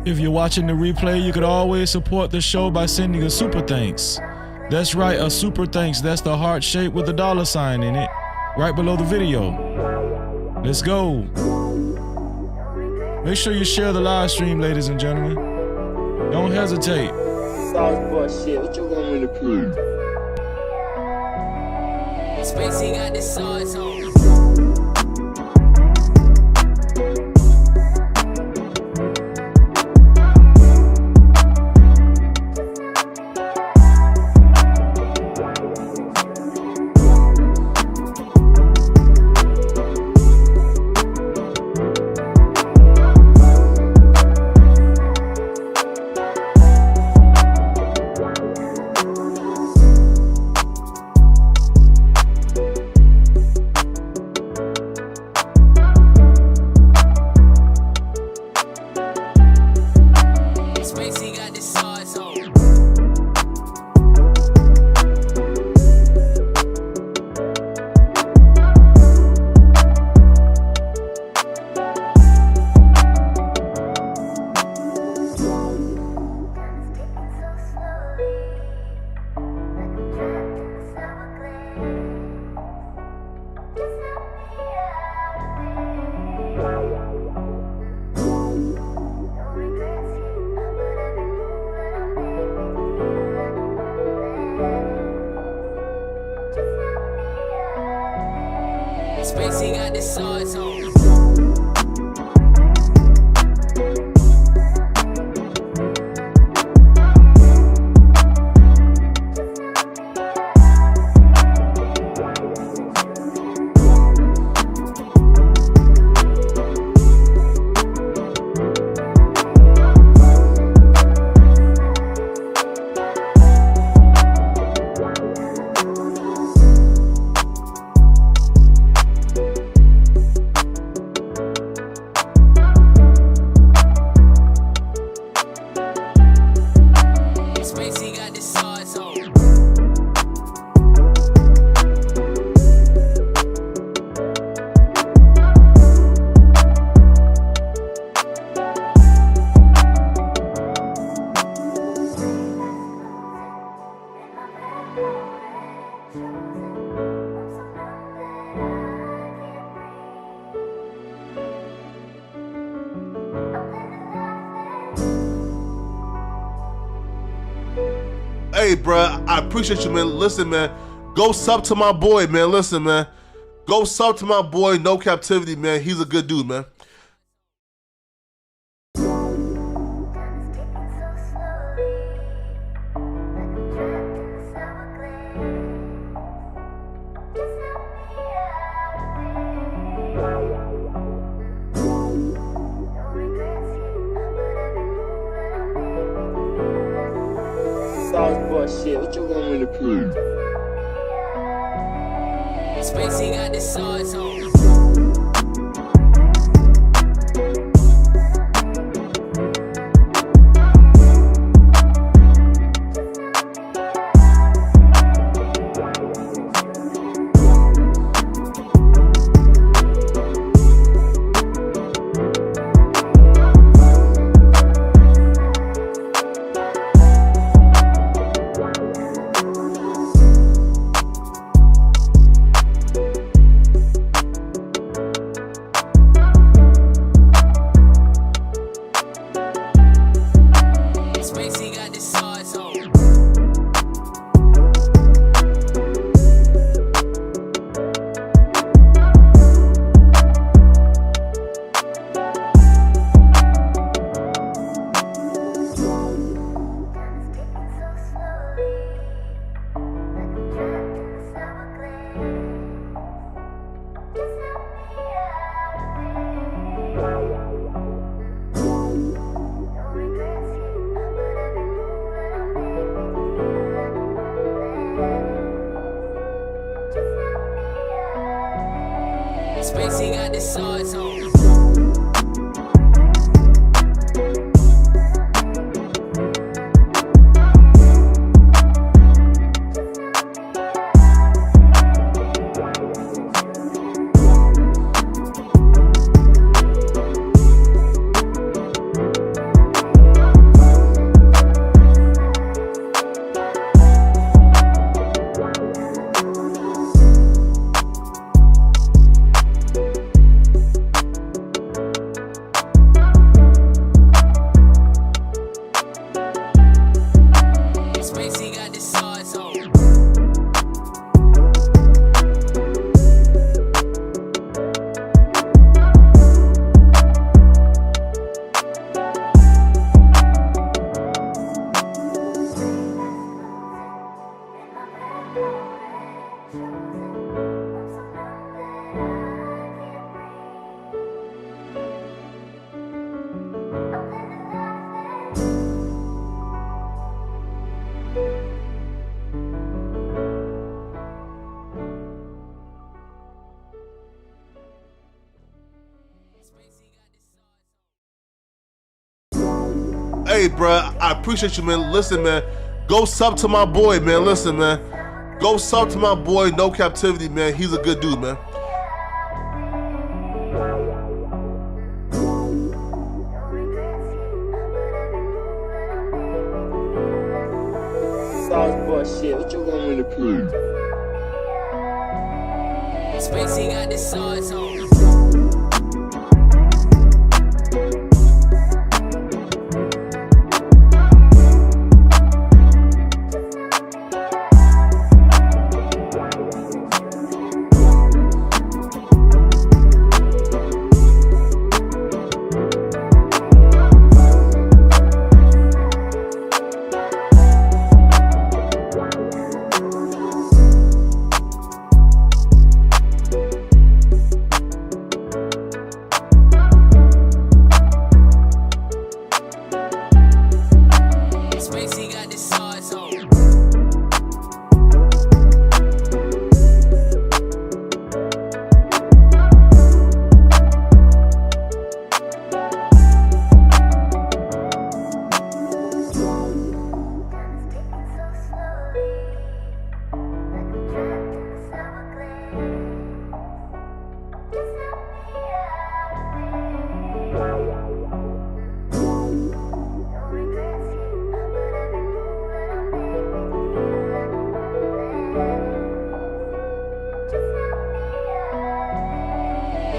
If you're watching the replay, you could always support the show by sending a super thanks. That's right, a super thanks. That's the heart shape with a $sign in it, right below the video. Let's go. Make sure you share the live stream, ladies and gentlemen. Don't hesitate. Sauce boy shit, what you want me to prove? Spacey got this sauce on. Spacey got this sauce on. Hey, bruh, I appreciate you, man. Listen, man, go sub to my boy, man. Listen, man, go sub to my boy, No Cap-tivity, man. He's a good dude, man. Sauce boy shit, what you want me to prove? Spacey got this sauce on. Hey, bro, I appreciate you, man. Listen, man, go sub to my boy, man. Listen, man, go sub to my boy, No Cap-tivity, man. He's a good dude, man. Sauce boy shit, what you want me to prove? Spacey got the sauce on. Spacey got the sauce on.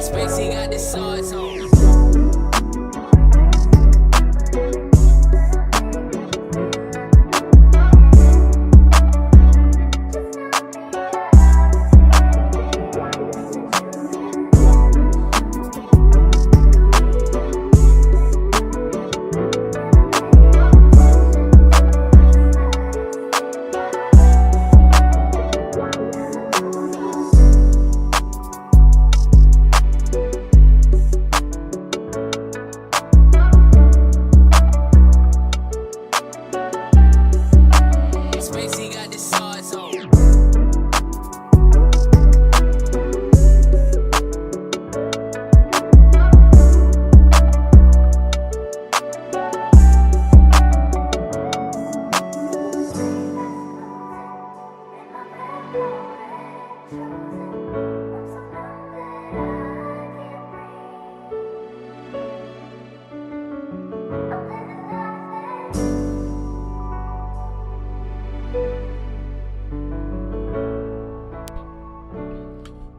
Spacey got the sauce on. Spacey got the sauce on.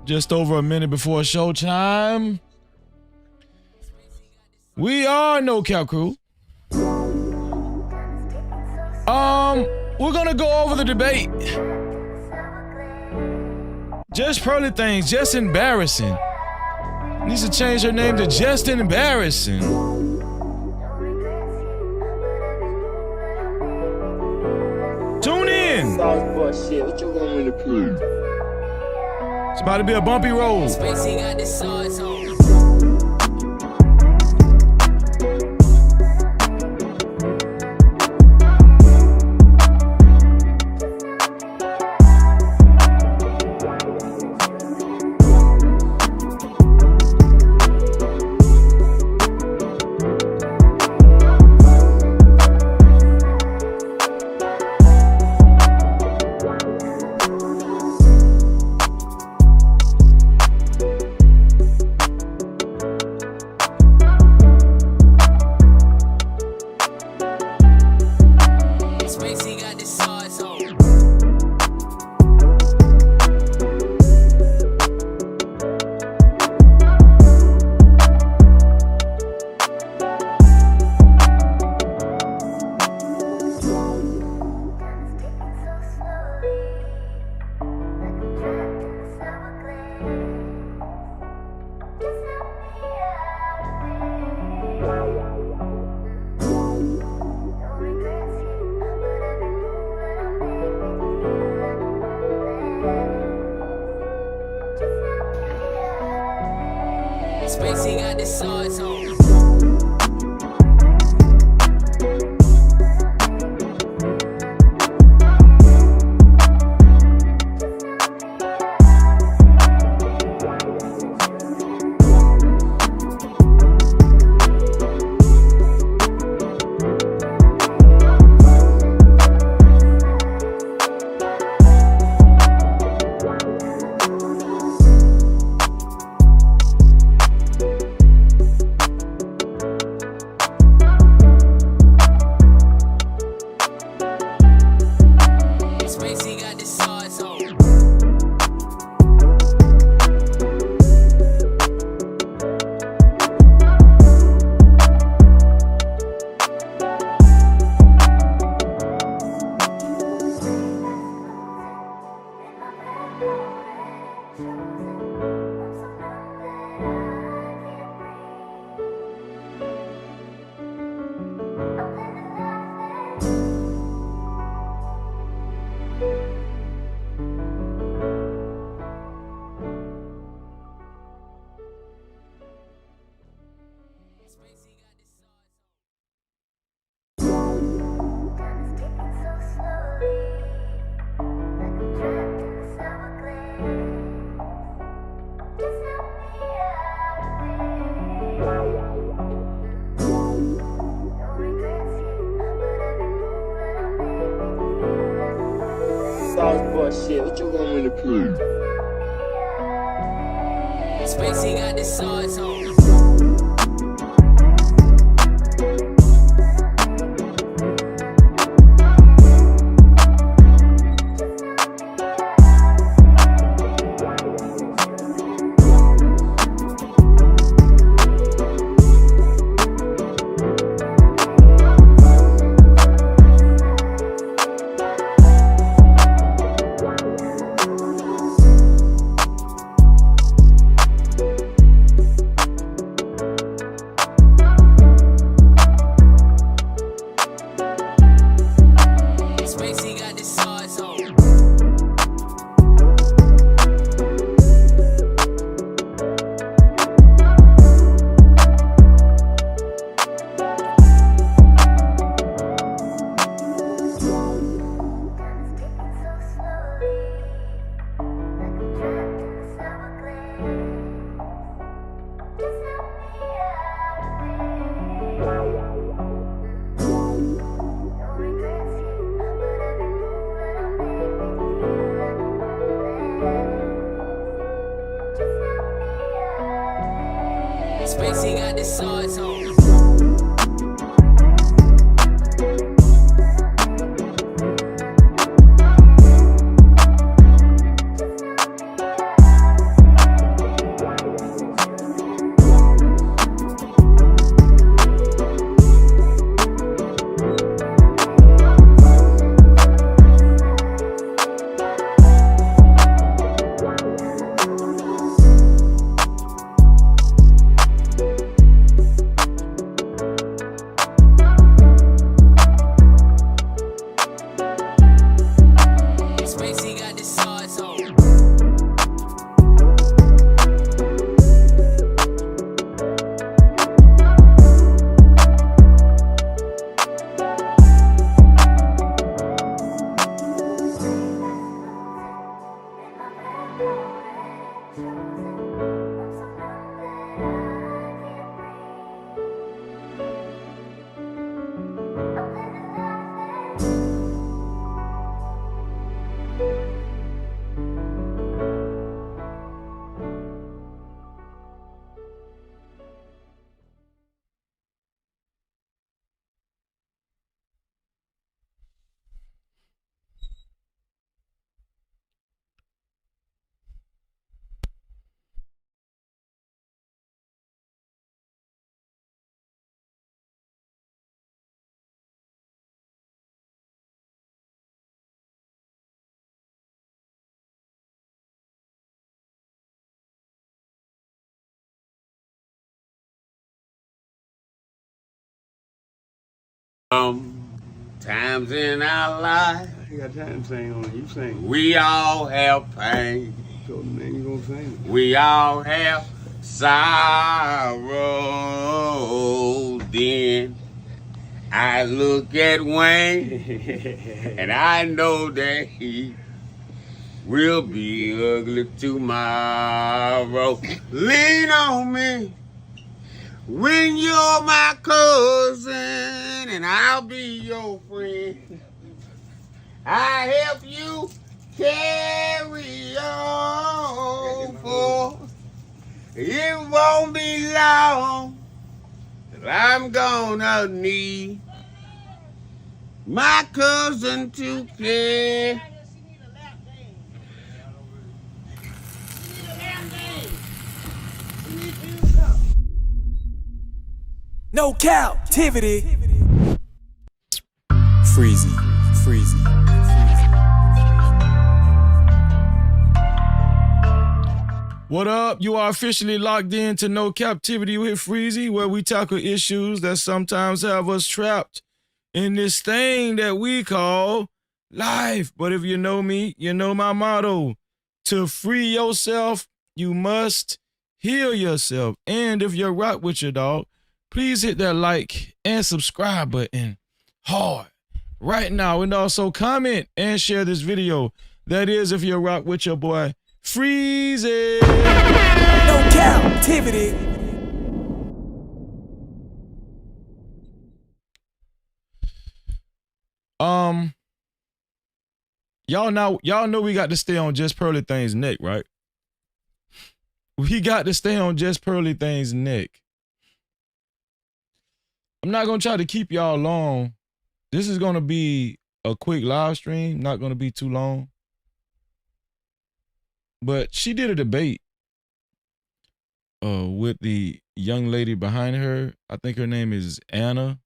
Just over a minute before showtime. We are No Cap Crew. We're gonna go over the debate. Just Pearly things, just embarrassing. Needs to change her name to Just Embarrassing. Tune in. Sauce boy shit, what you want me to prove? It's about to be a bumpy road. Spacey got the sauce on. boy shit. What you want me to prove? Spacey got the sauce on. Spacey got the sauce on. Spacey got the sauce on. Spacey got the sauce on. Times in our life, You got time to sing on it. You sing. we all have pain. So then you gonna sing. We all have sorrow. Then I look at Wayne and I know that he will be ugly tomorrow. Lean on me when you're my cousin and I'll be your friend. I help you carry on, for it won't be long till I'm gonna need my cousin to care. No Cap-tivity. Freezy, freezy. What up? You are officially locked in to No Cap-tivity with Freezy, where we tackle issues that sometimes have us trapped in this thing that we call life. But if you know me, you know my motto. To free yourself, you must heal yourself. And if you're rock with your dog, please hit that like and subscribe button hard right now. And also comment and share this video. That is if you're rock with your boy, Freezy. No Cap-tivity. Y'all know we got to stay on Just Pearly Thing's neck, right? We got to stay on Just Pearly Thing's neck. I'm not gonna try to keep y'all long. This is gonna be a quick live stream, not gonna be too long. But she did a debate with the young lady behind her. I think her name is Anna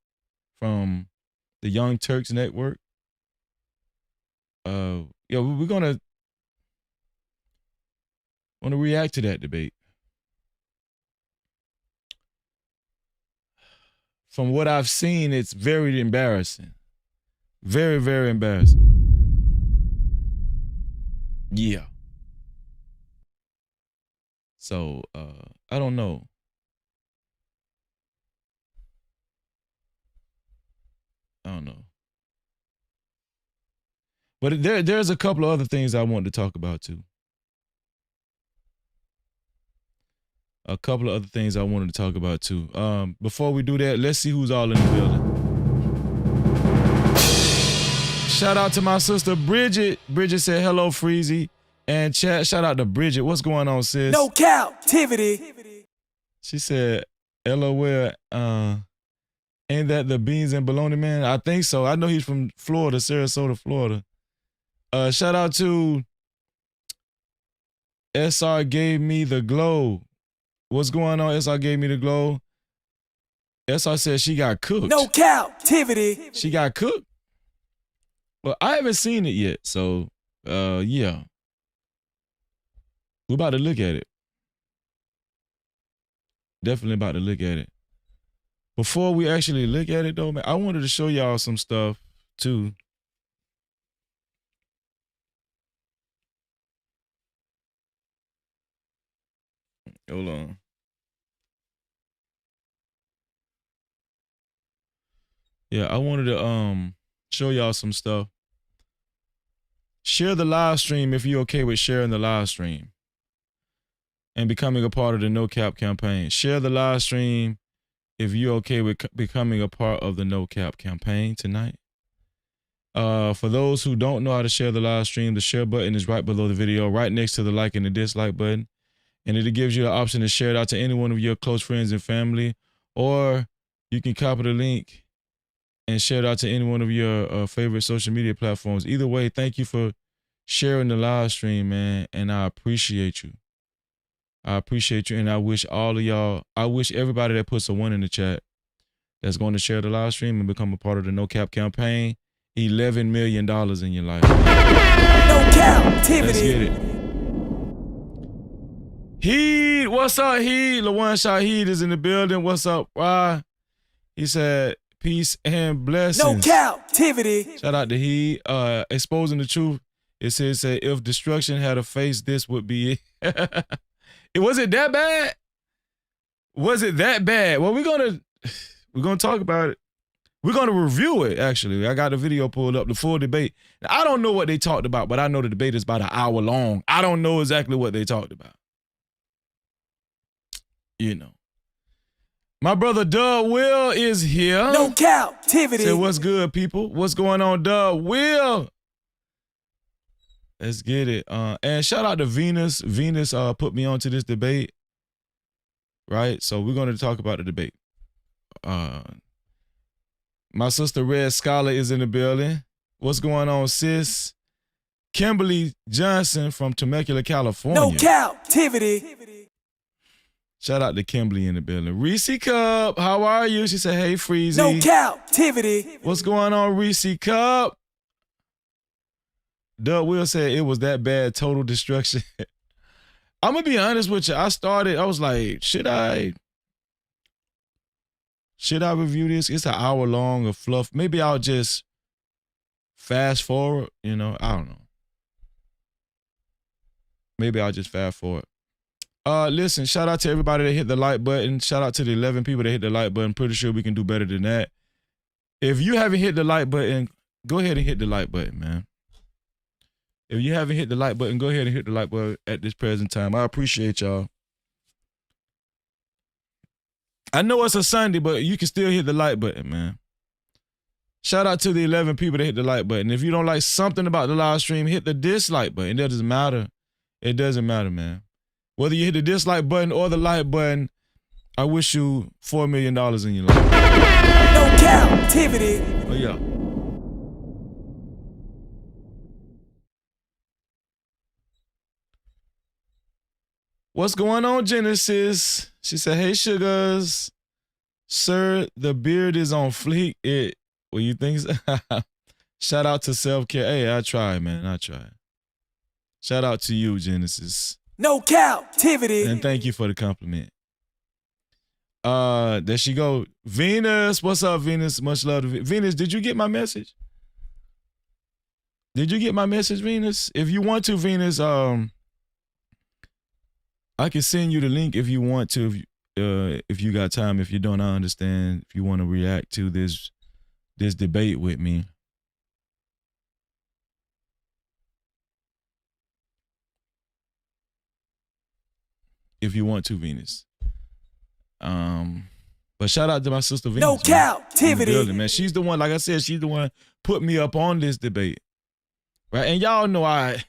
from the Young Turks Network. Yeah, we're gonna react to that debate. From what I've seen, it's very embarrassing. Very, very embarrassing. Yeah. So, I don't know. But there's a couple of other things I want to talk about too. A couple of other things I wanted to talk about too. Before we do that, let's see who's all in the building. Shout out to my sister Bridget. Bridget said hello, Freezy. And chat, shout out to Bridget. What's going on, sis? No Cap-tivity. She said, LOL, ain't that the Beans and Bologna Man? I think so. I know he's from Florida, Sarasota, Florida. Shout out to SR Gave Me the Glow. What's going on? SR Gave Me the Glow. SR said she got cooked. No Cap-tivity. She got cooked? Well, I haven't seen it yet, so yeah. We're about to look at it. Definitely about to look at it. Before we actually look at it though, man, I wanted to show y'all some stuff too. Hold on. Yeah, I wanted to show y'all some stuff. Share the live stream if you're okay with sharing the live stream and becoming a part of the No Cap campaign. Share the live stream if you're okay with becoming a part of the No Cap campaign tonight. For those who don't know how to share the live stream, the share button is right below the video, right next to the like and the dislike button. And it gives you the option to share it out to any one of your close friends and family, or you can copy the link and share it out to any one of your favorite social media platforms. Either way, thank you for sharing the live stream, man, and I appreciate you. I appreciate you, and I wish all of y'all, I wish everybody that puts a 1 in the chat that's going to share the live stream and become a part of the No Cap campaign, $11 million in your life. No Cap-tivity. Let's get it. Heed, what's up, Heed? LaJuan Shaheed is in the building. What's up, Why? He said, peace and blessings. No Cap-tivity. Shout out to Heed. Exposing the truth. It says, if destruction had a face, this would be it. Was it that bad? Was it that bad? Well, we're gonna talk about it. We're gonna review it, actually. I got the video pulled up, the full debate. I don't know what they talked about, but I know the debate is about an hour long. I don't know exactly what they talked about. You know. My brother Doug Will is here. No Cap-tivity. Say what's good, people? What's going on, Doug Will? Let's get it. And shout out to Venus. Venus put me onto this debate. Right? So we're going to talk about the debate. My sister Red Scholar is in the building. What's going on, sis? Kimberly Johnson from Temecula, California. No Cap-tivity. Shout out to Kimberly in the building. Reese Cup, how are you? She said, hey, Freezy. No Cap-tivity. What's going on, Reese Cup? Doug Will said it was that bad, total destruction. I'm going to be honest with you. I was like, should I review this? It's an hour long of fluff. Maybe I'll just fast forward, I don't know. Maybe I'll just fast forward. Listen, shout out to everybody that hit the like button. Shout out to the 11 people that hit the like button. Pretty sure we can do better than that. If you haven't hit the like button, go ahead and hit the like button, man. If you haven't hit the like button, go ahead and hit the like button at this present time. I appreciate y'all. I know it's a Sunday, but you can still hit the like button, man. Shout out to the 11 people that hit the like button. If you don't like something about the live stream, hit the dislike button. It doesn't matter. It doesn't matter, man. Whether you hit the dislike button or the like button, I wish you $4 million in your life. No Cap-tivity. Oh, yeah. What's going on, Genesis? She said, hey, sugars. Sir, the beard is on fleek. What you think? Shout out to self-care. Hey, I try, man. I try. Shout out to you, Genesis. No Cap-tivity. And thank you for the compliment. There she go. Venus, what's up, Venus? Much love to Venus. Did you get my message? Did you get my message, Venus? If you want to, Venus, I can send you the link if you want to. If you got time. If you don't, I understand. If you want to react to this debate with me. If you want to, Venus. But shout out to my sister Venus. No Cap-tivity. Man. She's the one, like I said, she's the one put me up on this debate. Right? And y'all know I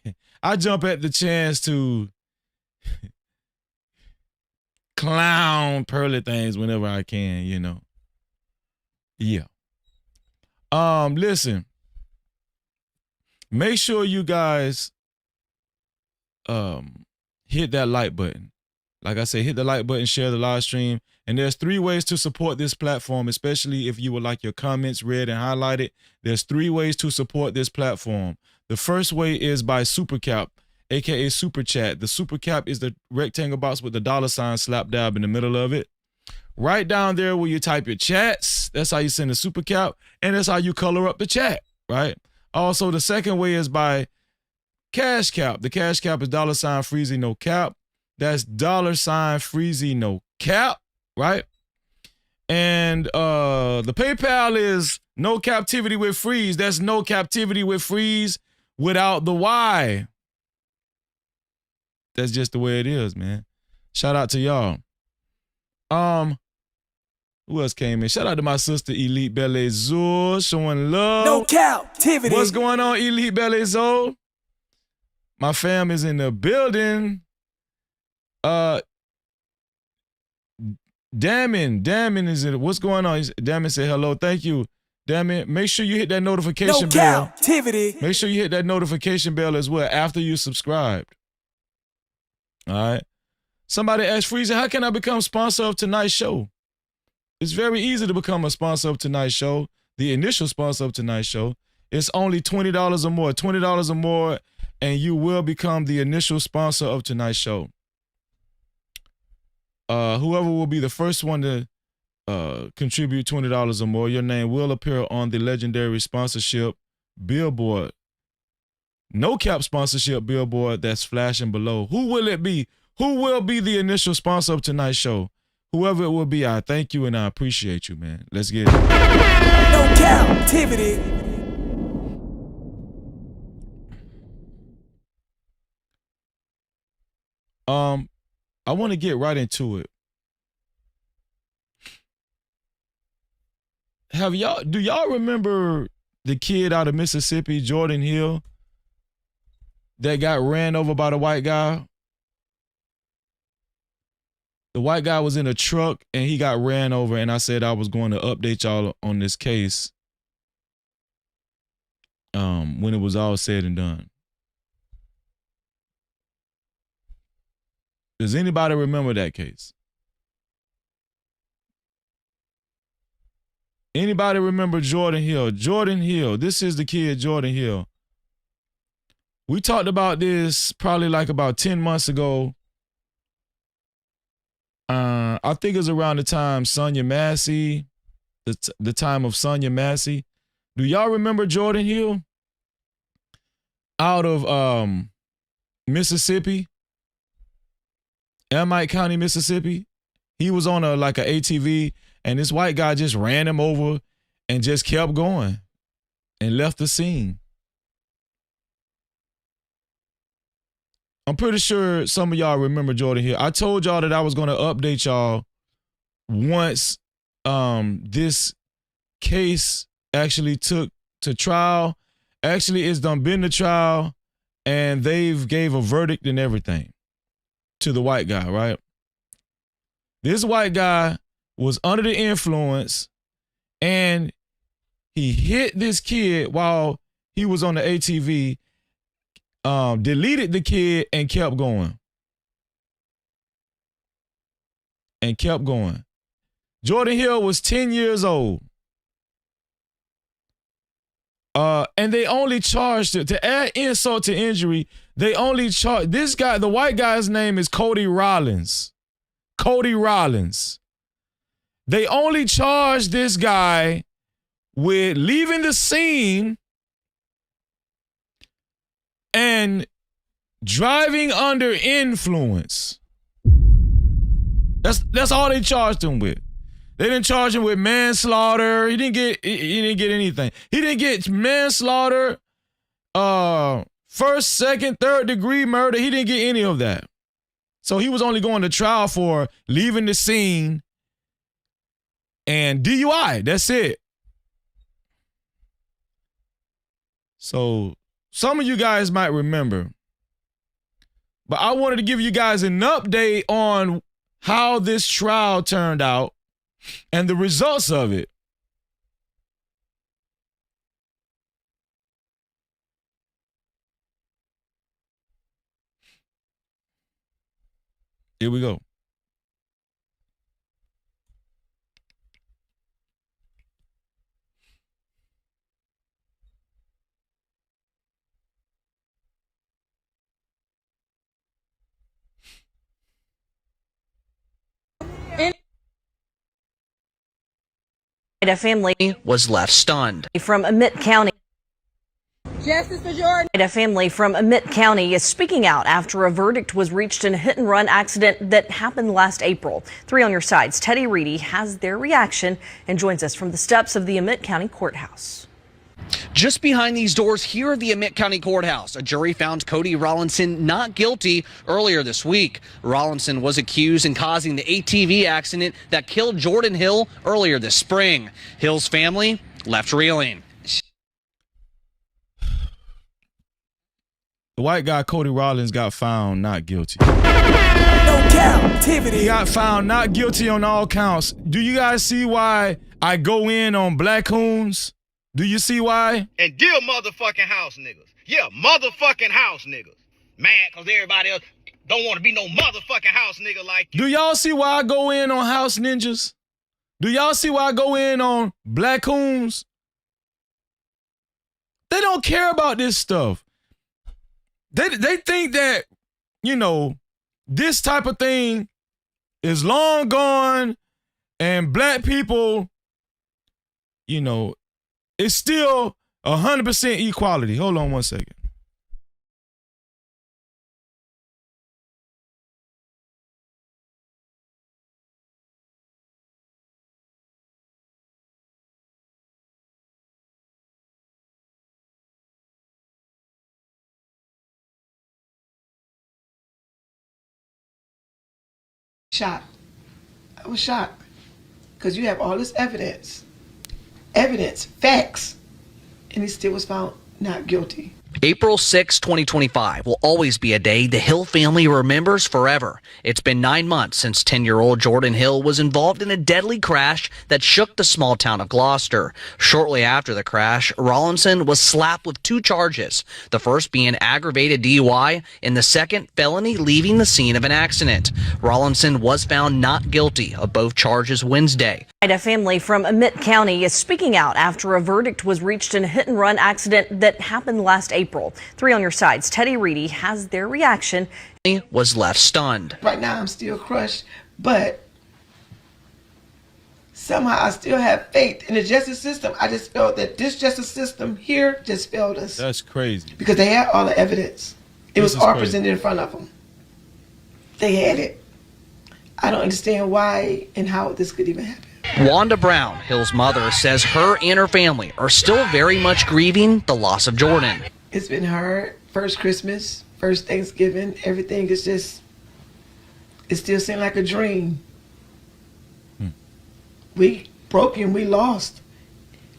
jump at the chance to clown Pearly things whenever I can, you know. Yeah. Listen. Make sure you guys hit that like button. Like I said, hit the like button, share the live stream. And there's 3 ways to support this platform, especially if you would like your comments read and highlighted. There's 3 ways to support this platform. The first way is by Super Cap, aka Super Chat. The Super Cap is the rectangle box with the $ slap dab in the middle of it. Right down there where you type your chats, that's how you send a Super Cap, and that's how you color up the chat, right? Also, the second way is by Cash Cap. The Cash Cap is $ Freezy no cap. That's $ Freezy no cap, right? And the PayPal is no Cap-tivity with freeze. That's no Cap-tivity with freeze without the Y. That's just the way it is, man. Shout out to y'all. Who else came in? Shout out to my sister Elite Belle Zoe, showing love. No Cap-tivity. What's going on, Elite Belle Zoe? My fam is in the building. Damon is in it. What's going on? Damon said hello. Thank you. Damon, make sure you hit that notification bell. Cap-tivity. Make sure you hit that notification bell as well after you subscribed. All right. Somebody asked Freezy, how can I become sponsor of tonight's show? It's very easy to become a sponsor of tonight's show. The initial sponsor of tonight's show. It's only $20 or more. $20 or more, and you will become the initial sponsor of tonight's show. Whoever will be the first one to contribute $20 or more, your name will appear on the legendary sponsorship billboard. No cap sponsorship billboard that's flashing below. Who will it be? Who will be the initial sponsor of tonight's show? Whoever it will be, I thank you and I appreciate you, man. Let's get it. No Cap-tivity. I want to get right into it. Do y'all remember the kid out of Mississippi, Jordan Hill, that got ran over by the white guy? The white guy was in a truck and he got ran over, and I said I was going to update y'all on this case when it was all said and done. Does anybody remember that case? Anybody remember Jordan Hill? Jordan Hill. This is the kid, Jordan Hill. We talked about this probably like about 10 months ago. I think it was around the time Sonya Massey, the time of Sonya Massey. Do y'all remember Jordan Hill? Out of Mississippi, Amite County, Mississippi. He was on a ATV, and this white guy just ran him over and just kept going and left the scene. I'm pretty sure some of y'all remember Jordan Hill. I told y'all that I was going to update y'all once this case actually took to trial. Actually, it's done been to trial, and they've gave a verdict and everything to the white guy, right? This white guy was under the influence, and he hit this kid while he was on the ATV, deleted the kid, and kept going. And kept going. Jordan Hill was 10 years old. And they only charged it, to add insult to injury, they only charged this guy, the white guy's name is Cody Rollins. Cody Rollins. They only charged this guy with leaving the scene and driving under influence. That's all they charged him with. They didn't charge him with manslaughter. He didn't get anything. He didn't get manslaughter, first, second, third degree murder. He didn't get any of that. So he was only going to trial for leaving the scene and DUI. That's it. So some of you guys might remember, but I wanted to give you guys an update on how this trial turned out and the results of it. Here we go. A family was left stunned. From Emmett County. Justice for Jordan. A family from Emmett County is speaking out after a verdict was reached in a hit-and-run accident that happened last April. 3 on your sides. Teddy Reedy has their reaction and joins us from the steps of the Emmett County Courthouse. Just behind these doors here at the Emmett County Courthouse, a jury found Cody Rollinson not guilty earlier this week. Rollinson was accused in causing the ATV accident that killed Jordan Hill earlier this spring. Hill's family left reeling. The white guy, Cody Rollins, got found not guilty. No Cap-tivity. He got found not guilty on all counts. Do you guys see why I go in on black coons? Do you see why? And dear motherfucking house niggas. Yeah, motherfucking house niggas. Mad because everybody else don't want to be no motherfucking house nigga like you. Do y'all see why I go in on house ninjas? Do y'all see why I go in on black coons? They don't care about this stuff. They think that, you know, this type of thing is long gone and black people, you know, it's still 100% equality. Hold on one second. Shocked. I was shocked because you have all this evidence, facts, and he still was found not guilty. April 6, 2025 will always be a day the Hill family remembers forever. It's been 9 months since 10-year-old Jordan Hill was involved in a deadly crash that shook the small town of Gloucester. Shortly after the crash, Rollinson was slapped with 2 charges, the first being aggravated DUI and the second felony leaving the scene of an accident. Rollinson was found not guilty of both charges Wednesday. A family from Emmett County is speaking out after a verdict was reached in a hit-and-run accident that happened last April. 3 on your sides. Teddy Reedy has their reaction. He was left stunned. Right now I'm still crushed, but somehow I still have faith in the justice system. I just felt that this justice system here just failed us. That's crazy. Because they had all the evidence. It was all crazy. presented in front of them. They had it. I don't understand why and how this could even happen. Wanda Brown, Hill's mother, says her and her family are still very much grieving the loss of Jordan. It's been hard. First Christmas, first Thanksgiving, everything is just, it still seems like a dream. We broke and we lost.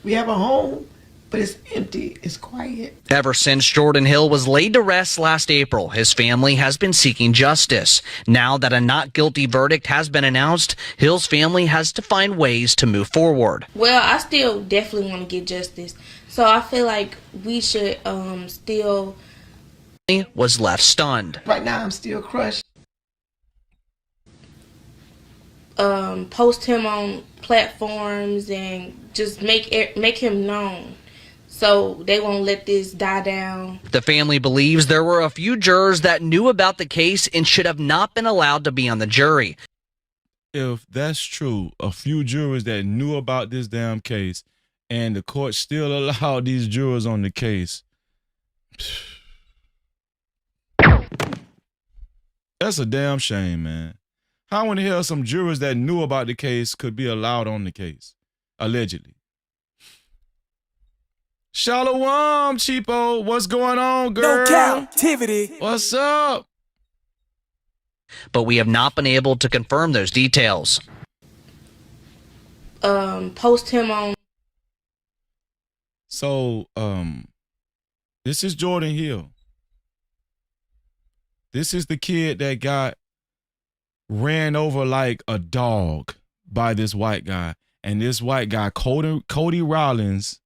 We have a home, but it's empty. It's quiet. Ever since Jordan Hill was laid to rest last April, his family has been seeking justice. Now that a not guilty verdict has been announced, Hill's family has to find ways to move forward. Well, I still definitely want to get justice. So I feel like we should still... Was left stunned. Right now, I'm still crushed. Post him on platforms and just make him known, so they won't let this die down. The family believes there were a few jurors that knew about the case and should have not been allowed to be on the jury. If that's true, a few jurors that knew about this damn case, and the court still allowed these jurors on the case. That's a damn shame, man. How in the hell some jurors that knew about the case could be allowed on the case? Allegedly. Shalom, cheapo. What's going on, girl? No Cap-tivity. What's up? But we have not been able to confirm those details. Post him on... So, this is Jordan Hill. This is the kid that got ran over like a dog by this white guy. And this white guy, Cody Rollins,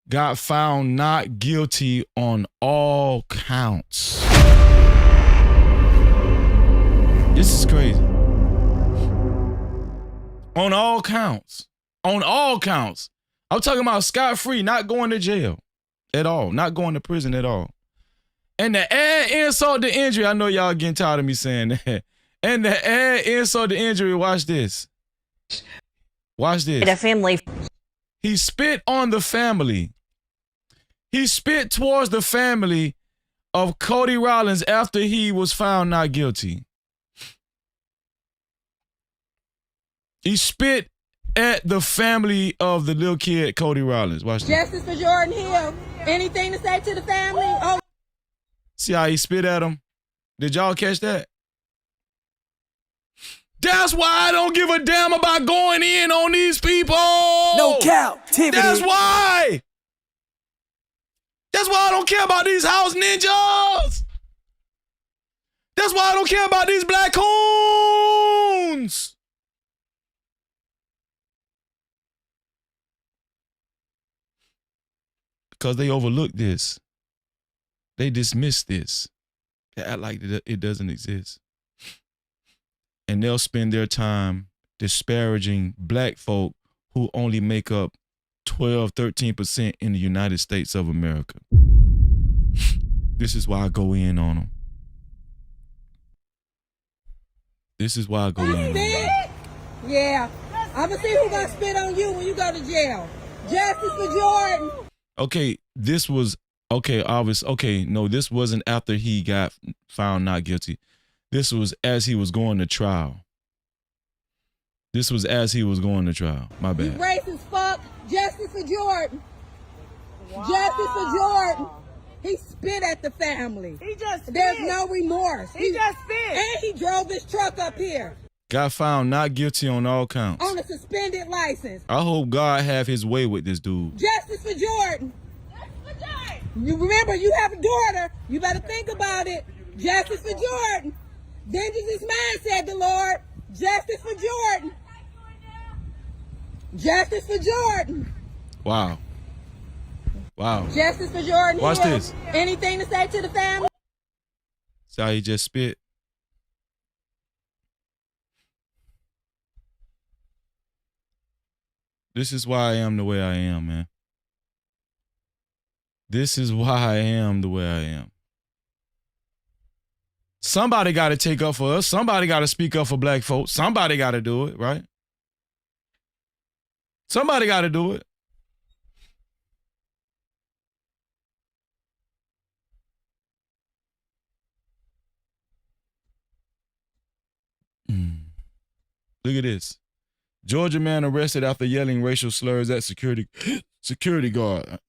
got found not guilty on all counts. This is crazy. On all counts. On all counts. I'm talking about scot-free, not going to jail at all, not going to prison at all. And the add insult to injury, I know y'all getting tired of me saying that. And the add insult to injury, watch this. Watch this. The family. He spit on the family. He spit towards the family of Cody Rollins after he was found not guilty. He spit at the family of the little kid, Cody Rollins. Watch this. Justice for Jordan Hill. Anything to say to the family? Oh. See how he spit at him? Did y'all catch that? That's why I don't give a damn about going in on these people. No Cap-tivity. That's why. That's why I don't care about these house ninjas. That's why I don't care about these black coons. Because they overlook this. They dismiss this. They act like it doesn't exist. And they'll spend their time disparaging black folk who only make up 12, 13% in the United States of America. This is why I go in on them. This is why I go in on them. Yeah. I'm going to see who's going to spit on you when you go to jail. Justice for Jordan. Okay, this was, okay, obvious. Okay, no, this wasn't after he got found not guilty. This was as he was going to trial. This was as he was going to trial. My bad. You racist fuck. Justice for Jordan. Wow. Justice for Jordan. He spit at the family. He just spit. There's no remorse. He just spit. And he drove his truck up here. Got found not guilty on all counts. On a suspended license. I hope God have his way with this dude. Justice for Jordan. Justice for Jordan. You remember, you have a daughter. You better think about it. Justice for Jordan. Vengeance is mine, said the Lord. Justice for Jordan. Justice for Jordan. Wow. Wow. Justice for Jordan. Watch Hill. this. Anything to say to the family? See how he just spit? This is why I am the way I am, man. This is why I am the way I am. Somebody got to take up for us. Somebody got to speak up for black folks. Somebody got to do it, right? Somebody got to do it. Look at this. Georgia man arrested after yelling racial slurs at security guard.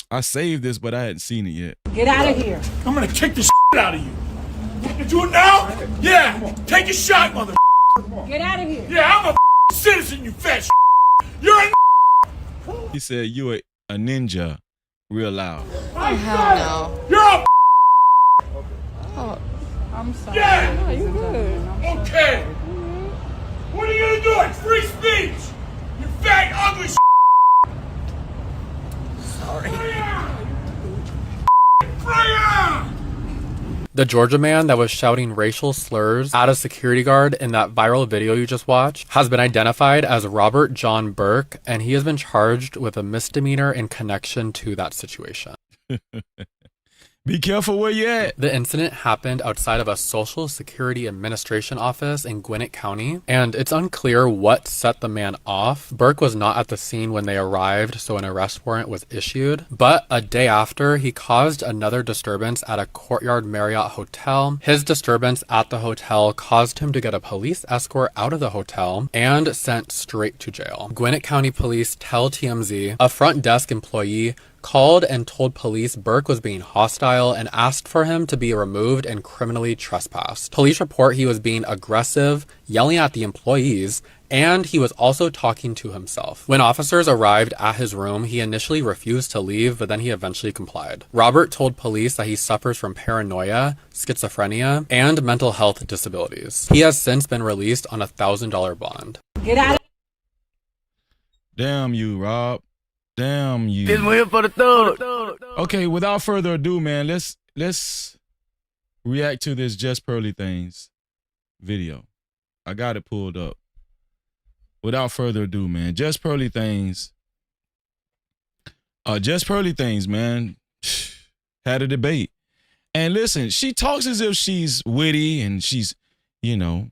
I saved this, but I hadn't seen it yet. Get out of here. I'm gonna kick the shit out of you. You do it now? Yeah. Take a shot, mother. Get out of here. Yeah, I'm a citizen, you fat shit. You're a He said you a ninja, real loud. Oh, hell no. You're a Oh, I'm sorry. Yeah. No, you good. Okay. What are you gonna do? It's free speech. You fat, ugly Sorry. Fire! The Georgia man that was shouting racial slurs at a security guard in that viral video you just watched has been identified as Robert John Burke, and he has been charged with a misdemeanor in connection to that situation. Be careful where you at. The incident happened outside of a Social Security Administration office in Gwinnett County, and it's unclear what set the man off. Burke was not at the scene when they arrived, so an arrest warrant was issued. But a day after, he caused another disturbance at a Courtyard Marriott hotel. His disturbance at the hotel caused him to get a police escort out of the hotel and sent straight to jail. Gwinnett County Police tell TMZ a front desk employee called and told police Burke was being hostile and asked for him to be removed and criminally trespassed. Police report he was being aggressive, yelling at the employees, and he was also talking to himself. When officers arrived at his room, he initially refused to leave, but then he eventually complied. Robert told police that he suffers from paranoia, schizophrenia, and mental health disabilities. He has since been released on a $1,000 bond. Get out. Damn you, Rob. Damn you. This one here for the thug. Okay, without further ado, man, let's react to this Just Pearly Things video. I got it pulled up. Without further ado, man, Just Pearly Things. Just Pearly Things, man, had a debate. And listen, she talks as if she's witty and she's, you know,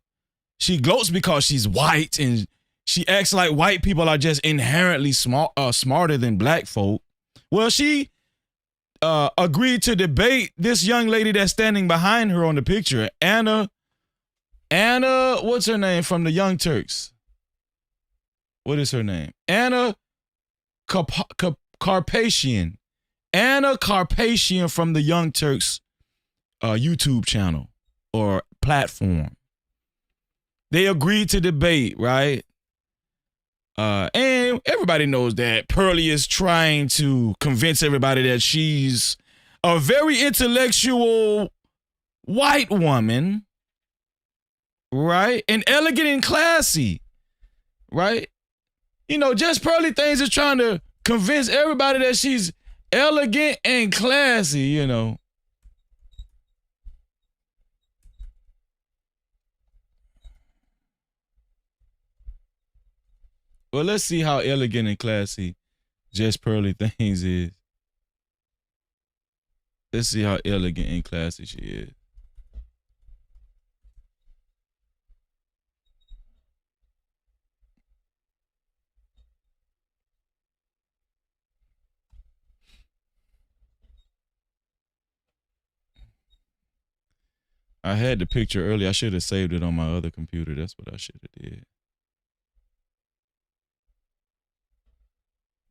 she gloats because she's white and she acts like white people are just inherently smarter than black folk. Well, she agreed to debate this young lady that's standing behind her on the picture, Anna, what's her name from the Young Turks? What is her name? Anna Carpathian. Anna Carpathian from the Young Turks YouTube channel or platform. They agreed to debate, right? And everybody knows that Pearly is trying to convince everybody that she's a very intellectual white woman, right? And elegant and classy, right? You know, Just Pearly Things is trying to convince everybody that she's elegant and classy, you know. Well, let's see how elegant and classy Just Pearly Things is. Let's see how elegant and classy she is. I had the picture earlier. I should have saved it on my other computer. That's what I should have did.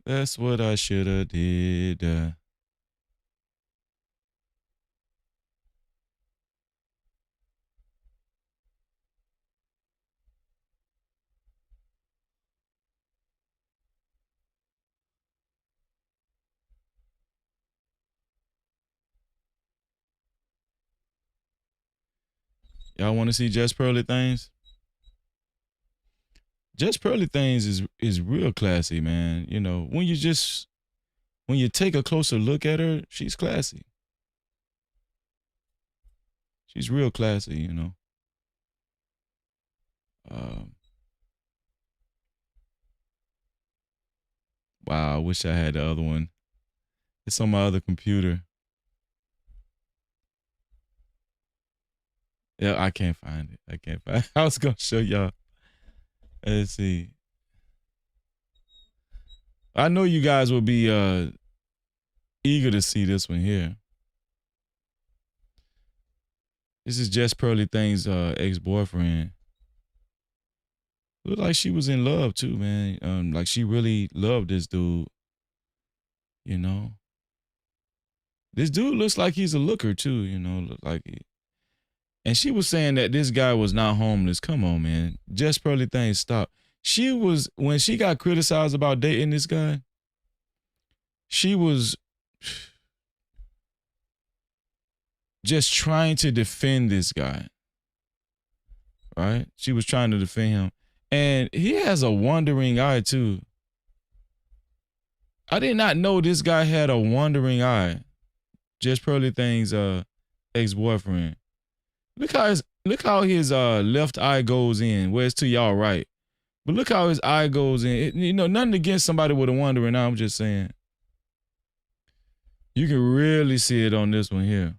That's what I should have did. Y'all want to see Just Pearly Things? Just Pearly Things is real classy, man. You know, when you take a closer look at her, she's classy. She's real classy, you know. Wow, I wish I had the other one. It's on my other computer. Yeah, I can't find it. I can't find it. I was gonna show y'all. Let's see. I know you guys will be eager to see this one here. This is Just Pearly Things' ex-boyfriend. Looked like she was in love too, man. Like she really loved this dude. You know. This dude looks like he's a looker too, you know, look like he. And she was saying that this guy was not homeless. Come on, man. Just Pearly Things, stop. when she got criticized about dating this guy, she was just trying to defend this guy, right? She was trying to defend him. And he has a wandering eye too. I did not know this guy had a wandering eye. Just Pearly Thing's ex-boyfriend. Look how his left eye goes in, where it's to y'all right. But look how his eye goes in. Nothing against somebody with a wandering eye, I'm just saying. You can really see it on this one here.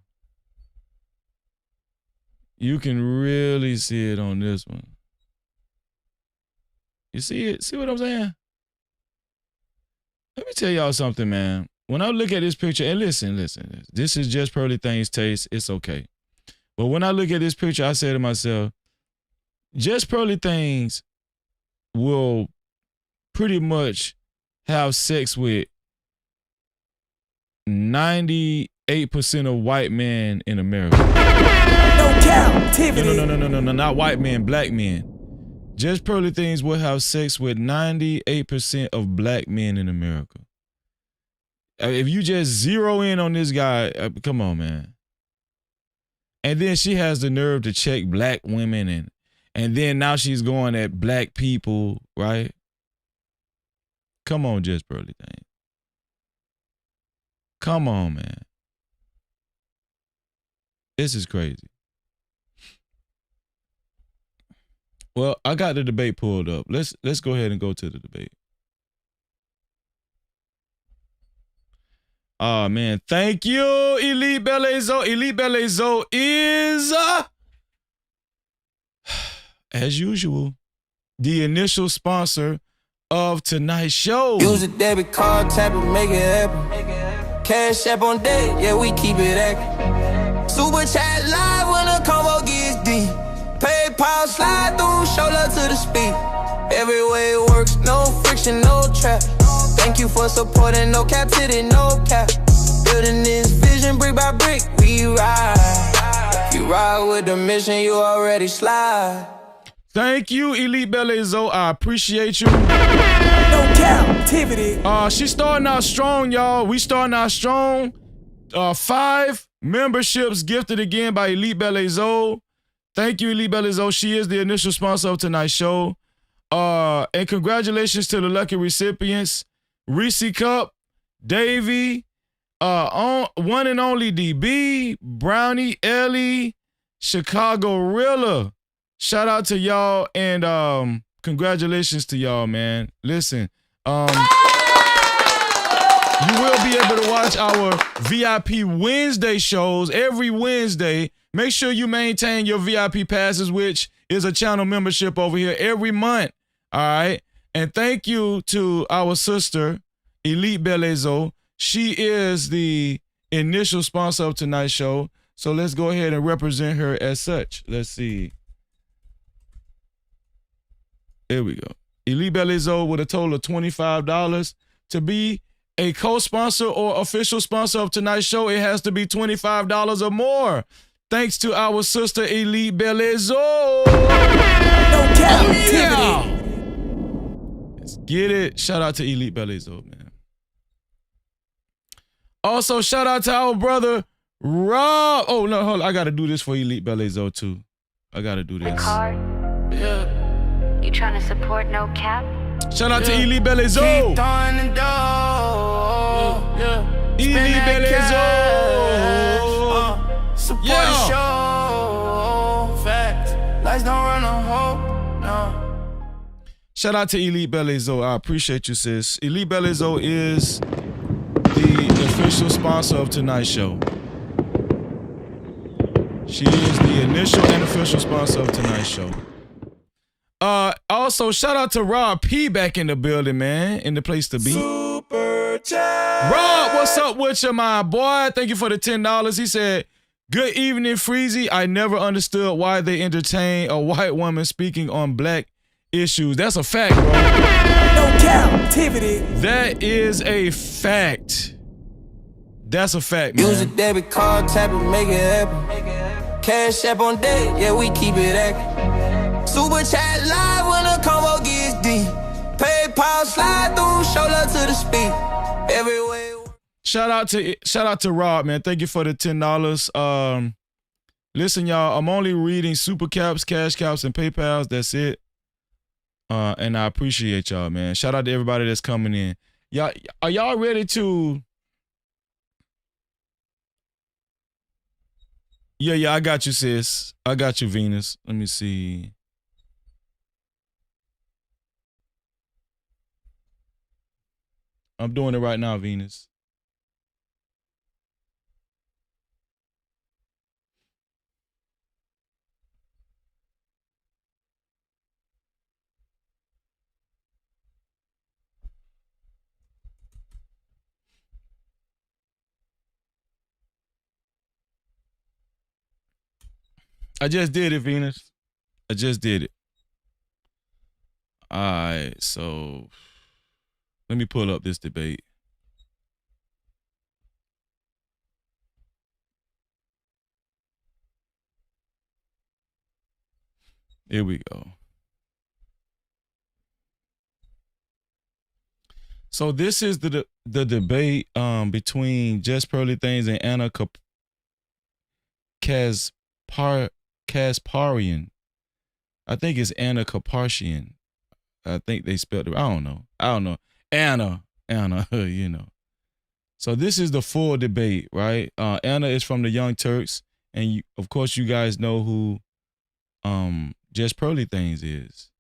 You can really see it on this one. You see it? See what I'm saying? Let me tell y'all something, man. When I look at this picture, and listen, this is just Pearly Thing's taste. It's okay. But when I look at this picture, I say to myself, just Pearly Things will pretty much have sex with 98% of white men in America. No Cap-tivity. No, not white men, black men. Just Pearly Things will have sex with 98% of black men in America. If you just zero in on this guy, come on, man. And then she has the nerve to check black women, and then now she's going at black people, right? Come on, just Pearly Thing. Come on, man. This is crazy. Well, I got the debate pulled up. Let's go ahead and go to the debate. Oh, man. Thank you, Elite Belezo. Elite Belezo is, as usual, the initial sponsor of tonight's show. Use a debit card, tap it, make it happen. Cash app on deck, yeah, we keep it active. Super chat live when the combo gets deep. PayPal slide through, shoulder to the speed. Every way it works, no friction, no trap. Thank you for supporting, no captivity, no cap. Building this vision brick by brick, we ride. You ride with the mission, you already slide. Thank you, Elite Belezo. I appreciate you. No Cap-tivity. She's starting out strong, y'all. We starting out strong. 5 memberships gifted again by Elite Belezo. Thank you, Elite Belezo. She is the initial sponsor of tonight's show. And congratulations to the lucky recipients. Reese Cup, Davey, one and only DB, Brownie, Ellie, Chicago Rilla. Shout out to y'all and congratulations to y'all, man. Listen, you will be able to watch our VIP Wednesday shows every Wednesday. Make sure you maintain your VIP passes, which is a channel membership over here every month. All right. And thank you to our sister, Elite Belezo. She is the initial sponsor of tonight's show. So let's go ahead and represent her as such. Let's see. Here we go. Elite Belezo with a total of $25 to be a co-sponsor or official sponsor of tonight's show. It has to be $25 or more. Thanks to our sister Elite Belezo. No Cap-tivity. Let's get it. Shout out to Elite Belezo, man. Also, shout out to our brother Rob. Oh no, hold on. I gotta do this for Elite Belezo too. I gotta do this. Yeah. You trying to support No Cap? Shout out to Elite Belezo. Keep throwing the dough. Yeah. Elite Belezo. Support the show. Facts. Lights don't run a hole. No. Shout out to Elite Belezo. I appreciate you, sis. Elite Belezo is the official sponsor of tonight's show. She is the initial and official sponsor of tonight's show. Also, shout out to Rob P back in the building, man. In the place to be. Super chat. Rob, what's up with you, my boy? Thank you for the $10. He said, good evening, Freezy. I never understood why they entertain a white woman speaking on black issues. That's a fact, bro. No Cap-tivity. That is a fact. That's a fact, man. Use a debit card, tap it, make it happen. Cash app on deck, yeah, we keep it active. Super chat live when the combo gets deep. PayPal slide through, shoulder to the speed. Every way. Shout out to Rob, man. Thank you for the $10. Listen, y'all, I'm only reading super caps, cash caps, and PayPals. That's it. And I appreciate y'all, man. Shout out to everybody that's coming in. Y'all, are y'all ready to? Yeah, I got you, sis. I got you, Venus. Let me see. I'm doing it right now, Venus. I just did it, Venus. I just did it. All right, so let me pull up this debate. Here we go. So this is the debate between Just Pearly Things and Anna Kasparian. I think it's Anna Kaparshian. I think they spelled it. I don't know. Anna, you know. So this is the full debate, right? Anna is from the Young Turks, and of course you guys know who Just Pearly Things is.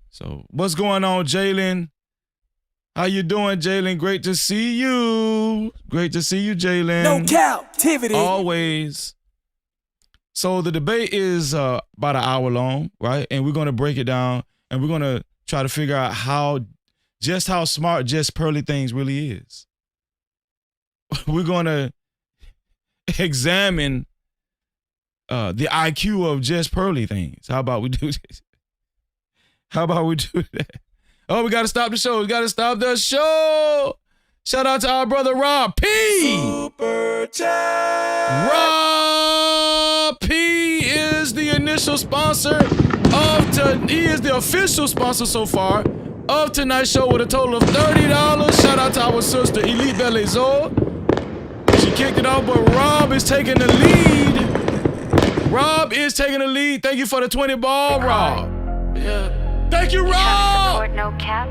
So what's going on, Jalen? How you doing, Jalen? Great to see you. Great to see you, Jalen. No Cap-tivity. Always. So the debate is about an hour long, right? And we're going to break it down, and we're going to try to figure out how smart Just Pearly Things really is. We're going to examine the IQ of Just Pearly Things. How about we do this? How about we do that? Oh, we got to stop the show. We got to stop the show. Shout out to our brother Rob P. Super chat. Rob P is the initial sponsor he is the official sponsor so far of tonight's show with a total of $30. Shout out to our sister Elite Belezo. She kicked it off, but Rob is taking the lead. Rob is taking the lead. Thank you for the 20 ball, Rob. Yeah. Thank you, Rob. Support no cap.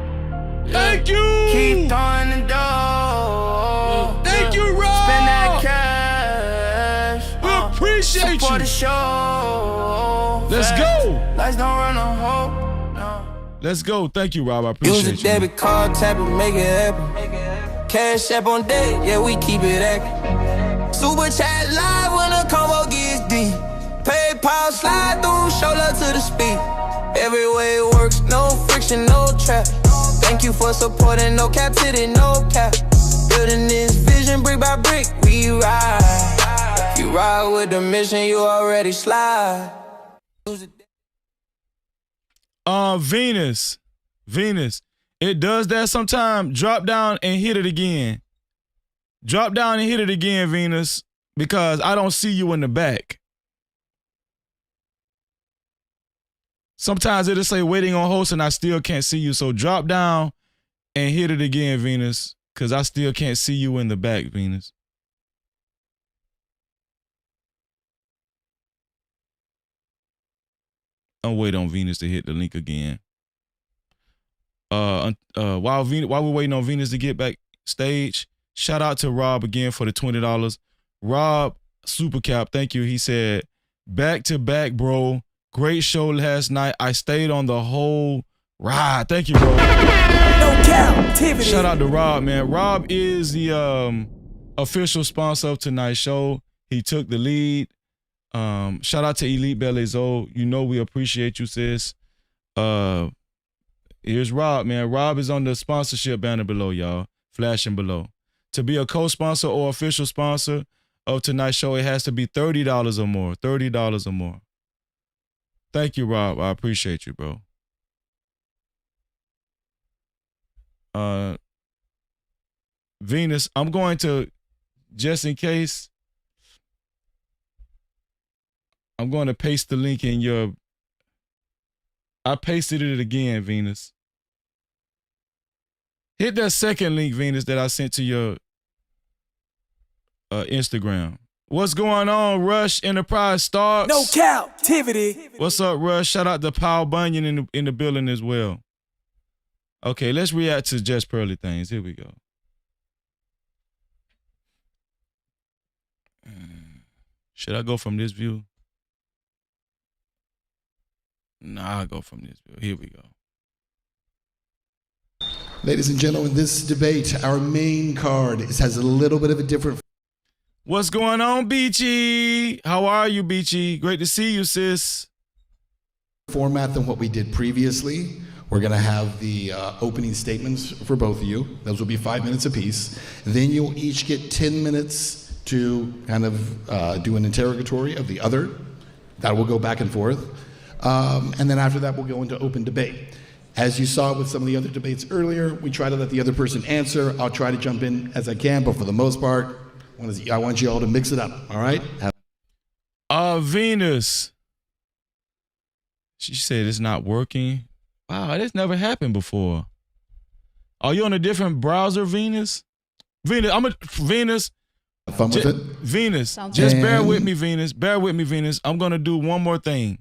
Thank you. Keep throwing the dough. Thank you, Rob. Spend that cash. We appreciate Support you. the show. Let's go. Lights don't run no hope. No. Let's go. Thank you, Rob. I appreciate you. Use a debit card, tap it, make it happen. Cash app on deck, yeah, we keep it active. Super chat live when the combo gets deep. PayPal slide through, shoulder to the speed. Every way it works, no friction, no trap. Thank you for supporting, no cap-tivity, no cap. Building this vision brick by brick, we ride. If you ride with the mission, you already slide. Venus, it does that sometime. Drop down and hit it again. Drop down and hit it again, Venus, because I don't see you in the back. Sometimes it'll say waiting on host and I still can't see you. So drop down and hit it again, Venus, because I still can't see you in the back, Venus. I'm waiting on Venus to hit the link again. While we're waiting on Venus to get backstage, shout out to Rob again for the $20. Rob Supercap, thank you. He said, back to back, bro. Great show last night. I stayed on the whole ride. Thank you, bro. No Cap-tivity. Shout out to Rob, man. Rob is the official sponsor of tonight's show. He took the lead. Shout out to Elite Belezo. You know we appreciate you, sis. Here's Rob, man. Rob is on the sponsorship banner below, y'all. Flashing below. To be a co-sponsor or official sponsor of tonight's show, it has to be $30 or more. $30 or more. Thank you, Rob. I appreciate you, bro. Venus, I'm going to, just in case, I'm going to paste the link in your, I pasted it again, Venus. Hit that second link, Venus, that I sent to your Instagram. What's going on, Rush Enterprise Starks? No Cap-tivity. What's up, Rush? Shout out to Paul Bunyan in the building as well. Okay, let's react to Just Pearly things. Here we go. Should I go from this view? Nah, I'll go from this view. Here we go. Ladies and gentlemen, this debate, our main card, has a little bit of a different. What's going on, Beachy? How are you, Beachy? Great to see you, sis. Format than what we did previously. We're going to have the opening statements for both of you. Those will be 5 minutes apiece. Then you'll each get 10 minutes to kind of do an interrogatory of the other. That will go back and forth. And then after that, we'll go into open debate. As you saw with some of the other debates earlier, we try to let the other person answer. I'll try to jump in as I can, but for the most part, I want you all to mix it up, all right? Venus. She said it's not working. Wow, this never happened before. Are you on a different browser, Venus? Venus. Have fun with it. Venus, Sounds just good. bear with me, Venus. Bear with me, Venus. I'm gonna do one more thing.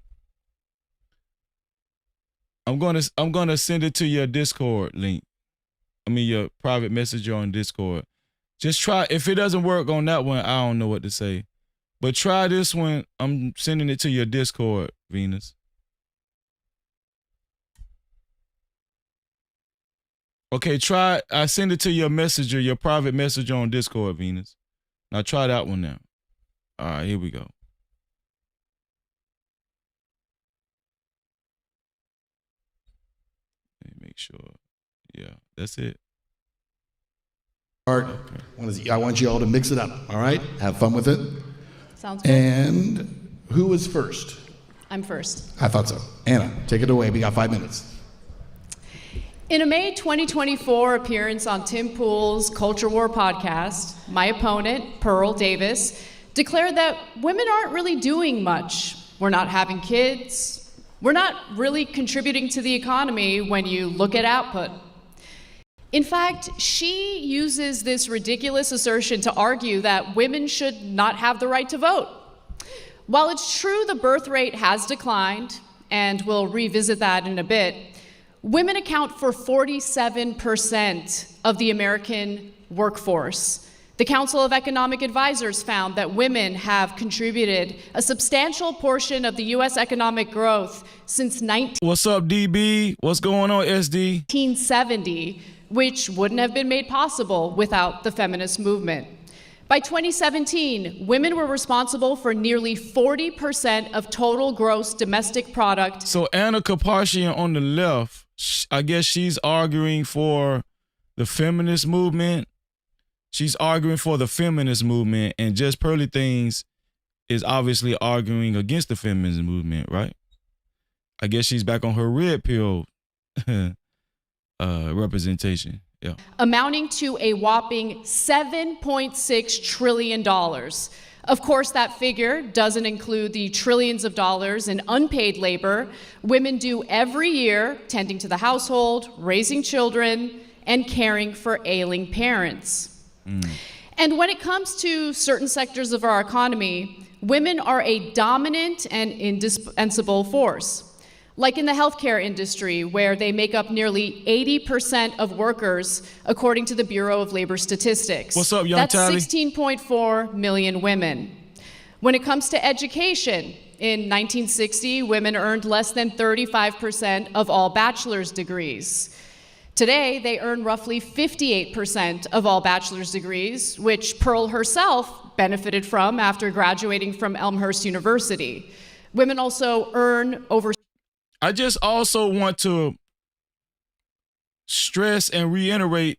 I'm gonna send it to your Discord link. I mean your private messenger on Discord. Just try. If it doesn't work on that one, I don't know what to say. But try this one. I'm sending it to your Discord, Venus. Okay, try. I send it to your messenger, your private messenger on Discord, Venus. Now try that one now. All right, here we go. Let me make sure. Yeah, that's it. I want you all to mix it up, all right? Have fun with it. Sounds good. And who is first? I'm first. I thought so. Anna, take it away. We got 5 minutes. In a May 2024 appearance on Tim Pool's Culture War podcast, my opponent, Pearl Davis, declared that women aren't really doing much. We're not having kids. We're not really contributing to the economy when you look at output. In fact, she uses this ridiculous assertion to argue that women should not have the right to vote. While it's true the birth rate has declined, and we'll revisit that in a bit, women account for 47% of the American workforce. The Council of Economic Advisors found that women have contributed a substantial portion of the U.S. economic growth since What's up, DB? What's going on, SD? 1970, which wouldn't have been made possible without the feminist movement. By 2017, women were responsible for nearly 40% of total gross domestic product. So Anna Kaparshian on the left, I guess she's arguing for the feminist movement. She's arguing for the feminist movement, and Just Pearly Things is obviously arguing against the feminist movement, right? I guess she's back on her red pill representation. Yeah. Amounting to a whopping $7.6 trillion. Of course, that figure doesn't include the trillions of dollars in unpaid labor women do every year tending to the household, raising children, and caring for ailing parents. And when it comes to certain sectors of our economy, women are a dominant and indispensable force. Like in the healthcare industry, where they make up nearly 80% of workers, according to the Bureau of Labor Statistics. What's up, young That's Tally? 16.4 million women. When it comes to education, in 1960, women earned less than 35% of all bachelor's degrees. Today, they earn roughly 58% of all bachelor's degrees, which Pearl herself benefited from after graduating from Elmhurst University. Women also earn over... I just also want to stress and reiterate,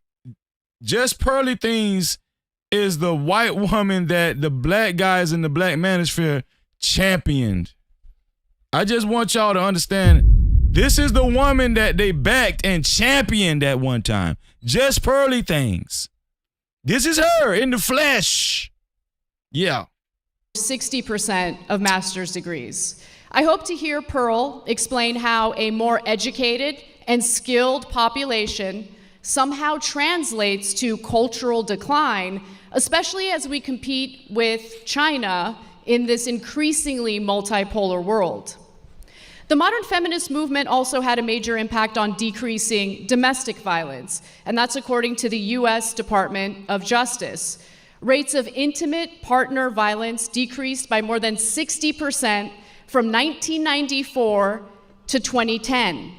Just Pearly Things is the white woman that the black guys in the black manosphere championed. I just want y'all to understand, this is the woman that they backed and championed at one time. Just Pearly Things. This is her in the flesh. Yeah. 60% of master's degrees. I hope to hear Pearl explain how a more educated and skilled population somehow translates to cultural decline, especially as we compete with China in this increasingly multipolar world. The modern feminist movement also had a major impact on decreasing domestic violence, and that's according to the US Department of Justice. Rates of intimate partner violence decreased by more than 60% from 1994 to 2010.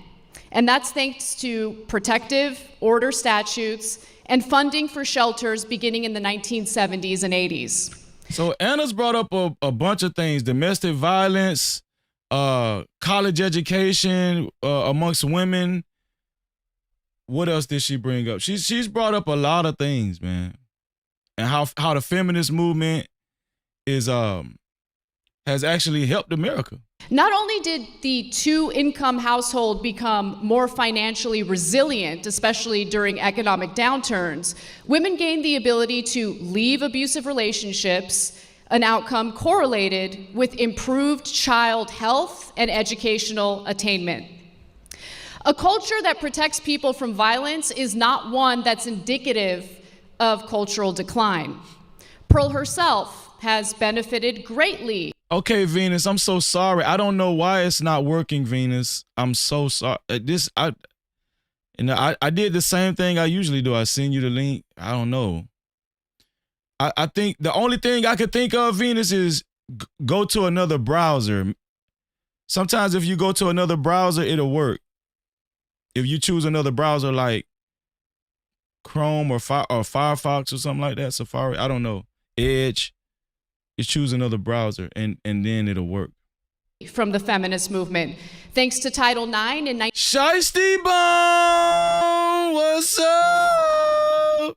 And that's thanks to protective order statutes and funding for shelters beginning in the 1970s and 80s. So Anna's brought up a bunch of things: domestic violence, college education amongst women. What else did she bring up? She's brought up a lot of things, man, and how the feminist movement is has actually helped America. Not only did the two-income household become more financially resilient, especially during economic downturns, women gained the ability to leave abusive relationships, an outcome correlated with improved child health and educational attainment. A culture that protects people from violence is not one that's indicative of cultural decline. Pearl herself has benefited greatly. Okay, Venus, I'm so sorry. I don't know why it's not working, Venus. I'm so sorry. I did the same thing I usually do. I send you the link. I don't know. I think the only thing I could think of, Venus, is go to another browser. Sometimes if you go to another browser, it'll work. If you choose another browser like Chrome or Firefox or something like that, Safari, I don't know, Edge, you choose another browser and then it'll work. From the feminist movement, thanks to Title IX in Shiesty Bomb, what's up?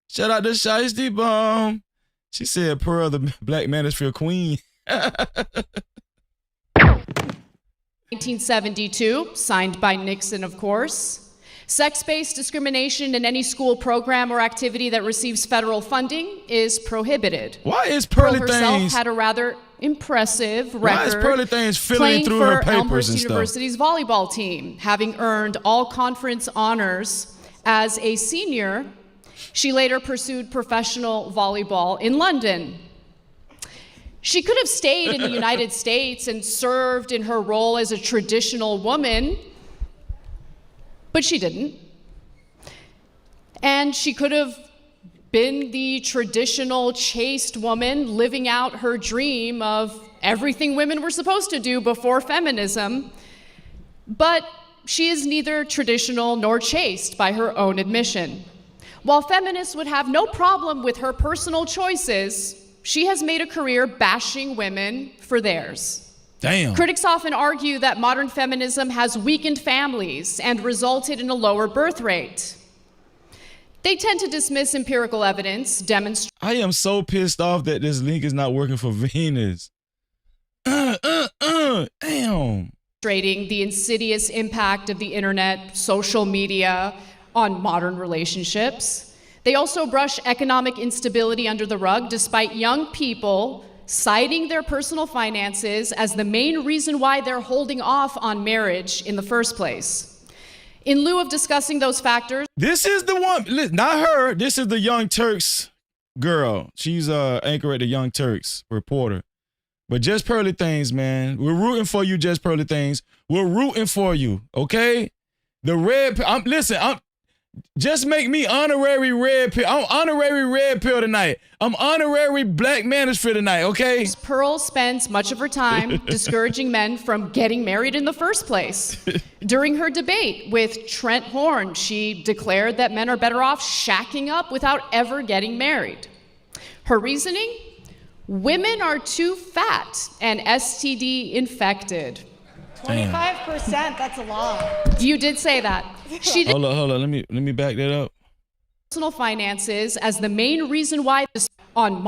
Shout out to Shiesty Bomb. She said Pearl, the Black Manosphere Queen. 1972, signed by Nixon, of course. Sex-based discrimination in any school program or activity that receives federal funding is prohibited. Why is Pearly Pearl herself Things had a rather impressive record. Why is Pearly Things filling through her papers Elmhurst and stuff? University's volleyball team, having earned all conference honors as a senior. She later pursued professional volleyball in London. She could have stayed in the United States and served in her role as a traditional woman, but she didn't. And she could have been the traditional chaste woman living out her dream of everything women were supposed to do before feminism. But she is neither traditional nor chaste by her own admission. While feminists would have no problem with her personal choices, she has made a career bashing women for theirs. Damn. Critics often argue that modern feminism has weakened families and resulted in a lower birth rate. They tend to dismiss empirical evidence demonstrating. I am so pissed off that this link is not working for Venus. Damn. The insidious impact of the internet, social media on modern relationships. They also brush economic instability under the rug, despite young people citing their personal finances as the main reason why they're holding off on marriage in the first place. In lieu of discussing those factors, this is the one, not her, this is the Young Turks girl. She's anchor at the Young Turks, reporter. But Just Pearly Things, man. We're rooting for you, Just Pearly Things. We're rooting for you, okay? The red, just make me honorary red pill. I'm honorary red pill tonight. I'm honorary Black Manosphere tonight, okay? Pearl spends much of her time discouraging men from getting married in the first place. During her debate with Trent Horn, she declared that men are better off shacking up without ever getting married. Her reasoning? Women are too fat and STD infected. 25%, that's a lot. You did say that. She did. Hold on. Let me back that up. Personal finances as the main reason why on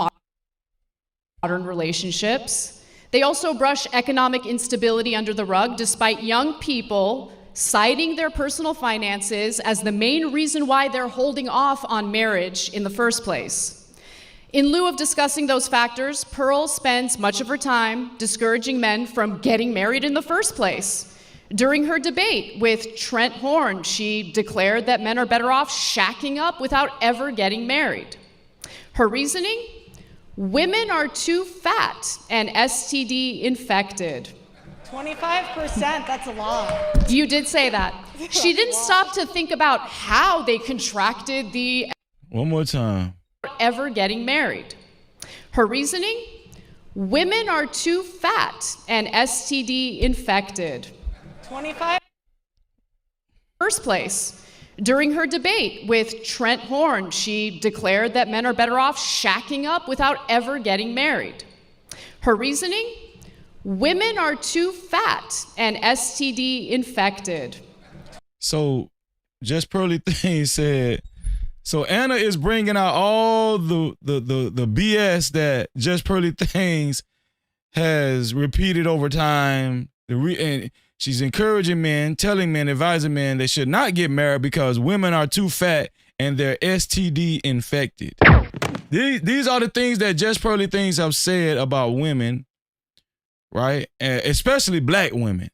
modern relationships. They also brush economic instability under the rug, despite young people citing their personal finances as the main reason why they're holding off on marriage in the first place. In lieu of discussing those factors, Pearl spends much of her time discouraging men from getting married in the first place. During her debate with Trent Horn, she declared that men are better off shacking up without ever getting married. Her reasoning? Women are too fat and STD infected. 25%, that's a lot. You did say that. She didn't stop to think about how they contracted the One more time. ever getting married. Her reasoning? Women are too fat and STD infected. 25. First place. During her debate with Trent Horn, she declared that men are better off shacking up without ever getting married. Her reasoning? Women are too fat and STD infected. So, Just Pearly Thing said, so Anna is bringing out all the BS that Just Pearly Things has repeated over time. And she's encouraging men, telling men, advising men they should not get married because women are too fat and they're STD infected. These are the things that Just Pearly Things have said about women, right? Especially black women.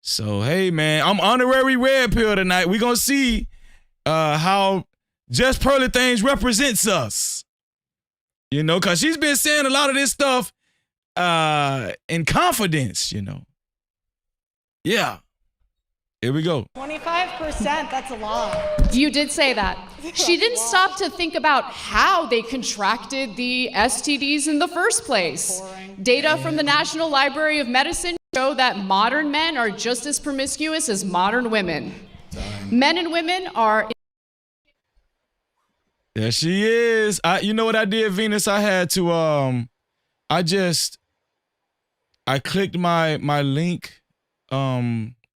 So, hey, man, I'm honorary red pill tonight. We're going to see how Just Pearly Things represents us. You know, because she's been saying a lot of this stuff in confidence, you know. Yeah. Here we go. 25%, that's a lot. You did say that. She didn't stop to think about how they contracted the STDs in the first place. Data from the National Library of Medicine show that modern men are just as promiscuous as modern women. Men and women are... There she is. You know what I did, Venus? I had to, I clicked my link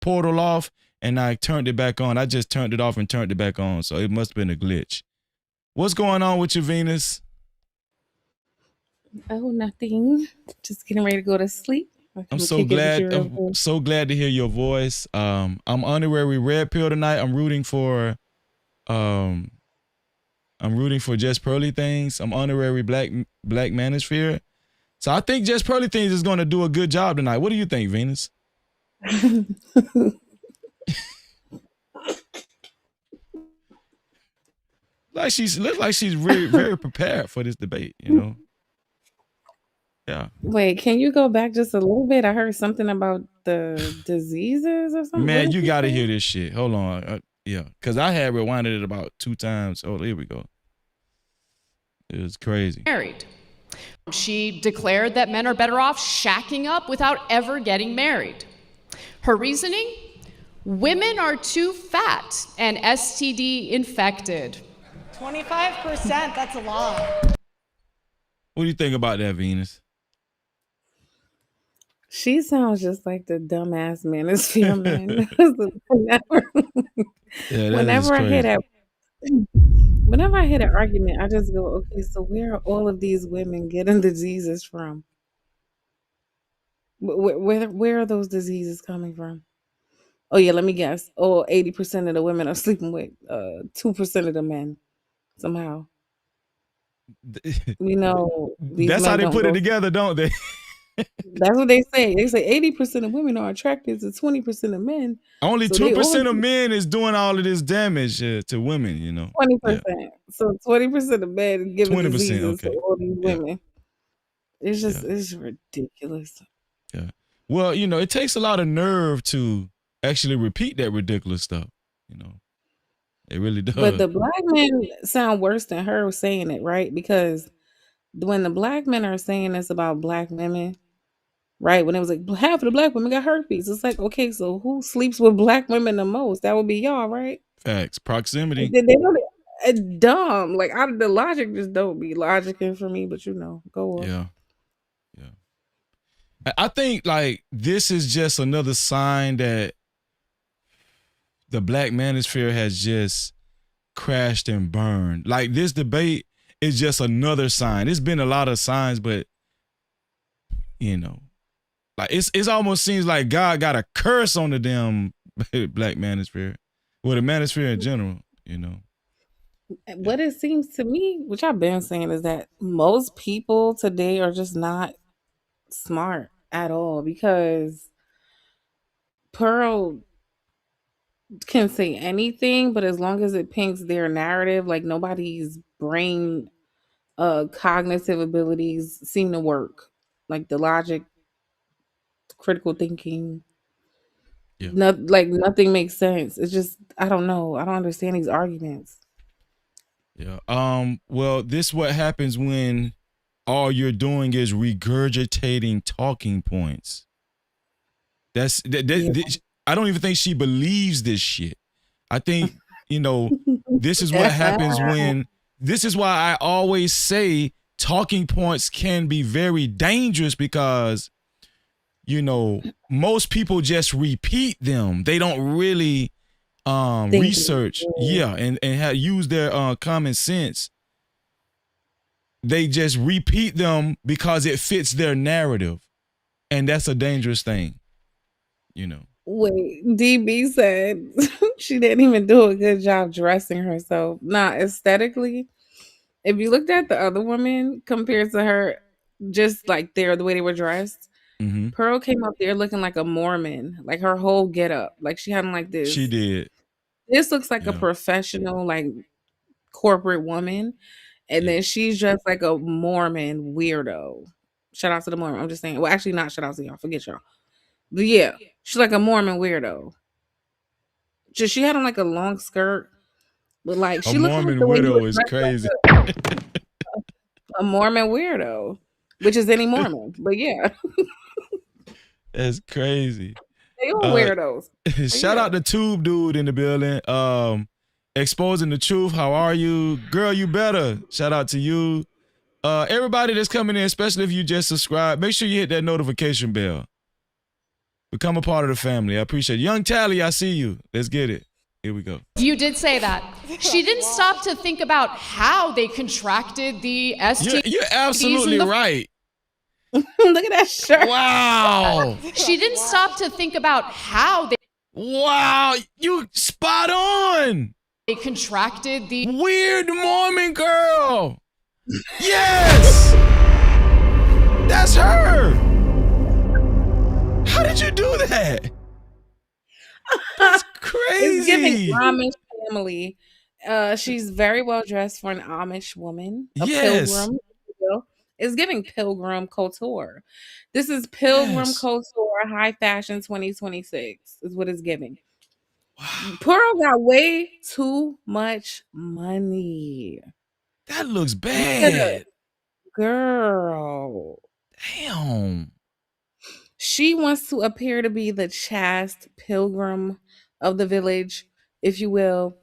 portal off and I turned it back on. I just turned it off and turned it back on. So it must have been a glitch. What's going on with you, Venus? Oh, nothing. Just getting ready to go to sleep. I'm so glad. I'm so glad to hear your voice. I'm honorary red pill tonight. I'm rooting for Just Pearly Things. I'm honorary black manosphere. So I think Just Pearly Things is going to do a good job tonight. What do you think, Venus? Looks like she's very, very prepared for this debate, you know. Yeah. Wait, can you go back just a little bit? I heard something about the diseases or something. Man, you got to hear this shit. Hold on. Yeah, because I had rewinded it about 2 times. Oh, here we go. It was crazy. Married. She declared that men are better off shacking up without ever getting married. Her reasoning? Women are too fat and STD infected. 25%, that's a lot. What do you think about that, Venus? She sounds just like the dumbass manosphere man. Whenever I hear that argument, I just go, okay, so where are all of these women getting diseases from? Where are those diseases coming from? Oh yeah, let me guess. Oh, 80% of the women are sleeping with 2% of the men somehow. You know, that's how they put it together, don't they? That's what they say. They say 80% of women are attracted to 20% of men. Only 2% of men is doing all of this damage to women, you know. 20%. Yeah. So 20% of men giving diseases to all these women. It's just it's ridiculous. Yeah. Well, you know, it takes a lot of nerve to actually repeat that ridiculous stuff, you know. It really does. But the black men sound worse than her saying it, right? Because when the black men are saying this about black women, right? When it was like half of the black women got herpes. It's like, okay, so who sleeps with black women the most? That would be y'all, right? Facts. Proximity. They don't, dumb. Like the logic just don't be logicking for me, but you know, go on. Yeah. I think like this is just another sign that the black manosphere has just crashed and burned. Like this debate is just another sign. It's been a lot of signs, but you know, like it's almost seems like God got a curse on the damn black manosphere, or the manosphere in general, you know. What it seems to me, which I've been saying, is that most people today are just not smart at all, because Pearl can say anything, but as long as it paints their narrative, like nobody's brain cognitive abilities seem to work. Like the logic, critical thinking, Yeah. like nothing makes sense. It's just I don't know. I don't understand these arguments. Yeah. Well, this what happens when all you're doing is regurgitating talking points. I don't even think she believes this shit. I think, this is what happens when this is why I always say talking points can be very dangerous because most people just repeat them. They don't really research, and use their common sense. They just repeat them because it fits their narrative, and that's a dangerous thing. Wait, DB said she didn't even do a good job dressing herself. Nah, aesthetically, if you looked at the other women compared to her, just like the way they were dressed, Mm-hmm. Pearl came up there looking like a Mormon, like her whole get up. Like she had on like this. She did. This looks like a professional, like corporate woman. And then she's just like a Mormon weirdo. Shout out to the Mormon. I'm just saying. Well, actually, not shout out to y'all. Forget y'all. But yeah, she's like a Mormon weirdo. Just she had on like a long skirt, but like A she looked like Mormon the way you widow would is dress crazy. like a Mormon weirdo, which is any Mormon. But yeah, That's crazy. they all weirdos. Shout out to Tube Dude in the building. Exposing the truth. How are you? Girl, you better. Shout out to you. Everybody that's coming in, especially if you just subscribe, make sure you hit that notification bell. Become a part of the family. I appreciate it. Young Tally, I see you. Let's get it. Here we go. You did say that. She didn't stop to think about how they contracted the STDs. You're absolutely right. Look at that shirt. Wow. She didn't stop to think about how they. Wow, you spot on. They contracted the weird Mormon girl. Yes, that's her. How did you do that? That's crazy. It's giving Amish family. She's very well dressed for an Amish woman. A pilgrim. It's giving pilgrim couture. This is pilgrim couture high fashion 2026 is what it's giving. Wow. Pearl got way too much money. That looks bad. Girl. Damn. She wants to appear to be the chaste pilgrim of the village, if you will.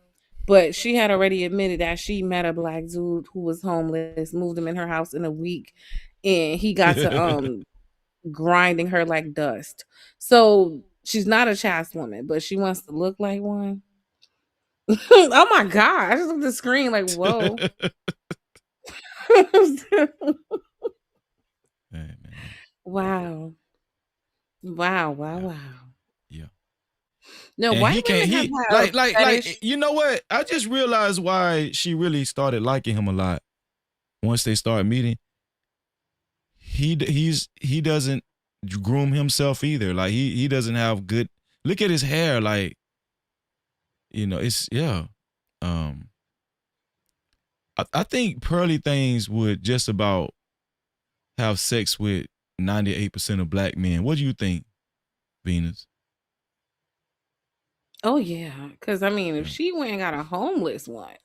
But she had already admitted that she met a black dude who was homeless, moved him in her house in a week, and he got to grinding her like dust. So she's not a chaste woman, but she wants to look like one. Oh my God. I just looked at the screen like, whoa. Hey, man. Wow. Wow. Yeah. No, and white women have like you know what? I just realized why she really started liking him a lot. Once they start meeting, he doesn't groom himself either. Like he doesn't have good. Look at his hair. Like it's I think Pearly things would just about have sex with 98% of black men. What do you think, Venus? Oh yeah, because I mean, if she went and got a homeless one,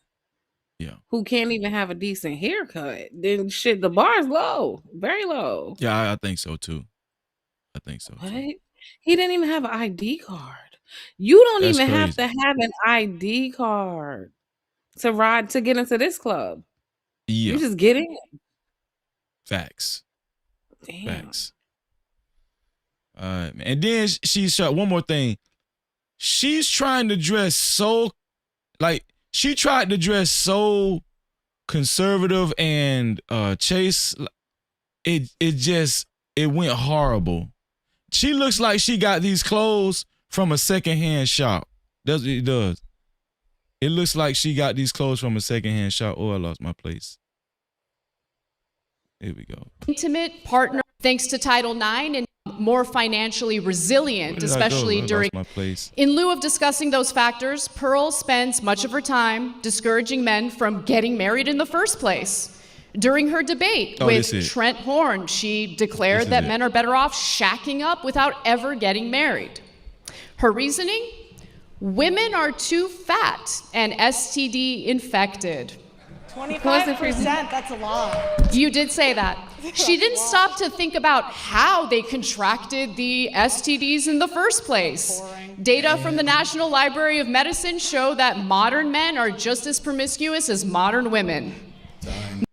who can't even have a decent haircut, then shit, the bar's low, very low. Yeah, I think so too. What? He didn't even have an ID card. You don't even have to have an ID card to get into this club. Yeah, you just get in. Facts. Damn. Facts. All right, man. And then she's one more thing. She's trying to dress so, she tried to dress so conservative and chaste. It went horrible. She looks like she got these clothes from a secondhand shop. It does. It looks like she got these clothes from a secondhand shop. Oh, I lost my place. Here we go. Intimate partner, thanks to Title IX and more financially resilient, Where did I go? especially I lost during. my place. In lieu of discussing those factors, Pearl spends much of her time discouraging men from getting married in the first place. During her debate with Trent Horn, she declared that men are better off shacking up without ever getting married. Her reasoning? Women are too fat and STD infected. 25%, that's a lot. You did say that. She didn't stop to think about how they contracted the STDs in the first place. Data from the National Library of Medicine show that modern men are just as promiscuous as modern women.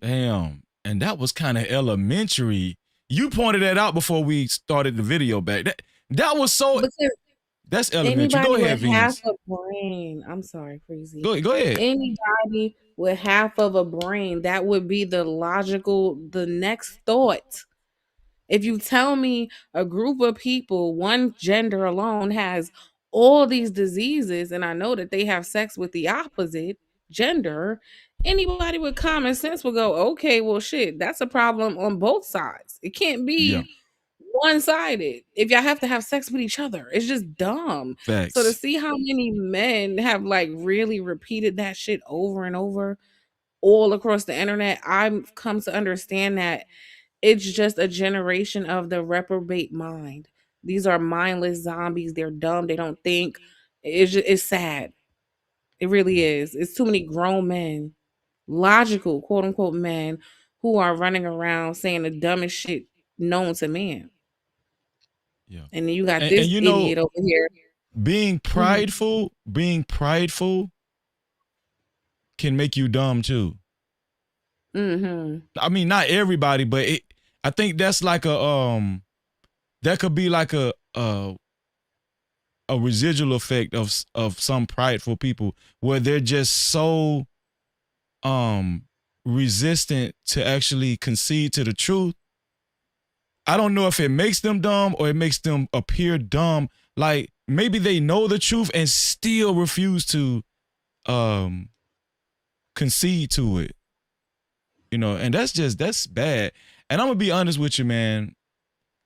Damn. And that was kind of elementary. You pointed that out before we started the video back. That was so... That's elementary. Go ahead, with half Venus. a brain. I'm sorry, crazy. Go ahead. Anybody with half of a brain, that would be the next thought. If you tell me a group of people, one gender alone, has all these diseases, and I know that they have sex with the opposite gender, anybody with common sense will go, okay, well, shit, that's a problem on both sides. It can't be one-sided. If y'all have to have sex with each other, it's just dumb. Facts. So to see how many men have like really repeated that shit over and over all across the internet, I've come to understand that it's just a generation of the reprobate mind. These are mindless zombies. They're dumb. They don't think. It's sad. It really is. It's too many grown men, logical, quote unquote men, who are running around saying the dumbest shit known to man. Yeah. And then you got this and you know, idiot over here. Being prideful can make you dumb too. Mm-hmm. I mean, not everybody, but I think that's like that could be like a residual effect of some prideful people where they're just so resistant to actually concede to the truth. I don't know if it makes them dumb or it makes them appear dumb. Like maybe they know the truth and still refuse to concede to it. You know, and that's bad. And I'm gonna be honest with you, man.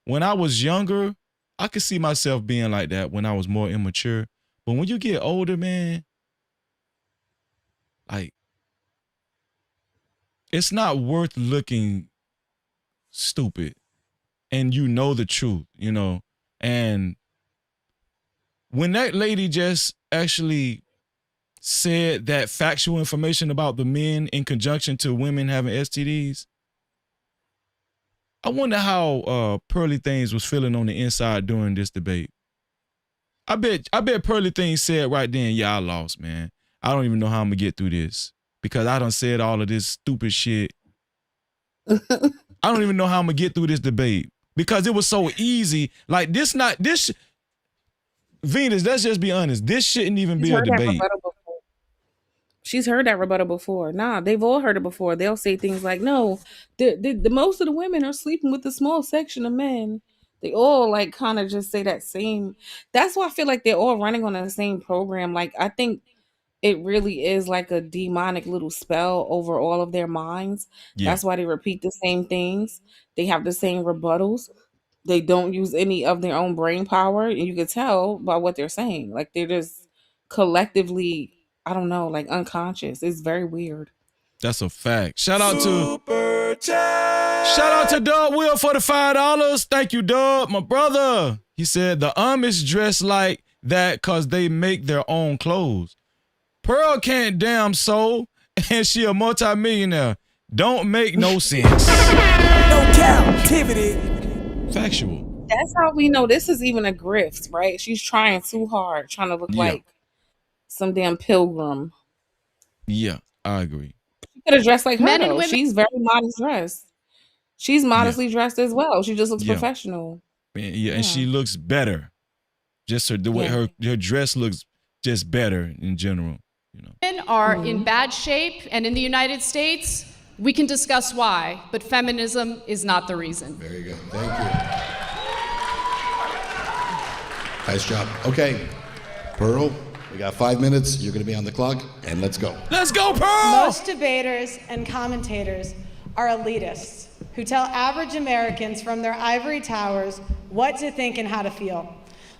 When I was younger, I could see myself being like that when I was more immature. But when you get older, man, like it's not worth looking stupid. And you know the truth, you know. And when that lady just actually said that factual information about the men in conjunction to women having STDs, I wonder how Pearly Things was feeling on the inside during this debate. I bet Pearly Things said right then, yeah, I lost, man. I don't even know how I'm gonna get through this because I done said all of this stupid shit. I don't even know how I'm gonna get through this debate because it was so easy. Like Venus, let's just be honest. This shouldn't even be a debate. She's heard that rebuttal before. Nah, they've all heard it before. They'll say things like, no, the most of the women are sleeping with a small section of men. They all like kind of just say that same. That's why I feel like they're all running on the same program. Like, I think it really is like a demonic little spell over all of their minds. Yeah. That's why they repeat the same things. They have the same rebuttals. They don't use any of their own brain power. And you can tell by what they're saying. Like, they're just collectively, I don't know, like unconscious. It's very weird. That's a fact. Shout out to Dub Will for the $5. Thank you, Dub, my brother. He said the Amish dress like that because they make their own clothes. Pearl can't damn sew, and she a multimillionaire. Don't make no sense. No Cap-tivity. Factual. That's how we know this is even a grift, right? She's trying too hard, trying to look like some damn pilgrim. Yeah, I agree. She could have dressed like her, Men and though. women- She's very modest dressed. She's modestly dressed as well. She just looks professional. Yeah, and she looks better. Just the way her dress looks just better in general. You know. Men are in bad shape, and in the United States, we can discuss why, but feminism is not the reason. Very good. Thank you. Nice job. Okay, Pearl, we got 5 minutes. You're going to be on the clock, and let's go. Let's go, Pearl! Most debaters and commentators are elitists who tell average Americans from their ivory towers what to think and how to feel.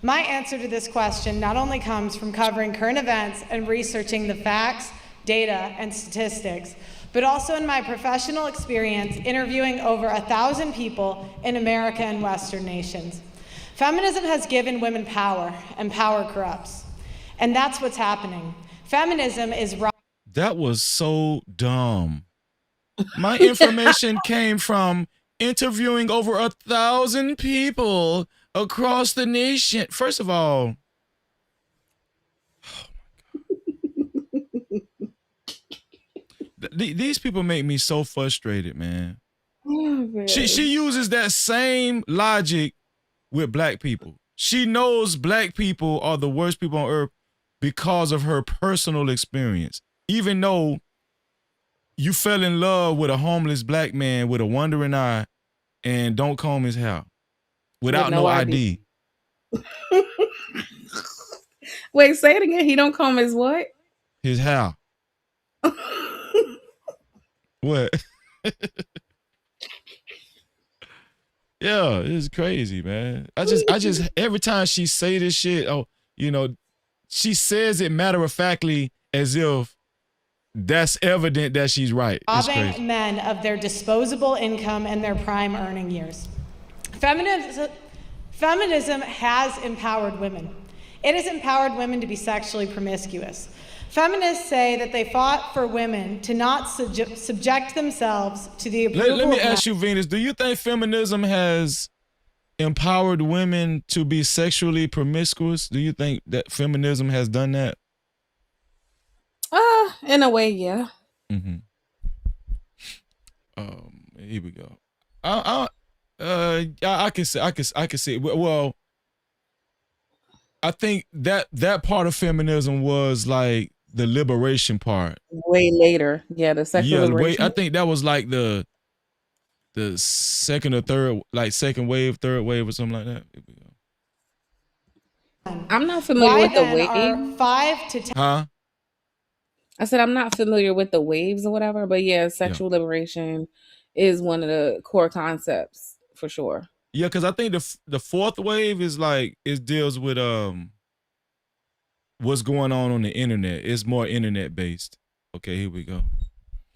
My answer to this question not only comes from covering current events and researching the facts, data, and statistics, but also in my professional experience interviewing over 1,000 people in America and Western nations. Feminism has given women power, and power corrupts. And that's what's happening. Feminism is right. That was so dumb. My information came from interviewing over 1,000 people across the nation. First of all, these people make me so frustrated, man. She uses that same logic with black people. She knows black people are the worst people on earth because of her personal experience. Even though you fell in love with a homeless black man with a wandering eye and don't comb his hair without no ID. Wait, say it again. He don't comb his what? His hair. What? Yeah, it's crazy, man. I just every time she say this shit, she says it matter-of-factly as if that's evident that she's right. It's Robbing crazy. men of their disposable income and their prime earning years. Feminism has empowered women. It has empowered women to be sexually promiscuous. Feminists say that they fought for women to not subject themselves to the approval Let me of ask you, Venus, do you think feminism has empowered women to be sexually promiscuous? Do you think that feminism has done that? In a way, yeah. Mm-hmm. Here we go. I can say. Well, I think that part of feminism was like the liberation part. Way later, yeah, the sexual liberation. I think that was like the second or third, like second wave, third wave, or something like that. Here we go. I'm not familiar with the wave. Are 5 to 10. Huh? I said I'm not familiar with the waves or whatever, but yeah, sexual liberation is one of the core concepts for sure. Yeah, because I think the fourth wave is like it deals with what's going on the internet. It's more internet based. Okay, here we go.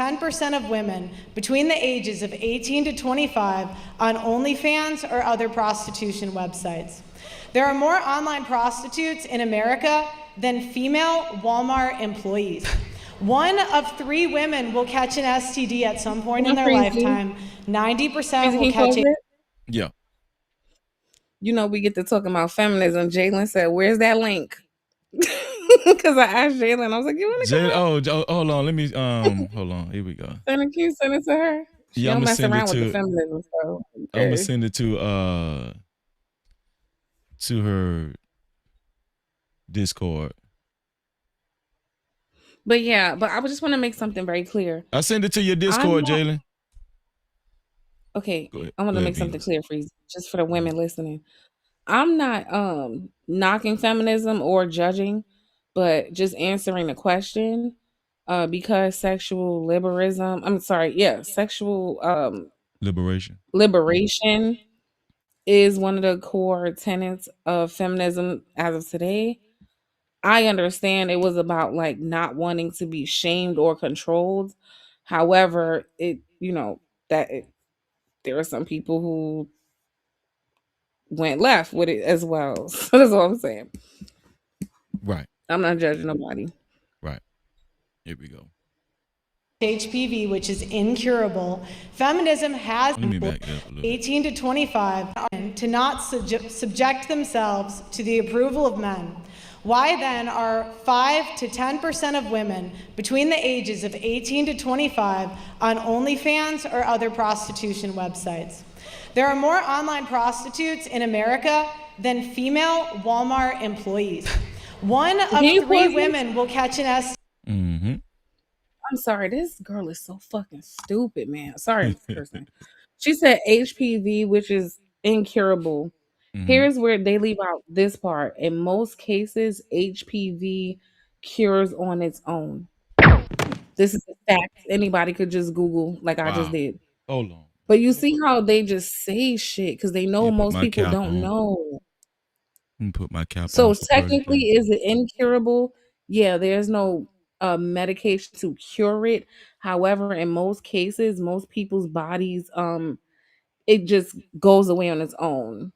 10% of women between the ages of 18 to 25 on OnlyFans or other prostitution websites. There are more online prostitutes in America than female Walmart employees. 1 of 3 women will catch an STD at some point in their lifetime. 90% will catch it. Yeah. You know, we get to talking about feminism. Jalen said, "Where's that link?" Because I asked Jalen, I was like, "You want to go?" Hold on. Let me hold on. Here we go. Send it to her. She don't mess around with the feminism. So I'm gonna send it to her Discord. But yeah, I just want to make something very clear. I send it to your Discord, Jalen. Okay, I want to make something clear for you, just for the women listening. I'm not knocking feminism or judging, but just answering the question. Because sexual liberation is one of the core tenets of feminism as of today. I understand it was about like not wanting to be shamed or controlled. However, there are some people who went left with it as well. So that's all I'm saying. Right. I'm not judging nobody. Right. Here we go. HPV, which is incurable. Feminism has 18 to 25 to not subject themselves to the approval of men. Why then are 5 to 10% of women between the ages of 18 to 25 on OnlyFans or other prostitution websites? There are more online prostitutes in America than female Walmart employees. 1 of 3 women will catch an STD. Mm-hmm. I'm sorry, this girl is so fucking stupid, man. Sorry, person. She said HPV, which is incurable. Mm-hmm. Here's where they leave out this part. In most cases, HPV cures on its own. This is a fact. Anybody could just Google, like I just did. Hold on. But you see how they just say shit because they know Yeah, put most my people cap don't on. know. Put my cap on So for Pearly technically, Day. is it incurable? Yeah, there's no medication to cure it. However, in most cases, most people's bodies, it just goes away on its own.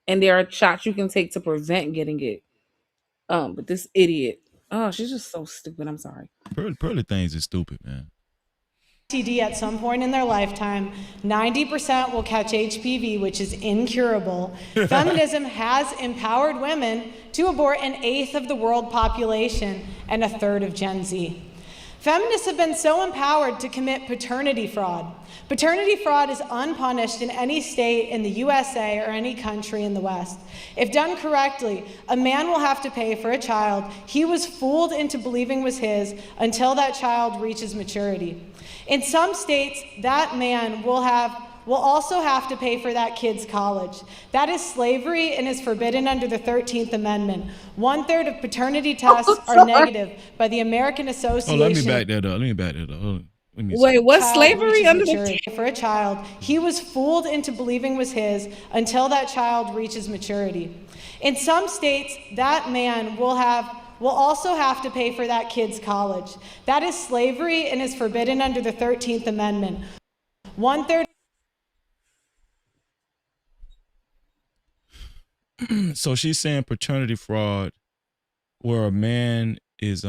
And there are shots you can take to prevent getting it. But this idiot, oh, she's just so stupid. I'm sorry. Pearly things is stupid, man. STD at some point in their lifetime. 90% will catch HPV, which is incurable. Feminism has empowered women to abort an eighth of the world population and a third of Gen Z. Feminists have been so empowered to commit paternity fraud. Paternity fraud is unpunished in any state in the USA or any country in the West. If done correctly, a man will have to pay for a child he was fooled into believing was his until that child reaches maturity. In some states, that man will also have to pay for that kid's college. That is slavery and is forbidden under the 13th Amendment. 1/3 of paternity tests are negative by the American Association. Oh, let me back that up. Hold on. Wait, what's slavery under the for a child he was fooled into believing was his until that child reaches maturity. In some states, that man will also have to pay for that kid's college. That is slavery and is forbidden under the 13th Amendment. 1/3. So she's saying paternity fraud, where a man is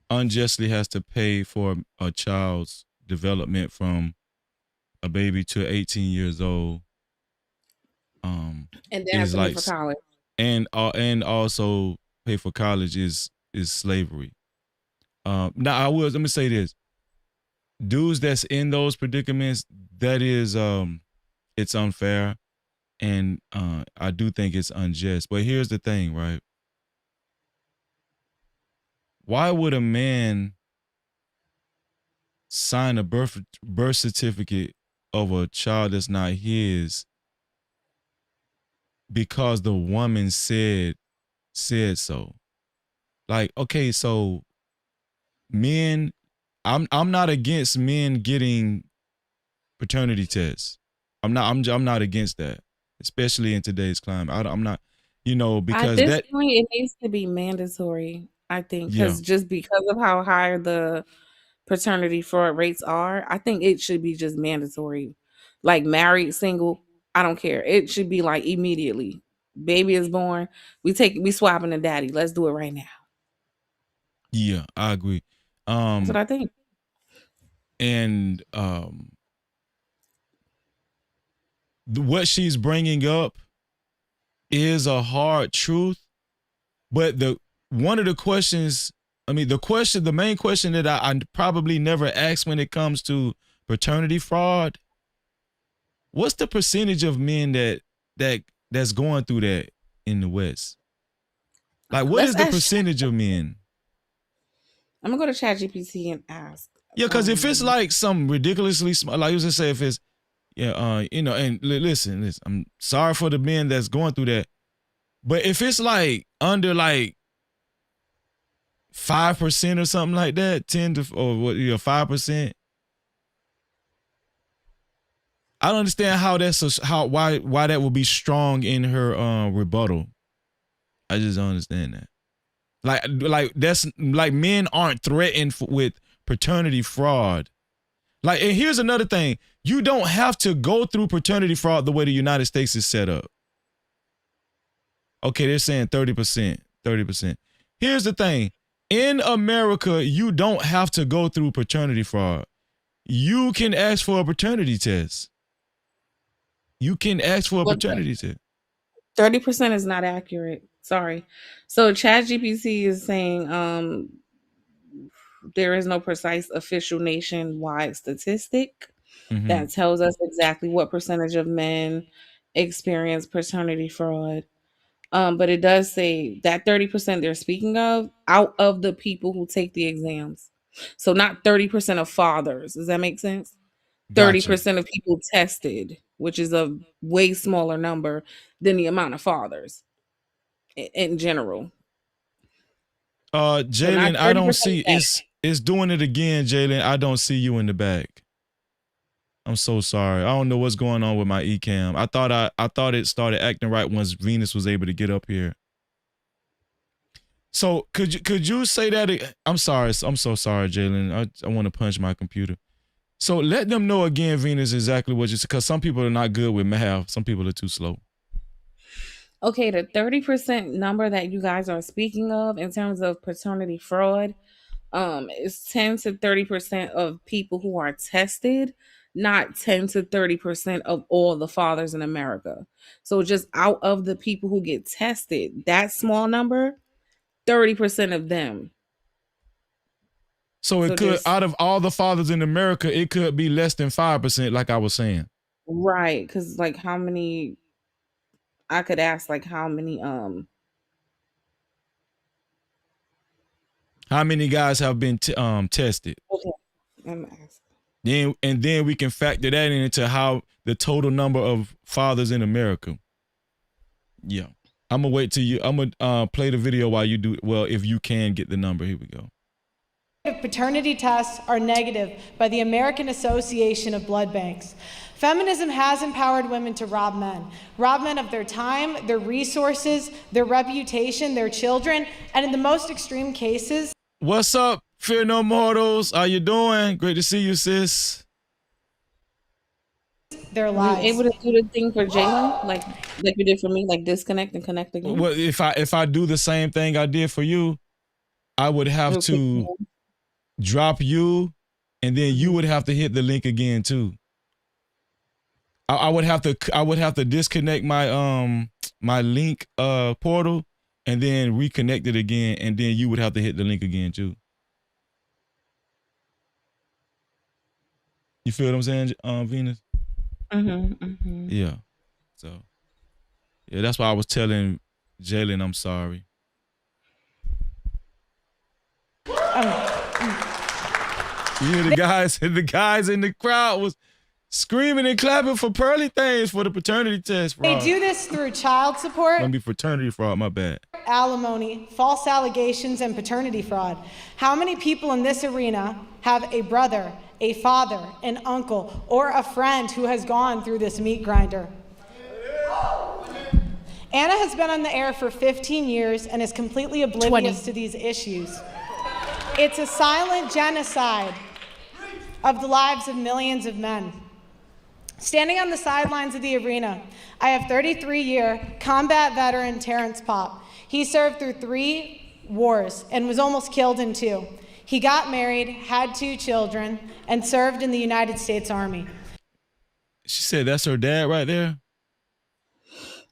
unjustly has to pay for a child's development from a baby to 18 years old. And then have to pay for college. And also pay for college is slavery. Now let me say this. Dudes that's in those predicaments, that is it's unfair, and I do think it's unjust. But here's the thing, right? Why would a man sign a birth certificate of a child that's not his because the woman said so? Like, okay, so men, I'm not against men getting paternity tests. I'm not against that, especially in today's climate. I'm not, because at this point it needs to be mandatory. I think just because of how high the paternity fraud rates are, I think it should be just mandatory. Like married, single, I don't care. It should be like immediately. Baby is born, we swapping the daddy. Let's do it right now. Yeah, I agree. That's what I think. And what she's bringing up is a hard truth, but the main question that I probably never asked when it comes to paternity fraud, what's the percentage of men that's going through that in the West? Like, what is the percentage of men? I'm gonna go to ChatGPT and ask. Yeah, because if it's like some ridiculously small, like you just say, if it's and listen, I'm sorry for the men that's going through that, but if it's like under like 5% or something like that, 5%, I don't understand how why that would be strong in her rebuttal. I just don't understand that. Like that's like men aren't threatened with paternity fraud. Like, and here's another thing. You don't have to go through paternity fraud the way the United States is set up. Okay, they're saying 30%. Here's the thing. In America, you don't have to go through paternity fraud. You can ask for a paternity test. You can ask for a paternity test. 30% is not accurate. Sorry. So ChatGPT is saying there is no precise official nationwide statistic that tells us exactly what percentage of men experience paternity fraud. But it does say that 30% they're speaking of out of the people who take the exams. So not 30% of fathers. Does that make sense? 30% of people tested, which is a way smaller number than the amount of fathers in general. Jalen, I don't see it's doing it again, Jalen. I don't see you in the back. I'm so sorry. I don't know what's going on with my eCam. I thought it started acting right once Venus was able to get up here. So could you say that? I'm sorry. I'm so sorry, Jalen. I want to punch my computer. So let them know again, Venus, exactly what you said, because some people are not good with math. Some people are too slow. Okay, the 30% number that you guys are speaking of in terms of paternity fraud, is 10 to 30% of people who are tested, not 10 to 30% of all the fathers in America. So just out of the people who get tested, that small number, 30% of them. So it So could, just- out of all the fathers in America, it could be less than 5%, like I was saying. Right, because like how many, I could ask like how many guys have been tested? Okay, I'm asking. Then we can factor that into how the total number of fathers in America. Yeah. I'm gonna wait till you, I'm gonna play the video while you do, well, if you can get the number, here we go. Paternity tests are negative by the American Association of Blood Banks. Feminism has empowered women to rob men of their time, their resources, their reputation, their children, and in the most extreme cases. What's up, Fear No Mortals? How you doing? Great to see you, sis. Their lives. You able to do the thing for Jalen, like you did for me, like disconnect and connect again? Well, if I do the same thing I did for you, I would have to drop you, and then you would have to hit the link again too. I would have to disconnect my my link portal and then reconnect it again, and then you would have to hit the link again too. You feel what I'm saying, Venus? Yeah. So yeah, that's why I was telling Jalen I'm sorry. Yeah, the guys in the crowd was screaming and clapping for Pearly things for the paternity test fraud. They do this through child support. Let me fraternity fraud, my bad. Alimony, false allegations, and paternity fraud. How many people in this arena have a brother, a father, an uncle, or a friend who has gone through this meat grinder? Anna has been on the air for 15 years and is completely oblivious to these issues. It's a silent genocide of the lives of millions of men. Standing on the sidelines of the arena, I have 33-year combat veteran Terrence Popp. He served through 3 wars and was almost killed in 2. He got married, had 2 children, and served in the United States Army. She said that's her dad right there?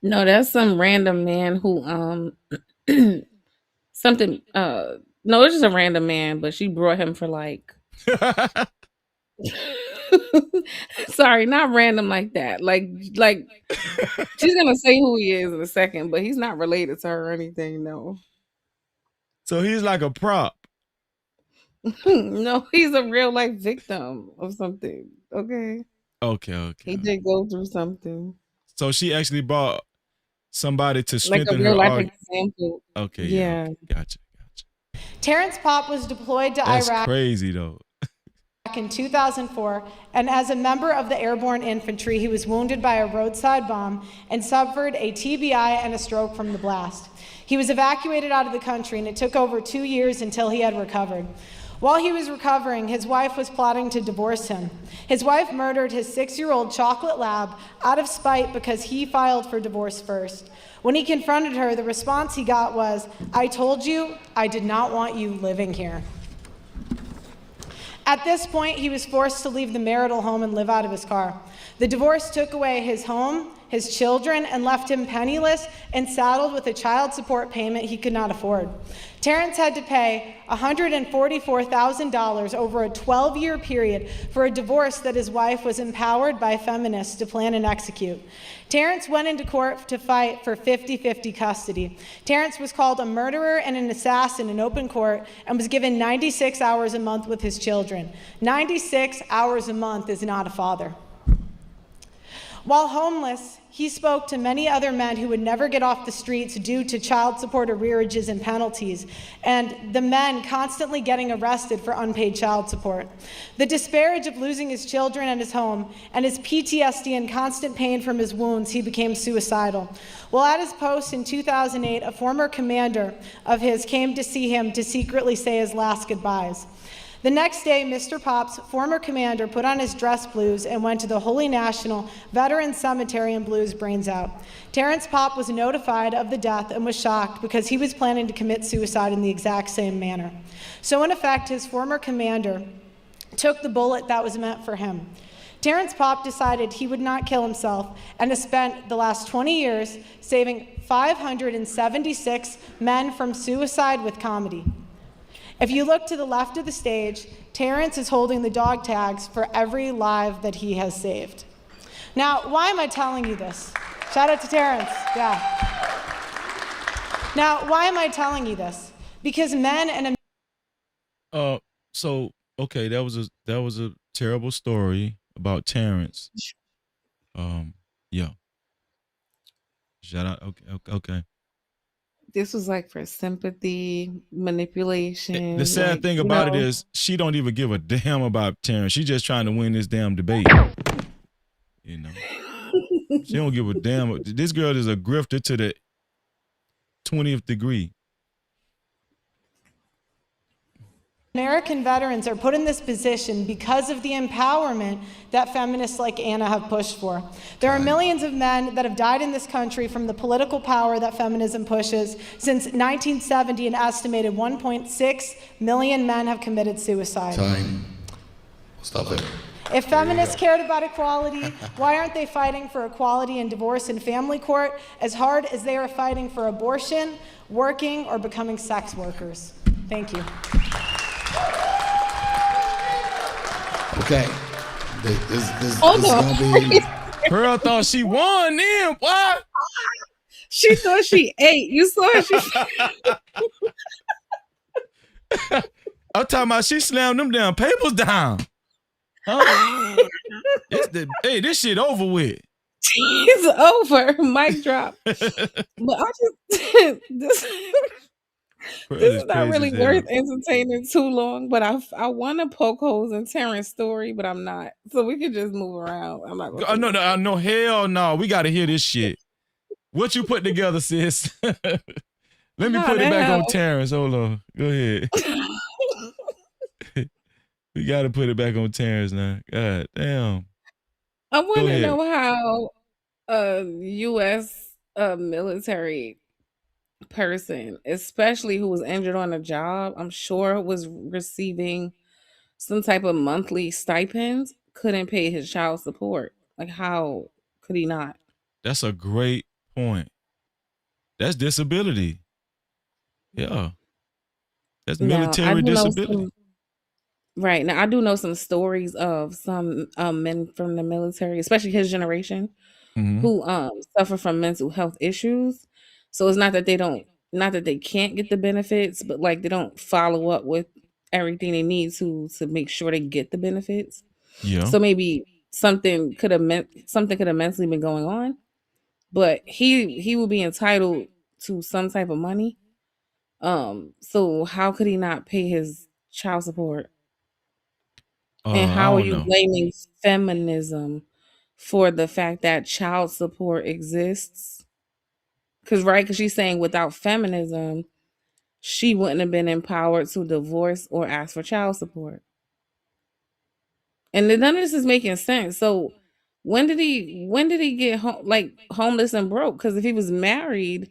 No, that's some random man who something no, it's just a random man, but she brought him for like sorry, not random like that. Like she's gonna say who he is in a second, but he's not related to her or anything, no. So he's like a prop. No, he's a real life victim of something. Okay. Okay. He did go through something. So she actually brought somebody to strengthen like a real life argument. example. Okay, yeah. Gotcha. Terrence Popp was deployed to That's Iraq crazy though. back in 2004, and as a member of the airborne infantry, he was wounded by a roadside bomb and suffered a TBI and a stroke from the blast. He was evacuated out of the country, and it took over 2 years until he had recovered. While he was recovering, his wife was plotting to divorce him. His wife murdered his 6-year-old chocolate lab out of spite because he filed for divorce first. When he confronted her, the response he got was, "I told you I did not want you living here." At this point, he was forced to leave the marital home and live out of his car. The divorce took away his home, his children, and left him penniless and saddled with a child support payment he could not afford. Terrence had to pay $144,000 over a 12-year period for a divorce that his wife was empowered by feminists to plan and execute. Terrence went into court to fight for 50-50 custody. Terrence was called a murderer and an assassin in open court and was given 96 hours a month with his children. 96 hours a month is not a father. While homeless, he spoke to many other men who would never get off the streets due to child support arrearages and penalties, and the men constantly getting arrested for unpaid child support. The disparage of losing his children and his home, and his PTSD and constant pain from his wounds, he became suicidal. While at his post in 2008, a former commander of his came to see him to secretly say his last goodbyes. The next day, Mr. Pop's former commander put on his dress blues and went to the Holy National Veterans Cemetery and blew his brains out. Terrence Pop was notified of the death and was shocked because he was planning to commit suicide in the exact same manner. So in effect, his former commander took the bullet that was meant for him. Terrence Pop decided he would not kill himself and has spent the last 20 years saving 576 men from suicide with comedy. If you look to the left of the stage, Terrence is holding the dog tags for every life that he has saved. Now, why am I telling you this? Shout out to Terrence, yeah. Now, why am I telling you this? Because men and so okay, that was a terrible story about Terrence. Yeah. Shout out. Okay. This was like for sympathy, manipulation. The sad like, thing about it is she don't even give a damn about Terrence. She's just trying to win this damn debate. You know. She don't give a damn. This girl is a grifter to the 20th degree. American veterans are put in this position because of the empowerment that feminists like Anna have pushed for. There are millions of men that have died in this country from the political power that feminism pushes. Since 1970, an estimated 1.6 million men have committed suicide. Time. Stop it. If feminists cared about equality, why aren't they fighting for equality in divorce and family court as hard as they are fighting for abortion, working, or becoming sex workers? Thank you. Okay. This is gonna be. Pearl thought she won then. What? She thought she ate. You saw her. I'm talking about she slammed them damn papers down. Huh? This shit over with. It's over. Mic drop. But I just this is not really worth entertaining too long, but I want to poke holes in Terrence's story, but I'm not. So we can just move around. I'm not gonna No, hell no. We got to hear this shit. What you put together, sis? Let me put it back on Terrence. Hold on. Go ahead. We got to put it back on Terrence now. God damn. I want to know how a U.S. military person, especially who was injured on a job, I'm sure was receiving some type of monthly stipends, couldn't pay his child support. Like, how could he not? That's a great point. That's disability. Yeah. That's military disability. Right. Now, I do know some stories of some men from the military, especially his generation, who suffer from mental health issues. So it's not that they can't get the benefits, but like they don't follow up with everything they need to make sure they get the benefits. Yeah. So maybe something could have mentally been going on, but he will be entitled to some type of money. So how could he not pay his child support? And how are you blaming feminism for the fact that child support exists? Because she's saying without feminism, she wouldn't have been empowered to divorce or ask for child support. And none of this is making sense. So when did he get homeless and broke? Because if he was married,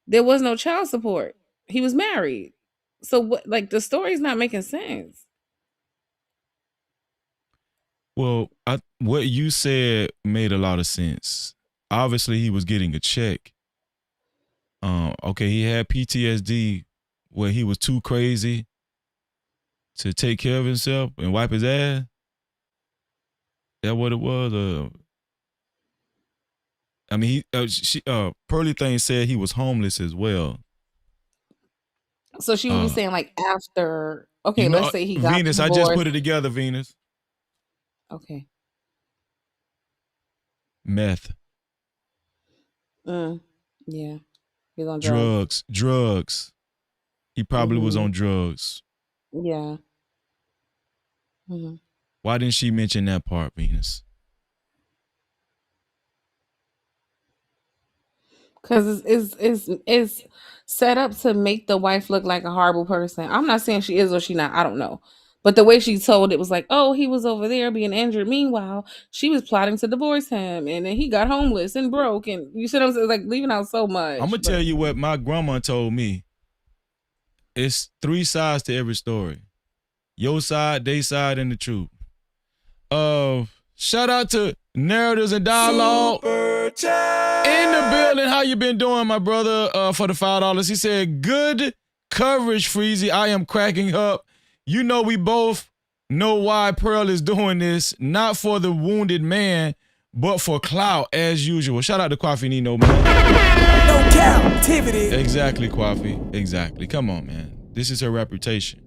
there was no child support. He was married. So what? Like, the story's not making sense. Well, what you said made a lot of sense. Obviously, he was getting a check. Okay, he had PTSD where he was too crazy to take care of himself and wipe his ass. That what it was? I mean, Pearly thing said he was homeless as well. So she would be saying like after. Okay, let's say he got Venus. divorced. I just put it together, Venus. Okay. Meth. Yeah. He's on Drugs. He probably was on drugs. Yeah. Mm-hmm. Why didn't she mention that part, Venus? Because it's set up to make the wife look like a horrible person. I'm not saying she is or she not. I don't know. But the way she told it was like, oh, he was over there being injured. Meanwhile, she was plotting to divorce him, and then he got homeless and broke. And you see what I'm saying? Like leaving out so much. I'm gonna tell you what my grandma told me. It's 3 sides to every story. Your side, they side, and the truth. Shout out to Narratives and Dialogue in the building. How you been doing, my brother? For the $5. He said, good coverage, Freezy. I am cracking up. You know we both know why Pearl is doing this, not for the wounded man, but for clout, as usual. Shout out to Kwafi Nino, man. No Cap-tivity. Exactly, Kwafi. Exactly. Come on, man. This is her reputation.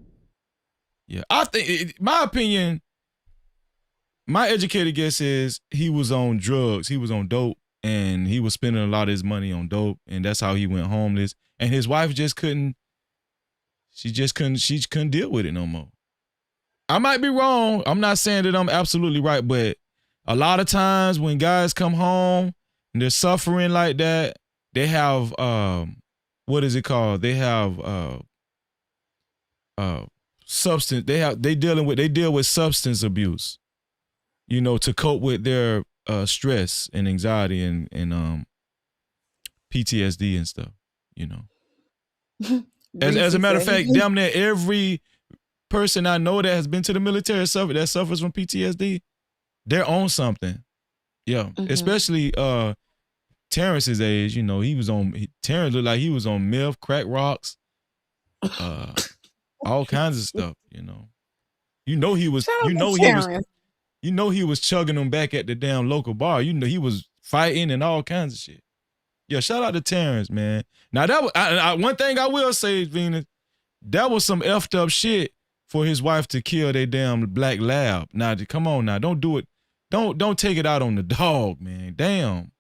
Yeah, I think, my opinion, my educated guess is he was on drugs. He was on dope, and he was spending a lot of his money on dope, and that's how he went homeless. And his wife just couldn't, she couldn't deal with it no more. I might be wrong. I'm not saying that I'm absolutely right, but a lot of times when guys come home and they're suffering like that, they have, what is it called? They have substance. They deal with substance abuse, you know, to cope with their stress and anxiety and PTSD and stuff, you know. As a matter of fact, damn near every person I know that has been to the military that suffers from PTSD, they're on something. Yeah, especially Terrence's age. You know, Terrence looked like he was on meth, crack rocks, all kinds of stuff. You know, he was chugging them back at the damn local bar. You know, he was fighting and all kinds of shit. Yeah, shout out to Terrence, man. Now that was one thing I will say, Venus, that was some effed up shit for his wife to kill their damn black lab. Now, come on, now, don't do it. Don't take it out on the dog, man. Damn.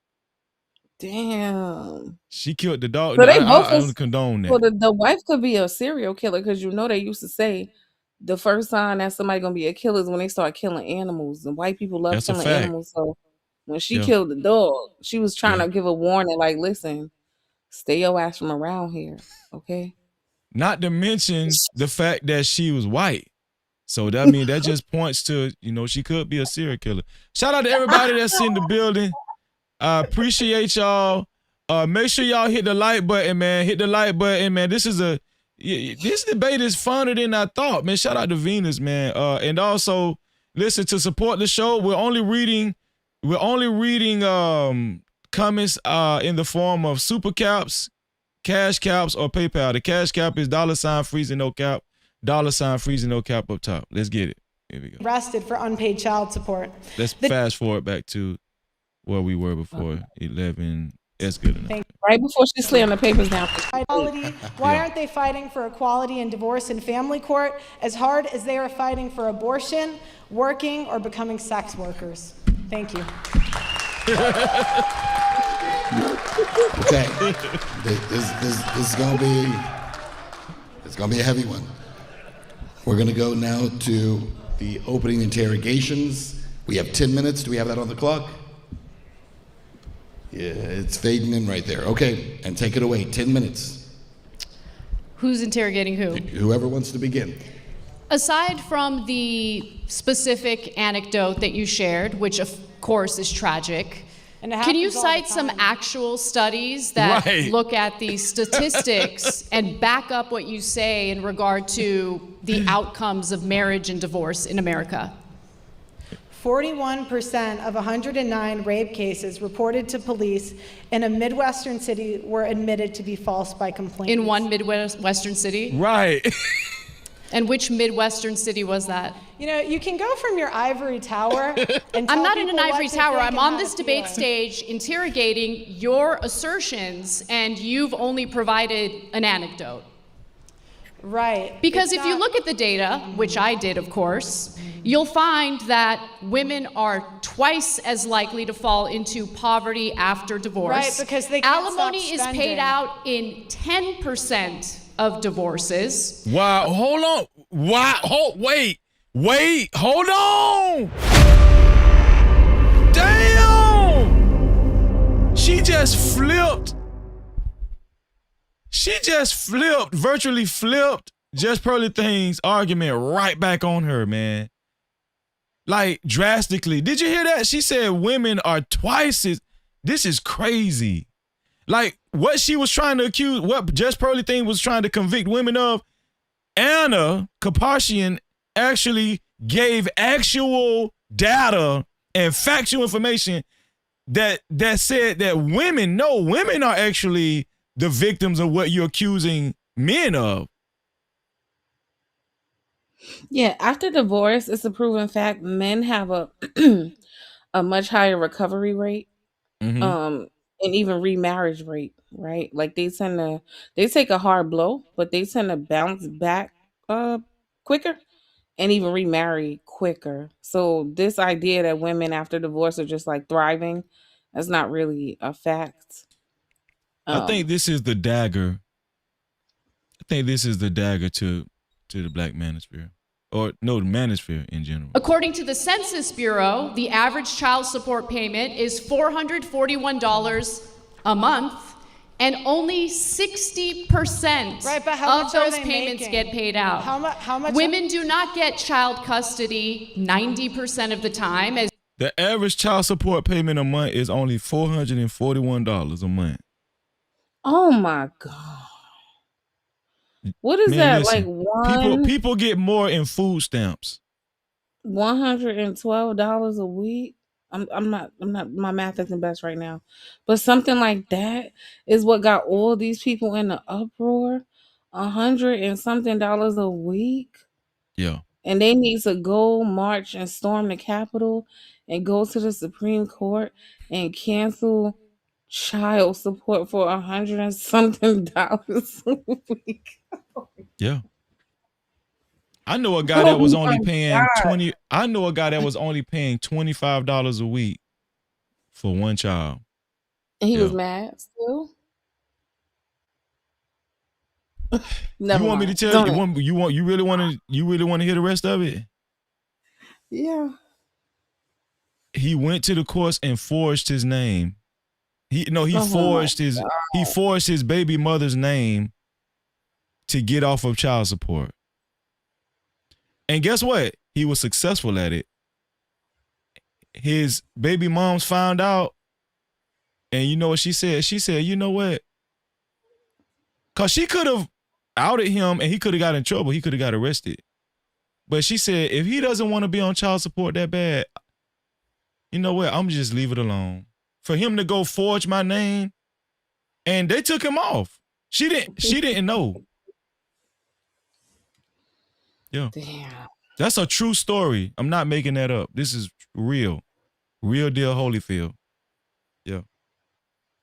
She killed the dog. So I don't condone that. Well, the wife could be a serial killer because you know they used to say the first sign that somebody gonna be a killer is when they start killing animals, and white people love killing animals. So when she killed the dog, she was trying to give a warning, like, listen, stay your ass from around here, okay? Not to mention the fact that she was white. So that just points to, you know, she could be a serial killer. Shout out to everybody that's in the building. I appreciate y'all. Make sure y'all hit the like button, man. Hit the like button, man. This debate is funner than I thought, man. Shout out to Venus, man. And also, listen, to support the show, we're only reading comments in the form of super caps, cash caps, or PayPal. The cash cap is $freezing no cap, $freezing no cap up top. Let's get it. Here we go. Arrested for unpaid child support. Let's fast forward back to where we were before 11. That's good enough. Right before she slammed the papers down. Why aren't they fighting for equality in divorce and family court as hard as they are fighting for abortion, working, or becoming sex workers? Thank you. Okay, this is gonna be a heavy one. We're gonna go now to the opening interrogations. We have 10 minutes. Do we have that on the clock? Yeah, it's fading in right there. Okay, and take it away. 10 minutes. Who's interrogating who? Whoever wants to begin. Aside from the specific anecdote that you shared, which of course is tragic, can you cite some actual studies that look at the statistics and back up what you say in regard to the outcomes of marriage and divorce in America? 41% of 109 rape cases reported to police in a Midwestern city were admitted to be false by complainants. In one Midwestern city? Right. And which Midwestern city was that? You know, you can go from your ivory tower and I'm not in an ivory tower. I'm on this debate stage interrogating your assertions, and you've only provided an anecdote. Right. Because if you look at the data, which I did, of course, you'll find that women are twice as likely to fall into poverty after divorce. Right, because they can't Alimony stop is spending. paid out in 10% of divorces. Wow, hold on. Wow, wait, hold on. Damn! She just virtually flipped Just Pearly Things argument right back on her, man. Like, drastically. Did you hear that? She said women are twice as... This is crazy. Like, what she was trying to accuse, what Just Pearly Thing was trying to convict women of, Anna Kapashian actually gave actual data and factual information that said that women are actually the victims of what you're accusing men of. Yeah, after divorce, it's a proven fact men have a a much higher recovery rate, and even remarriage rate, right? Like they take a hard blow, but they tend to bounce back quicker and even remarry quicker. So this idea that women after divorce are just like thriving, that's not really a fact. I think this is the dagger. I think this is the dagger to the black manosphere. Or no, the manosphere in general. According to the Census Bureau, the average child support payment is $441 a month, and only 60% Right, but how of much are those they payments making? get paid out. How much? Women do not get child custody 90% of the time. As The average child support payment a month is only $441 a month. Oh my god. What is Man, that? listen, Like people get more in food stamps. $112 a week. I'm not my math isn't best right now. But something like that is what got all these people in the uproar. $100 and something a week. Yeah. And they need to go march and storm the Capitol and go to the Supreme Court and cancel child support for $100 and something a week. Yeah. I know a guy that was only my paying God. I know a guy that was only paying $25 a week for one child. And he was Yeah. mad still. You want me to tell you? You really want to hear the rest of it? Yeah. He went to the courts and forged his name. He forged his baby mother's name to get off of child support. And guess what? He was successful at it. His baby moms found out, and you know what she said? She said, "You know what? Because she could have outed him and he could have got in trouble. He could have got arrested. But she said, if he doesn't want to be on child support that bad, you know what? I'm just leave it alone. For him to go forge my name, and they took him off. She didn't know. Yeah. Damn. That's a true story. I'm not making that up. This is real. Real deal Holyfield. Yeah.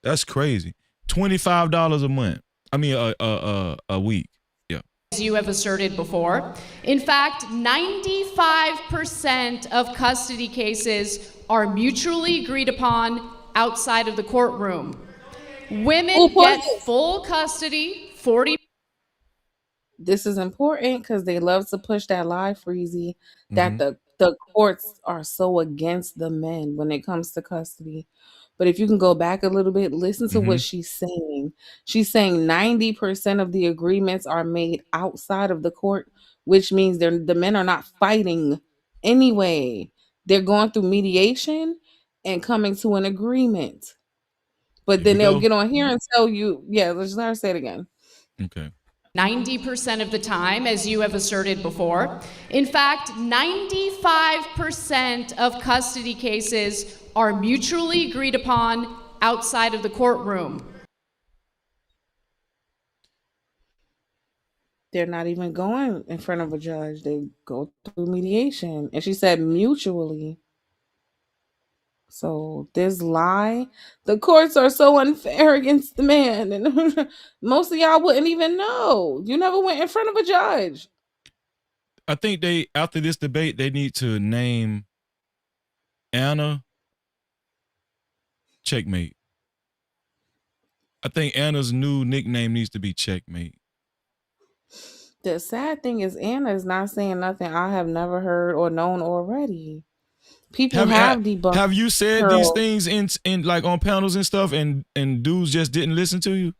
That's crazy. $25 a month. I mean a week. Yeah. As you have asserted before. In fact, 95% of custody cases are mutually agreed upon outside of the courtroom. Women get full custody, 40. This is important because they love to push that lie, Freezy, that the courts are so against the men when it comes to custody. But if you can go back a little bit, listen to what she's saying. She's saying 90% of the agreements are made outside of the court, which means the men are not fighting anyway. They're going through mediation and coming to an agreement. But then they'll get on here and tell you, yeah, let's let her say it again. Okay. 90% of the time, as you have asserted before. In fact, 95% of custody cases are mutually agreed upon outside of the courtroom. They're not even going in front of a judge. They go through mediation. And she said mutually. So this lie, the courts are so unfair against the man. And most of y'all wouldn't even know. You never went in front of a judge. I think after this debate, they need to name Anna Checkmate. I think Anna's new nickname needs to be Checkmate. The sad thing is Anna is not saying nothing I have never heard or known already. People have debunked. Have you said Pearl. these things in like on panels and stuff, and dudes just didn't listen to you?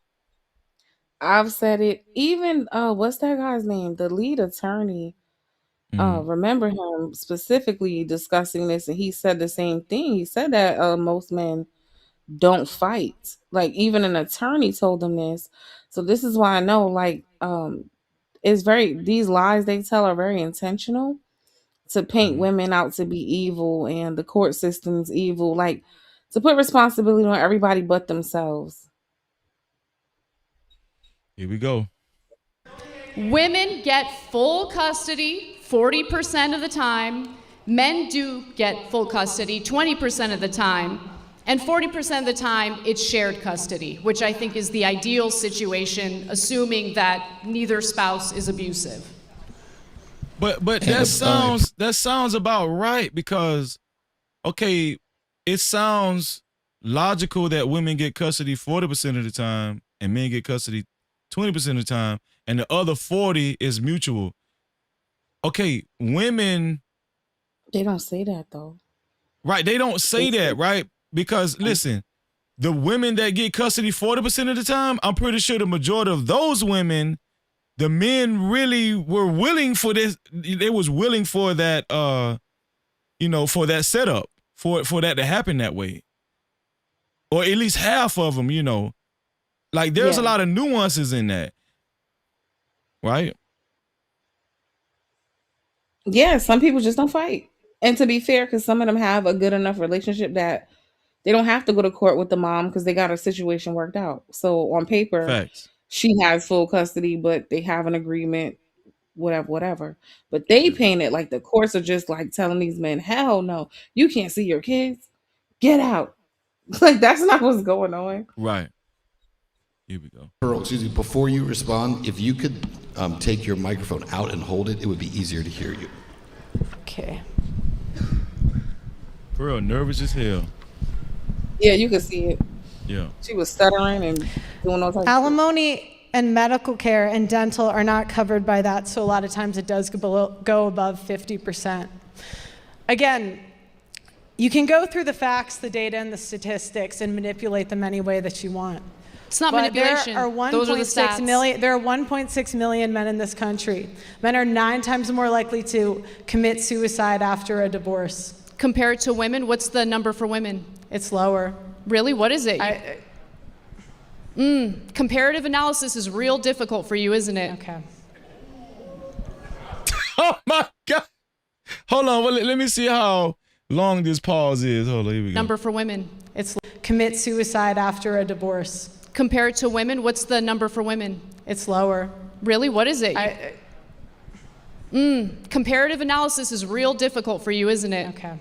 I've said it. Even what's that guy's name? The lead attorney. Remember him specifically discussing this, and he said the same thing. He said that most men don't fight. Like even an attorney told them this. So this is why I know, like, it's these lies they tell are very intentional to paint women out to be evil and the court system's evil, like to put responsibility on everybody but themselves. Here we go. Women get full custody 40% of the time. Men do get full custody 20% of the time. And 40% of the time, it's shared custody, which I think is the ideal situation, assuming that neither spouse is abusive. But that sounds about right, because, okay, it sounds logical that women get custody 40% of the time and men get custody 20% of the time, and the other 40 is mutual. Okay, women. They don't say that though. Right, they don't say that, right? Because listen, the women that get custody 40% of the time, I'm pretty sure the majority of those women, the men really were willing for this. They was willing for that, for that setup, for that to happen that way. Or at least half of them, Like there's a lot of nuances in that. Right? Yeah, some people just don't fight. And to be fair, because some of them have a good enough relationship that they don't have to go to court with the mom because they got a situation worked out. So on paper, Facts. She has full custody, but they have an agreement, whatever. But they paint it like the courts are just like telling these men, hell no, you can't see your kids. Get out. Like that's not what's going on. Right. Here we go. Pearl, excuse me, before you respond, if you could take your microphone out and hold it, it would be easier to hear you. Okay. Pearl, nervous as hell. Yeah, you can see it. Yeah. She was stuttering and doing all types of Alimony and medical care and dental are not covered by that, so a lot of times it does go above 50%. Again, you can go through the facts, the data, and the statistics and manipulate them any way that you want. It's not But manipulation. There are Those are the stats. there are 1.6 million men in this country. Men are 9 times more likely to commit suicide after a divorce. Compared to women, what's the number for women? It's lower. Really? What is it? Comparative analysis is real difficult for you, isn't it? Okay. Oh my God. Hold on. Well, let me see how long this pause is. Hold on. Here we go. Number for women. It's commit suicide after a divorce. Compared to women, what's the number for women? It's lower. Really? What is it? Comparative analysis is real difficult for you, isn't it? Okay.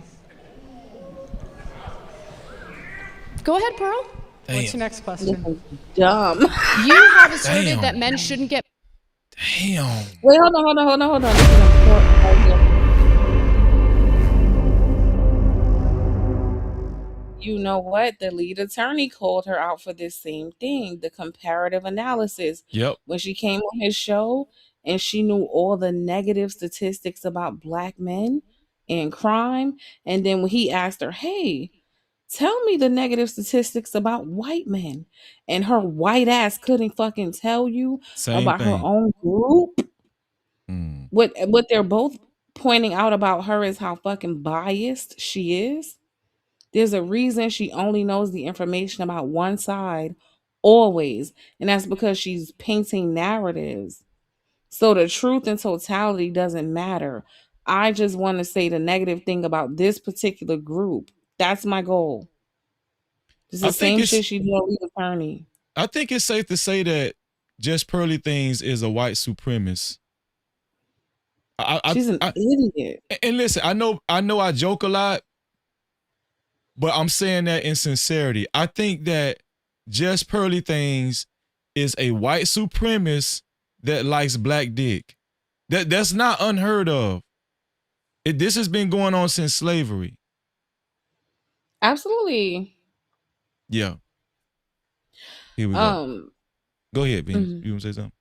Go ahead, Pearl. Damn. What's your next question? dumb. You have asserted that men shouldn't get. Damn. Wait, hold on. This is important. You know what? The lead attorney called her out for this same thing, the comparative analysis. Yep. When she came on his show and she knew all the negative statistics about black men and crime. And then when he asked her, hey, tell me the negative statistics about white men. And her white ass couldn't fucking tell you about her own group. What they're both pointing out about her is how fucking biased she is. There's a reason she only knows the information about one side always. And that's because she's painting narratives. So the truth and totality doesn't matter. I just want to say the negative thing about this particular group. That's my goal. It's the same shit she did with the attorney. I think it's safe to say that Just Pearly Things is a white supremacist. She's an idiot. And listen, I know I joke a lot, but I'm saying that in sincerity. I think that Just Pearly Things is a white supremacist that likes black dick. That's not unheard of. This has been going on since slavery. Absolutely. Yeah. Here we go. Go ahead, Beans. You want to say something?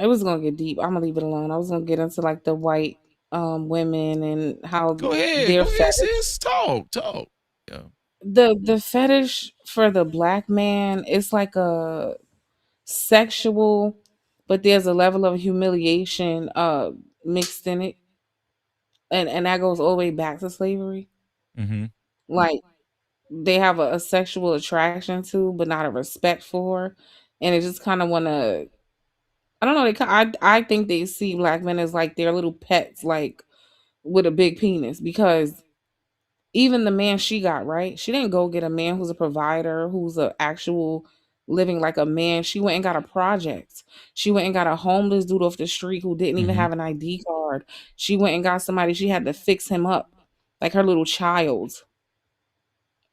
It was gonna get deep. I'm gonna leave it alone. I was gonna get into like the white women and how Go ahead. their Go ahead, fetish, sis. Talk. Yeah. the fetish for the black man, it's like a sexual, but there's a level of humiliation mixed in it. And that goes all the way back to slavery. Mm-hmm. Like they have a sexual attraction to, but not a respect for. And it just kind of want to, I don't know. I think they see black men as like their little pets, like with a big penis. Because even the man she got, right? She didn't go get a man who's a provider, who's a actual living like a man. She went and got a project. She went and got a homeless dude off the street who didn't even have an ID card. She went and got somebody. She had to fix him up like her little child.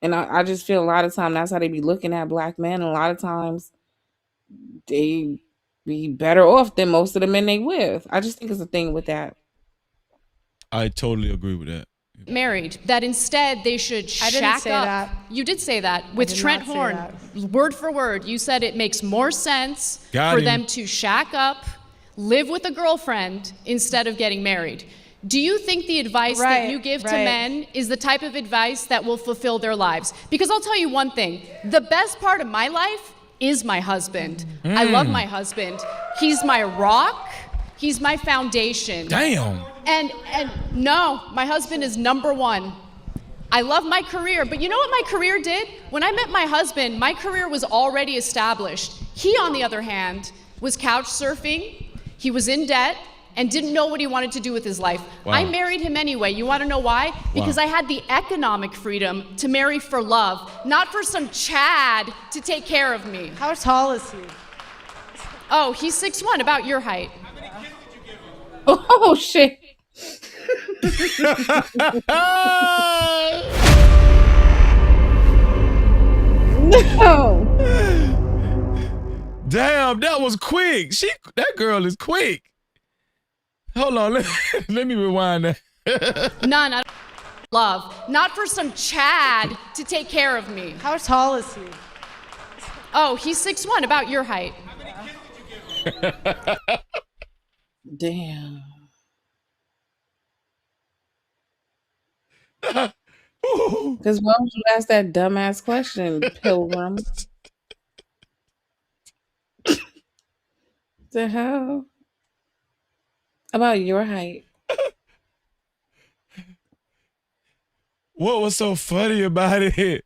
And I just feel a lot of time that's how they be looking at black men. And a lot of times they be better off than most of the men they with. I just think it's a thing with that. I totally agree with that. Married, that instead they should shack up. That. You did say that with Trent Horn, word for word. You said it makes more sense for them to shack up, live with a girlfriend instead of getting married. Do you think the advice that you give to men is the type of advice that will fulfill their lives? Because I'll tell you one thing, the best part of my life is my husband. I love my husband. He's my rock. He's my foundation. Damn. And no, my husband is number one. I love my career, but you know what my career did? When I met my husband, my career was already established. He, on the other hand, was couch surfing. He was in debt and didn't know what he wanted to do with his life. Wow. I married him anyway. You want to know why? Because I had the economic freedom to marry for love, not for some Chad to take care of me. How tall is he? Oh, he's 6'1", about your height. Oh, shit. No. Damn, that was quick. That girl is quick. Hold on, let me rewind that. None, I don't love, not for some Chad to take care of me. How tall is he? Oh, he's 6'1", about your height. Damn. Because why would you ask that dumbass question, Pilgrim? The hell? About your height. What was so funny about it?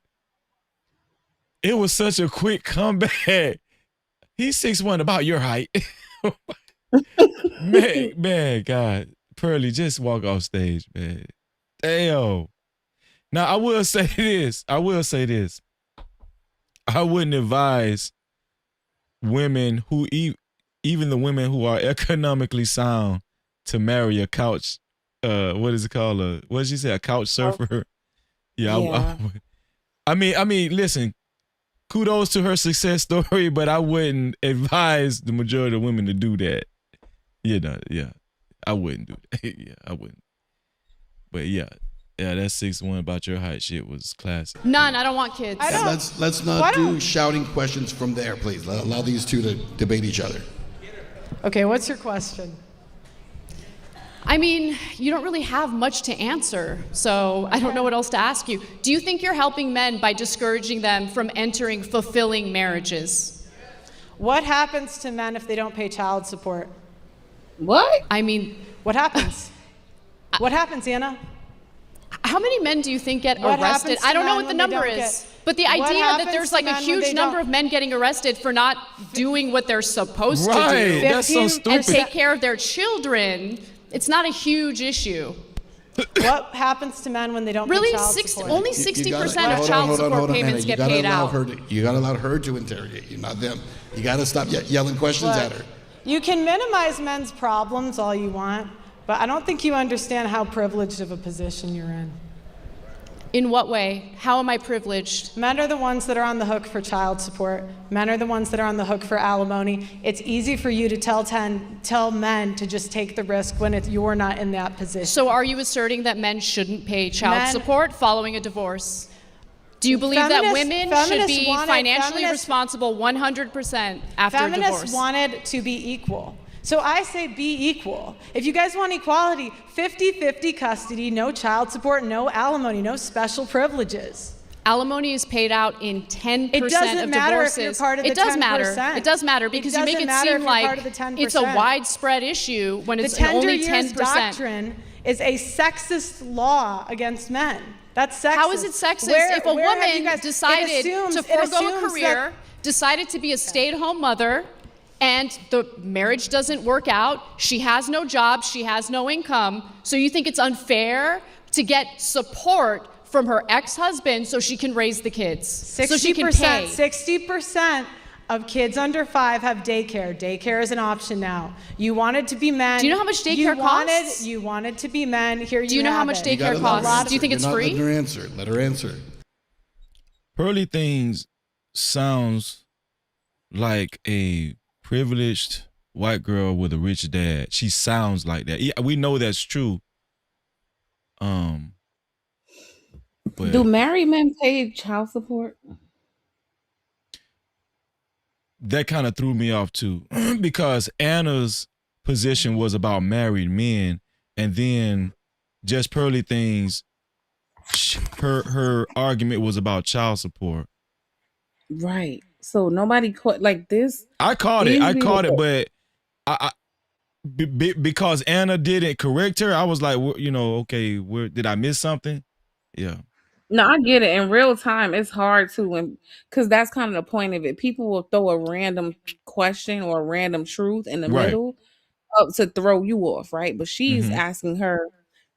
It was such a quick comeback. He's 6'1", about your height. man, God. Pearly, just walk off stage, man. Damn. Now, I will say this. I wouldn't advise women who, even the women who are economically sound, to marry a couch, what is it called? What did she say? A couch surfer? Yeah. I mean, listen, kudos to her success story, but I wouldn't advise the majority of women to do that. I wouldn't do that. Yeah, I wouldn't. But yeah, that 6'1" about your height shit was classic. None, I don't want kids. Let's not do shouting questions from there, please. Allow these two to debate each other. Okay, what's your question? I mean, you don't really have much to answer, so I don't know what else to ask you. Do you think you're helping men by discouraging them from entering fulfilling marriages? What happens to men if they don't pay child support? What? I mean, what happens? What happens, Anna? How many men do you think get What arrested? happens to I don't know men what the when they number don't is, get- but the What idea that happens there's to like a men when huge they number don't- of men getting arrested for not doing what they're supposed to Right, do that's so and stupid. take care of their children, it's not a huge issue. What happens to men when they don't Really? pay child support? Only 60% of child support payments get paid out. You gotta allow her to interrogate you, not them. You gotta stop yelling questions Look, at her. You can minimize men's problems all you want, but I don't think you understand how privileged of a position you're in. In what way? How am I privileged? Men are the ones that are on the hook for child support. Men are the ones that are on the hook for alimony. It's easy for you to tell men to just take the risk when you're not in that position. So are you asserting that men shouldn't pay child support following a divorce? Do you believe that women should be financially responsible 100% after a divorce? Feminists wanted to be equal. So I say be equal. If you guys want equality, 50-50 custody, no child support, no alimony, no special privileges. Alimony is paid out in 10% It doesn't of matter divorces. if you're part of the 10%. It does matter. It does matter because you make it seem like it's a widespread issue when it's only 10%. The tender years doctrine is a sexist law against men. That's sexist. How is it sexist if a woman decided to forego a career, decided to be a stay-at-home mother, and the marriage doesn't work out, she has no job, she has no income, so you think it's unfair to get support from her ex-husband so she can raise the kids, so she can pay? 60% of kids under 5 have daycare. Daycare is an option now. You wanted to be men. Do you know how much daycare costs? You wanted to be men. Here you have it. Do you know how much daycare costs? Do you think it's free? Let her answer. Let her answer. Pearly things sounds like a privileged white girl with a rich dad. She sounds like that. Yeah, we know that's true. But Do married men pay child support? that kind of threw me off too, because Anna's position was about married men, and then just Pearly things, her argument was about child support. Right. So nobody caught like this. I caught it, but because Anna didn't correct her, I was like, okay, where did I miss something? Yeah. No, I get it. In real time, it's hard to, because that's kind of the point of it. People will throw a random question or a random truth in the middle up to throw you off, right? But she's asking her,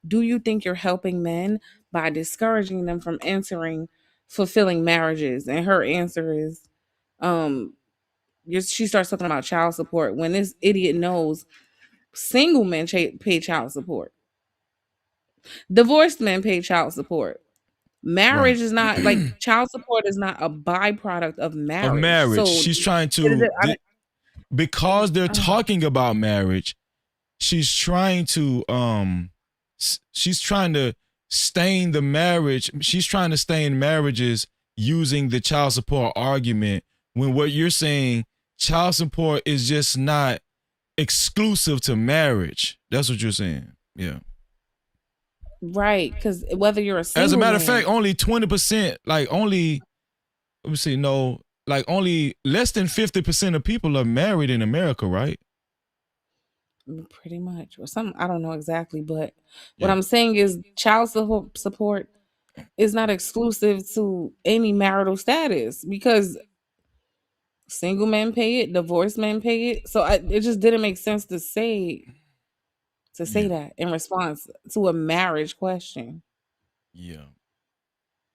do you think you're helping men by discouraging them from entering fulfilling marriages? And her answer is, she starts talking about child support when this idiot knows single men pay child support. Divorced men pay child support. Marriage is not like child support is not a byproduct of marriage. So she's trying to, because they're talking about marriage, she's trying to stain the marriage. She's trying to stain marriages using the child support argument, when what you're saying, child support is just not exclusive to marriage. That's what you're saying. Yeah. Right, because whether you're a single as a matter man, of fact, only 20%, only less than 50% of people are married in America, right? pretty much, or something. I don't know exactly, but what I'm saying is child support is not exclusive to any marital status, because single men pay it, divorced men pay it. So it just didn't make sense to say that in response to a marriage question. Yeah.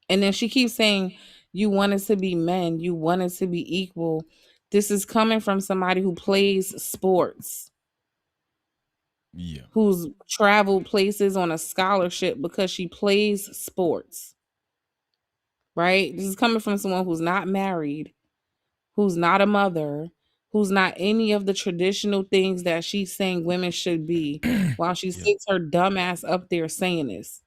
And then she keeps saying, you want us to be men, you want us to be equal. This is coming from somebody who plays sports. Yeah. Who's traveled places on a scholarship because she plays sports. Right? This is coming from someone who's not married, who's not a mother, who's not any of the traditional things that she's saying women should be, while she sits her dumb ass up there saying this.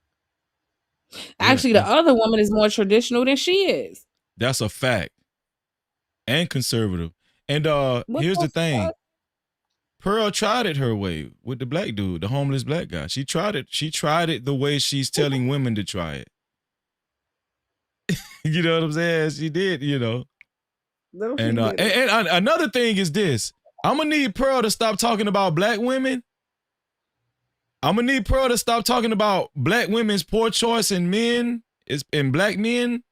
Actually, the other woman is more traditional than she is. That's a fact. And conservative. And here's the thing. Pearl tried it her way with the black dude, the homeless black guy. She tried it. She tried it the way she's telling women to try it. You know what I'm saying? She did, you know. No, and another thing is this. I'm going to need Pearl to stop talking about black women. I'm going to need Pearl to stop talking about black women's poor choice in men, in black men.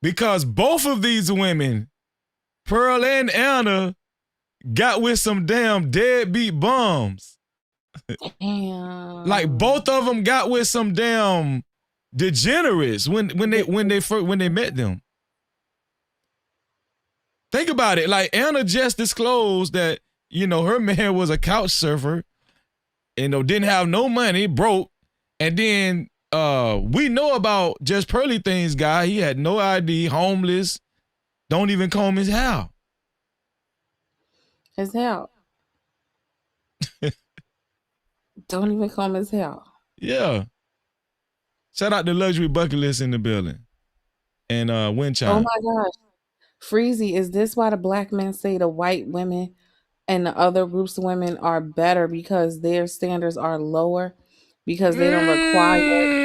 Because both of these women, Pearl and Anna, got with some damn deadbeat bums. Like both of them got with some damn degenerates when they met them. Think about it. Like Anna just disclosed that, you know, her man was a couch surfer, and didn't have no money, broke, and then we know about Just Pearly Things guy. He had no ID, homeless, don't even comb his hair. His hair. Don't even comb his hair. Yeah. Shout out to Luxury Bucket List in the building. And Wind Oh Chime. my gosh. Freezy, is this why the black men say the white women and the other groups of women are better because their standards are lower? Because they don't require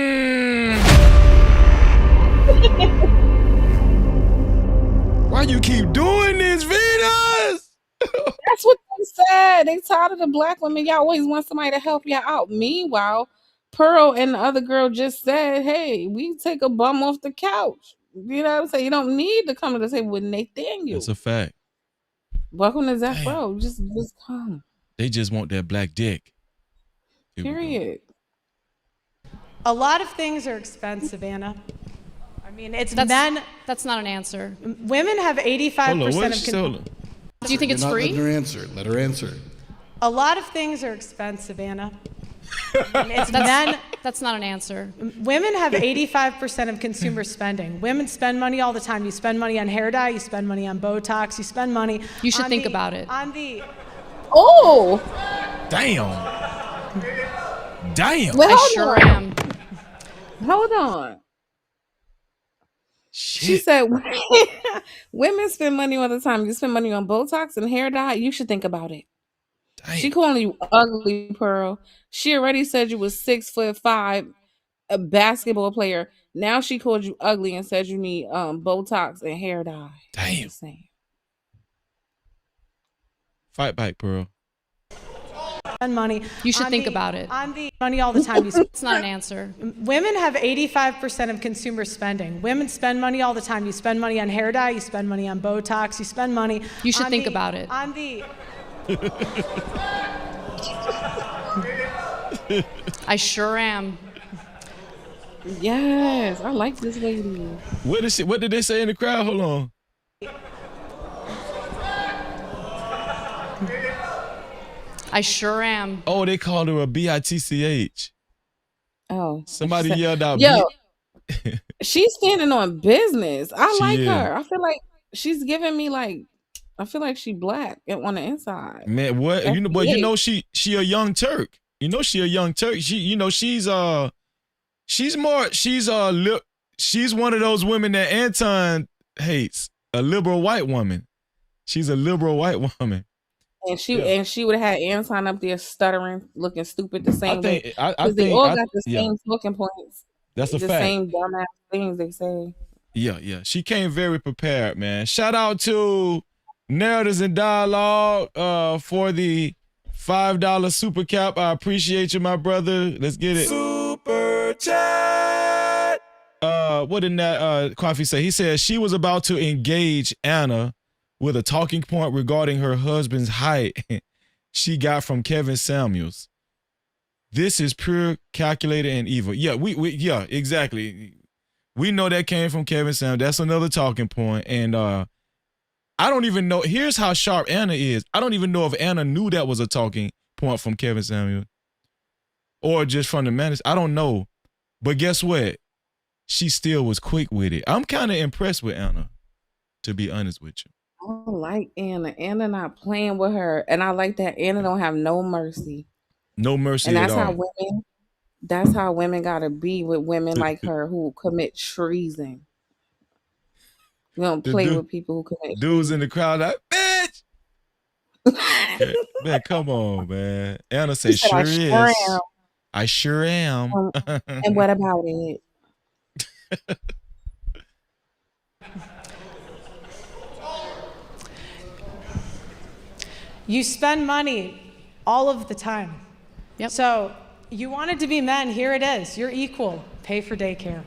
Why you keep doing this, Venus? That's what they said. They tired of the black women. Y'all always want somebody to help y'all out. Meanwhile, Pearl and the other girl just said, hey, we take a bum off the couch. You know what I'm saying? You don't need to come to the table with Nathaniel. That's a fact. Welcome to Zach Bro. Just come. They just want that black dick. Period. A lot of things are expensive, Anna. I mean, it's That's not an answer. Women have 85% of. Do you think it's You're not free? letting her answer. Let her answer. A lot of things are expensive, Anna. I mean, That's not an answer. Women have 85% of consumer spending. Women spend money all the time. You spend money on hair dye. You spend money on Botox. You spend money. You should think about it. Oh. Damn. Well, I sure am. Hold on. She said, women spend money all the time. You spend money on Botox and hair dye. You should think about it. Damn. She calling you ugly, Pearl. She already said you was 6'5", a basketball player. Now she called you ugly and said you need Botox and hair dye. Damn. Fight back, Pearl. Spend money. You should think about it. On the money all the time. It's not an answer. Women have 85% of consumer spending. Women spend money all the time. You spend money on hair dye. You spend money on Botox. You spend money. You should think about it. I sure am. Yes, I like this lady. What did they say in the crowd? Hold on. I sure am. Oh, they called her a bitch. Oh. Somebody yelled out. Yo, she's standing on business. I like is. her. I feel like she's giving me I feel like she black on the inside. Man, what? You know, but you know she a young Turk. You know she a young Turk. She's one of those women that Anton hates. A liberal white woman. She's a liberal white woman. And she would have had Anton up there stuttering, looking stupid the same way. I Because they think all got the same talking points. That's a the fact. same dumbass things they say. Yeah. She came very prepared, man. Shout out to Narratives and Dialogue for the $5 super cap. I appreciate you, my brother. Let's get it. Super chat. What did that Coffee say? He said she was about to engage Anna with a talking point regarding her husband's height she got from Kevin Samuels. This is pure, calculated, and evil. Yeah, yeah, exactly. We know that came from Kevin Samuels. That's another talking point. And I don't even know. Here's how sharp Anna is. I don't even know if Anna knew that was a talking point from Kevin Samuels or just from the manager. I don't know. But guess what? She still was quick with it. I'm kind of impressed with Anna, to be honest with you. I don't like Anna. Anna not playing with her. And I like that Anna don't have no mercy. No mercy and at that's all. That's how women gotta be with women like her who commit treason. You don't play with people who commit dudes in the crowd like, bitch. Man, come on, man. Anna say, sure is. I sure am. And what about it? You spend money all of the time. Yep. So you wanted to be men, here it is. You're equal. Pay for daycare.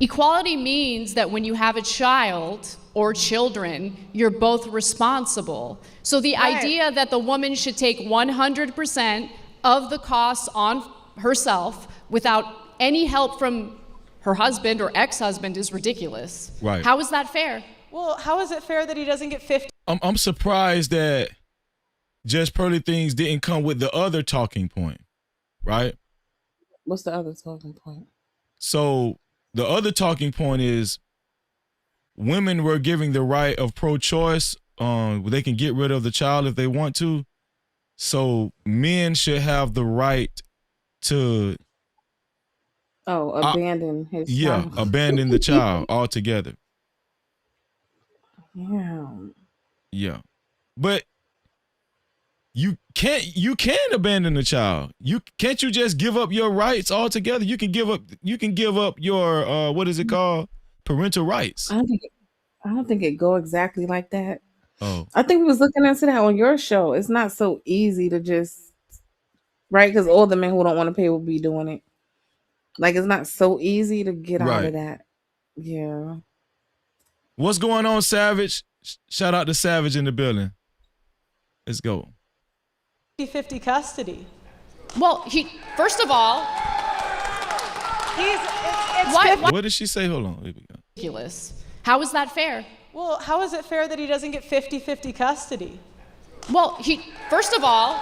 Equality means that when you have a child or children, you're both responsible. So the idea that the woman should take 100% of the costs on herself without any help from her husband or ex-husband is ridiculous. Right. How is that fair? Well, how is it fair that he doesn't get 50? I'm surprised that Just Pearly Things didn't come with the other talking point, right? What's the other talking point? So the other talking point is women were giving the right of pro-choice. They can get rid of the child if they want to. So men should have the right to abandon his child. abandon the child altogether. Yeah. Yeah. But you can abandon the child. Can't you just give up your rights altogether? You can give up your what is it called? Parental rights. I don't think it go exactly like that. Oh. I think we was looking into that on your show. It's not so easy to just because all the men who don't want to pay will be doing it. Like it's not so easy to get out of that. Yeah. What's going on, Savage? Shout out to Savage in the building. Let's go. 50-50 custody. Well, first of all, What did she say? Hold on. Here we go. Ridiculous. How is that fair? Well, how is it fair that he doesn't get 50-50 custody? Well, first of all,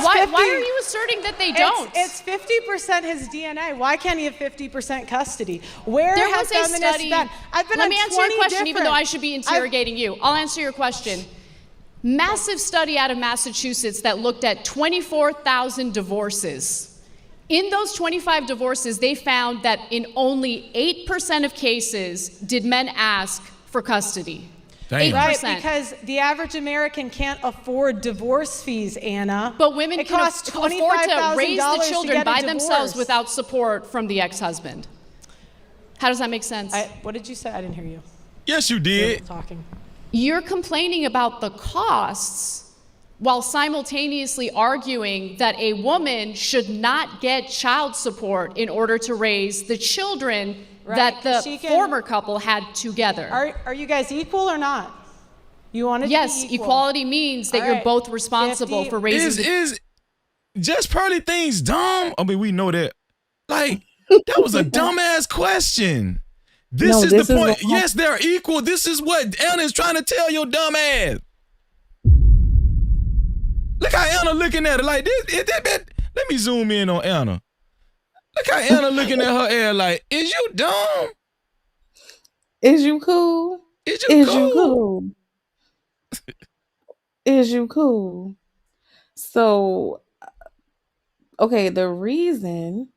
why are you asserting that they don't? It's 50% his DNA. Why can't he have 50% custody? Where there has was a study. I've been Let on me answer 20 your question, even though I should be I've- interrogating you. I'll answer your question. Massive study out of Massachusetts that looked at 24,000 divorces. In those 25 divorces, they found that in only 8% of cases did men ask for custody. Damn. 8%. Right, because the average American can't afford divorce fees, Anna. But women can costs afford to raise the $25,000 children to get a by themselves divorce. without support from the ex-husband. How does that make sense? What did you say? I didn't hear you. Yes, you did. Talking. You're complaining about the costs while simultaneously arguing that a woman should not get child support in order to raise the children that the former couple had together. Are you guys equal or not? You want to Yes, be equal. equality means that you're both responsible for raising Is just Pearly things dumb? I mean, we know that. Like, that was a dumbass question. This is the point. Yes, they're equal. This is what Anna is trying to tell your dumb ass. Look how Anna looking at it like this. Let me zoom in on Anna. Look how Anna looking at her ass like, is you dumb? Is you cool? Is you cool? Is you cool? So, okay, the reason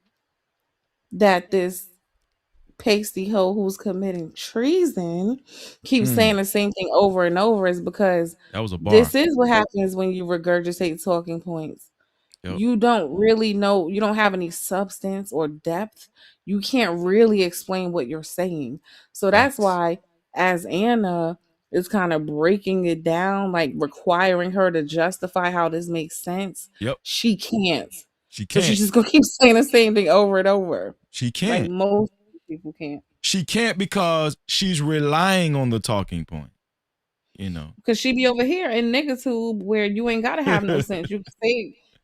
that this pasty hoe who's committing treason keeps saying the same thing over and over is because that was a bar. This is what happens when you regurgitate talking points. Yep. You don't really know, you don't have any substance or depth. You can't really explain what you're saying. So that's why, as Anna is kind of breaking it down, like requiring her to justify how this makes sense, she can't. She can't. So she's just gonna keep saying the same thing over and over. She can't. Like most people can't. She can't because she's relying on the talking point. You know, because she be over here in niggatube where you ain't gotta have no sense.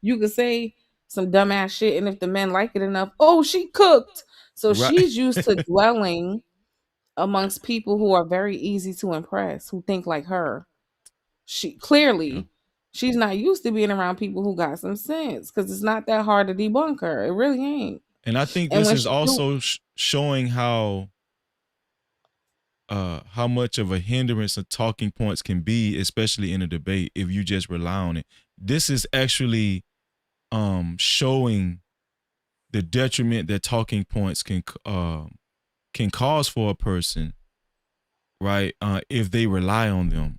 You could say some dumbass shit, and if the men like it enough, oh, she cooked. So she's used to dwelling amongst people who are very easy to impress, who think like her. She's not used to being around people who got some sense, because it's not that hard to debunk her. It really ain't. And I think this is also showing how much of a hindrance of talking points can be, especially in a debate, if you just rely on it. This is actually showing the detriment that talking points can cause for a person, right? If they rely on them.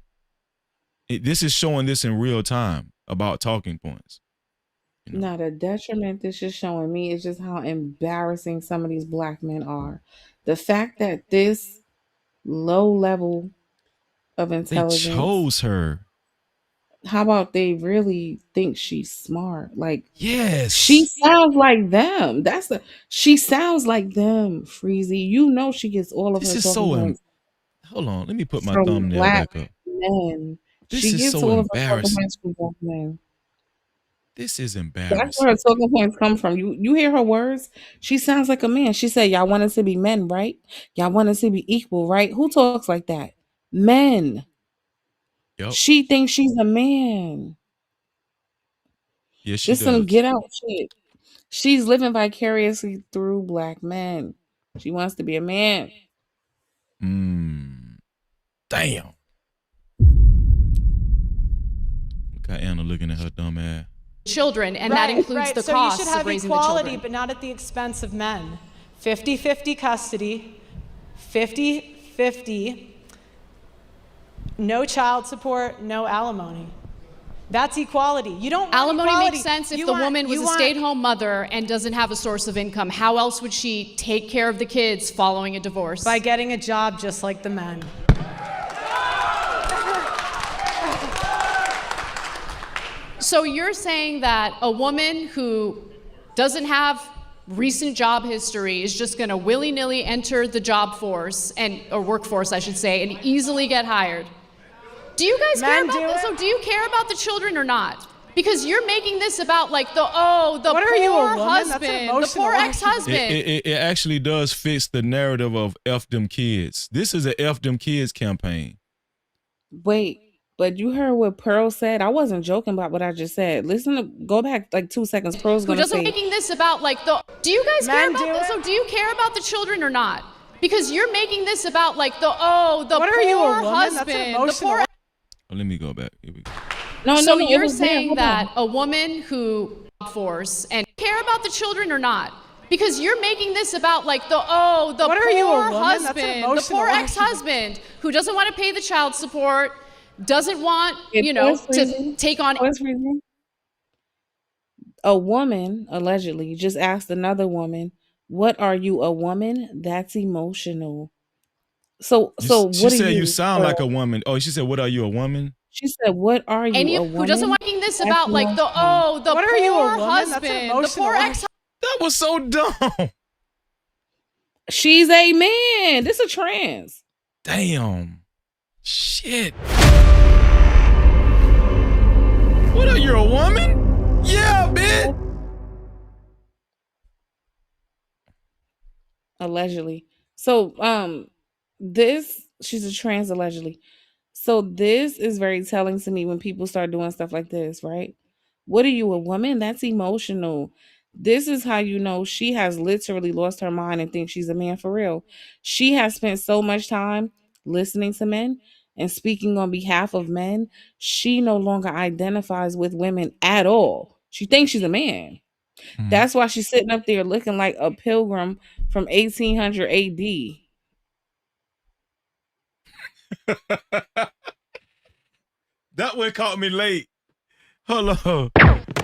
This is showing this in real time about talking points. You know? Not a detriment this is showing me is just how embarrassing some of these black men are. The fact that this low level of intelligence, they chose her. How about they really think she's smart? Like, yes, she sounds like them. She sounds like them, Freezy. You know she gets all of her talking points. Hold on, let me put my thumbnail back up. Men. This she is gets so all embarrassing. Of her from black men. This is embarrassing. That's where her talking points come from. You hear her words? She sounds like a man. She said, y'all want us to be men, right? Y'all want us to be equal, right? Who talks like that? Men. Yep. She thinks she's a man. Yes, she does. does. Some get out shit. She's living vicariously through black men. She wants to be a man. Damn. Look at Anna looking at her dumb ass. Children, and that includes the so costs you should have of raising equality, the children. but not at the expense of men. 50-50 custody, 50-50, no child support, no alimony. That's equality. You don't want Alimony equality. makes sense if You the want- woman was you a want- stay-at-home mother and doesn't have a source of income. How else would she take care of the kids following a divorce? By getting a job just like the men. So you're saying that a woman who doesn't have recent job history is just going to willy-nilly enter the job force or workforce, I should say, and easily get hired? Do you guys care about this? So do you care about the children or not? Because you're making this about like the What are you, a poor woman? That's an husband, the emotional poor argument. ex-husband. It actually does fix the narrative of F them kids. This is a F them kids campaign. Wait, but you heard what Pearl said? I wasn't joking about what I just said. Go back like 2 seconds. Pearl's Who gonna doesn't say, making this about like the do you guys care about this? So do you care about the children or not? Because you're making this about like the What are poor you, a woman? That's an husband, the emotional poor Oh, let me go back. Here we go. So it you're was there. saying Hold that on. a woman who force and care about the children or not? Because you're making this about like the What are poor you, a woman? That's an husband, the emotional poor argument. ex-husband who doesn't want to pay the child support, doesn't want, First to reason- take on first reason, a woman allegedly just asked another woman, "What are you, a woman?" That's emotional. So She what said are you you? sound Pearl? like a woman. Oh, she said, "What are you, a woman?" She said, "What are you, and a woman?" who doesn't want making this That's about like the emotional. the What are poor you, a woman? That's an husband, the emotional poor argument. ex. That was so dumb. She's a man. This a trans. Damn. Shit. What are you, a woman? Yeah, bitch. Allegedly. So she's a trans allegedly. So this is very telling to me when people start doing stuff like this, right? What are you, a woman? That's emotional. This is how you know she has literally lost her mind and thinks she's a man for real. She has spent so much time listening to men and speaking on behalf of men. She no longer identifies with women at all. She thinks she's a man. That's why she's sitting up there looking like a pilgrim from 1800 AD. That one caught me late. Hold on.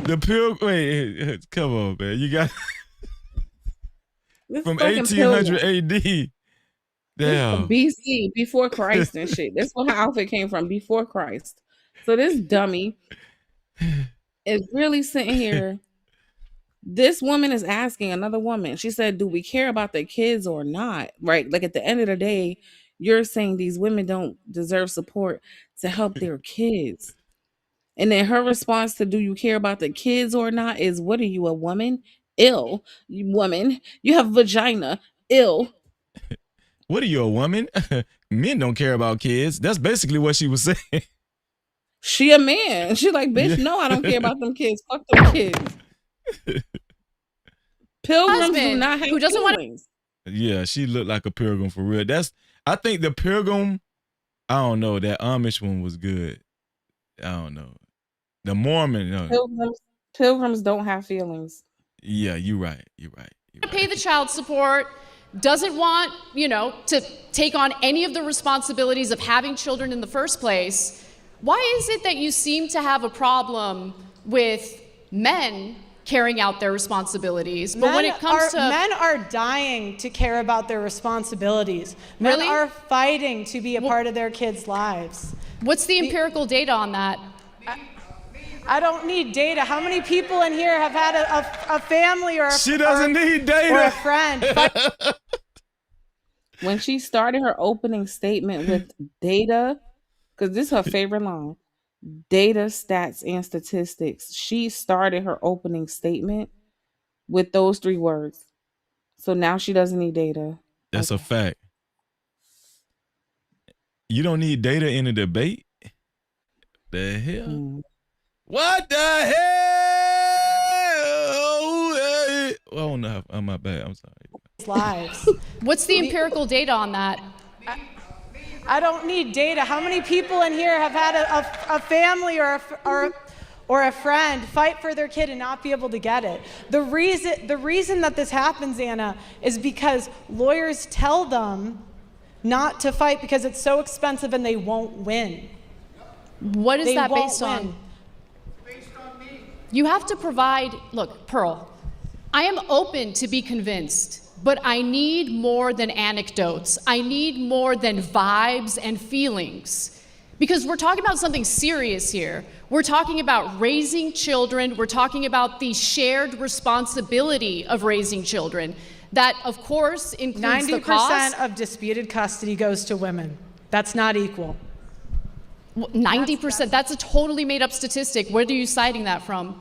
The pilgrim. Wait, come on, man. You got This from fucking 1800 pilgrim. AD. This Damn. BC, before Christ and shit. That's where her outfit came from, before Christ. So this dummy is really sitting here. This woman is asking another woman. She said, "Do we care about the kids or not?" Right? Like at the end of the day, you're saying these women don't deserve support to help their kids. And then her response to "Do you care about the kids or not?" is, "What are you, a woman? Ill, you woman. You have a vagina. Ill." What are you, a woman? Men don't care about kids. That's basically what she was saying. She a man. She like, bitch, no, I don't care about them kids. Fuck them kids. Pilgrims do Husband not have who doesn't want feelings. Yeah, she looked like a pilgrim for real. I think the pilgrim, I don't know, that Amish one was good. I don't know. The Mormon, Pilgrims don't have feelings. yeah, you're right. To pay the child support, doesn't want, to take on any of the responsibilities of having children in the first place. Why is it that you seem to have a problem with men carrying out their responsibilities? But when it comes to men are dying to care about their responsibilities. Men Really? are fighting to be a part of their kids' lives. What's the empirical data on that? I don't need data. How many people in here have had a family or She doesn't need data. or a friend? When she started her opening statement with data, because this is her favorite line, data, stats, and statistics. She started her opening statement with those 3 words. So now she doesn't need data. That's a fact. You don't need data in a debate? The hell? What the hell? Oh no, my bad. I'm sorry. Lives. What's the empirical data on that? I don't need data. How many people in here have had a family or a friend fight for their kid and not be able to get it? The reason that this happens, Anna, is because lawyers tell them not to fight because it's so expensive and they won't win. What is that based win. on? You have to provide, look, Pearl, I am open to be convinced, but I need more than anecdotes. I need more than vibes and feelings. Because we're talking about something serious here. We're talking about raising children. We're talking about the shared responsibility of raising children. That, of course, includes the cost. 90% of disputed custody goes to women. That's not equal. 90%, that's a totally made up statistic. Where are you citing that from?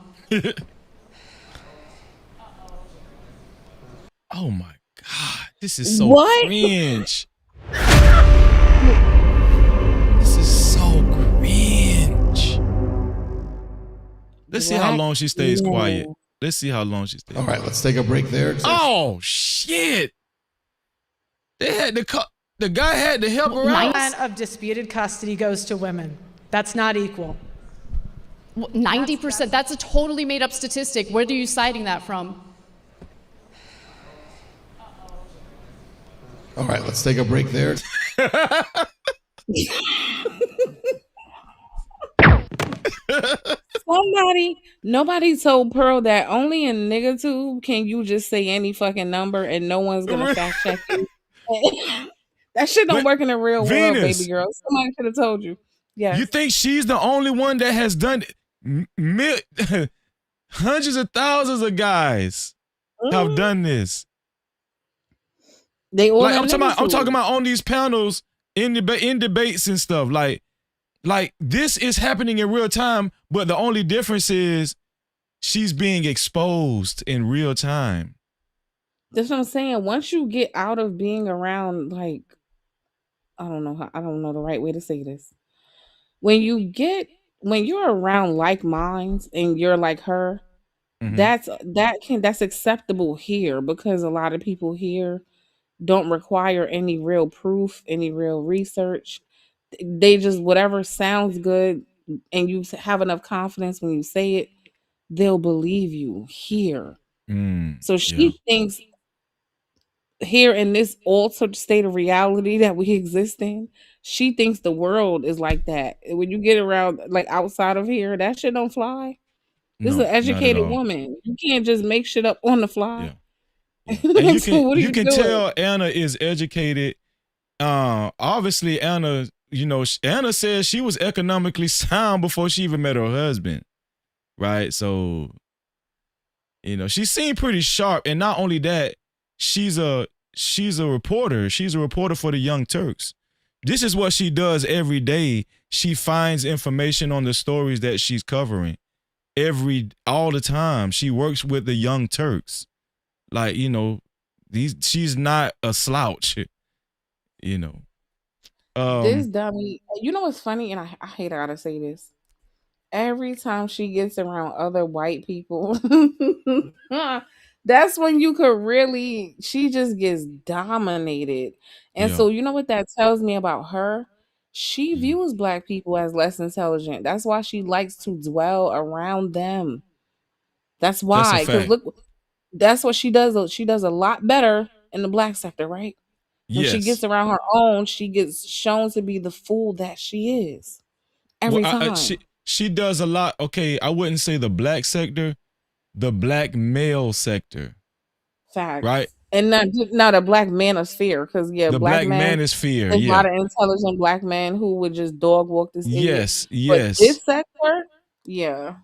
Oh my God, this is so cringe. This is so cringe. Let's see how long she stays quiet. Let's see how long she stays. All right, let's take a break there. Oh shit! They had to the guy had to help her out. 90% of disputed custody goes to women. That's not equal. 90%, that's a totally made up statistic. Where are you citing that from? All right, let's take a break there. Nobody told Pearl that only in nigga tube can you just say any fucking number and no one's gonna fact check you. That shit don't work in the real world, baby girl. Somebody could have told you. Yes. You think she's the only one that has done it? Hundreds of thousands of guys have done this. They all like I'm talking about on these panels in debates and stuff. Like this is happening in real time, but the only difference is she's being exposed in real time. That's what I'm saying. Once you get out of being around, like, I don't know the right way to say this. When you're around like minds and you're like her, that's acceptable here because a lot of people here don't require any real proof, any real research. They just whatever sounds good and you have enough confidence when you say it, they'll believe you here. So she thinks here in this altered state of reality that we exist in, she thinks the world is like that. When you get around like outside of here, that shit don't fly. This is an educated woman. You can't just make shit up on the fly. And you can tell Anna is educated. Obviously Anna, Anna says she was economically sound before she even met her husband. Right? So, she seemed pretty sharp. And not only that, she's a reporter. She's a reporter for the Young Turks. This is what she does every day. She finds information on the stories that she's covering all the time. She works with the Young Turks. Like, she's not a slouch, This dummy, what's funny, and I hate I gotta say this. Every time she gets around other white people, that's when you could really, she just gets dominated. And so you know what that tells me about her? She views black people as less intelligent. That's why she likes to dwell around them. That's why. Because look, that's what she does. She does a lot better in the black sector, right? When she gets around her own, she gets shown to be the fool that she is. Every time. She does a lot. Okay, I wouldn't say the black sector, the black male sector. Facts. Right? And not the black manosphere, because the black manosphere. There's a lot of intelligent black men who would just dog walk this idiot. Yes. But this sector, yeah,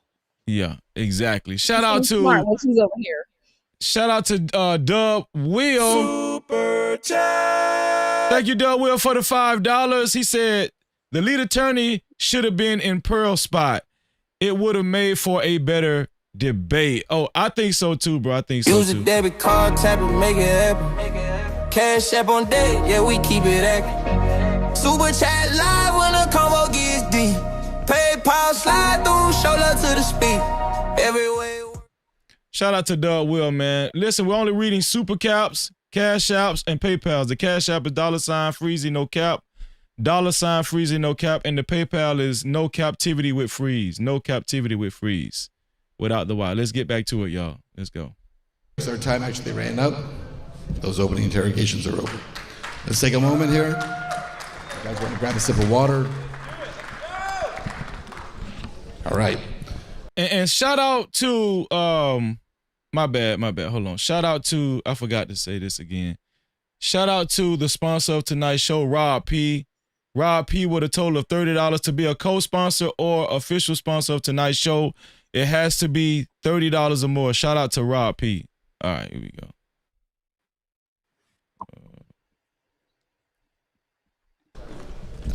exactly. Shout out to smart when she's over here. Shout out to Dub Will. Super chat. Thank you, Dub Will, for the $5. He said the lead attorney should have been in Pearl's spot. It would have made for a better debate. Oh, I think so too, bro. I think so too. Use a debit card, tap it, make it happen. Cash app on deck, yeah, we keep it active. Super chat live when the combo gets deep. PayPal slide through, show love to the speed. Everywhere. Shout out to Doug Will, man. Listen, we're only reading super caps, cash apps, and PayPals. The cash app is $Freezy no cap. $Freezy no cap. And the PayPal is no captivity with freeze. No captivity with freeze. Without the Y. Let's get back to it, y'all. Let's go. Our time actually ran up. Those opening interrogations are over. Let's take a moment here. You guys want to grab a sip of water? All right. And shout out to my bad. Hold on. Shout out to, I forgot to say this again. Shout out to the sponsor of tonight's show, Rob P. Rob P with a total of $30 to be a co-sponsor or official sponsor of tonight's show. It has to be $30 or more. Shout out to Rob P. All right, here we go.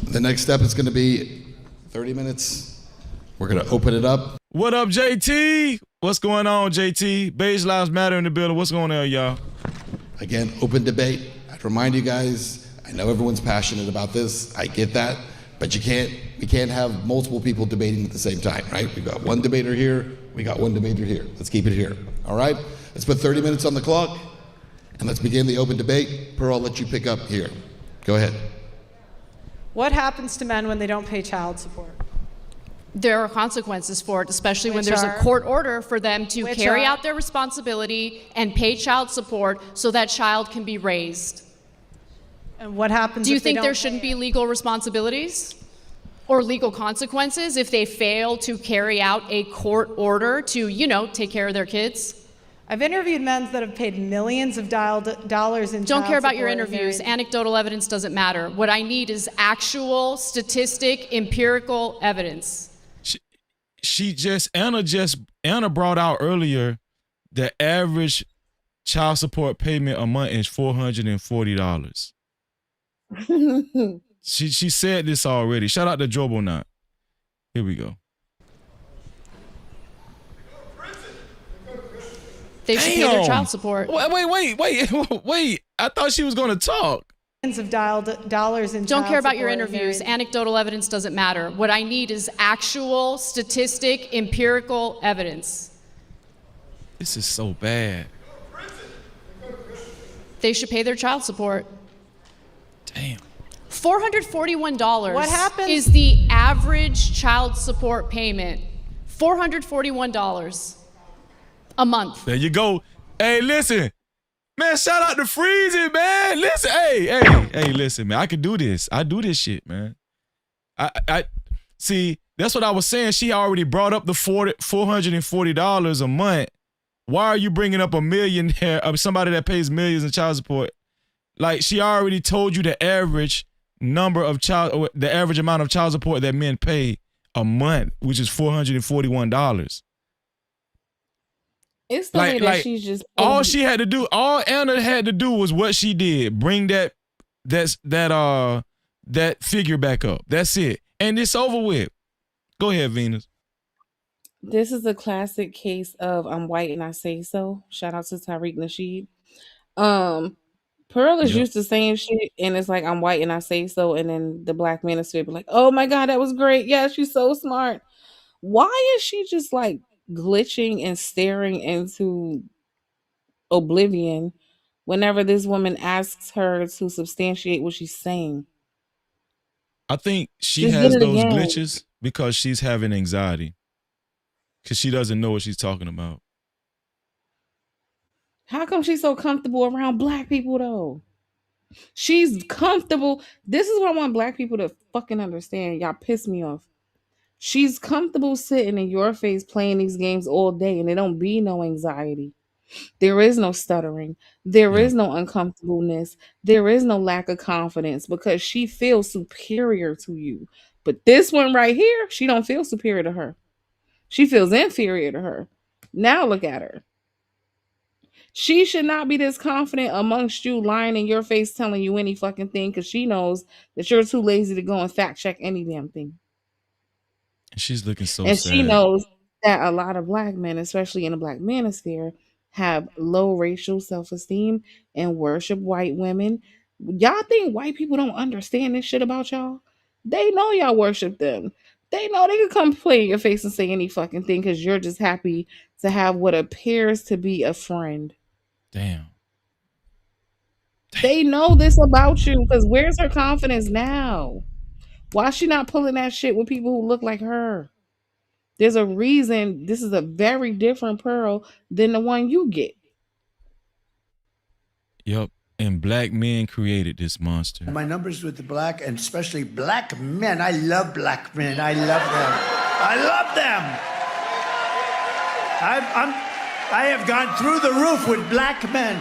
The next step is going to be 30 minutes. We're going to open it up. What up, JT? What's going on, JT? Beige Lives Matter in the building. What's going on, y'all? Again, open debate. I'd remind you guys, I know everyone's passionate about this. I get that. But we can't have multiple people debating at the same time, right? We've got one debater here. We got one debater here. Let's keep it here. All right? Let's put 30 minutes on the clock. And let's begin the open debate. Pearl, I'll let you pick up here. Go ahead. What happens to men when they don't pay child support? There are consequences for it, especially when Which there's are? a court order for them to Which carry are? out their responsibility and pay child support so that child can be raised. And what happens Do you if they think don't there pay shouldn't it? be legal responsibilities or legal consequences if they fail to carry out a court order to, take care of their kids? I've interviewed men that have paid millions of dollars in Don't child care about your support and interviews. they're- Anecdotal evidence doesn't matter. What I need is actual, statistic, empirical evidence. Anna brought out earlier the average child support payment a month is $440. She said this already. Shout out to Jobonot. Here we go. They should pay their child support. Wait. I thought she was going to talk. Millions of dollars in Don't child care about your support and interviews. they're- Anecdotal evidence doesn't matter. What I need is actual, statistic, empirical evidence. This is so bad. They should pay their child support. Damn. $441 What happens- is the average child support payment. $441 a month. There you go. Hey, listen. Man, shout out to Freezy, man. Listen, hey, listen, man. I can do this. I do this shit, man. I see, that's what I was saying. She already brought up the $440 a month. Why are you bringing up a millionaire of somebody that pays millions in child support? Like, she already told you the average amount of child support that men pay a month, which is $441. It's the way that she's just all Anna had to do was what she did. Bring that figure back up. That's it. And it's over with. Go ahead, Venus. This is a classic case of I'm white and I say so. Shout out to Tariq Nasheed. Pearl is used to saying shit and it's like I'm white and I say so, and then the black manosphere be like, oh my god, that was great. Yeah, she's so smart. Why is she just like glitching and staring into oblivion whenever this woman asks her to substantiate what she's saying? I think she Just has did it those again. glitches because she's having anxiety. Because she doesn't know what she's talking about. How come she's so comfortable around black people though? She's comfortable. This is what I want black people to fucking understand. Y'all piss me off. She's comfortable sitting in your face playing these games all day and there don't be no anxiety. There is no stuttering. There is no uncomfortableness. There is no lack of confidence because she feels superior to you. But this one right here, she don't feel superior to her. She feels inferior to her. Now look at her. She should not be this confident amongst you, lying in your face, telling you any fucking thing because she knows that you're too lazy to go and fact check any damn thing. She's looking so And sad. she knows that a lot of black men, especially in the black manosphere, have low racial self-esteem and worship white women. Y'all think white people don't understand this shit about y'all? They know y'all worship them. They know they can come play in your face and say any fucking thing because you're just happy to have what appears to be a friend. Damn. They know this about you because where's her confidence now? Why is she not pulling that shit with people who look like her? There's a reason this is a very different Pearl than the one you get. Yep. And black men created this monster. My numbers with the black, and especially black men. I love black men. I love them. I love them. I have gone through the roof with black men.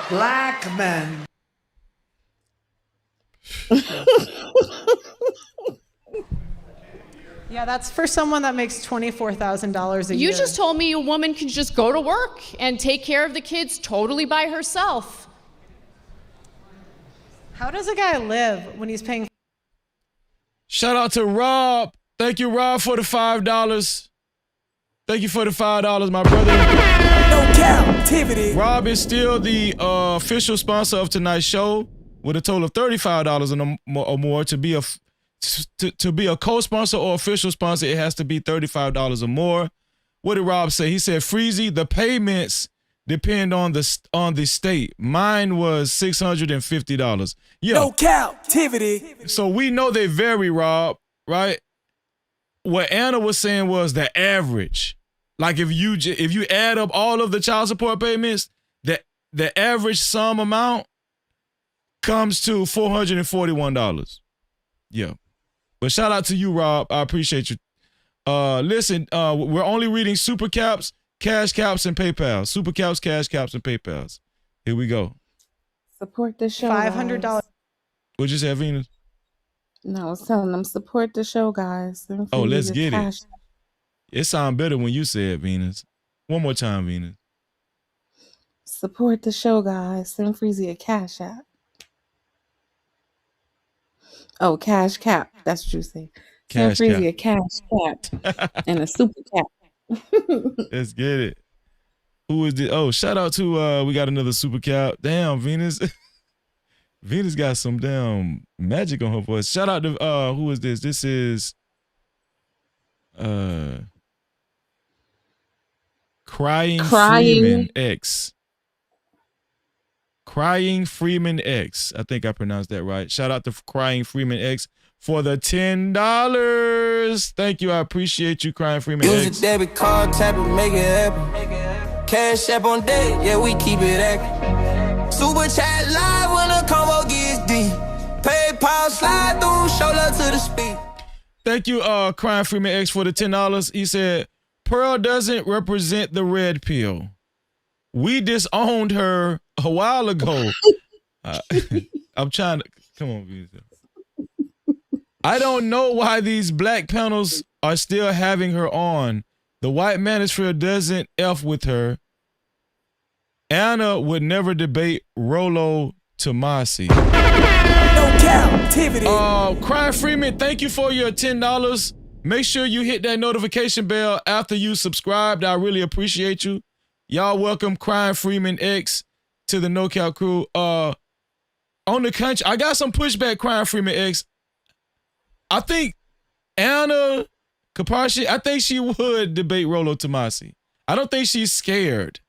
Black men. Yeah, that's for someone that makes $24,000 a year. You just told me a woman can just go to work and take care of the kids totally by herself. How does a guy live when he's paying? Shout out to Rob. Thank you, Rob, for the $5. Thank you for the $5, my brother. No Cap-tivity. Rob is still the official sponsor of tonight's show with a total of $35 or more. To be a co-sponsor or official sponsor, it has to be $35 or more. What did Rob say? He said, Freezy, the payments depend on the state. Mine was $650. Yeah. No Cap-tivity. So we know they vary, Rob, right? What Anna was saying was the average. Like if you add up all of the child support payments, the average sum amount comes to $441. Yeah. But shout out to you, Rob. I appreciate you. Listen, we're only reading super caps, cash caps, and PayPal. Super caps, cash caps, and PayPals. Here we go. Support the show. $500. What'd you say, Venus? No, I was telling them support the show, guys. Oh, let's get it. It sounds better when you say it, Venus. One more time, Venus. Support the show, guys. Send Freezy a cash app. Oh, cash cap. That's what you say. Send Freezy a cash cap and a super cap. Let's get it. Who is this? Oh, shout out to we got another super cap. Damn, Venus. Venus got some damn magic on her voice. Shout out to who is this? This is Crying Freeman X. Crying Freeman X. I think I pronounced that right. Shout out to Crying Freeman X for the $10. Thank you. I appreciate you, Crying Freeman X. Use a debit card, tap it, make it happen. Cash app on deck, yeah, we keep it active. Super chat live when the combo gets deep. PayPal slide through, show love to the speed. Thank you, Crying Freeman X for the $10. He said, Pearl doesn't represent the red pill. We disowned her a while ago. I'm trying to, come on, Venus. I don't know why these black panels are still having her on. The white manosphere doesn't F with her. Anna would never debate Rollo Tomasi. No Cap-tivity. Cry Freeman, thank you for your $10. Make sure you hit that notification bell after you subscribed. I really appreciate you. Y'all welcome Crying Freeman X to the No Cap crew. On the country, I got some pushback, Crying Freeman X. I think Anna Kapashi, I think she would debate Rollo Tomasi. I don't think she's scared.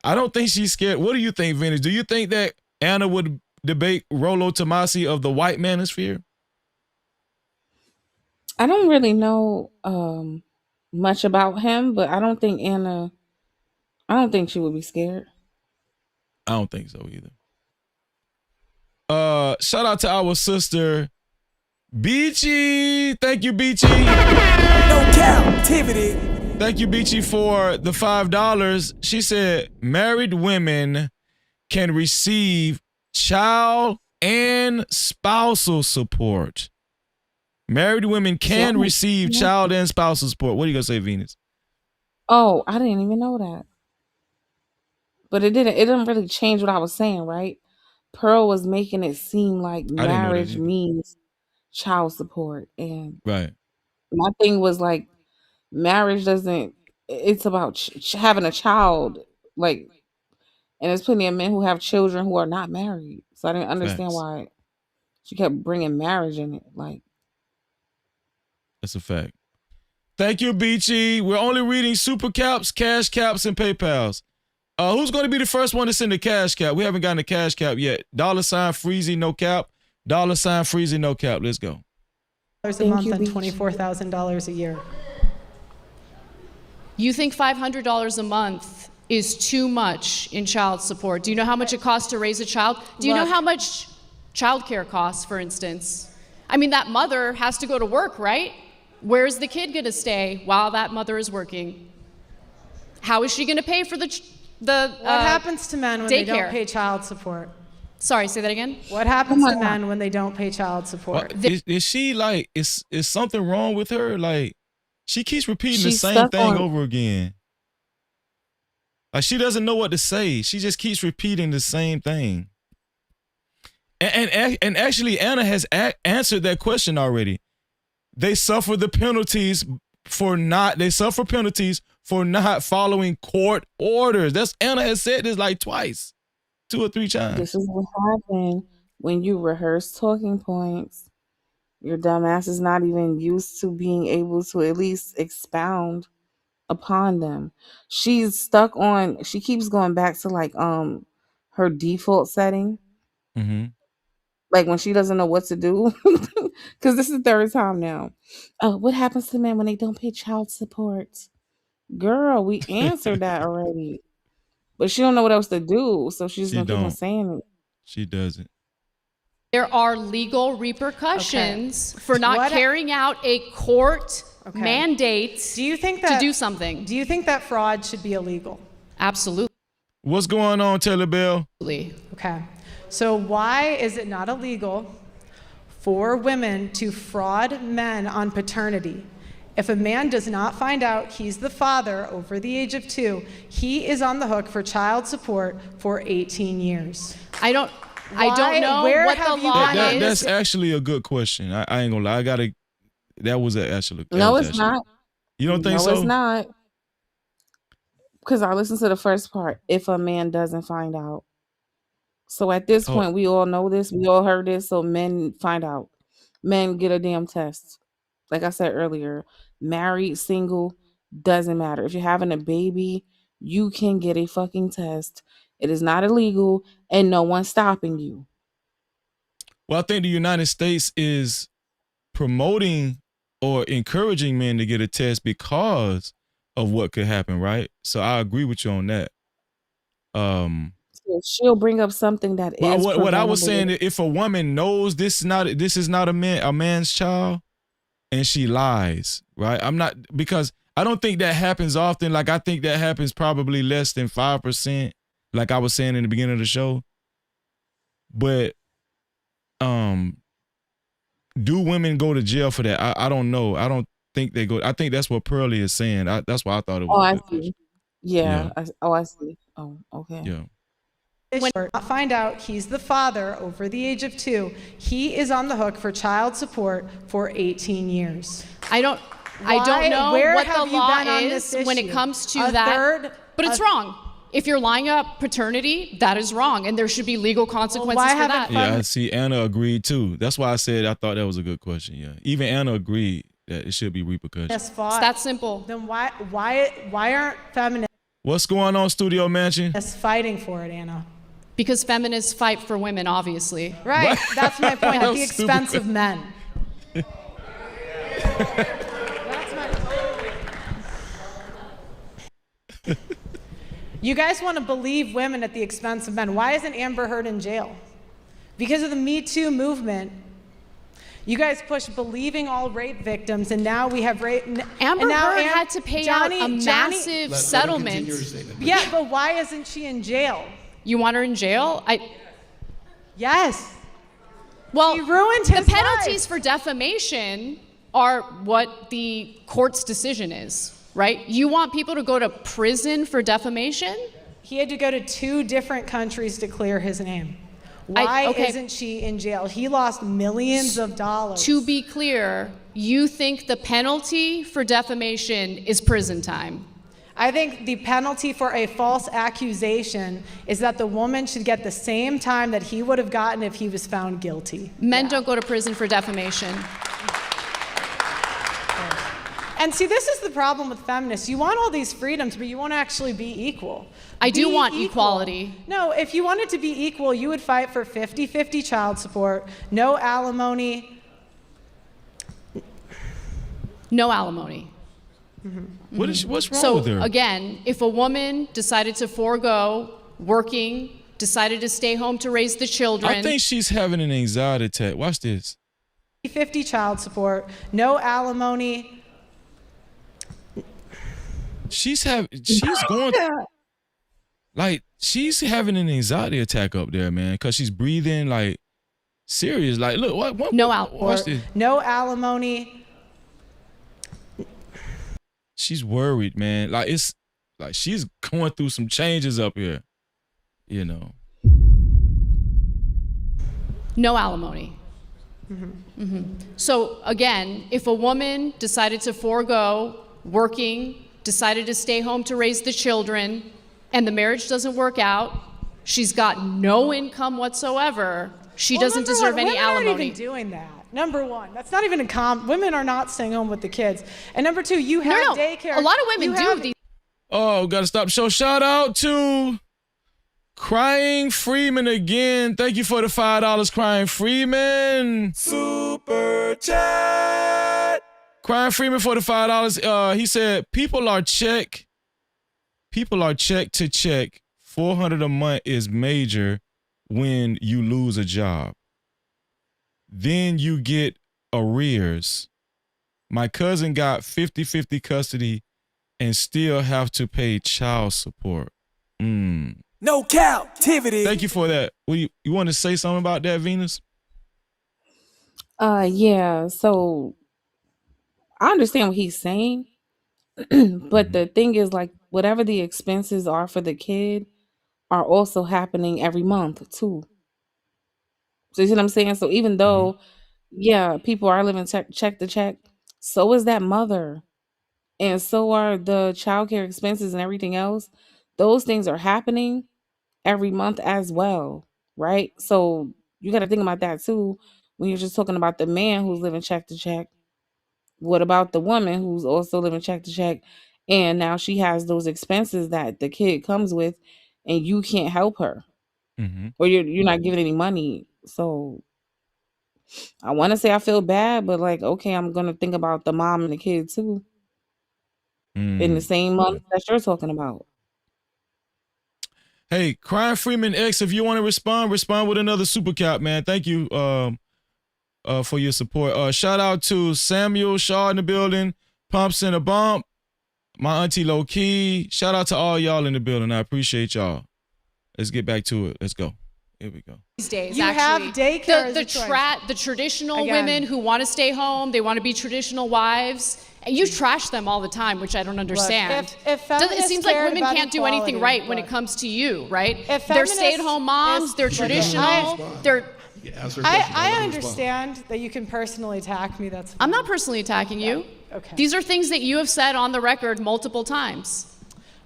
What do you think, Venus? Do you think that Anna would debate Rollo Tomasi of the white manosphere? I don't really know much about him, but I don't think she would be scared. I don't think so either. Shout out to our sister Beachy. Thank you, Beachy. No Cap-tivity. Thank you, Beachy, for the $5. She said married women can receive child and spousal support. Married women can receive child and spousal support. What are you gonna say, Venus? Oh, I didn't even know that. But it didn't really change what I was saying, right? Pearl was making it seem like marriage means child support. And right. My thing was like, marriage doesn't, it's about having a child. Like, and there's plenty of men who have children who are not married. So I didn't understand why she kept bringing marriage in it. Like, That's a fact. Thank you, Beachy. We're only reading super caps, cash caps, and PayPals. Who's going to be the first one to send a cash cap? We haven't gotten a cash cap yet. $, Freezy, no cap. $, Freezy, no cap. Let's go. A month and $24,000 a year. You think $500 a month is too much in child support? Do you know how much it costs to raise a child? Do you know how much childcare costs, for instance? I mean, that mother has to go to work, right? Where's the kid going to stay while that mother is working? How is she going to pay for the what happens to men when they don't daycare? pay child support? Sorry, say that again. What happens to men when they don't pay child support? Is she like, is something wrong with her? Like, she keeps repeating the She's same stuck thing on- over again. Like, she doesn't know what to say. She just keeps repeating the same thing. And actually, Anna has answered that question already. They suffer penalties for not following court orders. That's Anna has said this like twice, 2 or 3 times. This is what happened when you rehearse talking points. Your dumbass is not even used to being able to at least expound upon them. She's stuck on, she keeps going back to like her default setting. Mm-hmm. Like when she doesn't know what to do. Because this is the 3rd time now. What happens to men when they don't pay child support? Girl, we answered that already. But she don't know what else to do. So she's going to keep on saying it. She doesn't. There are legal repercussions for not carrying out a court mandate to do something. Do you think that fraud should be illegal? Absolutely. What's going on, Taylor Bell? Okay. So why is it not illegal for women to fraud men on paternity? If a man does not find out he's the father over the age of 2, he is on the hook for child support for 18 years. I don't know what the law is. That's actually a good question. I ain't gonna lie. That was actually. No, it's not. You don't think so? No, it's not. Because I listened to the first part. If a man doesn't find out. So at this point, we all know this. We all heard this. So men find out. Men get a damn test. Like I said earlier, married, single, doesn't matter. If you're having a baby, you can get a fucking test. It is not illegal and no one's stopping you. Well, I think the United States is promoting or encouraging men to get a test because of what could happen, right? So I agree with you on that. So she'll bring up something that is what I was saying, if a woman knows this is not a man's child, and she lies, right? Because I don't think that happens often. Like, I think that happens probably less than 5%, like I was saying in the beginning of the show. But do women go to jail for that? I don't know. I don't think they go. I think that's what Pearly is saying. That's why I thought it was. Oh, I see. Yeah. I see. Oh, okay. Yeah. When find out he's the father over the age of 2, he is on the hook for child support for 18 years. I don't know what the law is when it issue? comes to A that. third- But it's wrong. If you're lying about paternity, that is wrong, and there should be legal consequences for that. Yeah, I see. Anna agreed too. That's why I said I thought that was a good question. Yeah, even Anna agreed that it should be repercussions. It's that simple. Then why aren't feminists What's going on, Studio Mansion? fighting for it, Anna? Because feminists fight for women, obviously. Right. That's my point. That At the was expense stupid. of men. You guys want to believe women at the expense of men. Why isn't Amber Heard in jail? Because of the Me Too movement. You guys push believing all rape victims, and now we have rape. Amber Heard had to pay out a massive settlement. Yeah, but why isn't she in jail? You want her in jail? Yes. Well, he ruined his the penalties for defamation are what the court's decision is, right? You want people to go to prison for defamation? He had to go to 2 different countries to clear his name. Why isn't she in jail? He lost millions of dollars. To be clear, you think the penalty for defamation is prison time? I think the penalty for a false accusation is that the woman should get the same time that he would have gotten if he was found guilty. Men don't go to prison for defamation. And see, this is the problem with feminists. You want all these freedoms, but you won't actually be equal. I do want equal. equality. No, if you wanted to be equal, you would fight for 50-50 child support, no alimony. No alimony. What's wrong So with her? again, if a woman decided to forego working, decided to stay home to raise the children. I think she's having an anxiety attack. Watch this. 50 child support, no alimony. She's going like she's having an anxiety attack up there, man, because she's breathing like serious. Like, look, what no watch this. No alimony. She's worried, man. Like it's like she's going through some changes up here, you know. No alimony. So again, if a woman decided to forego working, decided to stay home to raise the children, and the marriage doesn't work out, she's got no income whatsoever, she doesn't deserve any women alimony. aren't even doing that. Number one, that's not even women are not staying home with the kids. And number two, you have daycare. A lot of women do these. Oh, gotta stop the show. Shout out to Crying Freeman again. Thank you for the $5, Crying Freeman. Super chat. Crying Freeman for the $5. He said, people are check to check. $400 a month is major when you lose a job. Then you get arrears. My cousin got 50-50 custody and still have to pay child support. No captivity. Thank you for that. You want to say something about that, Venus? Yeah. So I understand what he's saying, but the thing is, like, whatever the expenses are for the kid are also happening every month too. So you see what I'm saying? So even though, yeah, people are living check to check, so is that mother, and so are the childcare expenses and everything else. Those things are happening every month as well, right? So you got to think about that too when you're just talking about the man who's living check to check. What about the woman who's also living check to check, and now she has those expenses that the kid comes with, and you can't help her, or you're not giving any money. So I want to say I feel bad, but like, okay, I'm gonna think about the mom and the kid too in the same month that you're talking about. Hey, Crying Freeman X, if you want to respond with another super cap, man. Thank you for your support. Shout out to Samuel Shaw in the building, Pumps in a Bump, my auntie Low Key. Shout out to all y'all in the building. I appreciate y'all. Let's get back to it. Let's go. Here we go. These days, You actually. have daycare The traditional Again. women who want to stay home, they want to be traditional wives. And you trash them all the time, which I don't understand. if It feminists seems like cared women about can't do anything equality, right when it comes to you, right? If They're feminists- stay-at-home moms, they're traditional, they're... I understand that you can personally attack me. That's fine. I'm not personally attacking you. Okay. These are things that you have said on the record multiple times.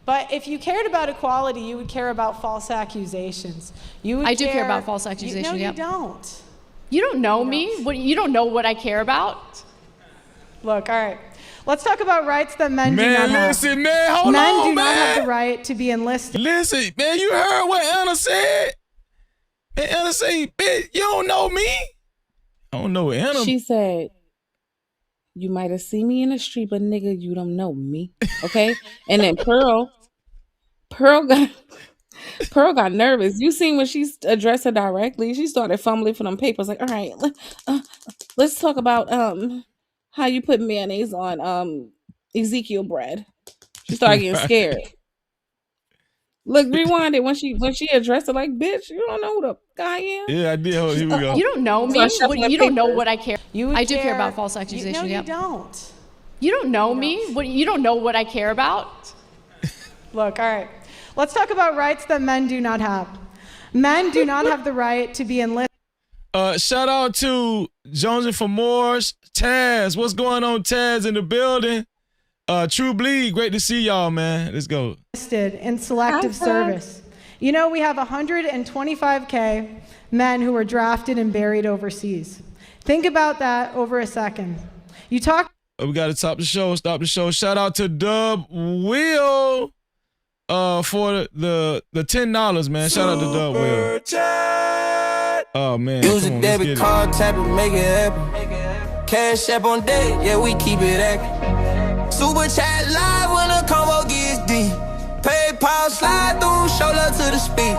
But if you cared about equality, you would care about false accusations. I do care about false accusations. No, yep. you don't. You don't know me? You don't know what I care about? Look, all right. Let's talk about rights that men do not have. Listen, man, hold men on, do not man. have the right to be enlisted. Listen, man, you heard what Anna said? Man, Anna said, bitch, you don't know me? I don't know Anna. She said, you might have seen me in the street, but nigga, you don't know me. Okay? And then Pearl got nervous. You seen when she addressed her directly, she started fumbling for them papers, like, all right, let's talk about how you put mayonnaise on Ezekiel bread. She started getting scared. Look, rewind it when she addressed it, like, bitch, you don't know who the guy is. Yeah, I did. Hold on, here we go. You don't know me. You don't know what I care. I do care about false accusations. No, you yep. don't. You don't know me. You don't know what I care about. Look, all right. Let's talk about rights that men do not have. Men do not have the right to be enlisted. Shout out to Jonesing for Moors, Taz. What's going on, Taz, in the building? True Bleed, great to see y'all, man. Let's go. In selective service. You know, we have 125K men who were drafted and buried overseas. Think about that over a second. You talk. We got to stop the show. Shout out to Dub Will for the $10, man. Shout out to Dub Will. Oh, man. Use a debit card, tap it, make it happen. Cash app on deck, yeah, we keep it active. Super chat live when the combo gets deep. PayPal slide through, show love to the speed.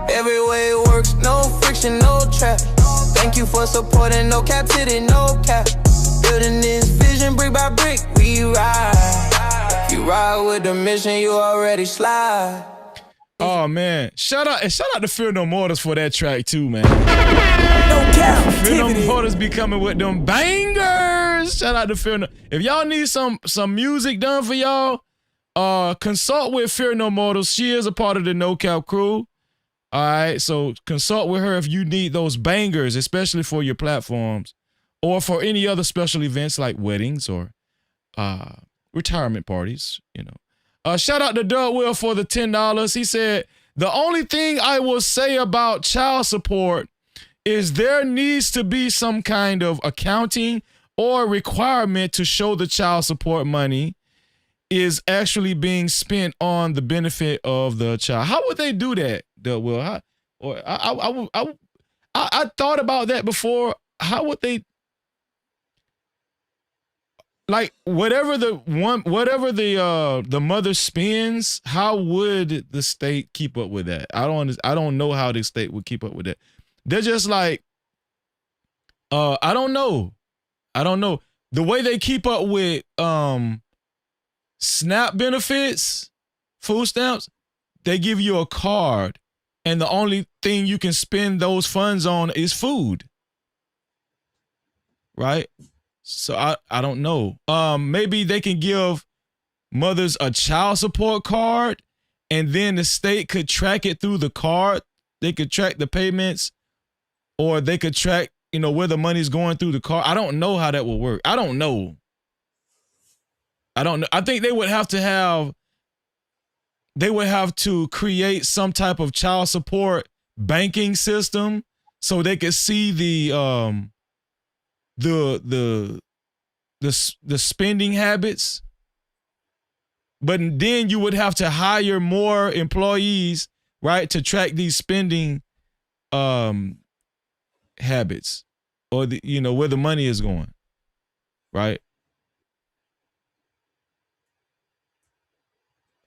Every way it works, no friction, no trap. Thank you for supporting, no captivity, no cap. Building this vision brick by brick, we ride. You ride with the mission, you already slide. Oh man, shout out to Fear No Mortars for that track too, man. No cap. Fear No Mortars be coming with them bangers. Shout out to Fear No. If y'all need some music done for y'all, consult with Fear No Mortars. She is a part of the No Cap crew. All right, so consult with her if you need those bangers, especially for your platforms or for any other special events like weddings or retirement parties, you know. Shout out to Doug Will for the $10. He said, the only thing I will say about child support is there needs to be some kind of accounting or requirement to show the child support money is actually being spent on the benefit of the child. How would they do that, Doug Will? I thought about that before. How would they? Like whatever the mother spends, how would the state keep up with that? I don't know how the state would keep up with that. They're just like, I don't know. The way they keep up with SNAP benefits, food stamps, they give you a card, and the only thing you can spend those funds on is food. Right? So I don't know. Maybe they can give mothers a child support card, and then the state could track it through the card. They could track the payments, or they could track, where the money's going through the card. I don't know how that will work. I don't know. I think they would have to create some type of child support banking system so they could see the spending habits, but then you would have to hire more employees, right, to track these spending habits, or where the money is going, right?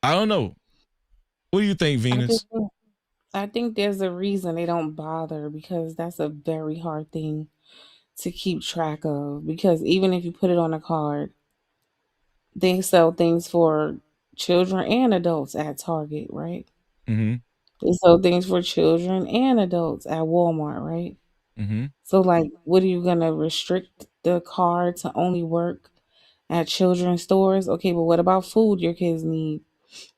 I don't know. What do you think, Venus? I think there's a reason they don't bother, because that's a very hard thing to keep track of, because even if you put it on a card, they sell things for children and adults at Target, right? Mm-hmm. They sell things for children and adults at Walmart, right? Mm-hmm. So, like, what are you gonna restrict the card to only work at children's stores? Okay, but what about food your kids need?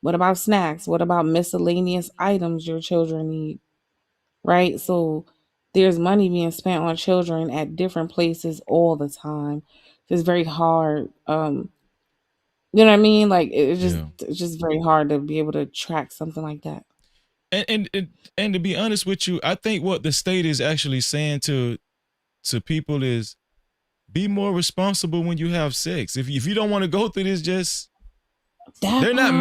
What about snacks? What about miscellaneous items your children need? Right? So there's money being spent on children at different places all the time. It's very hard. You know what I mean? Like it's just very hard to be able to track something like that. And to be honest with you, I think what the state is actually saying to people is be more responsible when you have sex. If you don't want to go through this, just they're not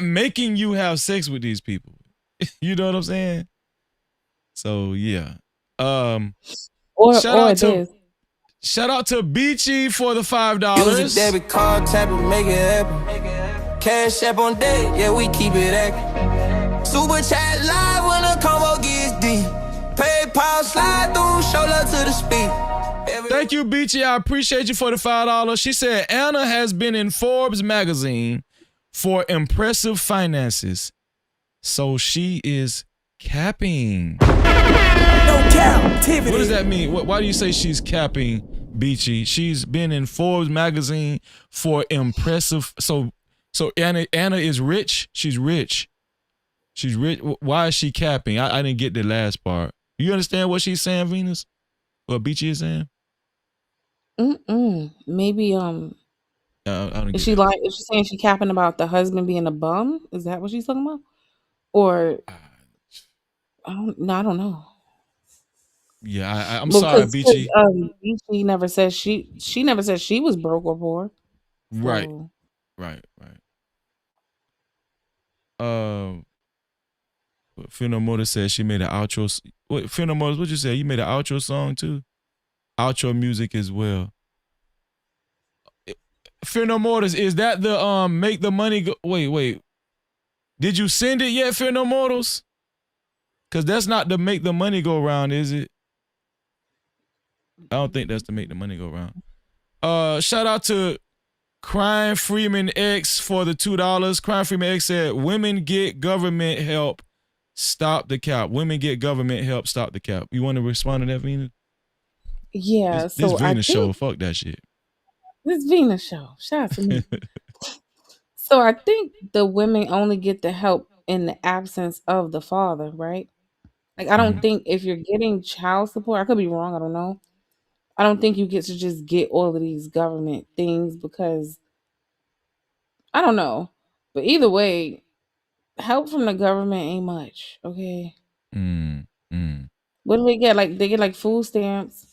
making you have sex with these people. You know what I'm saying? So yeah. Shout out to Beachy for the $5. Use a debit card, tap it, make it happen. Cash app on deck, yeah, we keep it active. Super chat live when the combo gets deep. PayPal slide through, show love to the speed. Thank you, Beachy. I appreciate you for the $5. She said Anna has been in Forbes magazine for impressive finances, so she is capping. No Cap-tivity. What does that mean? Why do you say she's capping, Beachy? She's been in Forbes magazine for impressive. So Anna is rich. She's rich. She's rich. Why is she capping? I didn't get the last part. You understand what she's saying, Venus? What Beachy is saying? Maybe is she saying she capping about the husband being a bum? Is that what she's talking about? Or I don't know. Yeah, I'm sorry, Because Beachy. Beachy never said she never said she was broke or poor. Right, So right. Um, Phil No More said she made an outro. What Phil No More? What you say? You made an outro song too? Outro music as well. Phil No More, is that the make the money go? Wait. Did you send it yet, Phil No Mortals? Cause that's not the make the money go round, is it? I don't think that's to make the money go round. Shout out to Crime Freeman X for the $2. Crime Freeman X said, "Women get government help. Stop the cap. Women get government help. Stop the cap." You want to respond to that, Venus? yeah, This so I Venus show. think Fuck that shit. this Venus show. Shout out to me. So I think the women only get the help in the absence of the father, right? Like I don't think if you're getting child support, I could be wrong, I don't know. I don't think you get to just get all of these government things because I don't know. But either way, help from the government ain't much, okay? What do they get? Like they get like food stamps.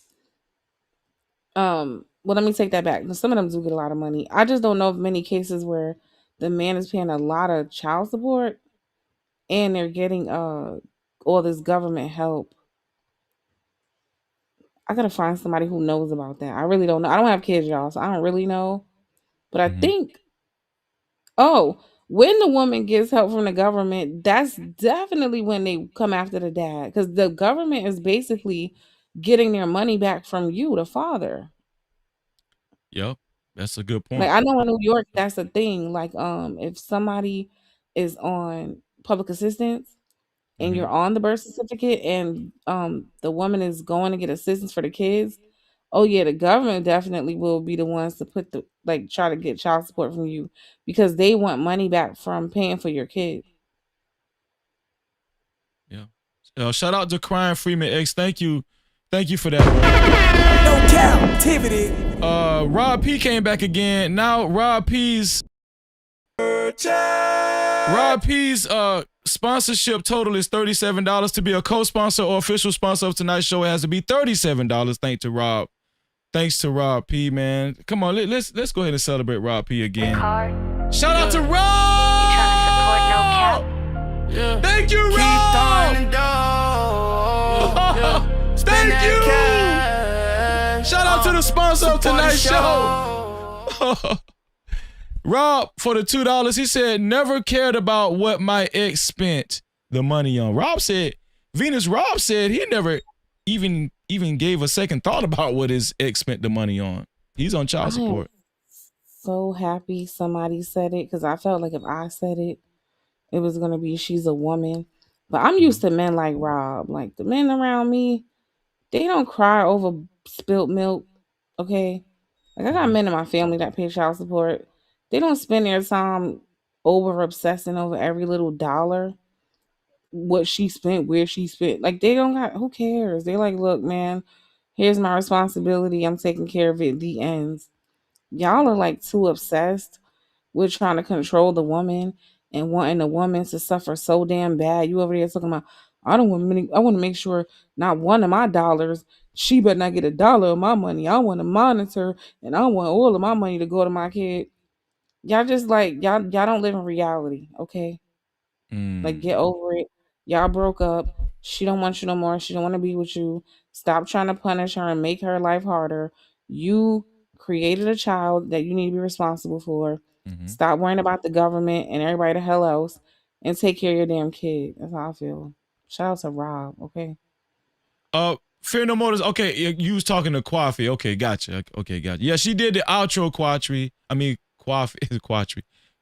Well, let me take that back. Some of them do get a lot of money. I just don't know of many cases where the man is paying a lot of child support and they're getting all this government help. I gotta find somebody who knows about that. I really don't know. I don't have kids, y'all, so I don't really know. But I think, when the woman gets help from the government, that's definitely when they come after the dad. Because the government is basically getting their money back from you, the father. Yep, that's a good Like point. I know in New York, that's a thing. Like, if somebody is on public assistance and you're on the birth certificate and the woman is going to get assistance for the kids, oh yeah, the government definitely will be the ones to put the like try to get child support from you because they want money back from paying for your kid. Yeah. Shout out to Crime Freeman X. Thank you for that, bro. No Cap-tivity. Rob P came back again. Now Rob P's sponsorship total is $37. To be a co-sponsor or official sponsor of tonight's show, it has to be $37. Thanks to Rob P, man. Come on, let's go ahead and celebrate Rob P again. Shout out to Rob! You trying to support No Cap? Yeah. Thank you, Rob! Thank you! Shout out to the sponsor of tonight's show. Rob, for the $2, he said, never cared about what my ex spent the money on. Rob said he never even gave a second thought about what his ex spent the money on. He's on child support. So happy somebody said it because I felt like if I said it, it was gonna be she's a woman. But I'm used to men like Rob. Like the men around me, they don't cry over spilt milk. Okay. Like I got men in my family that pay child support. They don't spend their time over obsessing over every little dollar. What she spent, where she spent. Like they don't got who cares? They're like, look, man, here's my responsibility. I'm taking care of it. The ends. Y'all are like too obsessed with trying to control the woman and wanting the woman to suffer so damn bad. You over there talking about, I want to make sure not one of my dollars, she better not get a dollar of my money. I want to monitor and I want all of my money to go to my kid. Y'all just like y'all don't live in reality, okay? Like get over it. Y'all broke up. She don't want you no more. She don't want to be with you. Stop trying to punish her and make her life harder. You created a child that you need to be responsible for. Stop worrying about the government and everybody the hell else and take care of your damn kid. That's how I feel. Shout out to Rob, okay? Fear No More. Okay, you was talking to Kwafi. Okay, gotcha. Yeah, she did the outro, Quatri. I mean, Kwafi is Quatri.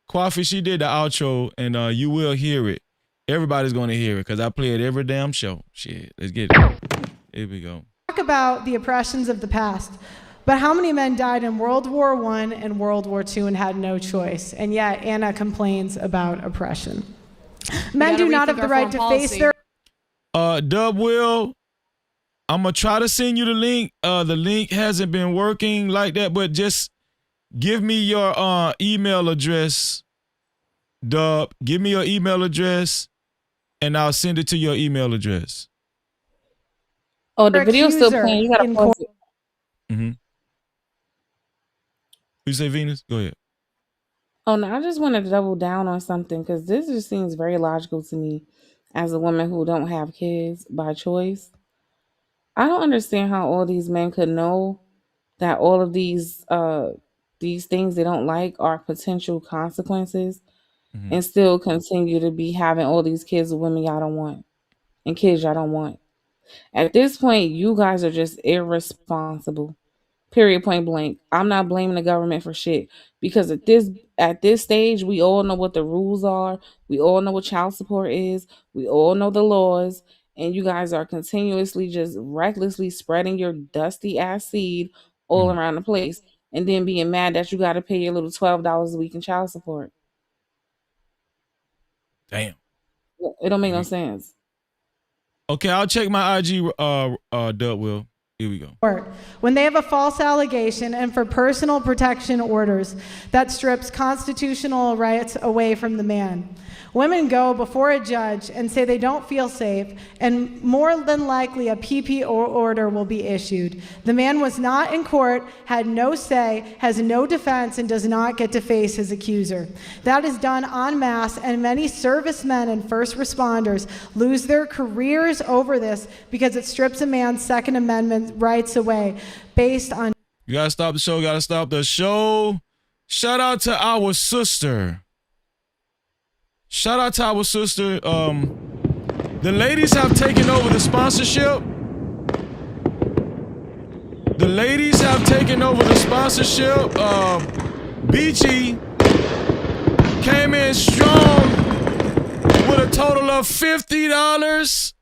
Kwafi, she did the outro, and you will hear it. Everybody's going to hear it because I play it every damn show. Shit, let's get it. Here we go. Talk about the oppressions of the past, but how many men died in World War I and World War II and had no choice? And yet Anna complains about oppression. Men do not have the right to face their... Dub Will, I'm going to try to send you the link. The link hasn't been working like that, but just give me your email address, Dub. Give me your email address, and I'll send it to your email address. Oh, the video's still accuser playing. You gotta in pause court. it. Mm-hmm. You say Venus? Go ahead. Oh no, I just want to double down on something because this just seems very logical to me as a woman who don't have kids by choice. I don't understand how all these men could know that all of these things they don't like are potential consequences Mm-hmm. and still continue to be having all these kids with women y'all don't want and kids y'all don't want. At this point, you guys are just irresponsible. Period, point blank. I'm not blaming the government for shit because at this stage, we all know what the rules are. We all know what child support is. We all know the laws, and you guys are continuously just recklessly spreading your dusty ass seed all Mm. around the place, and then being mad that you got to pay your little $12 a week in child support. Damn. It don't make no sense. Okay, I'll check my IG. Dub will. Here we go. When they have a false allegation and for personal protection orders that strips constitutional rights away from the man. Women go before a judge and say they don't feel safe, and more than likely a PP order will be issued. The man was not in court, had no say, has no defense, and does not get to face his accuser. That is done en masse, and many servicemen and first responders lose their careers over this because it strips a man's Second Amendment rights away based on... You gotta stop the show. Gotta stop the show. Shout out to our sister. Shout out to our sister. The ladies have taken over the sponsorship. The ladies have taken over the sponsorship. Beachy came in strong with a total of $50.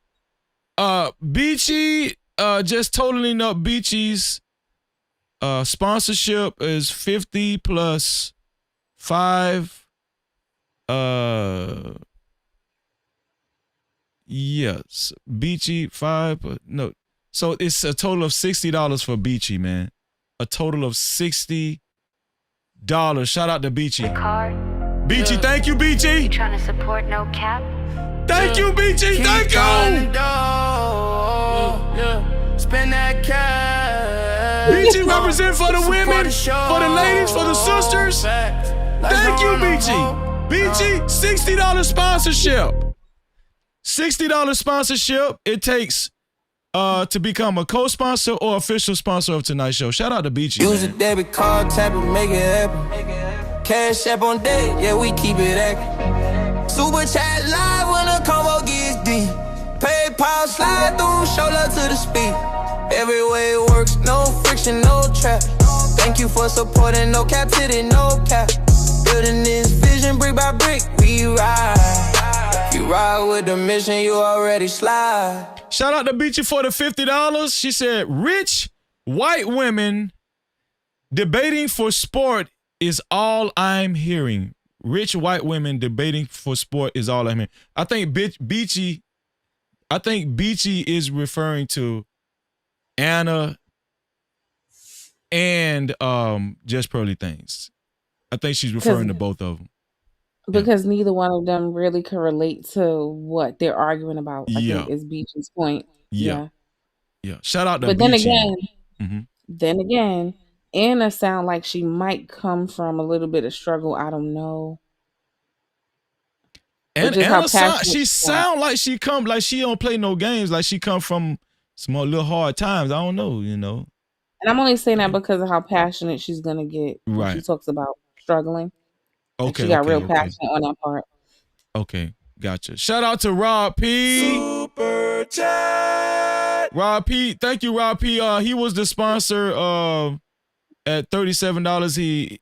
Beachy, just totaling up Beachy's sponsorship is 50 plus 5. Yes, Beachy 5, but no. So it's a total of $60 for Beachy, man. A total of $60. Shout out to Beachy. Beachy, thank you, Beachy. You trying to support no cap? Thank you, Beachy. Thank you. Spend that cash. Beachy represent for the women, for the ladies, for the sisters. Thank you, Beachy. Beachy, $60 sponsorship. $60 sponsorship. It takes to become a co-sponsor or official sponsor of tonight's show. Shout out to Beachy. Use a debit card, tap it, make it happen. Cash app on deck, yeah, we keep it active. Super chat live when the combo gets deep. PayPal slide through, show love to the speed. Every way it works, no friction, no trap. Thank you for supporting, no Cap-tivity, no cap. Building this vision brick by brick, we ride. You ride with the mission, you already slide. Shout out to Beachy for the $50. She said, rich white women debating for sport is all I'm hearing. Rich white women debating for sport is all I'm hearing. I think Beachy is referring to Anna and Just Pearly Things. I think she's referring to both of them. Because neither one of them really can relate to what they're arguing about. I think is Beachy's point. Yeah. Shout out to But Beachy. then again, Anna sound like she might come from a little bit of struggle. I don't know. And Anna sound like she don't play no games. Like she come from some little hard times. I don't know, you know. And I'm only saying that because of how passionate she's gonna get when Right. she talks about struggling. Okay, she got real passionate on that part. Okay, gotcha. Shout out to Rob P. Super chat. Rob P. Thank you, Rob P. He was the sponsor at $37.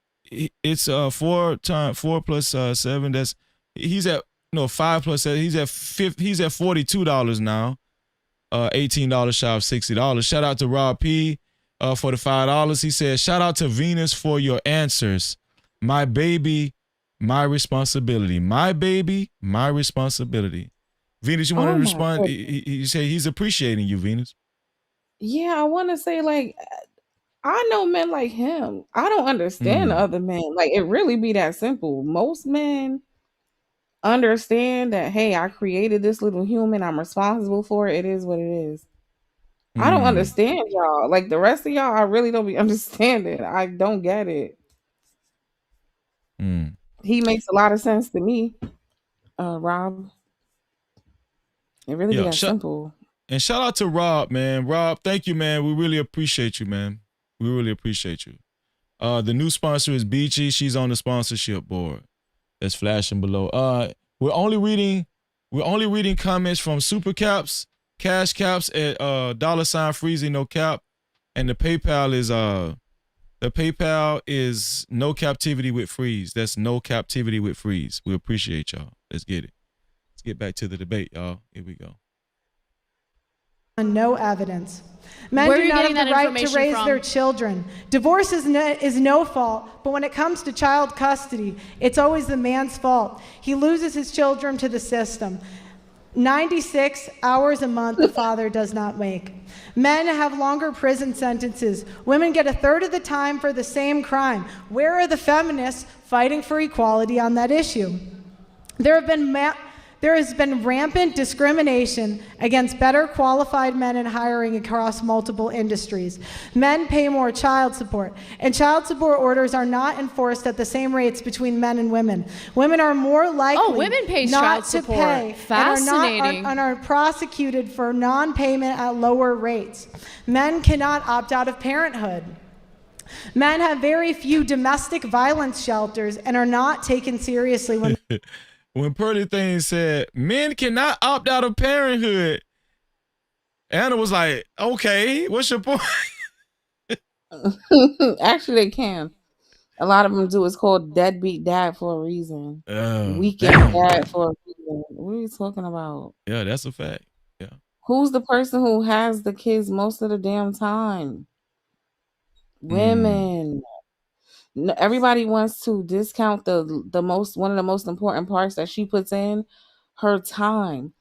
It's 4 plus 7. He's at 5 plus 7. He's at $42 now. $18 shy of $60. Shout out to Rob P. For the $5. He said, shout out to Venus for your answers. My baby, my responsibility. My baby, my responsibility. Venus, you want to respond? He said he's appreciating you, Venus. Yeah, I want to say, like, I know men like him. I don't understand other men. Like, it really be that simple. Most men understand that, hey, I created this little human. I'm responsible for it. It is what it is. I don't understand y'all. Like the rest of y'all, I really don't be understanding. I don't get it. He makes a lot of sense to me, Rob. It really be Yeah, that simple. and shout out to Rob, man. Rob, thank you, man. We really appreciate you, man. We really appreciate you. The new sponsor is Beachy. She's on the sponsorship board. That's flashing below. We're only reading comments from Super Caps, Cash Caps at $Freezy No Cap, and the PayPal is No Cap-tivity with Freeze. That's No Cap-tivity with Freeze. We appreciate y'all. Let's get it. Let's get back to the debate, y'all. Here we go. No evidence. Men Where are do you not getting have the that right to information raise from? their children. Divorce is no fault, but when it comes to child custody, it's always the man's fault. He loses his children to the system. 96 hours a month the father does not make. Men have longer prison sentences. Women get a third of the time for the same crime. Where are the feminists fighting for equality on that issue? There has been rampant discrimination against better qualified men in hiring across multiple industries. Men pay more child support, and child support orders are not enforced at the same rates between men and women. Women are more likely women pay not child to support. pay Fascinating. and are prosecuted for non-payment at lower rates. Men cannot opt out of parenthood. Men have very few domestic violence shelters and are not taken seriously when When Pearly Thing said, men cannot opt out of parenthood, Anna was like, okay, what's your point? Actually, they can. A lot of them do. It's called deadbeat dad for a reason. Weekend dad for a reason. What are you talking about? Yeah, that's a fact. Yeah. Who's the person who has the kids most of the damn time? Women. No, everybody wants to discount one of the most important parts that she puts in, her time.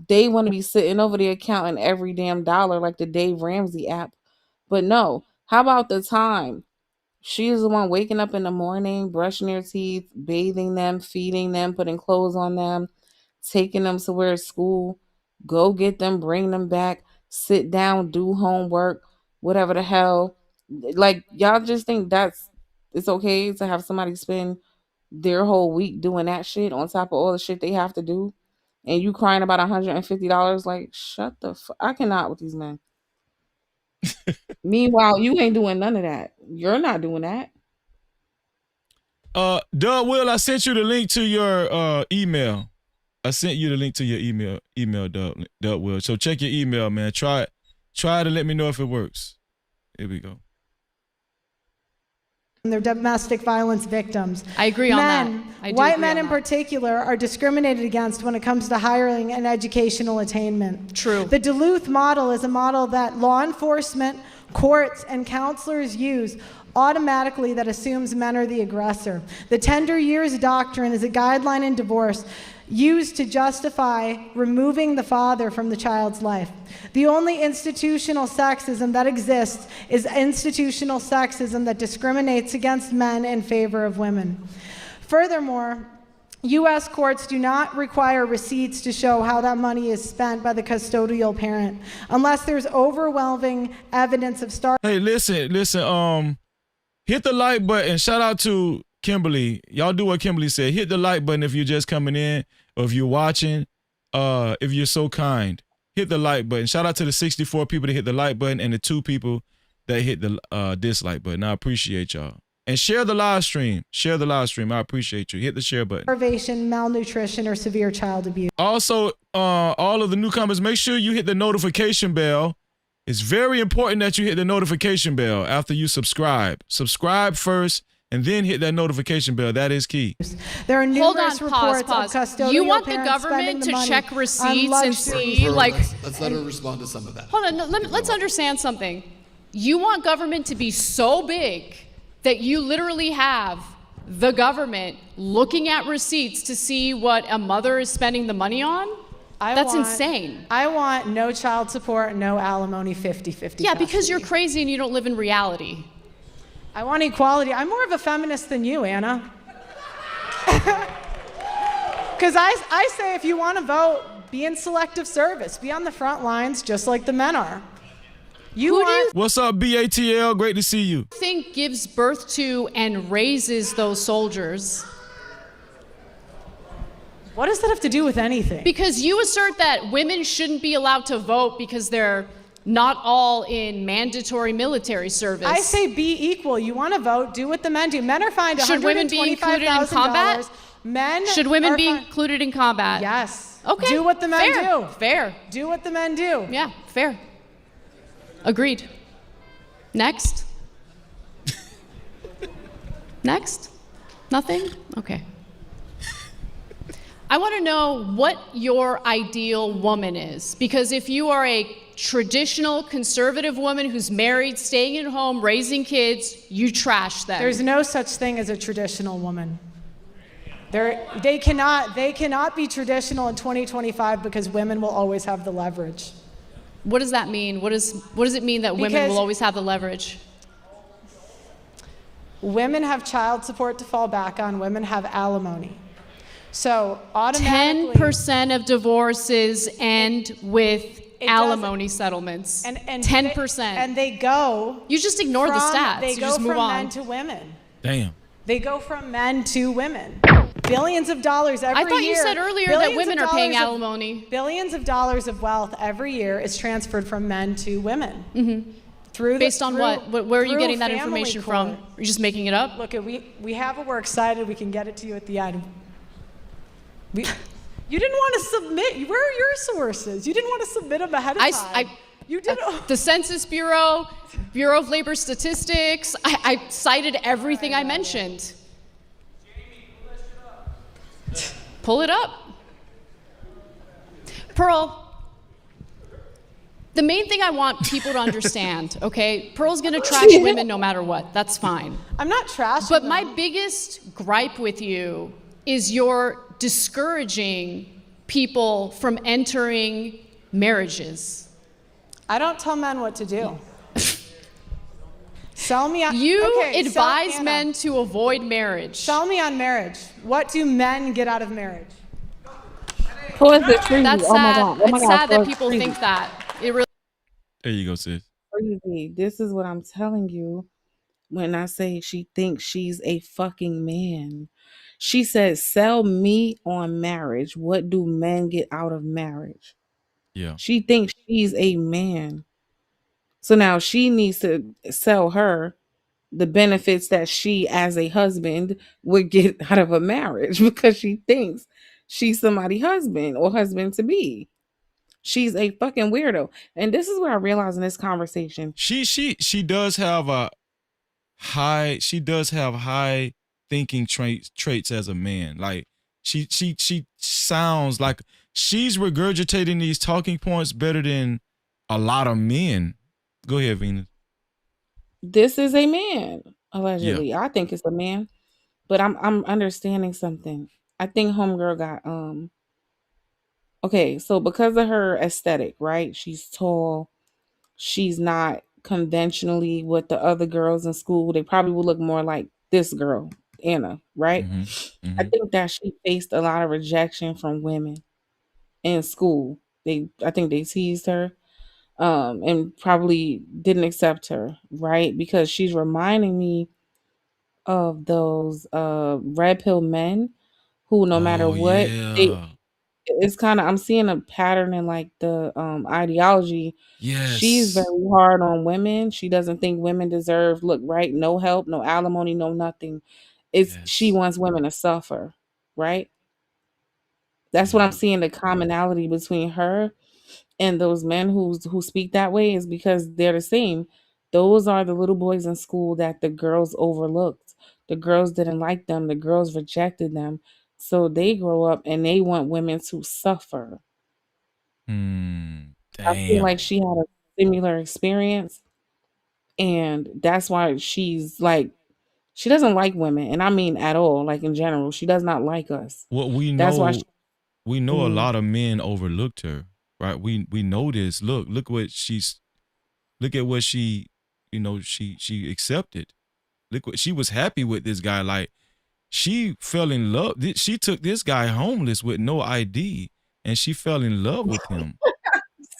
They want to be sitting over there counting every damn dollar like the Dave Ramsey app. But no, how about the time? She is the one waking up in the morning, brushing their teeth, bathing them, feeding them, putting clothes on them, taking them to where school, go get them, bring them back, sit down, do homework, whatever the hell. Like, y'all just think it's okay to have somebody spend their whole week doing that shit on top of all the shit they have to do, and you crying about $150? Like, shut the fuck. I cannot with these men. Meanwhile, you ain't doing none of that. You're not doing that. Doug Will, I sent you the link to your email. I sent you the link to your email, Doug Will. So check your email, man. Try to let me know if it works. Here we go. They're domestic violence victims. I agree on that. White men in particular are discriminated against when it comes to hiring and educational attainment. True. The Duluth model is a model that law enforcement, courts, and counselors use automatically that assumes men are the aggressor. The tender years doctrine is a guideline in divorce used to justify removing the father from the child's life. The only institutional sexism that exists is institutional sexism that discriminates against men in favor of women. Furthermore, U.S. courts do not require receipts to show how that money is spent by the custodial parent, unless there's overwhelming evidence of Hey, listen, hit the like button. Shout out to Kimberly. Y'all do what Kimberly said. Hit the like button if you're just coming in or if you're watching. If you're so kind, hit the like button. Shout out to the 64 people that hit the like button and the 2 people that hit the dislike button. I appreciate y'all. And share the live stream. Share the live stream. I appreciate you. Hit the share button. Starvation, malnutrition, or severe child abuse. Also, all of the newcomers, make sure you hit the notification bell. It's very important that you hit the notification bell after you subscribe. Subscribe first and then hit that notification bell. That is key. There are numerous Hold on, reports pause. of custodial You want the parents spending government the to money check on receipts and see, luxuries. like... Let's let her respond to some of that. Hold on, let's understand something. You want government to be so big that you literally have the government looking at receipts to see what a mother is spending the money on? That's insane. I want no child support, no alimony, 50-50. Yeah, because you're crazy and you don't live in reality. I want equality. I'm more of a feminist than you, Anna. Because I say if you want to vote, be in selective service. Be on the front lines just like the men are. What's up, BATL? Great to see you. Think gives birth to and raises those soldiers? What does that have to do with anything? Because you assert that women shouldn't be allowed to vote because they're not all in mandatory military service. I say be equal. You want to vote, do what the men do. Men are fined $125,000. Should women be included in combat? Should women be included in combat? Yes. Okay. Do what the men do. Fair. Do what the men do. Yeah, fair. Agreed. Next. Next? Nothing? Okay. I want to know what your ideal woman is, because if you are a traditional conservative woman who's married, staying at home, raising kids, you trash them. There's no such thing as a traditional woman. They cannot be traditional in 2025 because women will always have the leverage. What does that mean? What does it mean that women will always have the leverage? Women have child support to fall back on. Women have alimony. So automatically 10% of divorces end with alimony settlements. And 10%. And they go. You just ignore the stats. They you go just move from on. men to women. Damn. They go from men to women. Billions of dollars every year. I thought you said earlier that women are paying alimony. Billions of dollars of wealth every year is transferred from men to women. Mm-hmm. Based on what? Where are you getting that information from? Are you just making it up? Look, we have it. We're excited. We can get it to you at the end. You didn't want to submit. Where are your sources? You didn't want to submit them ahead of time. You did. The Census Bureau, Bureau of Labor Statistics. I cited everything I mentioned. Pull it up. Pearl, the main thing I want people to understand, okay? Pearl's gonna trash women no matter what. That's fine. I'm not trashing But them. my biggest gripe with you is you're discouraging people from entering marriages. I don't tell men what to do. Sell me on. You advise men to avoid marriage. Sell me on marriage. What do men get out of marriage? That's sad. Oh my God. It's sad that people think that. It really. There you go, sis. Crazy. This is what I'm telling you when I say she thinks she's a fucking man. She says, sell me on marriage. What do men get out of marriage? Yeah. She thinks she's a man. So now she needs to sell her the benefits that she as a husband would get out of a marriage because she thinks she's somebody's husband or husband to be. She's a fucking weirdo. And this is what I realized in this conversation. She does have high thinking traits as a man. Like she sounds like she's regurgitating these talking points better than a lot of men. Go ahead, Venus. This is a man, allegedly. Yeah. I think it's a man. But I'm understanding something. I think homegirl got okay, so because of her aesthetic, right? She's tall. She's not conventionally what the other girls in school. They probably would look more like this girl, Anna, right? Mm-hmm. I think that she faced a lot of rejection from women in school. I think they teased her. And probably didn't accept her, right? Because she's reminding me of those red pill men who no matter what, it's kind of, I'm seeing a pattern in like the ideology. Yes. She's very hard on women. She doesn't think women deserve, right? No help, no alimony, no nothing. She wants women to suffer, right? That's what I'm seeing, the commonality between her and those men who speak that way is because they're the same. Those are the little boys in school that the girls overlooked. The girls didn't like them. The girls rejected them. So they grow up and they want women to suffer. Damn. I feel like she had a similar experience. And that's why she's like, she doesn't like women. And I mean at all, like in general. She does not like us. Well, we know, that's why a lot of men overlooked her. Right, we know this. Look at what she, she accepted. Look what she was happy with this guy. Like she fell in love. She took this guy homeless with no ID, and she fell in love with him.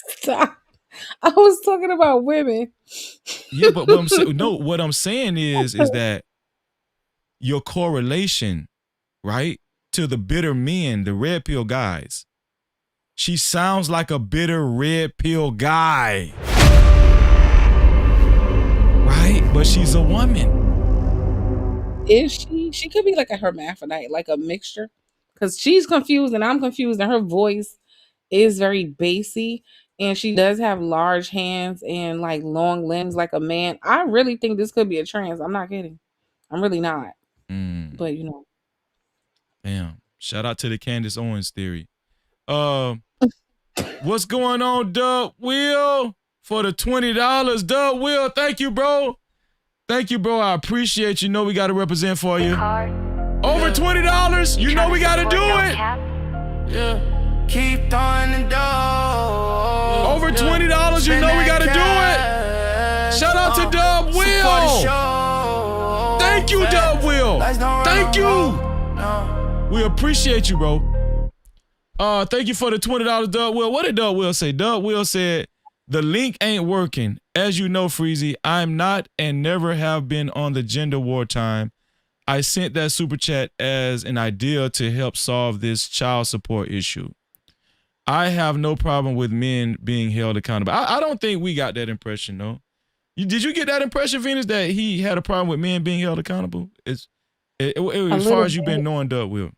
Stop. I was talking about women. Yeah, but what I'm saying, no, what I'm saying is that your correlation, right, to the bitter men, the red pill guys. She sounds like a bitter red pill guy. Right? But she's a woman. Is she? She could be like a hermaphrodite, like a mixture. Because she's confused and I'm confused, and her voice is very bassy. And she does have large hands and like long limbs like a man. I really think this could be a trans. I'm not kidding. I'm really not. But you know. Damn. Shout out to the Candace Owens theory. What's going on, Dub Will? For the $20. Dub Will, thank you, bro. Thank you, bro. I appreciate you. Know we got to represent for you. Over $20. You know we got to do it. Yeah. Keep throwing the dough. Over $20. You know we got to do it. Shout out to Dub Will. Thank you, Dub Will. Thank you. We appreciate you, bro. Thank you for the $20, Dub Will. What did Dub Will say? Dub Will said, the link ain't working. As you know, Freezy, I'm not and never have been on the gender wartime. I sent that super chat as an idea to help solve this child support issue. I have no problem with men being held accountable. I don't think we got that impression, though. Did you get that impression, Venus, that he had a problem with men being held accountable? As far as you've been knowing Dub Will.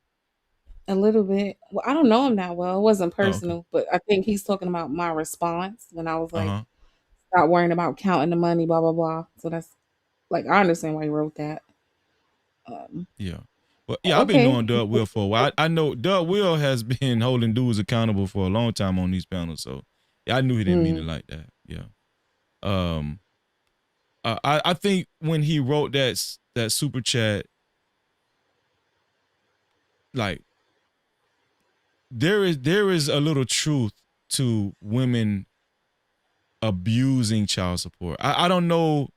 A little bit. Well, I don't know him that well. It wasn't personal, but I think he's talking about my response when I was like, stop worrying about counting the money, blah, blah, blah. So that's like, I understand why he wrote that. Yeah. Well, yeah, I've been knowing Dub Will for a while. I know Dub Will has been holding dudes accountable for a long time on these panels. So yeah, I knew he didn't mean it like that. Yeah. I think when he wrote that super chat, like, there is a little truth to women abusing child support. I don't know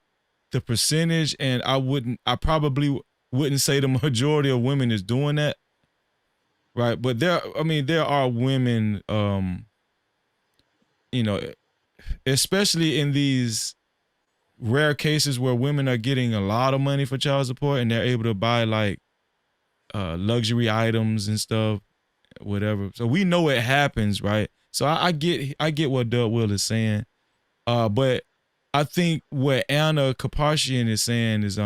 the percentage, and I probably wouldn't say the majority of women is doing that, right? But there are women, especially in these rare cases where women are getting a lot of money for child support and they're able to buy like luxury items and stuff, whatever. So we know it happens, right? So I get what Dub Will is saying. But I think what Anna Kaparshian is saying is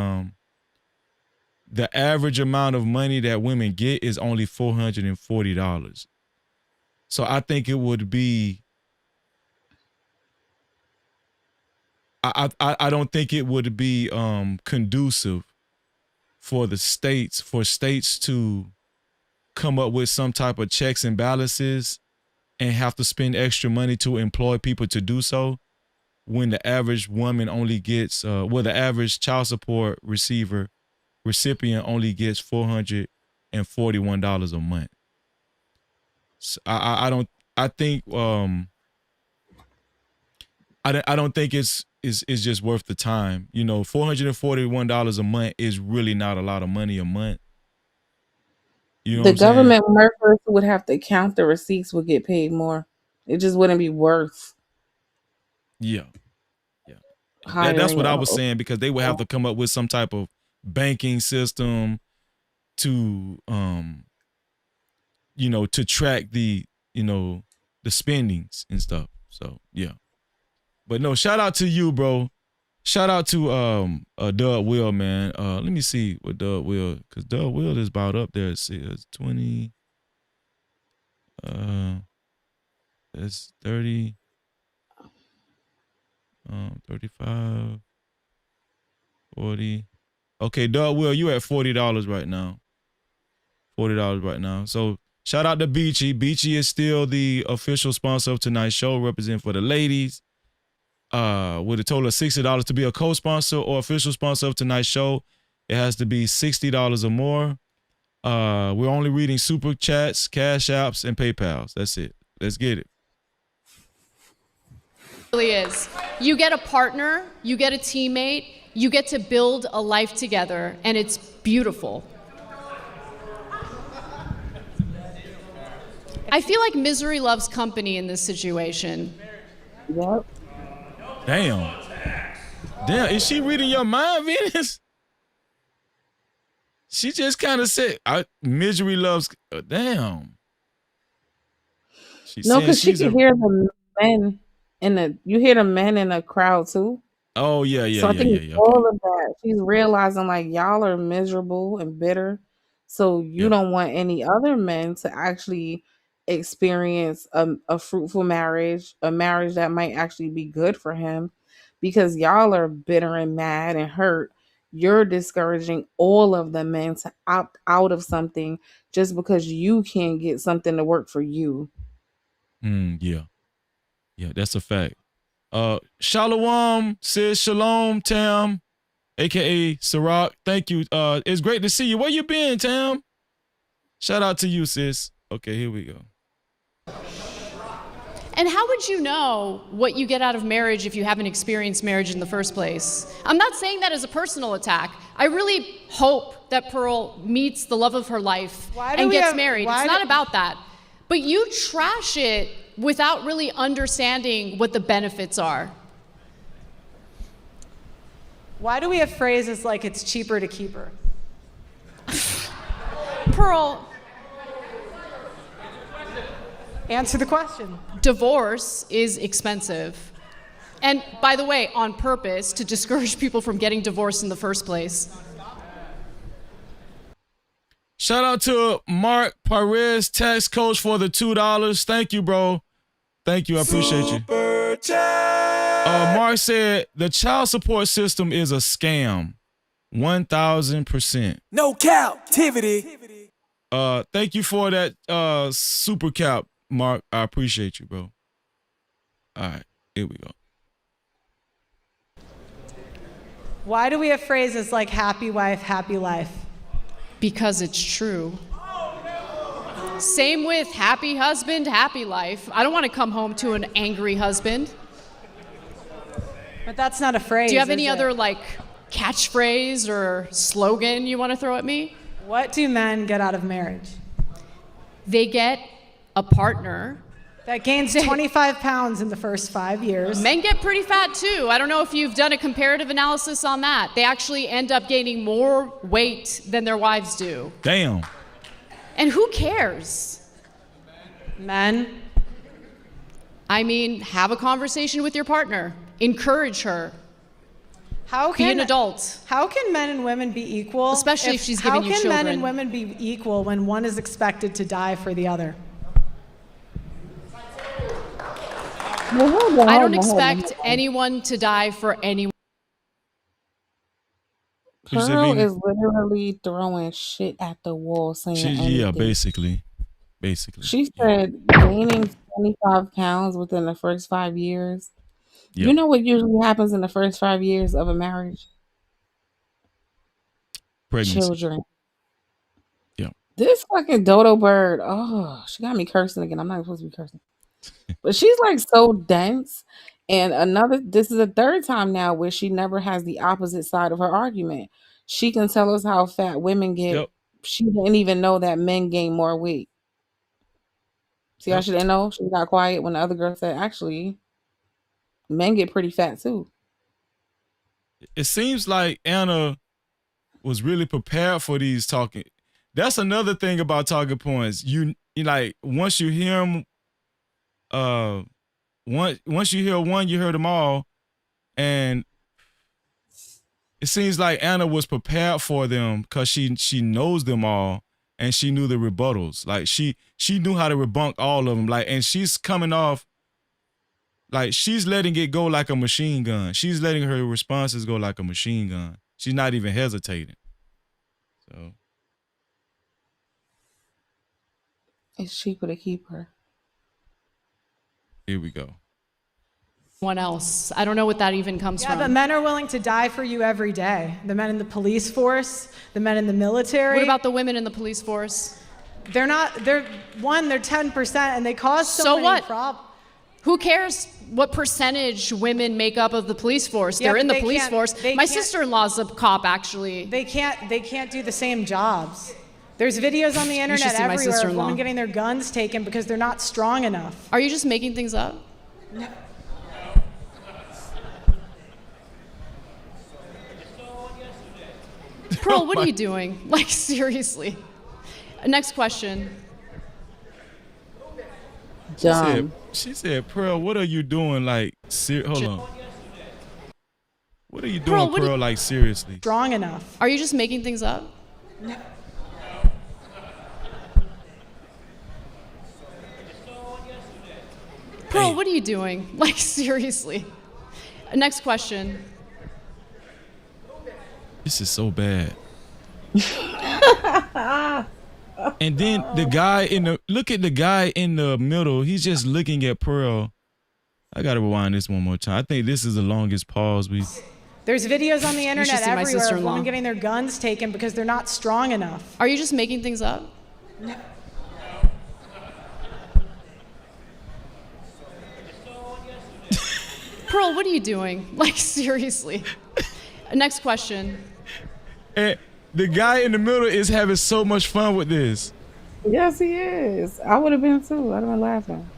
the average amount of money that women get is only $440. So I think it would be I don't think it would be conducive for states to come up with some type of checks and balances and have to spend extra money to employ people to do so when the average woman only gets the average child support recipient only gets $441 a month. So I don't think it's just worth the time. You know, $441 a month is really not a lot of money a month. You know, the government workers would have to count the receipts would get paid more. It just wouldn't be worth. Yeah. That's what I was saying, because they would have to come up with some type of banking system to to track the spendings and stuff. So yeah. But no, shout out to you, bro. Shout out to Dub Will, man. Let me see what Dub Will, because Dub Will is about up there. It's 20. That's 30. 35. 40. Okay, Dub Will, you at $40 right now. $40 right now. So shout out to Beachy. Beachy is still the official sponsor of tonight's show, representing for the ladies. With a total of $60 to be a co-sponsor or official sponsor of tonight's show. It has to be $60 or more. We're only reading super chats, cash apps, and PayPals. That's it. Let's get it. It really is. You get a partner, you get a teammate, you get to build a life together, and it's beautiful. I feel like misery loves company in this situation. Yep. Damn. Damn, is she reading your mind, Venus? She just kind of said, misery loves, damn. No, because she can hear the men you hear the men in the crowd too. Oh, yeah. So I think Okay. all of that, she's realizing like y'all are miserable and bitter. So you don't want any other men to actually experience a fruitful marriage, a marriage that might actually be good for him, because y'all are bitter and mad and hurt. You're discouraging all of the men to opt out of something just because you can't get something to work for you. Yeah. Yeah, that's a fact. Shalom says shalom, Tam, aka Sirach. Thank you. It's great to see you. Where you been, Tam? Shout out to you, sis. Okay, here we go. And how would you know what you get out of marriage if you haven't experienced marriage in the first place? I'm not saying that as a personal attack. I really hope that Pearl meets the love of her life and gets married. It's not about that. But you trash it without really understanding what the benefits are. Why do we have phrases like it's cheaper to keep her? Pearl, answer the question. Divorce is expensive. And by the way, on purpose, to discourage people from getting divorced in the first place. Shout out to Mark Perez, tax coach, for the $2. Thank you, bro. Thank you. I appreciate you. Mark said the child support system is a scam. 1,000%. No captivity. Thank you for that super cap, Mark. I appreciate you, bro. All right, here we go. Why do we have phrases like happy wife, happy life? Because it's true. Same with happy husband, happy life. I don't want to come home to an angry husband. But that's not a phrase. Do you have any other like catchphrase or slogan you want to throw at me? What do men get out of marriage? They get a partner that gains 25 pounds in the first 5 years. Men get pretty fat too. I don't know if you've done a comparative analysis on that. They actually end up gaining more weight than their wives do. Damn. And who cares? Men. I mean, have a conversation with your partner. Encourage her. Be an adult. How can men and women be equal? Especially if she's giving you children. How can men and women be equal when one is expected to die for the other? I don't expect anyone to die for anyone. Pearl is literally throwing shit at the wall, saying anything. Yeah, basically. She said gaining 25 pounds within the first 5 years. Yep. You know what usually happens in the first 5 years of a marriage? Pregnancy. Children. Yeah. This fucking dodo bird. Oh, she got me cursing again. I'm not supposed to be cursing. But she's like so dense. And this is the third time now where she never has the opposite side of her argument. She can tell us how fat women get. Yep. She didn't even know that men gain more weight. See how she didn't know? She got quiet when the other girl said, actually, men get pretty fat too. It seems like Anna was really prepared for these talking. That's another thing about talking points. You like, once you hear them, once you hear one, you heard them all. And it seems like Anna was prepared for them because she knows them all and she knew the rebuttals. Like she knew how to debunk all of them. Like, and she's coming off like she's letting it go like a machine gun. She's letting her responses go like a machine gun. She's not even hesitating. So it's cheaper to keep her. Here we go. One else. I don't know what that even comes from. Yeah, but men are willing to die for you every day. The men in the police force, the men in the military. What about the women in the police force? They're 10% and they cause so many problems. Who cares what percentage women make up of the police force? They're in the police force. My sister-in-law's a cop, actually. They can't do the same jobs. There's videos on the internet everywhere of women getting their guns taken because they're not strong enough. Are you just making things up? Pearl, what are you doing? Like, seriously. Next question. She said, Pearl, what are you doing? Like, hold on. What are you doing, Pearl, like, seriously? Strong enough. Are you just making things up? Pearl, what are you doing? Like, seriously. Next question. This is so bad. And then look at the guy in the middle. He's just looking at Pearl. I gotta rewind this one more time. I think this is the longest pause There's videos on the internet see my everywhere of sister-in-law. women getting their guns taken because they're not strong enough. Are you just making things up? No. Pearl, what are you doing? Like, seriously. Next question. And the guy in the middle is having so much fun with this. Yes, he is. I would have been too. I'd have been laughing.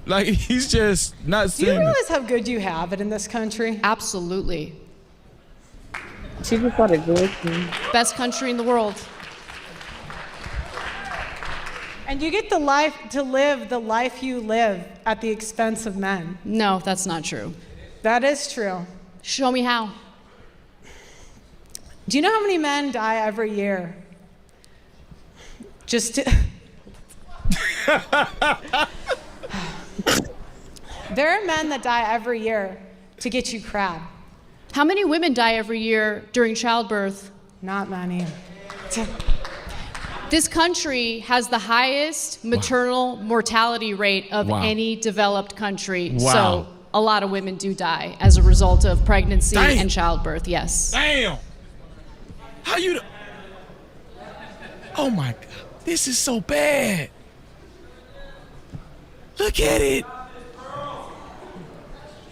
Like, he's just not Do you saying realize how good you have it in this country? Absolutely. She just got a good thing. Best country in the world. And you get to live the life you live at the expense of men. No, that's not true. That is true. Show me how. Do you know how many men die every year? Just to... There are men that die every year to get you crab. How many women die every year during childbirth? Not many. This country has the highest maternal mortality rate of any developed country. Wow. So a lot of women do die as a result of pregnancy and childbirth, yes. Damn. How you... Oh my God. This is so bad. Look at it.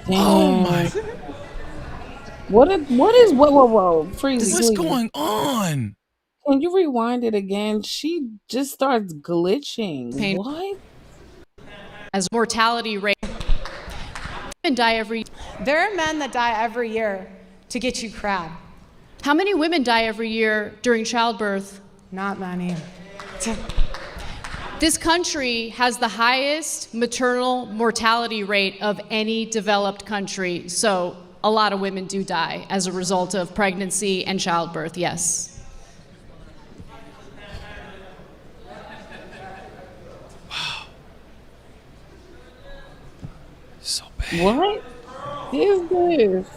Oh my... Whoa, freeze. What's going on? Can you rewind it again? She just starts glitching. What? As mortality rate, women die every... There are men that die every year to get you crab. How many women die every year during childbirth? Not many. This country has the highest maternal mortality rate of any developed country. So a lot of women do die as a result of pregnancy and childbirth, yes. So bad. What is this?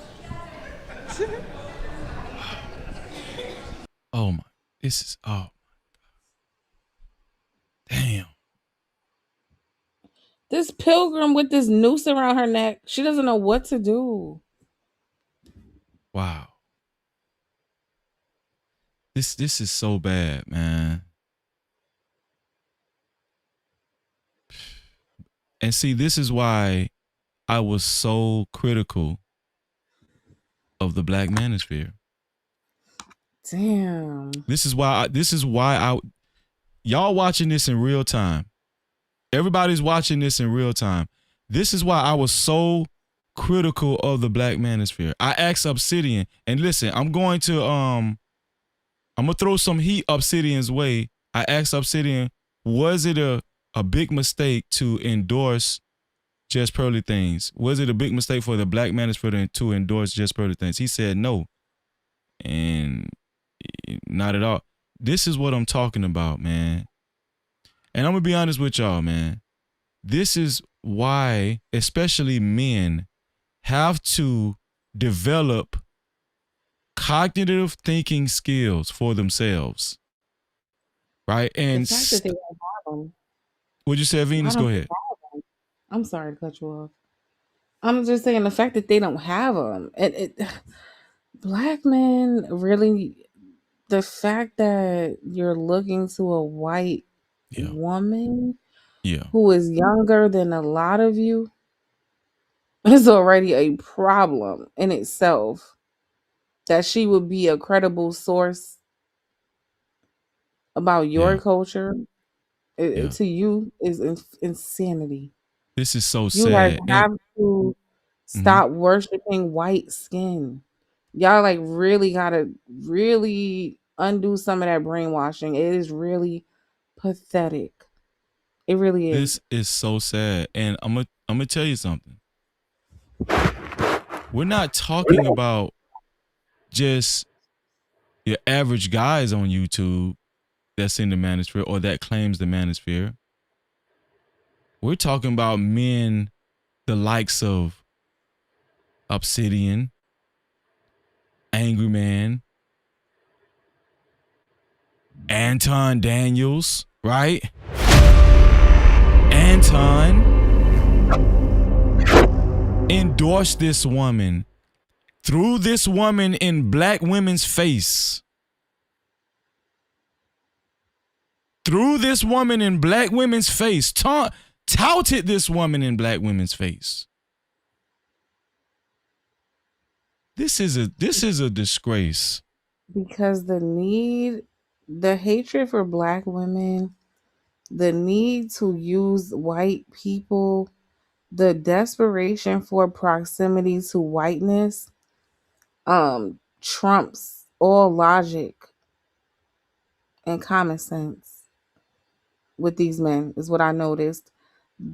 Oh my, this is, oh my God. Damn. This pilgrim with this noose around her neck, she doesn't know what to do. Wow. This is so bad, man. And see, this is why I was so critical of the Black Manosphere. Damn. This is why y'all watching this in real time. Everybody's watching this in real time. This is why I was so critical of the Black Manosphere. I asked Obsidian, and listen, I'm gonna throw some heat Obsidian's way. I asked Obsidian, was it a big mistake to endorse Just Pearly Things? Was it a big mistake for the Black Manosphere to endorse Just Pearly Things? He said no. And not at all. This is what I'm talking about, man. And I'm going to be honest with y'all, man. This is why, especially men, have to develop cognitive thinking skills for themselves. Right? And The fact that they don't have them. What'd you say, Venus? Go ahead. I'm sorry to cut you off. I'm just saying the fact that they don't have them. Black men really, the fact that you're looking to a white woman who is younger than a lot of you is already a problem in itself. That she would be a credible source about your culture to you is insanity. This is so You sad. guys have to stop worshiping white skin. Y'all like really gotta really undo some of that brainwashing. It is really pathetic. It really is. This is so sad. And I'm gonna tell you something. We're not talking about just your average guys on YouTube that's in the manosphere or that claims the manosphere. We're talking about men the likes of Obsidian, Angry Man, Anton Daniels, right? Anton endorsed this woman, threw this woman in black women's face. Threw this woman in black women's face. Touted this woman in black women's face. This is a disgrace. Because the hatred for black women, the need to use white people, the desperation for proximity to whiteness, trumps all logic and common sense with these men, is what I noticed.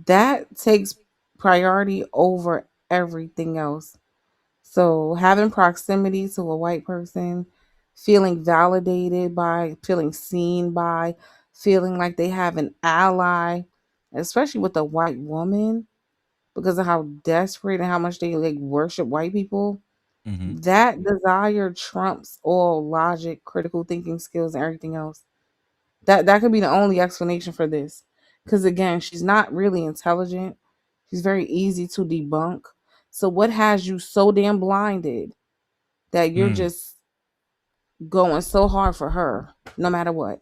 That takes priority over everything else. So having proximity to a white person, feeling validated by, feeling seen by, feeling like they have an ally, especially with a white woman, because of how desperate and how much they like worship white people. That desire trumps all logic, critical thinking skills, and everything else. That could be the only explanation for this. Because again, she's not really intelligent. She's very easy to debunk. So what has you so damn blinded that you're just going so hard for her, no matter what?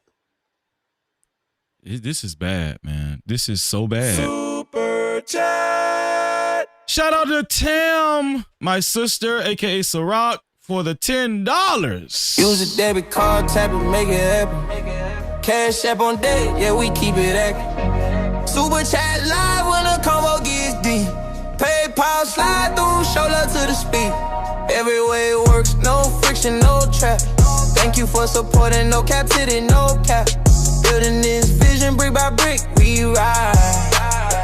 This is bad, man. This is so bad. Super chat. Shout out to Tam, my sister, aka Ciroc, for the $10. Use a debit card, tap it, make it happen. Cash app on deck, yeah, we keep it active. Super chat live when the combo gets deep. PayPal slide through, show love to the speed. Every way it works, no friction, no trap. Thank you for supporting, no Cap-tivity, no cap. Building this vision brick by brick, we ride.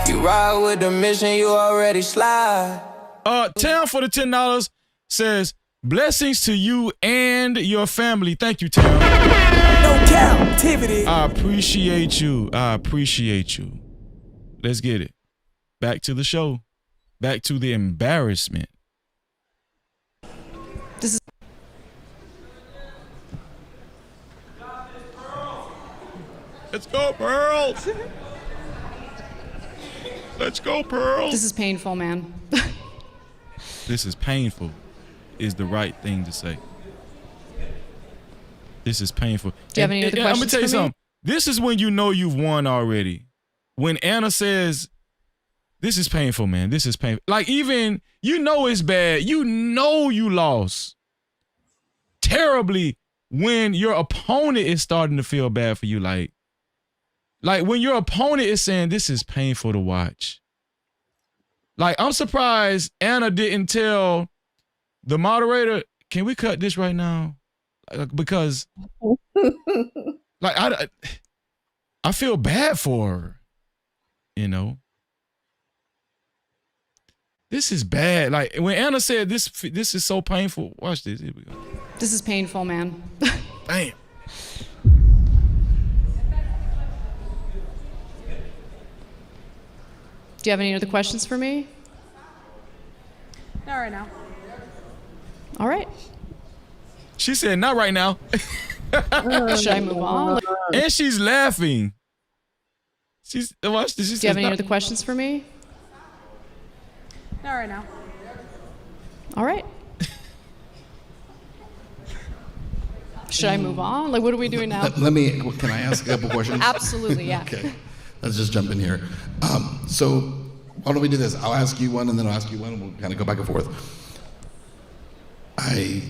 If you ride with the mission, you already slide. Tam for the $10 says, blessings to you and your family. Thank you, Tam. No Cap-tivity. I appreciate you. Let's get it. Back to the show. Back to the embarrassment. Let's go, Pearls. Let's go, Pearls. This is painful, man. This is painful is the right thing to say. This is painful. Do you have any other questions? I'm going to tell you something. This is when you know you've won already. When Anna says, this is painful, man. This is painful. Like, even, you know it's bad. You know you lost terribly when your opponent is starting to feel bad for you. Like when your opponent is saying, this is painful to watch. Like, I'm surprised Anna didn't tell the moderator, can we cut this right now? Because, like, I feel bad for her, you know? This is bad. Like, when Anna said, this is so painful. Watch this. Here we go. This is painful, man. Damn. Do you have any other questions for me? Not right now. All right. She said, not right now. Should I move on? And she's laughing. Watch this. Do you have any other questions for me? Not right now. All right. Should I move on? Like, what are we doing now? Can I ask a couple questions? Absolutely, yeah. Okay, let's just jump in here. So why don't we do this? I'll ask you one and then I'll ask you one and we'll kind of go back and forth. I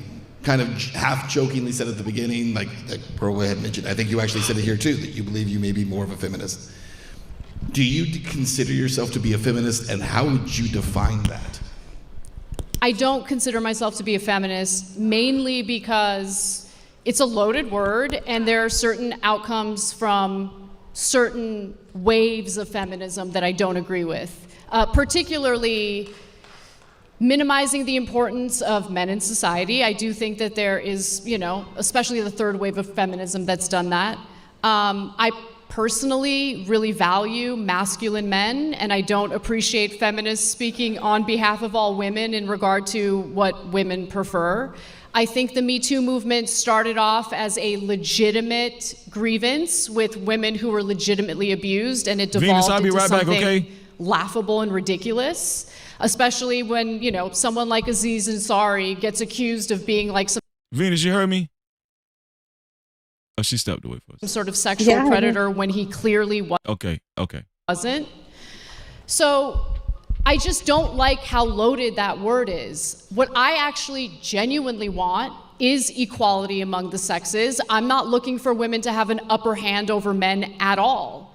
kind of half jokingly said at the beginning, like Pearl had mentioned, I think you actually said it here too, that you believe you may be more of a feminist. Do you consider yourself to be a feminist, and how would you define that? I don't consider myself to be a feminist, mainly because it's a loaded word and there are certain outcomes from certain waves of feminism that I don't agree with, particularly minimizing the importance of men in society. I do think that there is, especially the third wave of feminism that's done that. I personally really value masculine men, and I don't appreciate feminists speaking on behalf of all women in regard to what women prefer. I think the Me Too movement started off as a legitimate grievance with women who were legitimately abused, and it devolved Venus, I'll be into right back, something okay? laughable and ridiculous, especially when, someone like Aziz Ansari gets accused of being like some Venus, you heard me? Oh, she stepped away for us. sort of sexual predator when he clearly Okay. wasn't. So I just don't like how loaded that word is. What I actually genuinely want is equality among the sexes. I'm not looking for women to have an upper hand over men at all.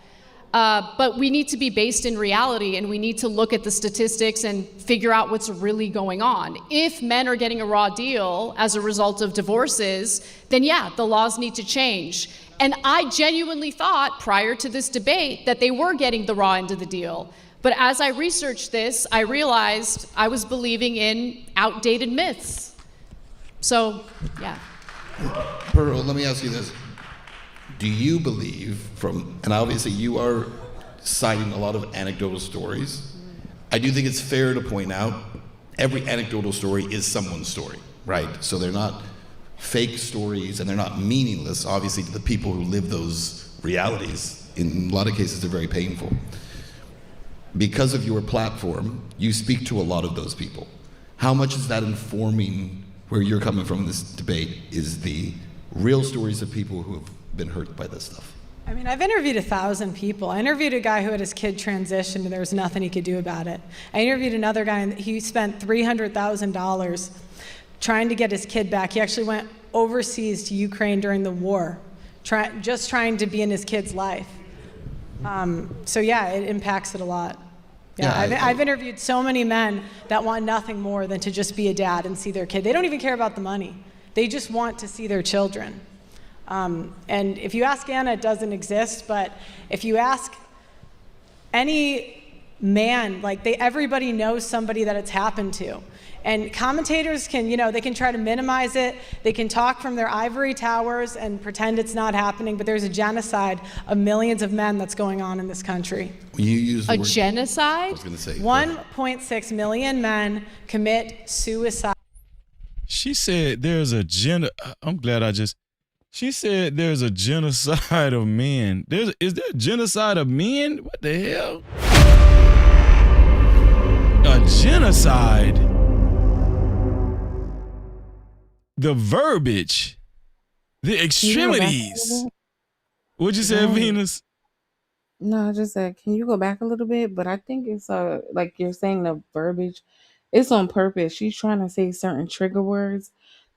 But we need to be based in reality, and we need to look at the statistics and figure out what's really going on. If men are getting a raw deal as a result of divorces, then yeah, the laws need to change. And I genuinely thought prior to this debate that they were getting the raw end of the deal. But as I researched this, I realized I was believing in outdated myths. So, yeah. Pearl, let me ask you this. Do you believe and obviously you are citing a lot of anecdotal stories. I do think it's fair to point out every anecdotal story is someone's story, right? So they're not fake stories and they're not meaningless, obviously, to the people who live those realities. In a lot of cases, they're very painful. Because of your platform, you speak to a lot of those people. How much is that informing where you're coming from in this debate? Is the real stories of people who have been hurt by this stuff? I mean, I've interviewed 1,000 people. I interviewed a guy who had his kid transitioned and there was nothing he could do about it. I interviewed another guy and he spent $300,000 trying to get his kid back. He actually went overseas to Ukraine during the war, just trying to be in his kid's life. So yeah, it impacts it a lot. I've interviewed so many men that want nothing more than to just be a dad and see their kid. They don't even care about the money. They just want to see their children. And if you ask Anna, it doesn't exist, but if you ask any man, everybody knows somebody that it's happened to. And commentators can, they can try to minimize it. They can talk from their ivory towers and pretend it's not happening, but there's a genocide of millions of men that's going on in this country. When you use the word genocide? I was going to say 1.6 million men commit suicide. She said I'm glad she said there's a genocide of men. Is there a genocide of men? What the hell? A genocide? The verbiage, the extremities. What'd you say, Venus? No, I just said, can you go back a little bit? But I think it's like you're saying the verbiage, it's on purpose. She's trying to say certain trigger words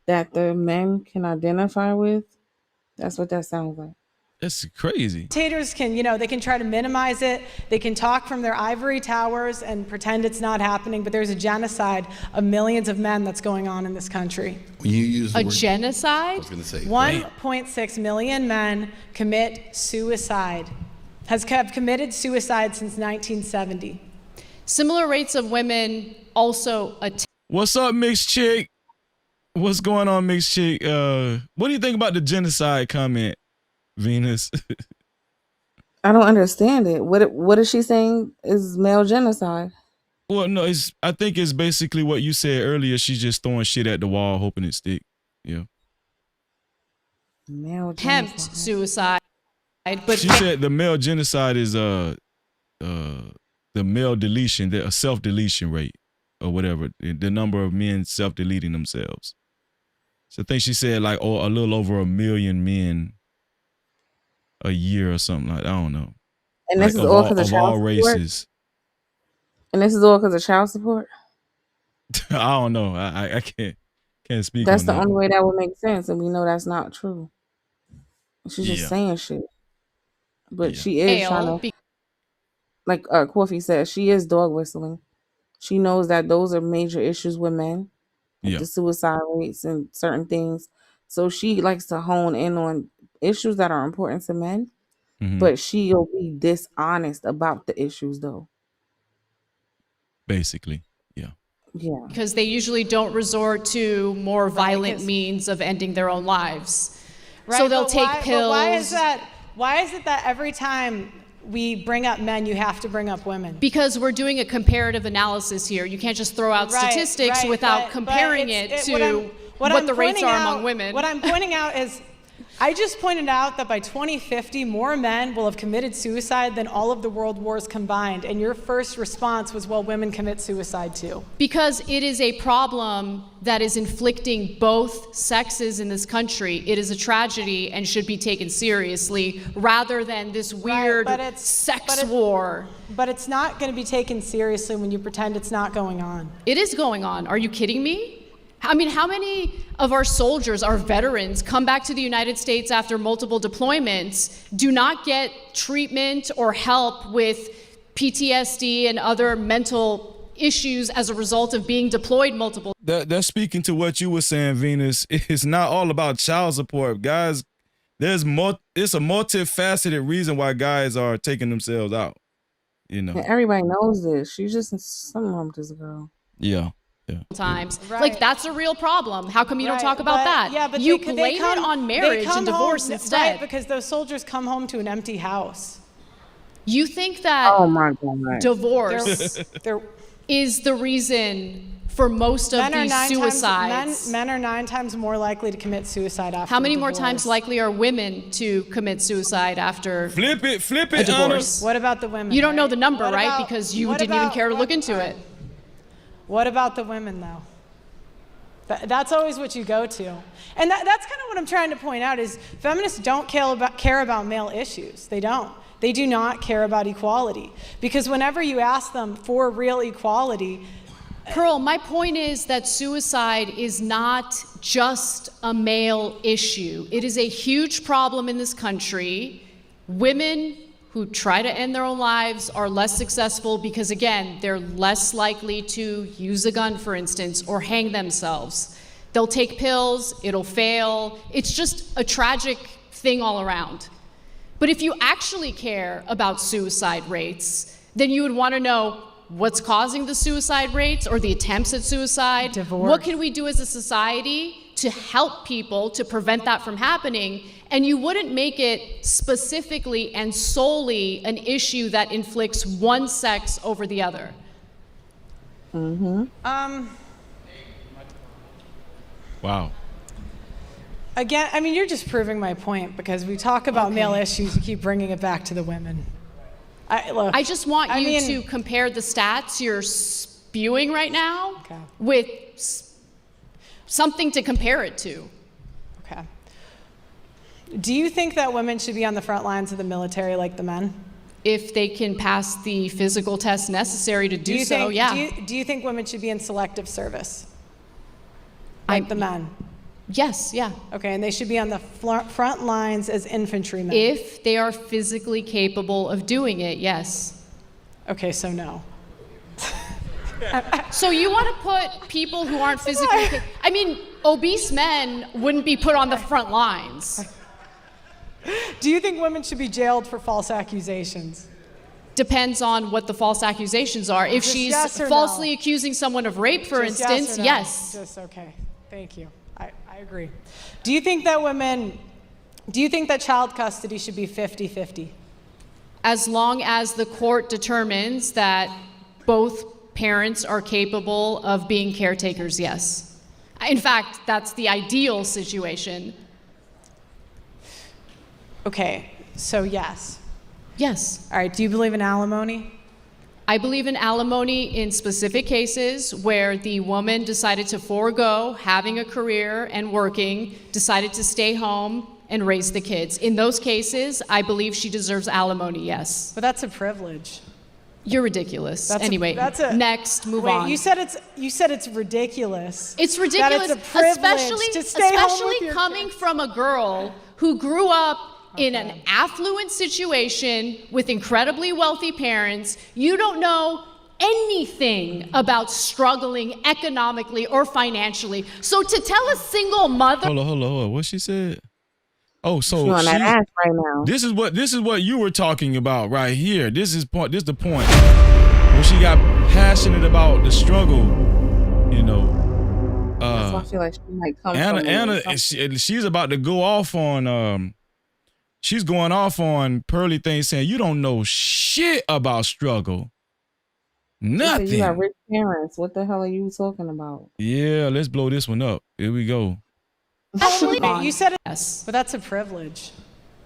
that the men can identify with. That's what that sounds like. That's crazy. Commentators can, they can try to minimize it. They can talk from their ivory towers and pretend it's not happening, but there's a genocide of millions of men that's going on in this country. When you use the word genocide? I was going to say 1.6 million men commit suicide, have committed suicide since 1970. Similar rates of women also What's up, mixed chick? What's going on, mixed chick? What do you think about the genocide comment, Venus? I don't understand it. What is she saying is male genocide? Well, no, I think it's basically what you said earlier. She's just throwing shit at the wall, hoping it stick. Yeah. Male attempt suicide, but she said the male genocide is the male deletion, the self-deletion rate or whatever, the number of men self-deleting themselves. So I think she said a little over 1 million men a year or something like that. I don't know. And this is all because of child all support? races. And this is all because of child support? I don't know. I can't speak That's on the that. only way that would make sense, and we know that's not true. She's just saying shit. But she is trying to, like Coffee said, she is dog whistling. She knows that those are major issues with men, like Yeah. the suicide rates and certain things. So she likes to hone in on issues that are important to men, but she'll be dishonest about the issues, though. Basically, yeah. Yeah. Because they usually don't resort to more violent means of ending their own lives. Right, so they'll but take why, pills. But why is that? Why is it that every time we bring up men, you have to bring up women? Because we're doing a comparative analysis here. You can't just throw out statistics without comparing it to what the rates are among women. What I'm pointing out is, I just pointed out that by 2050, more men will have committed suicide than all of the world wars combined. And your first response was, well, women commit suicide too. Because it is a problem that is inflicting both sexes in this country. It is a tragedy and should be taken seriously rather than this weird sex war. But it's not going to be taken seriously when you pretend it's not going on. It is going on. Are you kidding me? I mean, how many of our soldiers, our veterans, come back to the United States after multiple deployments, do not get treatment or help with PTSD and other mental issues as a result of being deployed multiple? That's speaking to what you were saying, Venus. It's not all about child support, guys. It's a multifaceted reason why guys are taking themselves out. You know, And everybody knows this. She's just something wrong with this girl. yeah. Times. Like, that's a real problem. How come you don't talk about that? Yeah, but you they blame it on marriage and divorce instead. Right, because those soldiers come home to an empty house. You think that Oh my God. divorce is the reason for most of these suicides? Men are 9 times more likely to commit suicide after How many more divorce. times likely are women to commit suicide after Flip it, a divorce? What about the women? You don't know the number, What right? about- Because you what didn't even about- care to look into it. What about the women, though? That's always what you go to. And that's kind of what I'm trying to point out is feminists don't care about male issues. They don't. They do not care about equality. Because whenever you ask them for real equality... Pearl, my point is that suicide is not just a male issue. It is a huge problem in this country. Women who try to end their own lives are less successful because, again, they're less likely to use a gun, for instance, or hang themselves. They'll take pills, it'll fail. It's just a tragic thing all around. But if you actually care about suicide rates, then you would want to know what's causing the suicide rates or the attempts at suicide. Divorce. What can we do as a society to help people to prevent that from happening? And you wouldn't make it specifically and solely an issue that inflicts one sex over the other. Wow. Again, I mean, you're just proving my point because we talk about male issues, you keep bringing it back to the women. I just want you to compare the stats you're spewing right now with something to compare it to. Okay. Do you think that women should be on the front lines of the military like the men? If they can pass the physical tests necessary to do so, yeah. Do you think women should be in selective service? Like the men? Yes, yeah. Okay, and they should be on the front lines as infantrymen? If they are physically capable of doing it, yes. Okay, so no. So you want to put people who aren't physically I mean, obese men wouldn't be put on the front lines. Do you think women should be jailed for false accusations? Depends on what the false accusations are. If Just she's yes or falsely no? accusing someone of rape, for Just instance, yes or no? yes. Just okay. Thank you. I agree. Do you think that child custody should be 50-50? As long as the court determines that both parents are capable of being caretakers, yes. In fact, that's the ideal situation. Okay, so yes. Yes. All right, do you believe in alimony? I believe in alimony in specific cases where the woman decided to forego having a career and working, decided to stay home and raise the kids. In those cases, I believe she deserves alimony, yes. But that's a privilege. You're ridiculous. Next, move wait, on. You said it's ridiculous. It's ridiculous, That it's a privilege to stay home with your coming from a girl who grew up in an affluent situation with incredibly wealthy parents. You don't know anything about struggling economically or financially. So to tell a single mother. Hold on. What she said? Oh, so She on that ass right now. This is what you were talking about right here. This is the point. When she got passionate about the struggle, you know. That's why I feel like she might come. Anna, she's about to go off on she's going off on Pearly things, saying you don't know shit about struggle. Nothing. You got rich parents. What the hell are you talking about? Yeah, let's blow this one up. Here we go. You said it, yes, but that's a privilege.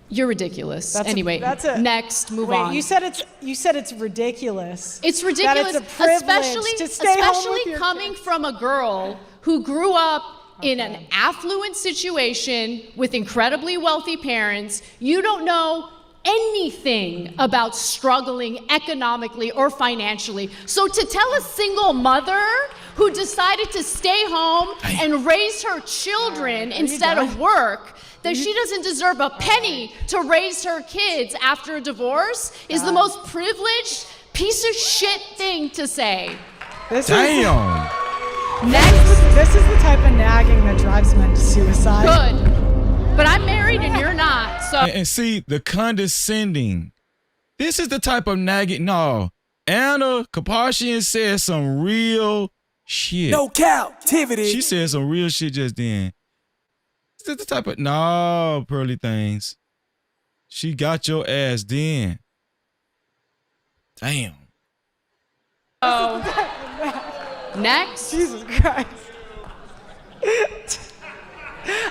You're ridiculous. Anyway, next, move wait, on. You said it's ridiculous. It's ridiculous, that it's a privilege to stay home with your coming from a girl who grew up in an affluent situation with incredibly wealthy parents. You don't know anything about struggling economically or financially. So to tell a single mother who decided to stay home and raise her children instead of work, that she doesn't deserve a penny to raise her kids after a divorce is the most privileged piece of shit thing to say. Damn. This is the type of nagging that drives men to suicide. Good. But I'm married and you're not, so. And see, the condescending. This is the type of nagging. No, Anna Kapashian said some real shit. No Cap-tivity. She said some real shit just then. This is the type of, no, Pearly things. She got your ass then. Damn. Oh. Next. Jesus Christ.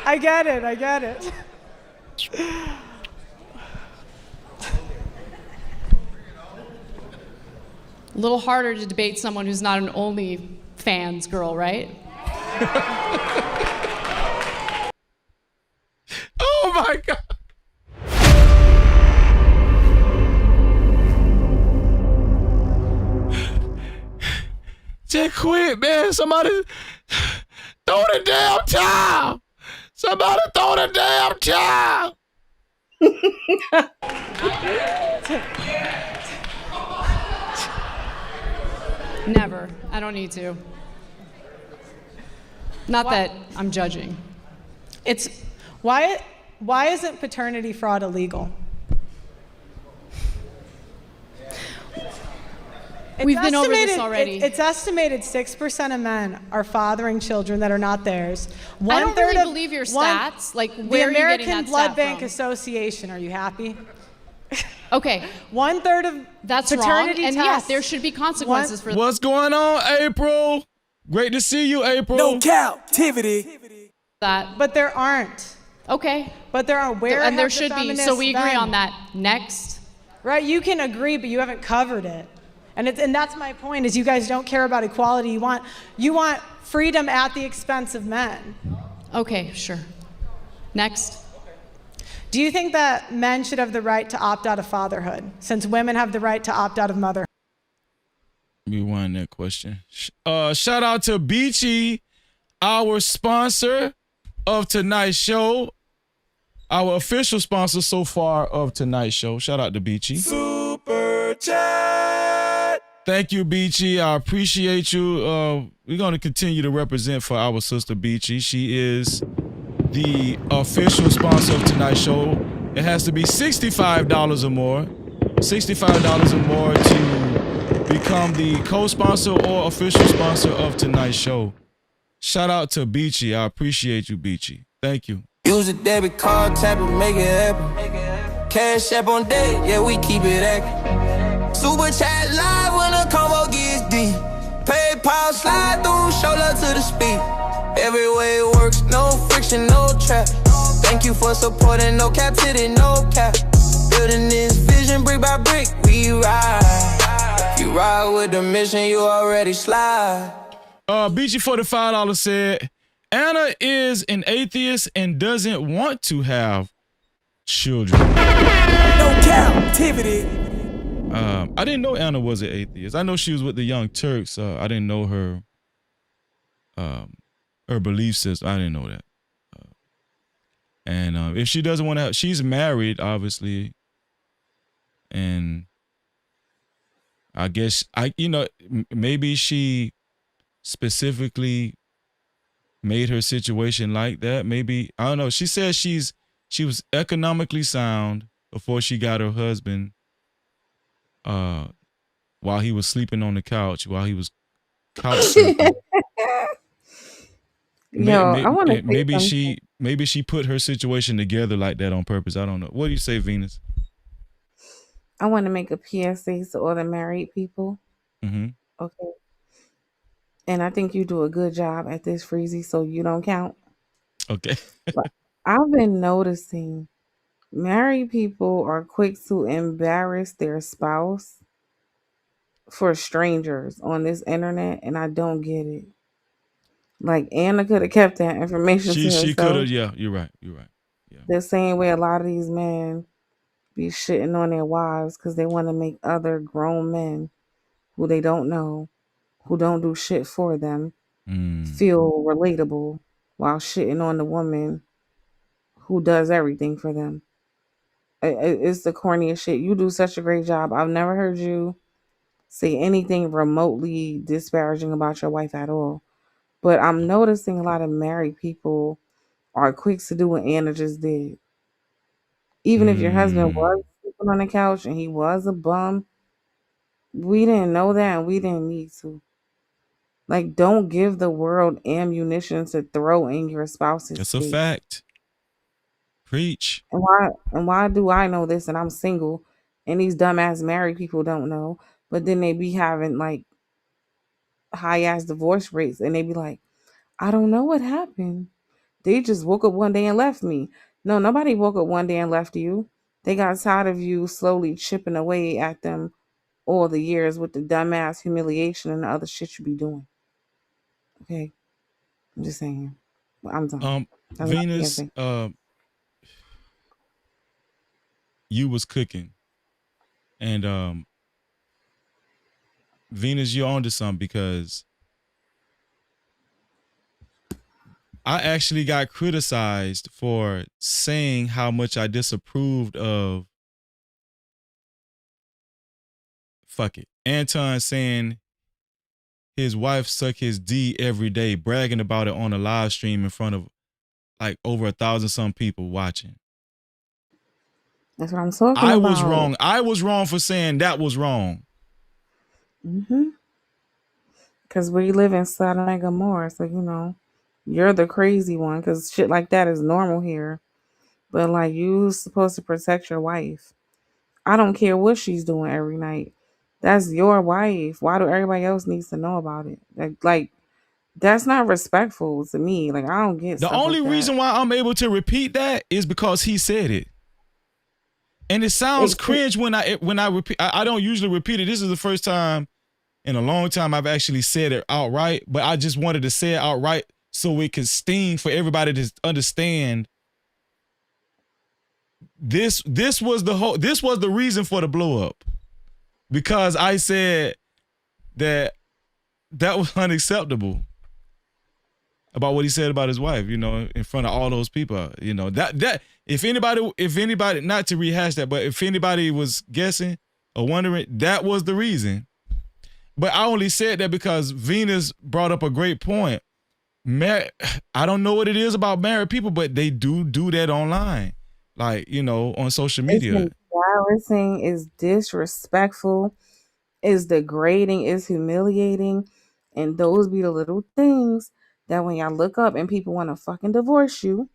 I get it. A little harder to debate someone who's not an OnlyFans girl, right? Oh my God. Just quit, man. Somebody throw the damn towel. Somebody throw the damn towel. Never. I don't need to. Not that I'm judging. It's why isn't paternity fraud illegal? We've been over this already. It's estimated 6% of men are fathering children that are not theirs. I don't really believe your stats. Like, where are you getting that The American Blood stat Bank from? Association. Are you happy? Okay. 1/3 of That's paternity wrong. And tests. yeah, there should be consequences for What's going on, April? Great to see you, April. No Cap-tivity. that. But there aren't. Okay. But there are. Where And there have the should be. feminists So we agree been? on that. Next. Right? You can agree, but you haven't covered it. And that's my point, is you guys don't care about equality. You want freedom at the expense of men. Okay, sure. Next. Do you think that men should have the right to opt out of fatherhood, since women have the right to opt out of motherhood? Rewind that question. Shout out to Beachy, our sponsor of tonight's show. Our official sponsor so far of tonight's show. Shout out to Beachy. Super chat. Thank you, Beachy. I appreciate you. We're going to continue to represent for our sister Beachy. She is the official sponsor of tonight's show. It has to be $65 or more. $65 or more to become the co-sponsor or official sponsor of tonight's show. Shout out to Beachy. I appreciate you, Beachy. Thank you. Use a debit card, tap it, make it happen. Cash app on deck, yeah, we keep it active. Super chat live when the combo gets deep. PayPal slide through, show love to the speed. Every way it works, no friction, no trap. Thank you for supporting, no Cap-tivity, no cap. Building this vision brick by brick, we ride. If you ride with the mission, you already slide. Beachy $45 said, Anna is an atheist and doesn't want to have children. No Cap-tivity. I didn't know Anna was an atheist. I know she was with the Young Turks. I didn't know her belief system. I didn't know that. And if she doesn't want to have, she's married, obviously. And I guess maybe she specifically made her situation like that. Maybe, I don't know. She says she was economically sound before she got her husband while he was sleeping on the couch, while he was couch surfing. Yo, I want to say something. Maybe she put her situation together like that on purpose. I don't know. What do you say, Venus? I want to make a PSA to all the married people. Mm-hmm. Okay. And I think you do a good job at this, Freezy, so you don't count. Okay. But I've been noticing married people are quick to embarrass their spouse for strangers on this internet, and I don't get it. Like, Anna could have kept that information to She could have. herself. Yeah, you're right. You're right. The same way a lot of these men be shitting on their wives because they want to make other grown men who they don't know, who don't do shit for them, feel relatable while shitting on the woman who does everything for them. It's the corniest shit. You do such a great job. I've never heard you say anything remotely disparaging about your wife at all. But I'm noticing a lot of married people are quick to do what Anna just did. Even if your husband was sleeping on the couch and he was a bum, we didn't know that and we didn't need to. Like, don't give the world ammunition to throw in your spouse's That's a face. fact. Preach. And why do I know this and I'm single and these dumbass married people don't know? But then they be having like high ass divorce rates and they be like, I don't know what happened. They just woke up one day and left me. No, nobody woke up one day and left you. They got tired of you slowly chipping away at them all the years with the dumbass humiliation and the other shit you be doing. Okay. I'm just saying. I'm done. That's my Venus, PSA. you was cooking. And Venus, you're onto something because I actually got criticized for saying how much I disapproved of Anton saying his wife suck his D every day, bragging about it on a live stream in front of like over 1,000 some people watching. That's what I'm talking about. I was wrong. I was wrong for saying that was wrong. Because we live in Sodom and Gomorrah, so you know, you're the crazy one because shit like that is normal here. But like, you supposed to protect your wife. I don't care what she's doing every night. That's your wife. Why do everybody else needs to know about it? Like that's not respectful to me. Like, I don't get The stuff only like that. reason why I'm able to repeat that is because he said it. And it sounds cringe when I repeat. I don't usually repeat it. This is the first time in a long time I've actually said it outright, but I just wanted to say it outright so it could sting for everybody to understand. This was the reason for the blow up, because I said that was unacceptable about what he said about his wife, you know, in front of all those people, you know, that if anybody, not to rehash that, but if anybody was guessing or wondering, that was the reason. But I only said that because Venus brought up a great point. I don't know what it is about married people, but they do that online, like, you know, on social media. It's embarrassing, it's disrespectful, it's degrading, it's humiliating, and those be the little things that when y'all look up and people want to fucking divorce you,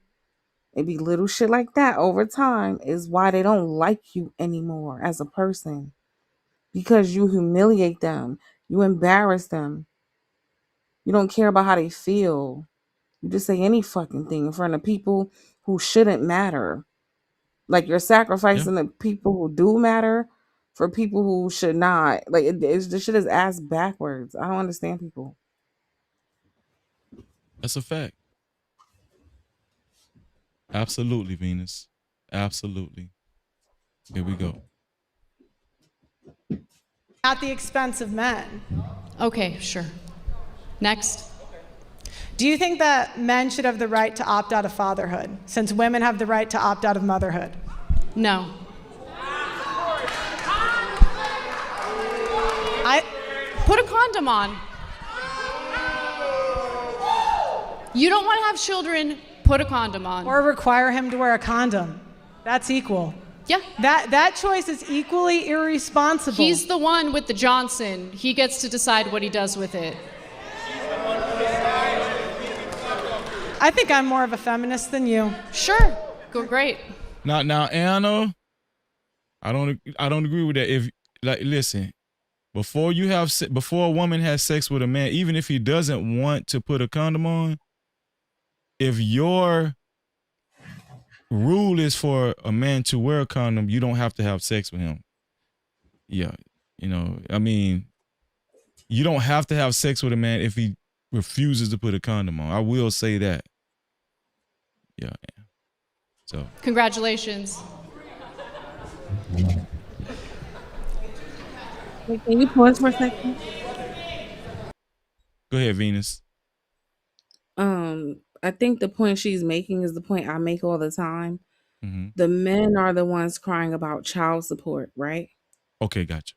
it be little shit like that over time is why they don't like you anymore as a person, because you humiliate them, you embarrass them, you don't care about how they feel, you just say any fucking thing in front of people who shouldn't matter. Like, you're sacrificing the people who do matter for people who should not. Like, this shit is ass backwards. I don't understand people. That's a fact. Absolutely, Venus. Absolutely. Here we go. At the expense of men. Okay, sure. Next. Do you think that men should have the right to opt out of fatherhood, since women have the right to opt out of motherhood? No. Put a condom on. You don't want to have children, put a condom on. Or require him to wear a condom. That's equal. Yeah. That choice is equally irresponsible. He's the one with the Johnson. He gets to decide what he does with it. I think I'm more of a feminist than you. Sure. Go great. Now, Anna, I don't agree with that. If listen, before a woman has sex with a man, even if he doesn't want to put a condom on, if your rule is for a man to wear a condom, you don't have to have sex with him. Yeah, I mean, you don't have to have sex with a man if he refuses to put a condom on. I will say that. Yeah. So. Congratulations. Wait, can you pause for a second? Go ahead, Venus. I think the point she's making is the point I make all the time. Mm-hmm. The men are the ones crying about child support, right? Okay, gotcha.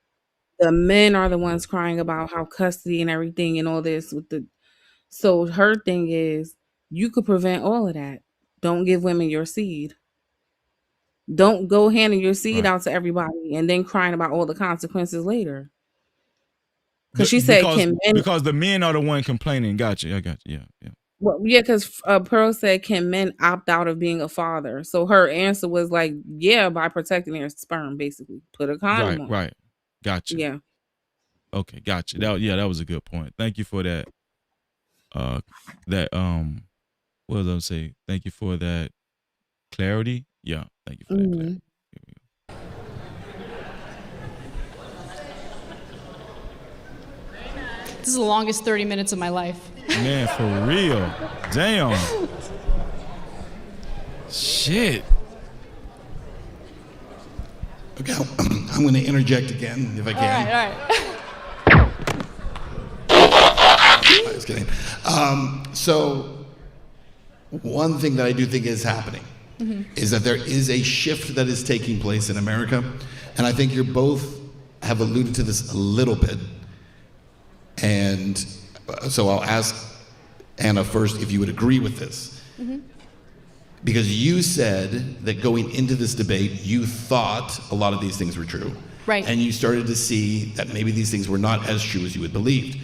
The men are the ones crying about how custody and everything and all this so her thing is you could prevent all of that. Don't give women your seed. Don't go handing your seed out to everybody and then crying about all the consequences later. Because she said, because the men are the one complaining. Gotcha. I got you. Yeah. Well, yeah, because Pearl said, can men opt out of being a father? So her answer was like, yeah, by protecting their sperm, basically. Put a condom on. Right. Gotcha. Yeah. Okay, gotcha. That was a good point. Thank you for that. What was I gonna say? Thank you for that clarity. Yeah, thank you for that clarity. This is the longest 30 minutes of my life. Man, for real. Damn. Shit. Okay, I'm going to interject again if I can. All right. Just kidding. So one thing that I do think is happening is that there is a shift that is taking place in America. And I think you both have alluded to this a little bit. And so I'll ask Anna first if you would agree with this. Because you said that going into this debate, you thought a lot of these things were true. Right. And you started to see that maybe these things were not as true as you had believed.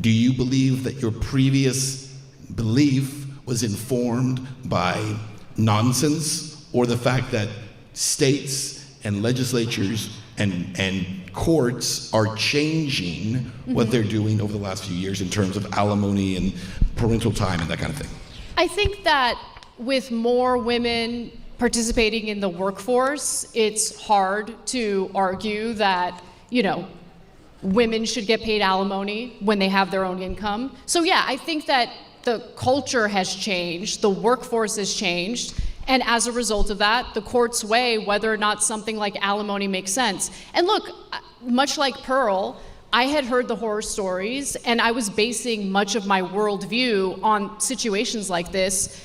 Do you believe that your previous belief was informed by nonsense, or the fact that states and legislatures and courts are changing what they're doing over the last few years in terms of alimony and parental time and that kind of thing? I think that with more women participating in the workforce, it's hard to argue that, women should get paid alimony when they have their own income. So yeah, I think that the culture has changed, the workforce has changed, and as a result of that, the courts weigh whether or not something like alimony makes sense. And look, much like Pearl, I had heard the horror stories, and I was basing much of my worldview on situations like this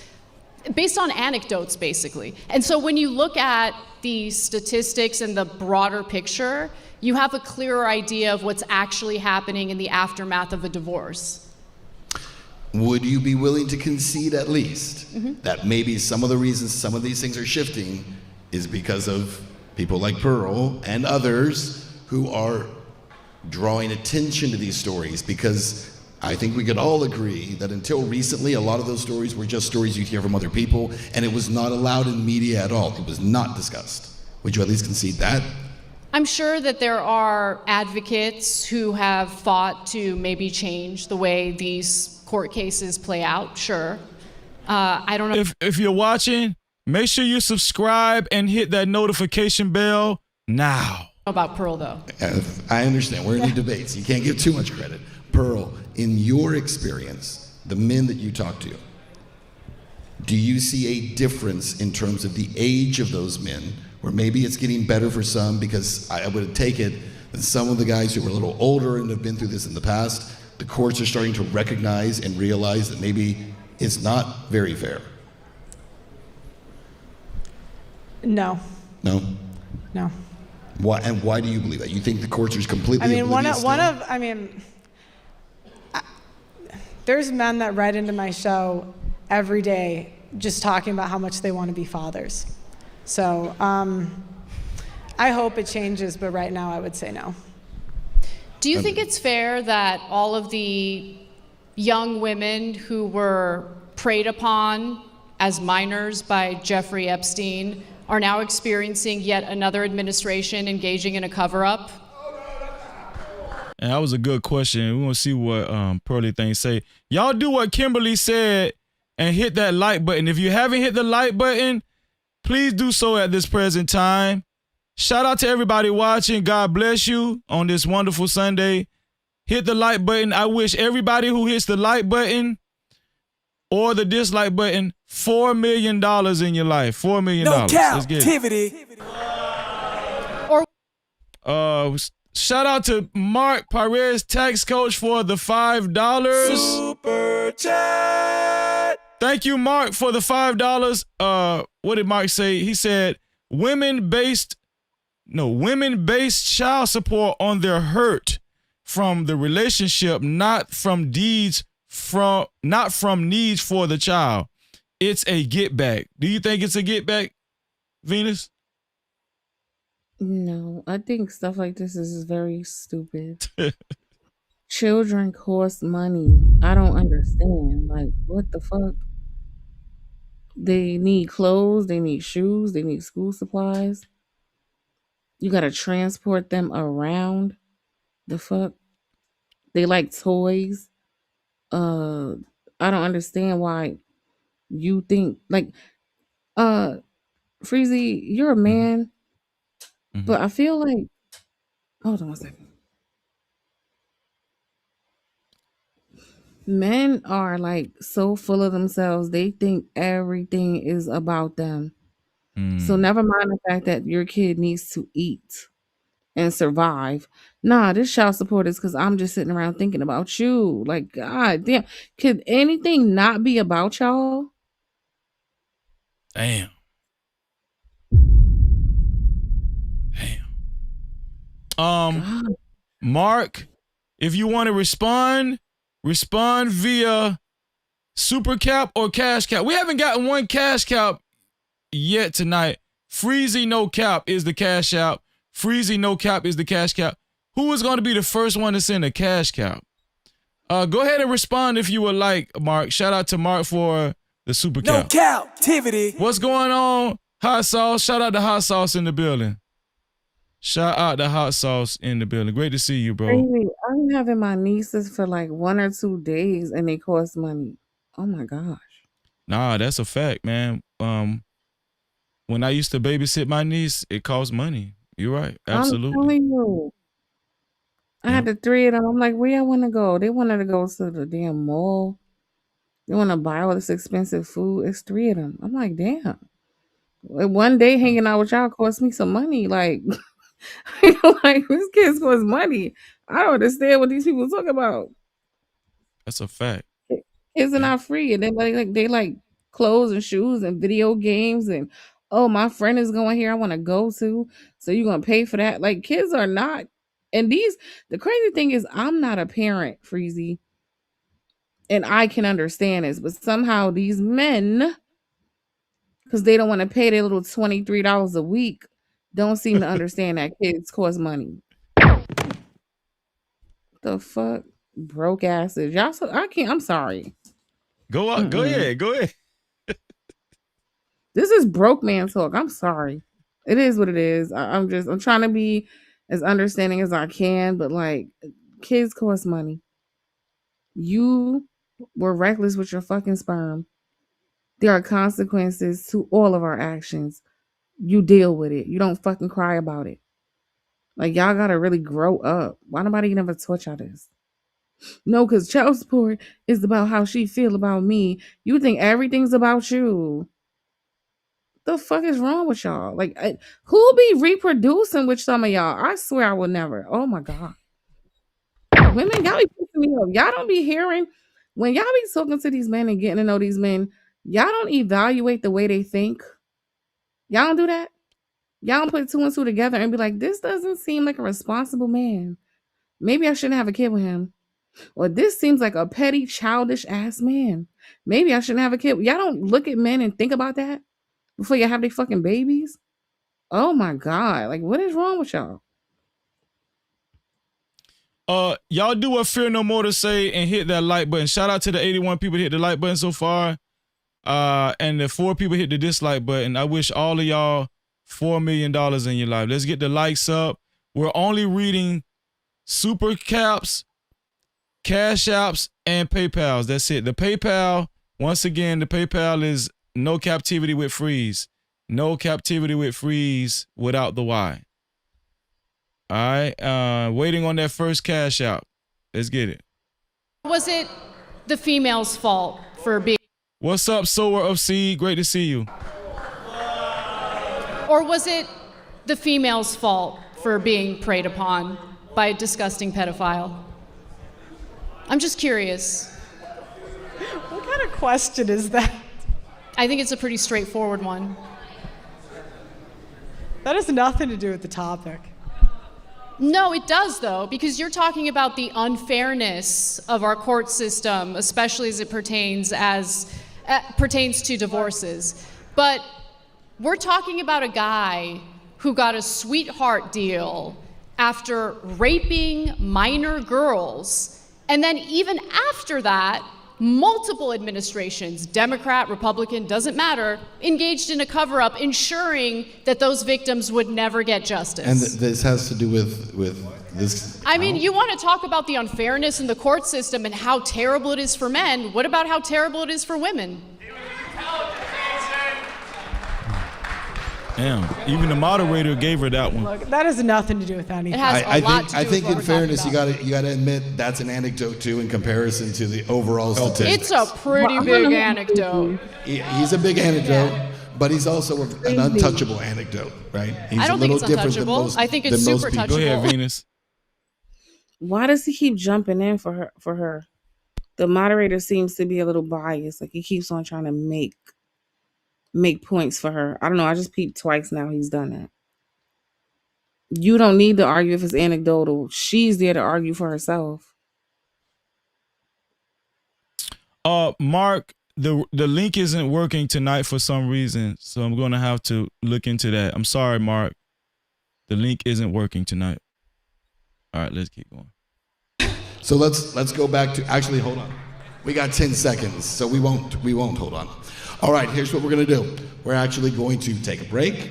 based on anecdotes, basically. And so when you look at the statistics and the broader picture, you have a clearer idea of what's actually happening in the aftermath of a divorce. Would you be willing to concede at least that maybe some of the reasons some of these things are shifting is because of people like Pearl and others who are drawing attention to these stories? Because I think we could all agree that until recently, a lot of those stories were just stories you'd hear from other people, and it was not allowed in media at all. It was not discussed. Would you at least concede that? I'm sure that there are advocates who have fought to maybe change the way these court cases play out, sure. I don't know. If you're watching, make sure you subscribe and hit that notification bell now. About Pearl, though. I understand. We're in the debates. You can't give too much credit. Pearl, in your experience, the men that you talk to, do you see a difference in terms of the age of those men, where maybe it's getting better for some? Because I would take it that some of the guys who are a little older and have been through this in the past, the courts are starting to recognize and realize that maybe it's not very fair. No. No? No. Why do you believe that? You think the courts are completely oblivious still? There's men that write into my show every day just talking about how much they want to be fathers. So I hope it changes, but right now I would say no. Do you think it's fair that all of the young women who were preyed upon as minors by Jeffrey Epstein are now experiencing yet another administration engaging in a cover-up? And that was a good question. We want to see what Pearly things say. Y'all do what Kimberly said and hit that like button. If you haven't hit the like button, please do so at this present time. Shout out to everybody watching. God bless you on this wonderful Sunday. Hit the like button. I wish everybody who hits the like button or the dislike button $4 million in your life. $4 million. No Let's get Cap-tivity. Shout out to Mark Perez, tax coach, for the $5. Super chat. Thank you, Mark, for the $5. What did Mark say? He said women-based child support on their hurt from the relationship, not from needs for the child. It's a get back. Do you think it's a get back, Venus? No, I think stuff like this is very stupid. Children cost money. I don't understand. Like, what the fuck? They need clothes, they need shoes, they need school supplies. You gotta transport them around. The fuck? They like toys. I don't understand why you think like Freezy, you're a man, but I feel like hold on one second. Men are like so full of themselves, they think everything is about them. So never mind the fact that your kid needs to eat and survive. Nah, this child support is because I'm just sitting around thinking about you. Like, God damn. Could anything not be about y'all? Damn. Mark, if you want to respond via Super Cap or Cash Cap. We haven't gotten one Cash Cap yet tonight. Freezy No Cap is the Cash App. Freezy No Cap is the Cash Cap. Who is going to be the first one to send a Cash Cap? Go ahead and respond if you would like, Mark. Shout out to Mark for the Super Cap. No Cap-tivity. What's going on, Hot Sauce? Shout out to Hot Sauce in the building. Shout out to Hot Sauce in the building. Great to see you, bro. Crazy. I'm having my nieces for like 1 or 2 days and they cost money. Oh my gosh. Nah, that's a fact, man. When I used to babysit my niece, it cost money. You're right. Absolutely. I'm telling you. I had the 3 of them. I'm like, where y'all want to go? They wanted to go to the damn mall. They want to buy all this expensive food. It's 3 of them. I'm like, damn. One day hanging out with y'all cost me some money. Like, like these kids cost money. I don't understand what these people talk about. That's a fact. Kids are not free, and then they like clothes and shoes and video games and oh, my friend is going here. I want to go to, so you're gonna pay for that. Like kids are not, and the crazy thing is I'm not a parent, Freezy, and I can understand this, but somehow these men, because they don't want to pay their little $23 a week, don't seem to understand that kids cost money. The fuck, broke asses, y'all. So I can't. I'm sorry. Go up. Go ahead. Go ahead. This is broke man talk. I'm sorry. It is what it is. I'm trying to be as understanding as I can, but like kids cost money. You were reckless with your fucking sperm. There are consequences to all of our actions. You deal with it. You don't fucking cry about it. Like y'all gotta really grow up. Why nobody never taught y'all this? No, because child support is about how she feel about me. You think everything's about you. The fuck is wrong with y'all? Like, who be reproducing with some of y'all? I swear I will never. Oh my God. Women, y'all be pissing me off. Y'all don't be hearing when y'all be talking to these men and getting to know these men. Y'all don't evaluate the way they think. Y'all don't do that. Y'all don't put 2 and 2 together and be like, this doesn't seem like a responsible man. Maybe I shouldn't have a kid with him. Or this seems like a petty, childish ass man. Maybe I shouldn't have a kid. Y'all don't look at men and think about that before you have their fucking babies. Oh my God. Like, what is wrong with y'all? Y'all do what Fear No More to say and hit that like button. Shout out to the 81 people that hit the like button so far. And the 4 people hit the dislike button. I wish all of y'all $4 million in your life. Let's get the likes up. We're only reading Super Caps, Cash Apps, and PayPals. That's it. The PayPal, once again, the PayPal is no captivity with freeze. No captivity with freeze without the Y. All right. Waiting on that first cash out. Let's get it. Was it the female's fault for being... What's up, sower of seed? Great to see you. Or was it the female's fault for being preyed upon by a disgusting pedophile? I'm just curious. What kind of question is that? I think it's a pretty straightforward one. That has nothing to do with the topic. No, it does, though, because you're talking about the unfairness of our court system, especially as it pertains to divorces. But we're talking about a guy who got a sweetheart deal after raping minor girls, and then even after that, multiple administrations, Democrat, Republican, doesn't matter, engaged in a cover-up, ensuring that those victims would never get justice. And this has to do with this. I mean, you want to talk about the unfairness in the court system and how terrible it is for men. What about how terrible it is for women? Damn, even the moderator gave her that one. Look, that has nothing to do with anything. It has a lot to do I think with what in we're fairness, you talking gotta admit that's an anecdote too in comparison to the overall statistics. It's a pretty big anecdote. He's a big anecdote, but he's also an untouchable anecdote, right? He's I don't a think little it's different than untouchable. most, I think it's than most super people. touchable. Go ahead, Venus. Why does he keep jumping in for her? The moderator seems to be a little biased. Like he keeps on trying to make points for her. I don't know. I just peeped twice now. He's done that. You don't need to argue if it's anecdotal. She's there to argue for herself. Mark, the link isn't working tonight for some reason, so I'm going to have to look into that. I'm sorry, Mark. The link isn't working tonight. All right, let's keep going. So let's go back to, actually, hold on. We got 10 seconds, so we won't hold on. All right, here's what we're going to do. We're actually going to take a break.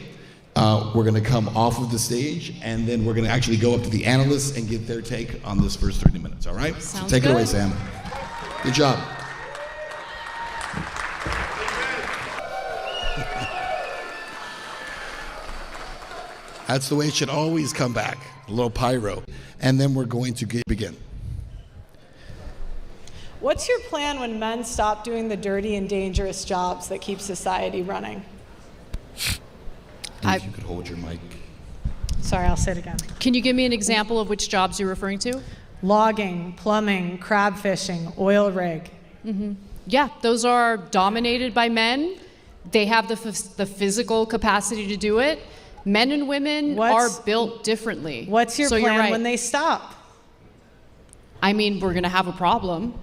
We're going to come off of the stage, and then we're going to actually go up to the analysts and get their take on this first 30 minutes, all right? Sounds so take good. it away, Sam. Good job. That's the way it should always come back, a little pyro. And then we're going to begin. What's your plan when men stop doing the dirty and dangerous jobs that keep society running? If you could hold your mic. Sorry, I'll say it again. Can you give me an example of which jobs you're referring to? Logging, plumbing, crab fishing, oil rig. Mm-hmm. Yeah, those are dominated by men. They have the physical capacity to do it. Men and women are built differently. What's your So you're plan right. when they stop? I mean, we're going to have a problem.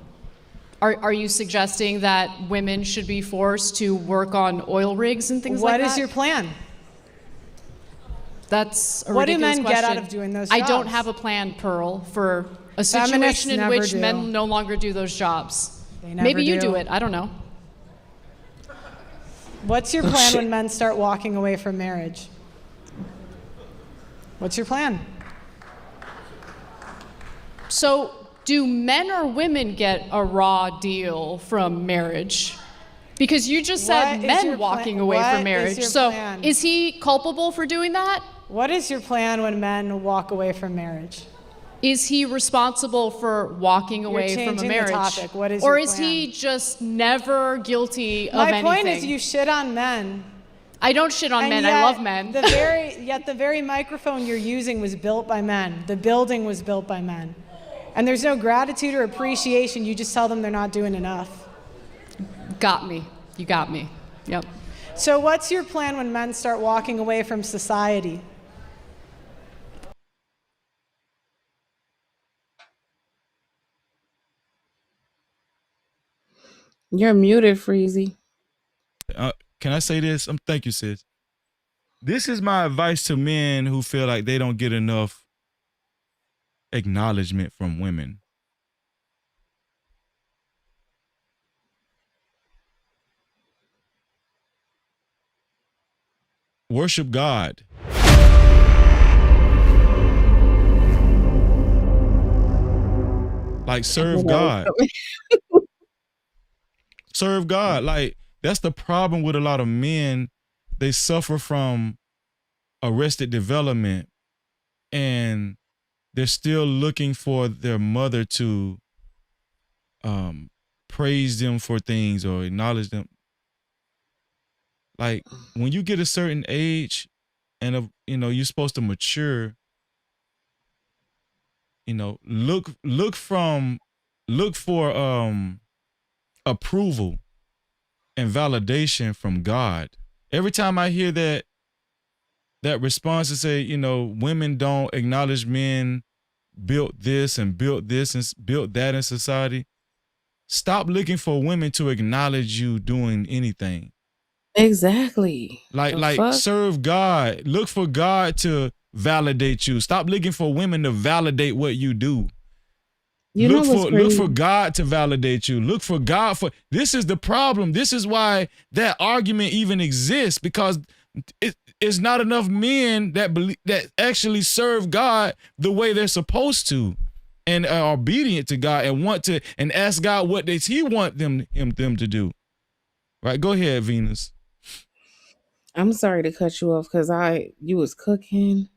Are you suggesting that women should be forced to work on oil rigs and things like that? What is your plan? That's a What do ridiculous men question. get out of doing those I don't jobs? have a plan, Pearl, for a Feminists situation in never which do. men no longer do those jobs. They never Maybe you do. do it. I don't know. What's your plan when men start walking away from marriage? What's your plan? So, do men or women get a raw deal from marriage? Because you just What said is men your walking plan? away What from is marriage. your So, plan? is he culpable for doing that? What is your plan when men walk away from marriage? Is he responsible for walking You're away from a changing the marriage? topic. What is or your is he just never guilty of My anything? point is you shit on men. I don't shit on And men. yet I love men. Yet the very microphone you're using was built by men. The building was built by men. And there's no gratitude or appreciation. You just tell them they're not doing enough. Got me. You got me. Yep. So what's your plan when men start walking away from society? You're muted, Freezy. Can I say this? Thank you, sis. This is my advice to men who feel like they don't get enough acknowledgement from women. Worship God. Like, serve God. Serve God. Like, that's the problem with a lot of men. They suffer from arrested development, and they're still looking for their mother to praise them for things or acknowledge them. Like, when you get a certain age and you're supposed to mature, look for approval and validation from God. Every time I hear that response to say, women don't acknowledge men built this and built that in society, stop looking for women to acknowledge you doing anything. Exactly. Like serve God. Look for God to validate you. Stop looking for women to validate what you do. Look for God to validate you. Look for God for. This is the problem. This is why that argument even exists, because it's not enough men that actually serve God the way they're supposed to, and are obedient to God and want to and ask God what does He want them to do. Right? Go ahead, Venus. I'm sorry to cut you off because you was cooking.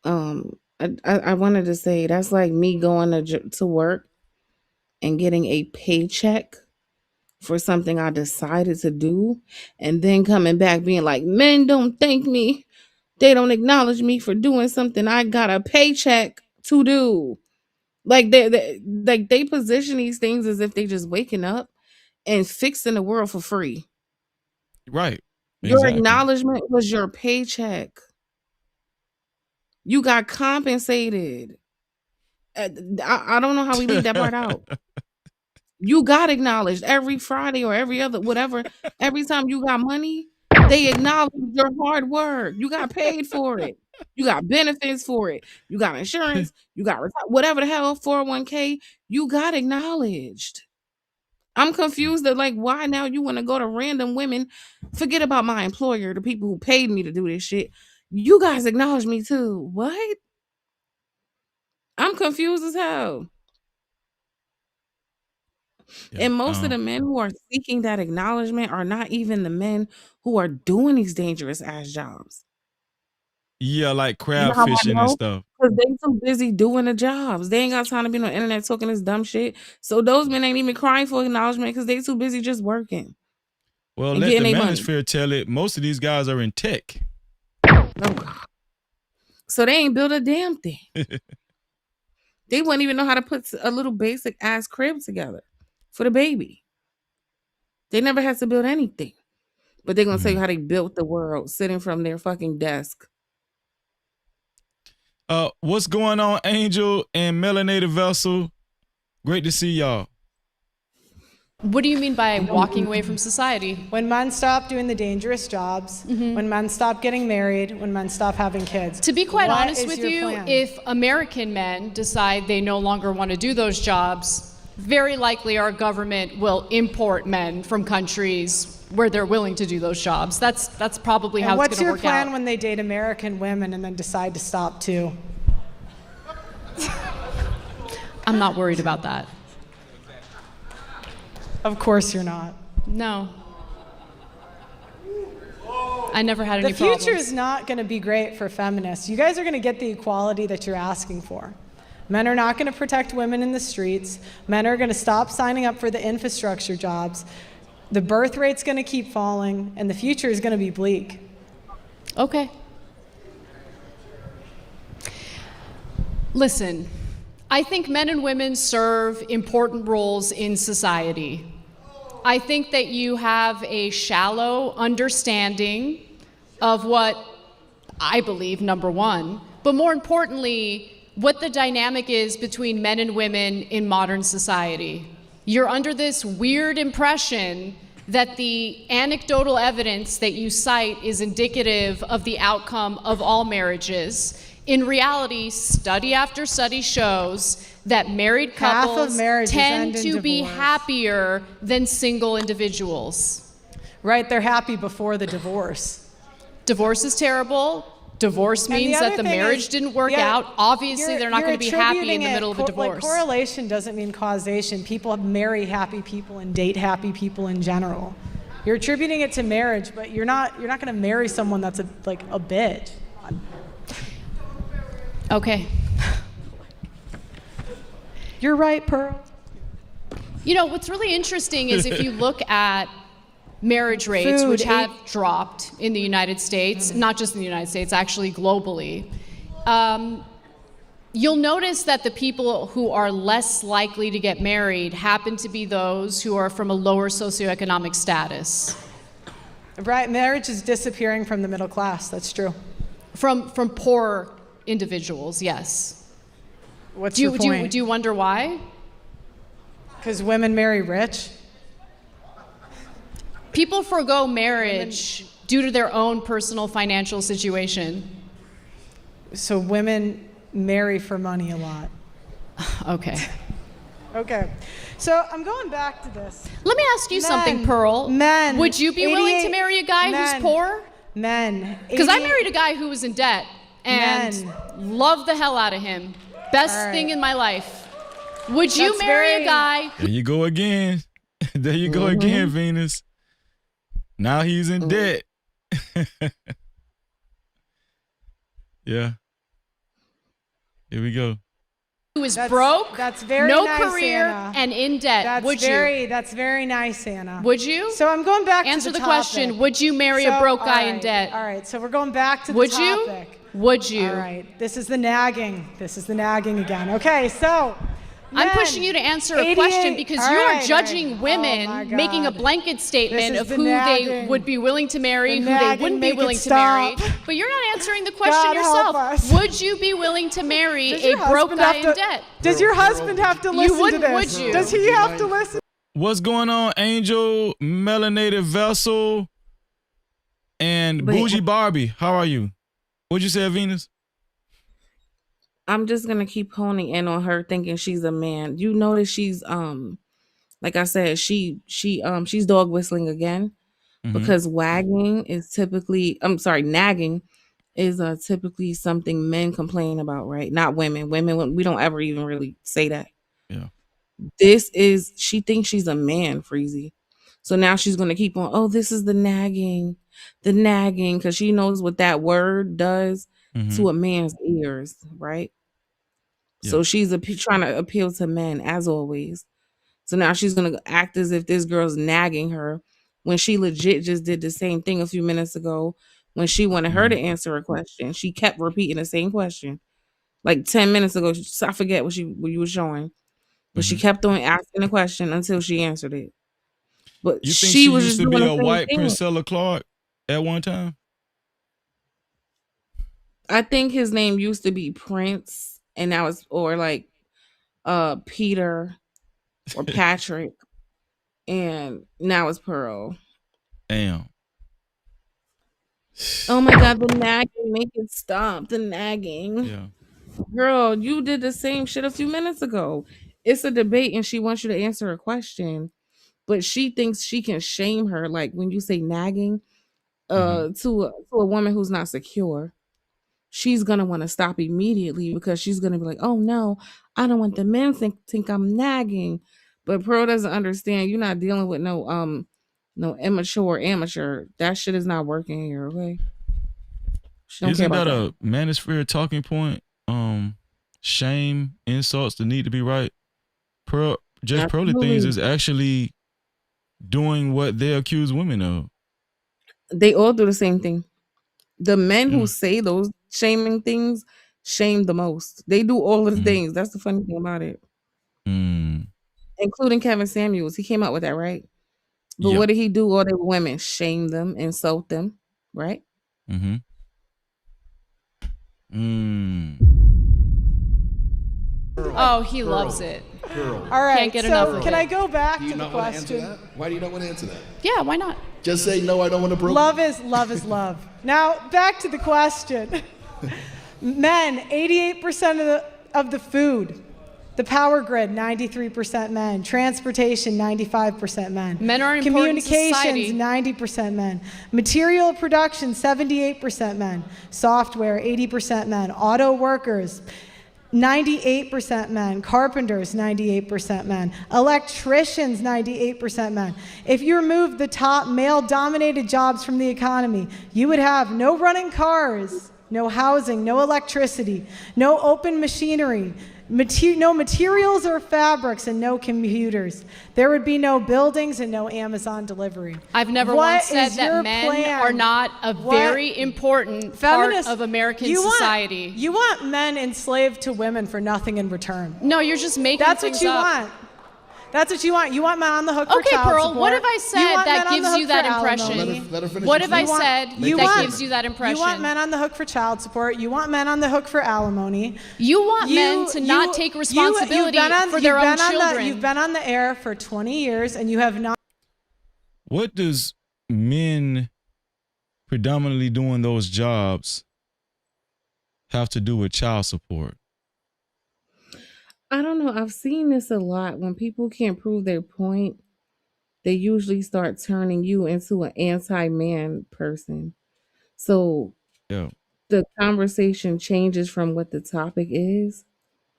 I wanted to say that's like me going to work and getting a paycheck for something I decided to do, and then coming back being like, men don't thank me. They don't acknowledge me for doing something I got a paycheck to do. Like they position these things as if they just waking up and fixing the world for free. Right. Your acknowledgement was your paycheck. You got compensated. I don't know how we leave that part out. You got acknowledged every Friday or every other, whatever. Every time you got money, they acknowledge your hard work. You got paid for it. You got benefits for it. You got insurance. You got whatever the hell, 401k. You got acknowledged. I'm confused that why now you want to go to random women. Forget about my employer, the people who paid me to do this shit. You guys acknowledge me too. What? I'm confused as hell. Yeah, and most of the men who are seeking that acknowledgement are not even the men who are doing these dangerous ass jobs. Yeah, like crab fishing and stuff. Because they too busy doing the jobs. They ain't got time to be on the internet talking this dumb shit. So those men ain't even crying for acknowledgement because they too busy just working. Well, let the manosphere tell it. Most of these guys are in tech. Oh, God. So they ain't built a damn thing. They wouldn't even know how to put a little basic ass crib together for the baby. They never had to build anything. But they're going to tell you how they built the world sitting from their fucking desk. What's going on, Angel and Melanated Vessel? Great to see y'all. What do you mean by walking away from society? When men stop doing the dangerous jobs, when men stop getting married, when men stop having kids. To be quite What honest is with your you, plan? if American men decide they no longer want to do those jobs, very likely our government will import men from countries where they're willing to do those jobs. That's probably how it's what's going to your work plan out. when they date American women and then decide to stop too? I'm not worried about that. Of course you're not. No. I never had any The problems. future is not going to be great for feminists. You guys are going to get the equality that you're asking for. Men are not going to protect women in the streets. Men are going to stop signing up for the infrastructure jobs. The birth rate's going to keep falling, and the future is going to be bleak. Okay. Listen, I think men and women serve important roles in society. I think that you have a shallow understanding of what I believe, number one, but more importantly, what the dynamic is between men and women in modern society. You're under this weird impression that the anecdotal evidence that you cite is indicative of the outcome of all marriages. In reality, study after study shows that married couples tend to be happier than single individuals. Right, they're happy before the divorce. Divorce is terrible. Divorce means that the marriage didn't work out. Obviously, they're not going to be happy in the middle of a divorce. Like, correlation doesn't mean causation. People marry happy people and date happy people in general. You're attributing it to marriage, but you're not going to marry someone that's a bitch. Okay. You're right, Pearl. You know, what's really interesting is if you look at marriage rates, which have dropped in the United States, not just in the United States, actually globally, you'll notice that the people who are less likely to get married happen to be those who are from a lower socioeconomic status. Right, marriage is disappearing from the middle class, that's true. From poor individuals, yes. What's your point? Do you wonder why? Because women marry rich? People forgo marriage due to their own personal financial situation. So women marry for money a lot. Okay. Okay. So I'm going back to this. Let me ask you something, Pearl. Men. Would you be willing to marry a guy who's poor? Men. Because I married a guy who was in debt and loved the hell out of him. Best thing in my life. Would you marry a guy? There you go again. There you go again, Venus. Now he's in debt. Yeah. Here we go. Who is broke, that's very no nice, career, Anna. and in debt. That's very nice, Anna. Would you? So I'm going back Answer to the the question. topic. Would you marry a broke guy in debt? All right, so we're going back to the Would topic. you? Would you? All right, this is the nagging. This is the nagging again. Okay, so I'm pushing you to answer a question because you are judging women making a blanket statement of who they would be willing to marry, who they wouldn't be willing to marry. But you're not answering the question yourself. Would you be willing to marry a broke guy in debt? Does your husband have to listen to this? Would you? Does he have to listen? What's going on, Angel, Melanated Vessel, and Bougie Barbie? How are you? What'd you say, Venus? I'm just gonna keep honing in on her thinking she's a man. You notice she's like I said, she's dog whistling again because nagging is typically typically something men complain about, right? Not women. Women, we don't ever even really say that. Yeah. She thinks she's a man, Freezy. So now she's gonna keep on, oh, this is the nagging, because she knows what that word does to a man's ears, right? Yeah. So she's trying to appeal to men as always. So now she's gonna act as if this girl's nagging her when she legit just did the same thing a few minutes ago when she wanted her to answer a question. She kept repeating the same question. Like 10 minutes ago, I forget what you were showing, but she kept on asking the question until she answered it. But You think she was used just to doing be the a same white thing. Priscilla Clark at one time? I think his name used to be Prince, and now it's Peter or Patrick, and now it's Pearl. Damn. Oh my God, the nagging, make it stop. The nagging. Yeah. Girl, you did the same shit a few minutes ago. It's a debate and she wants you to answer a question, but she thinks she can shame her. Like when you say nagging to a woman who's not secure, she's gonna want to stop immediately because she's gonna be like, oh no, I don't want the men think I'm nagging. But Pearl doesn't understand. You're not dealing with no immature amateur. That shit is not working here, okay? She don't care Isn't about that a manosphere talking point? Shame, insults, the need to be right. Pearly things is actually doing what they accuse women of. They all do the same thing. The men who say those shaming things shame the most. They do all of the things. That's the funny thing about it. Including Kevin Samuels. He came out with that, right? But Yeah. what did he do? All the women shame them, insult them, right? Mm-hmm. Oh, he loves it. All right. Can't get enough So of can it. I go back Do you to the not want to answer question? that? Why do you not want to answer that? Yeah, why not? Just say no. I don't want to probe. Love is love. Now back to the question. Men, 88% of the food. The power grid, 93% men. Transportation, 95% men. Men are important in society. Communications, 90% men. Material production, 78% men. Software, 80% men. Auto workers, 98% men. Carpenters, 98% men. Electricians, 98% men. If you remove the top male-dominated jobs from the economy, you would have no running cars, no housing, no electricity, no open machinery, no materials or fabrics, and no computers. There would be no buildings and no Amazon delivery. I've never What once said is your that men plan? are not a very important part of American society. You want men enslaved to women for nothing in return. No, you're just making That's things what you up. want. That's what you want. You want men on the hook for Okay, child Pearl, support. what have I You said want that men on the gives hook you that for impression? alimony. Let her finish What her have I statement. said You that want- gives you that impression? You want men on the hook for child support. You want men on the hook for alimony. You want men to not take responsibility for their own children. You've been on the air for 20 years and you have not. What does men predominantly doing those jobs have to do with child support? I don't know. I've seen this a lot. When people can't prove their point, they usually start turning you into an anti-man person. So Yeah. the conversation changes from what the topic is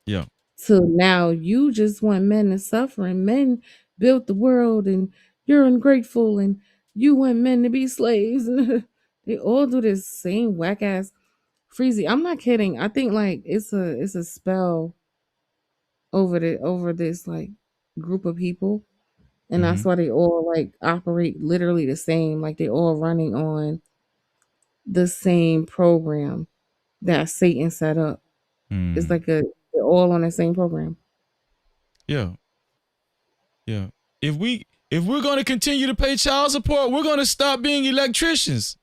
Yeah. to now you just want men to suffer, and men built the world and you're ungrateful and you want men to be slaves. They all do this same whack ass freezy. I'm not kidding. I think like it's a spell over this like group of people. And that's why they all like operate literally the same. Like they all running on the same program that Satan set up. It's like they're all on the same program. Yeah. Yeah. If we're going to continue to pay child support, we're going to stop being electricians.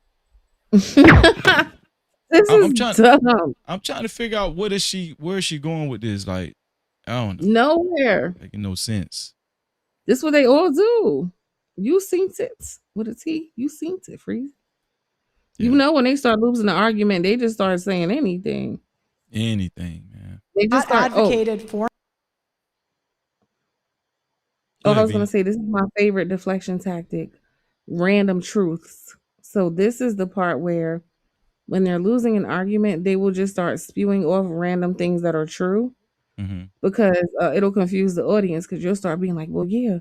This is dumb. I'm trying to figure out where is she going with this? Like, I don't know. Nowhere. Making no sense. This is what they all do. You seen it with a T. You seen it, Freeze. You know, when they start losing the argument, they just start saying anything. Anything, man. They just start advocated for. I was going to say, this is my favorite deflection tactic. Random truths. So this is the part where when they're losing an argument, they will just start spewing off random things that are true. Because it'll confuse the audience, because you'll start being like, well, yeah,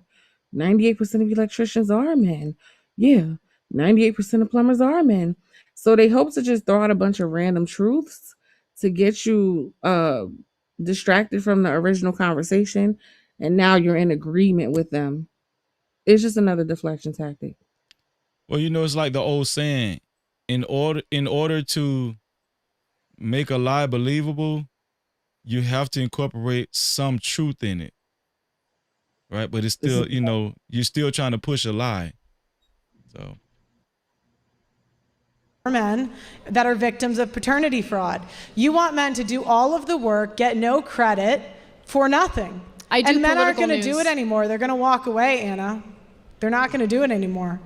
98% of electricians are men. Yeah, 98% of plumbers are men. So they hope to just throw out a bunch of random truths to get you distracted from the original conversation. And now you're in agreement with them. It's just another deflection tactic. Well, you know, it's like the old saying, in order to make a lie believable, you have to incorporate some truth in it. Right? But it's still, you know, you're still trying to push a lie. So Men that are victims of paternity fraud. You want men to do all of the work, get no credit for nothing. And men aren't going to do it anymore. They're going to walk away, Anna. They're not going to do it anymore.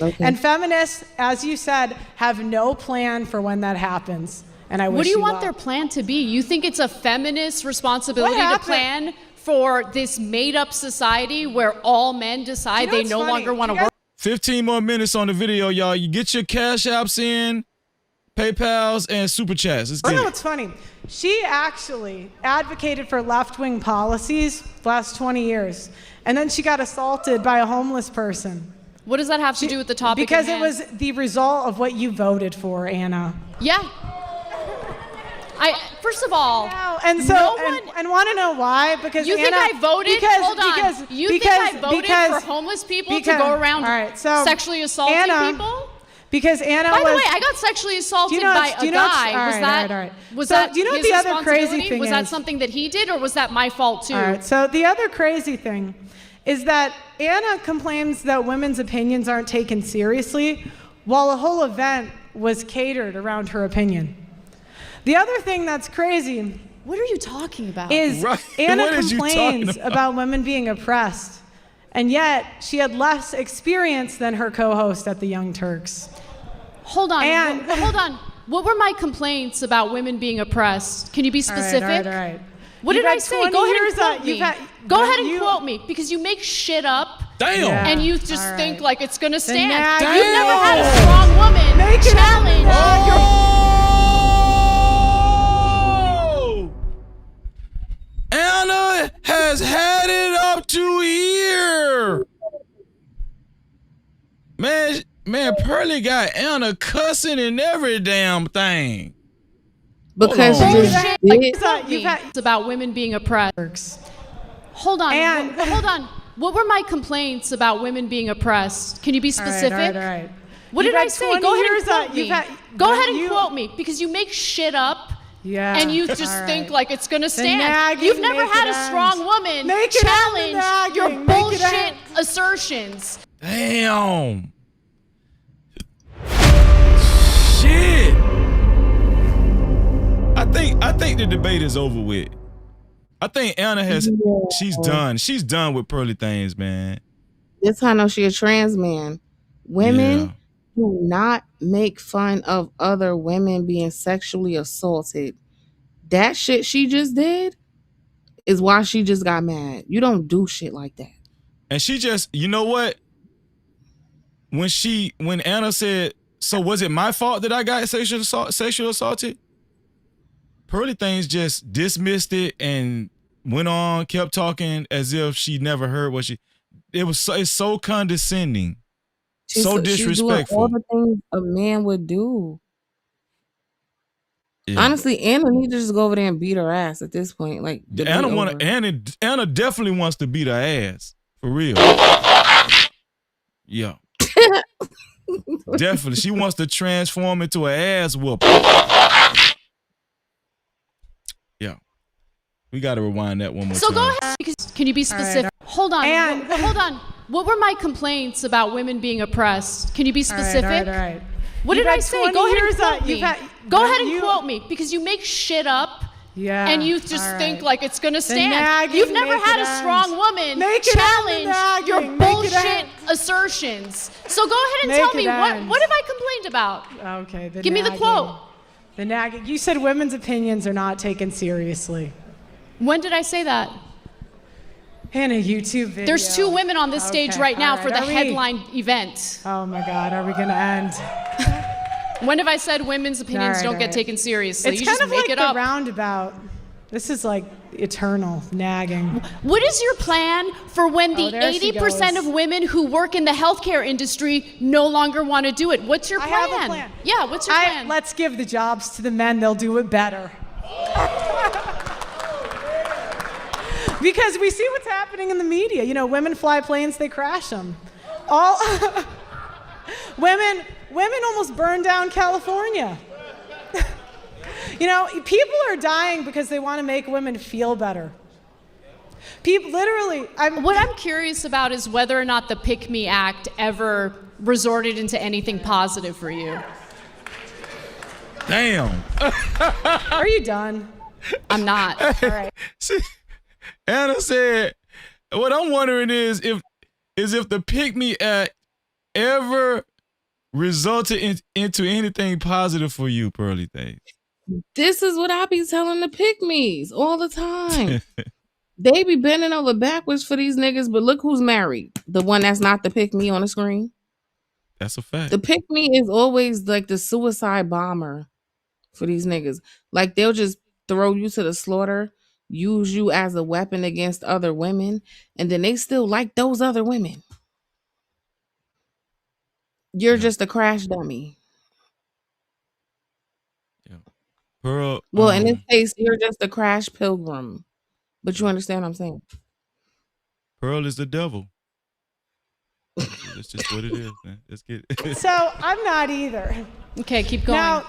Okay. And feminists, as you said, have no plan for when that happens. And I wish What do you want well. their plan to be? You think it's a feminist responsibility to plan for this made-up society where all men decide they no longer want to work? 15 more minutes on the video, y'all. You get your Cash Apps in, PayPals, and Super Chats. Let's get know it. what's funny? She actually advocated for left-wing policies the last 20 years. And then she got assaulted by a homeless person. What does that have to do with the topic Because at it hand? was the result of what you voted for, Anna. Yeah. First of all, and so and want to know why? Because you think Anna, I voted? Because, Hold on. Because, You because, think I voted because, for homeless people because, to go around all right, so sexually assaulting Anna, people? Because Anna By the was. way, I got sexually assaulted by a guy. Was So, that do you know what his the other crazy responsibility? thing Was that is? something that he did, or was that my fault too? All right. So the other crazy thing is that Anna complains that women's opinions aren't taken seriously, while a whole event was catered around her opinion. The other thing that's crazy, what are you talking about? Is Anna complains about women being oppressed, and yet she had less experience than her co-host at the Young Turks. Hold on, hold on. What were my complaints about women being oppressed? Can you be specific? All right. What did I say? Go ahead and quote me. Go ahead and quote me, because you make shit up. Damn. And you just think like it's gonna stand. Damn. You've never had a strong woman challenge Anna has had it up to here. Man, Pearly got Anna cussing and every damn thing. Because it's about women being oppressed. Hold on, hold on. What were my complaints about women being oppressed? Can you be specific? All right. What did I say? Go ahead and quote me. Go ahead and quote me, because you make shit up. Yeah. And you just think like it's gonna stand. You've never had a strong woman challenge your bullshit assertions. Damn. Shit. I think the debate is over with. I think Anna she's done. She's done with Pearly things, man. That's how I know she a trans man. Women do not make fun of other women being sexually assaulted. That shit she just did is why she just got mad. You don't do shit like that. And she just, you know what? When Anna said, so was it my fault that I got sexual assaulted? Pearly things just dismissed it and went on, kept talking as if she never heard what it's so condescending. So disrespectful. She's doing all the things a man would do. Yeah. Honestly, Anna needs to just go over there and beat her ass at this point. Like Anna definitely wants to beat her ass. For real. Yeah. Definitely. She wants to transform into an ass whooper. Yeah. We gotta rewind that one more time. So go ahead. Can you be specific? Right. Hold on. Hold on. What were my complaints about women being oppressed? Can you be specific? All right. What did I say? Go ahead and quote me. Go ahead and quote me, because you make shit up. Yeah. And you just think like it's gonna stand. You've never had a strong woman challenge your bullshit assertions. So go ahead and tell me, what have I complained about? Okay. Give me the quote. The nagging. You said women's opinions are not taken seriously. When did I say that? In a YouTube video. There's 2 women on this stage right now for the headline event. Oh my God, are we gonna end? When have I said women's opinions don't get taken seriously? It's you kind just of make like it the up. Roundabout. This is like eternal nagging. What is your plan for when the 80% of women who work in the healthcare industry no longer want to do it? What's your plan? I have a plan. Yeah, what's your plan? Let's give the jobs to the men. They'll do it better. Because we see what's happening in the media. You know, women fly planes, they crash them. Women almost burned down California. You know, people are dying because they want to make women feel better. People, literally, what I'm curious about is whether or not the Pick Me Act ever resorted into anything positive for you. Damn. Are you done? I'm not. All right. Anna said, what I'm wondering is if the Pick Me Act ever resulted into anything positive for you, Pearly things. This is what I be telling the pick-me's all the time. They be bending over backwards for these niggas, but look who's married. The one that's not the pick-me on the screen. That's a fact. The pick-me is always like the suicide bomber for these niggas. Like they'll just throw you to the slaughter, use you as a weapon against other women, and then they still like those other women. You're just a crash dummy. Pearl, well, in this case, you're just a crash pilgrim. But you understand what I'm saying? Pearl is the devil. That's just what it is, man. Let's get it. So I'm not either. Okay, keep going. Now,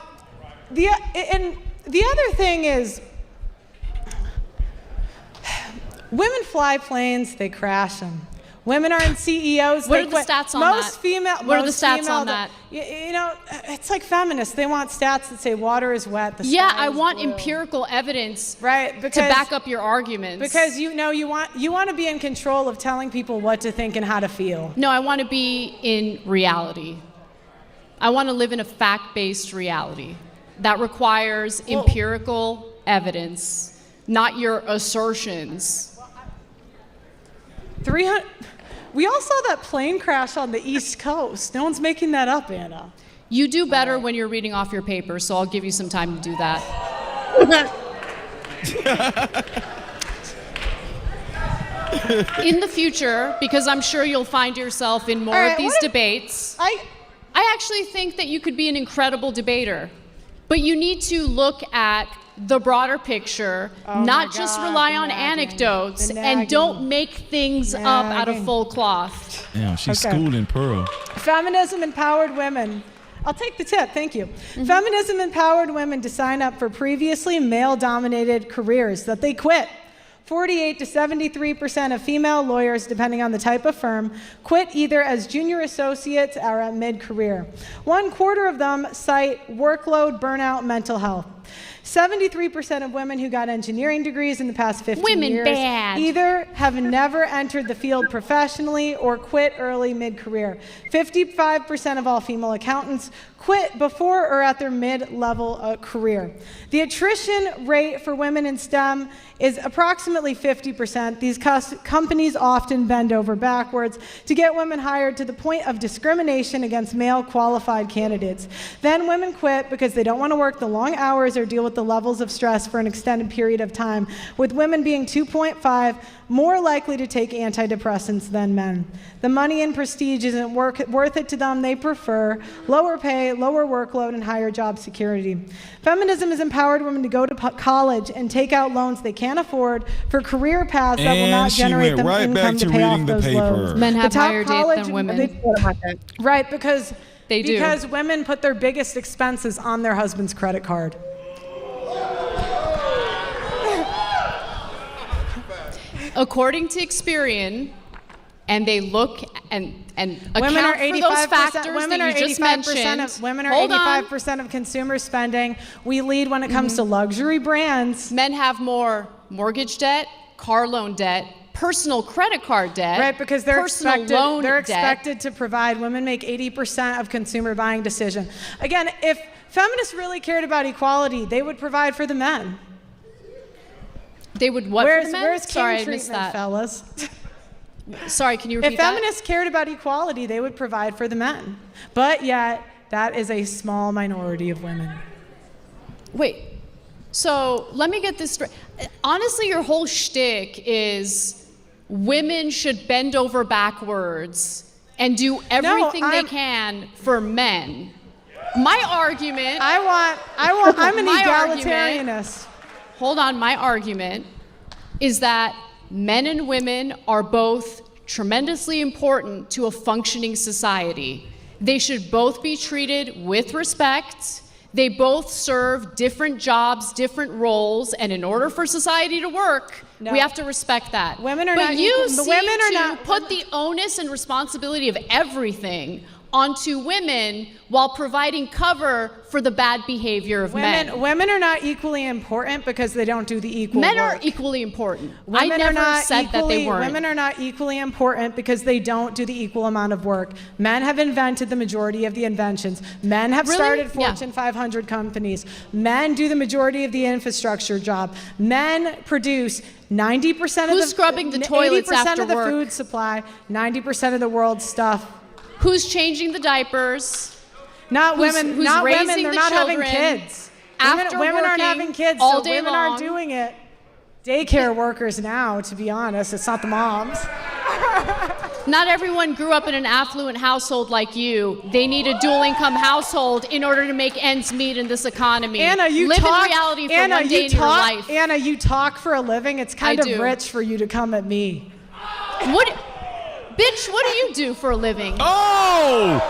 the other thing is, women fly planes, they crash them. Women are in CEOs. What they are the quit. stats on most that? Female, What are the most stats female on that? You know, it's like feminists. They want stats that say water is wet. The Yeah, sky I is want blue. empirical evidence right, to back up your arguments. Because you want to be in control of telling people what to think and how to feel. No, I want to be in reality. I want to live in a fact-based reality that requires empirical evidence, not your assertions. 300. We all saw that plane crash on the East Coast. No one's making that up, Anna. You do better when you're reading off your paper, so I'll give you some time to do that. In the future, because I'm sure you'll find yourself in more of these debates, I actually think that you could be an incredible debater. But you need to look at the broader picture, not just rely on anecdotes, and don't make things up out of full cloth. Damn, she's schooling Pearl. Feminism empowered women. I'll take the tip, thank you. Feminism empowered women to sign up for previously male-dominated careers that they quit. 48 to 73% of female lawyers, depending on the type of firm, quit either as junior associates or at mid-career. 1/4 of them cite workload, burnout, mental health. 73% of women who got engineering degrees in the past 15 years either have never entered the field professionally or quit early mid-career. 55% of all female accountants quit before or at their mid-level career. The attrition rate for women in STEM is approximately 50%. These companies often bend over backwards to get women hired to the point of discrimination against male qualified candidates. Then women quit because they don't want to work the long hours or deal with the levels of stress for an extended period of time, with women being 2.5 more likely to take antidepressants than men. The money and prestige isn't worth it to them. They prefer lower pay, lower workload, and higher job security. Feminism has empowered women to go to college and take out loans they can't afford for career paths that will not generate them income to pay off those loans. Men have higher debt than women. Right, because they do. Because women put their biggest expenses on their husband's credit card. According to Experian, and they look and women are account for those factors women that are you just mentioned. Women are 85% of consumer spending. We lead when it comes to luxury brands. Men have more mortgage debt, car loan debt, personal credit card debt. Right, because they're loan expected to provide. Women make 80% of consumer buying decision. Again, if feminists really cared about equality, they would provide for the men. They would what for the men? Where's Sorry, king I missed treatment, that. fellas? Sorry, can you repeat that? If feminists cared about equality, they would provide for the men. But yet, that is a small minority of women. Wait, so let me get this straight. Honestly, your whole shtick is women should bend over backwards and do everything they can for men. My argument... I'm an egalitarianist. Hold on, my argument is that men and women are both tremendously important to a functioning society. They should both be treated with respect. They both serve different jobs, different roles, and in order for society to work, we have to respect that. Women are but not you equal. seem Women are to not put the onus and responsibility of everything onto women while providing cover for the bad behavior of men. Women are not equally important because they don't do the equal Men work. are equally important. Women I never are not said that they weren't. Women are not equally important because they don't do the equal amount of work. Men have invented the majority of the inventions. Men have started Fortune 500 companies. Men do the majority of the infrastructure job. Men produce 90% of Who's scrubbing the toilets 80% after of the work? food supply, 90% of the world's stuff. Who's changing the diapers? Not women. Who's not raising women. They're the not having children kids. after Women aren't working having kids, all so day women long? aren't doing it. Daycare workers now, to be honest, it's not the moms. Not everyone grew up in an affluent household like you. They need a dual-income household in order to make ends meet in this economy. Anna, you live talk. in reality for Anna, one day you in your talk. life. Anna, you talk for a living. It's kind I of do. rich for you to come at me. What, bitch? What do you do for a living? Oh!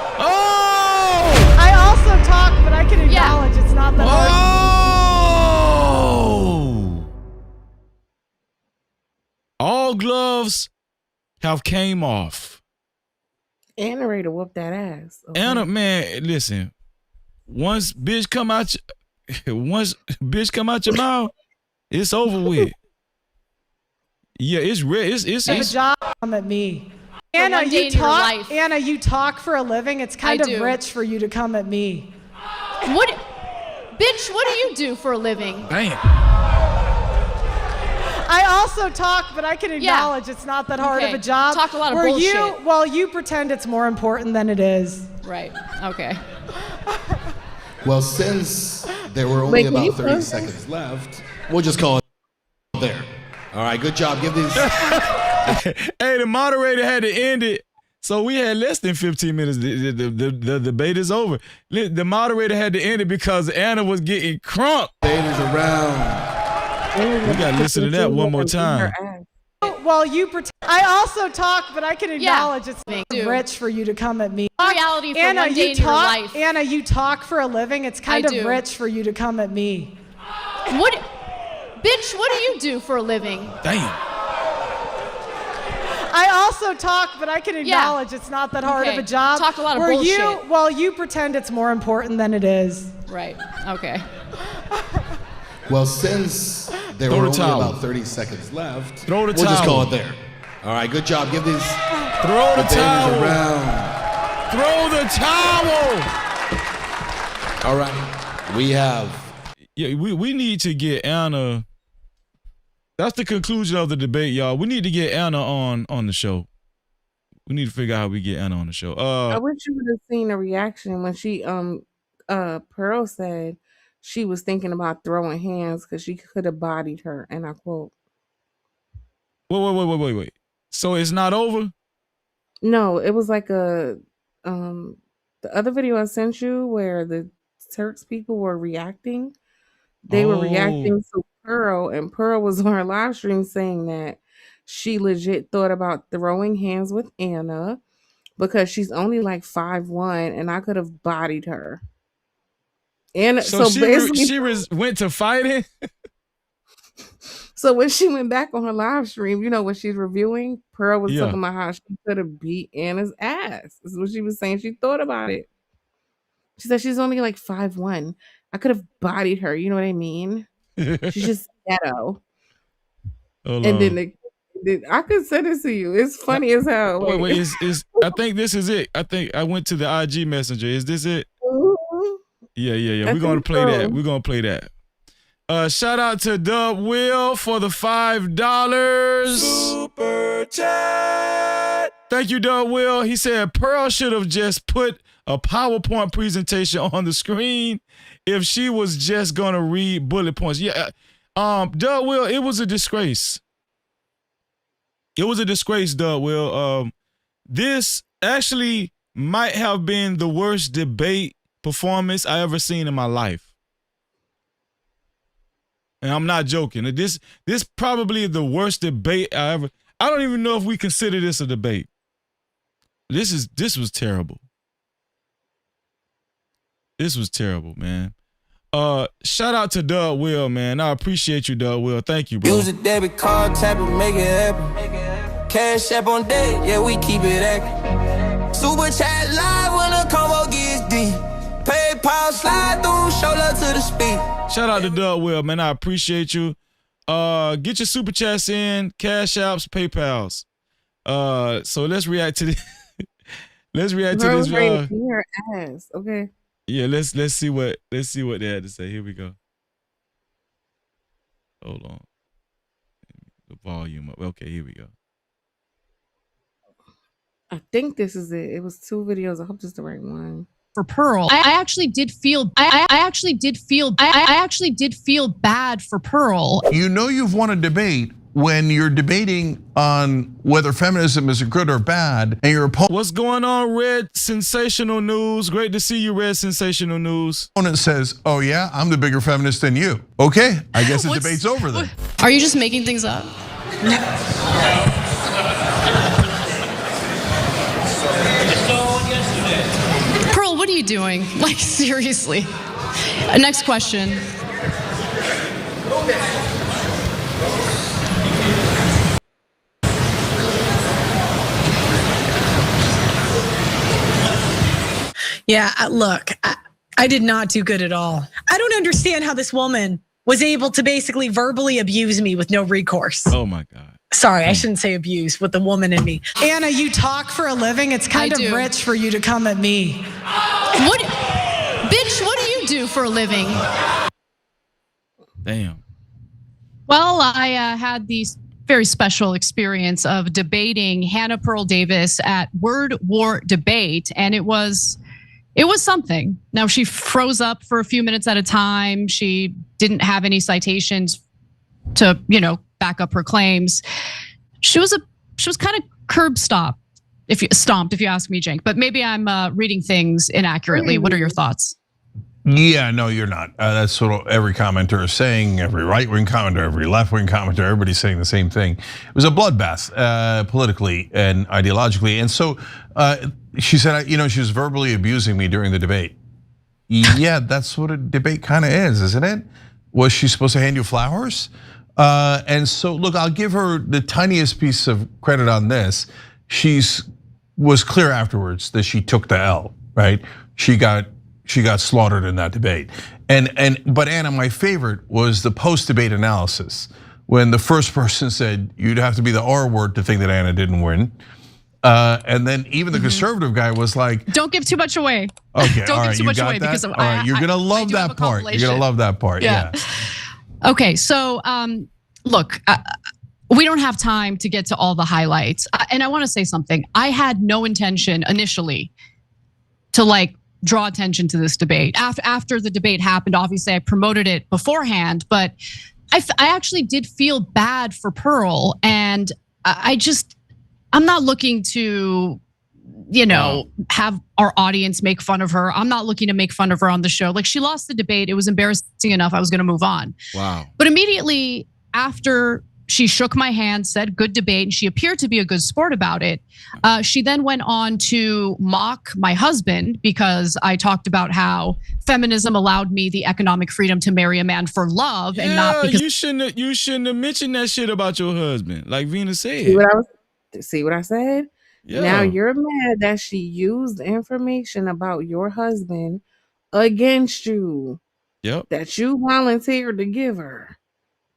I also talk, but I can acknowledge it's not that hard. All gloves have came off. Anna ready to whoop that ass. Okay? Anna, man, listen. Once bitch come out your mouth, it's over with. Yeah, it's real. It's a job at me. Anna, you talk for a living. It's kind of rich for you to come at me. What, bitch? What do you do for a living? Damn. I also talk, but I can acknowledge it's not that hard of a job. Talk a lot of bullshit. You pretend it's more important than it is. Right. Okay. Well, since there were only about 30 seconds left, we'll just call it there. All right, good job. Give these. Hey, the moderator had to end it, so we had less than 15 minutes. The debate is over. The moderator had to end it because Anna was getting crunk. Debate is around. We got to listen to that one more time. I also talk, but I can acknowledge it's rich for you to come at me. Reality for one day in your life. Anna, you talk for a living. It's kind of rich for you to come at me. What, bitch? What do you do for a living? Damn. I also talk, but I can acknowledge it's not that hard of a job. Talk a lot of bullshit. You pretend it's more important than it is. Right. Okay. Well, since there were only about 30 seconds left, we'll just call it there. All right, good job. Give these. Throw the towel. Around. Throw the towel. All right, we have. Yeah, we need to get Anna. That's the conclusion of the debate, y'all. We need to get Anna on the show. We need to figure out how we get Anna on the show. I wish you would have seen the reaction when she Pearl said she was thinking about throwing hands because she could have bodied her, and I quote. Wait. So it's not over? No, it was like the other video I sent you where the Turks people were reacting. They were reacting to Pearl, and Pearl was on her live stream saying that she legit thought about throwing hands with Anna because she's only like 5'1", and I could have bodied her. And so she went to fighting. So when she went back on her live stream, when she's reviewing, Pearl was talking about how she could have beat Anna's ass. This is what she was saying. She thought about it. She said she's only like 5'1". I could have bodied her. You know what I mean? She's just ghetto. And then I could send it to you. It's funny as hell. Wait. I think this is it. I think I went to the IG Messenger. Is this it? Mm-hmm. Yeah. We're gonna play that. We're gonna play that. Shout out to Dub Will for the $5 super chat. Thank you, Dub Will. He said Pearl should have just put a PowerPoint presentation on the screen if she was just gonna read bullet points. Yeah, Dub Will, it was a disgrace. It was a disgrace, Dub Will. This actually might have been the worst debate performance I ever seen in my life. And I'm not joking. This probably is the worst debate I don't even know if we consider this a debate. This was terrible. This was terrible, man. Shout out to Doug Will, man. I appreciate you, Doug Will. Thank you, bro. Use a debit card, tap it, make it happen. Cash app on deck, yeah, we keep it active. Super chat live when the combo gets deep. PayPal slide through, show love to the speed. Shout out to Doug Will, man. I appreciate you. Get your super chats in, cash apps, PayPals. So let's react to this. Let's react to this. Her ass. Okay. Yeah, let's see what they had to say. Here we go. Hold on. The volume up. Okay, here we go. I think this is it. It was 2 videos. I hope this is the right one. For Pearl, I actually did feel bad for Pearl. You know you've won a debate when you're debating on whether feminism is good or bad, and your opponent. What's going on, Red Sensational News? Great to see you, Red Sensational News. Opponent says, "Oh yeah, I'm the bigger feminist than you." Okay, I guess the debate's over then. Are you just making things up? Pearl, what are you doing? Like, seriously. Next question. Yeah, look, I did not do good at all. I don't understand how this woman was able to basically verbally abuse me with no recourse. Oh my God. Sorry, I shouldn't say abuse with the woman in me. Anna, you talk for a living. It's kind of rich for you to come at me. Bitch, what do you do for a living? Damn. Well, I had the very special experience of debating Hannah Pearl Davis at Word War Debate, and it was something. Now, she froze up for a few minutes at a time. She didn't have any citations to, back up her claims. She was kind of curb stomped, if you ask me, Cenk. But maybe I'm reading things inaccurately. What are your thoughts? Yeah, no, you're not. That's what every commenter is saying. Every right-wing commenter, every left-wing commenter, everybody's saying the same thing. It was a bloodbath politically and ideologically. And so she said, she was verbally abusing me during the debate. Yeah, that's what a debate kind of is, isn't it? Was she supposed to hand you flowers? And so, look, I'll give her the tiniest piece of credit on this. Was clear afterwards that she took the L, right? She got slaughtered in that debate. But Anna, my favorite was the post-debate analysis when the first person said you'd have to be the R word to think that Anna didn't win. And then even the conservative guy was like, "Don't give too much away." Okay, don't give too much away that? because all right, you're gonna love that part. You're gonna love that part. Yeah. Okay, so look, we don't have time to get to all the highlights, and I want to say something. I had no intention initially to draw attention to this debate. After the debate happened, obviously I promoted it beforehand, but I actually did feel bad for Pearl, and I'm not looking to, have our audience make fun of her. I'm not looking to make fun of her on the show. She lost the debate. It was embarrassing enough. I was going to move on. Wow. But immediately after she shook my hand, said good debate, and she appeared to be a good sport about it, she then went on to mock my husband because I talked about how feminism allowed me the economic freedom to marry a man for love and not because you shouldn't have mentioned that shit about your husband, like Vina said. See what I said? Yeah. Now you're mad that she used information about your husband against you. Yep. That you volunteered to give her.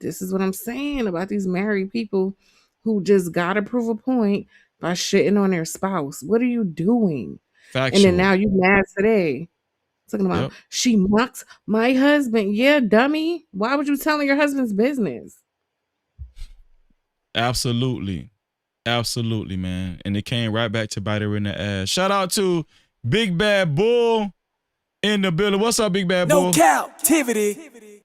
This is what I'm saying about these married people who just gotta prove a point by shitting on their spouse. What are you doing? Factual. And then now you mad today. Talking about she mocks my husband. Yeah, dummy. Why would you tell your husband's business? Absolutely. Absolutely, man. And it came right back to bite her in the ass. Shout out to Big Bad Bull in the building. What's up, Big Bad Bull? No Cap-tivity.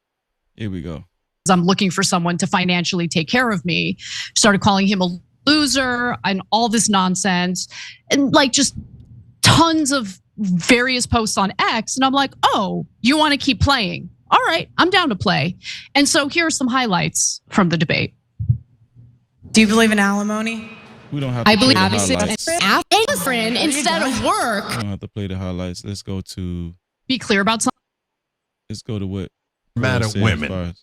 Here we go. I'm looking for someone to financially take care of me. Started calling him a loser and all this nonsense, and just tons of various posts on X. And I'm like, oh, you want to keep playing? All right, I'm down to play. And so here are some highlights from the debate. Do you believe in alimony? We don't have to I believe play the obviously highlights. friend instead of work. We don't have to play the highlights. Let's go to. Be clear about something. Let's go to what? Mad at women.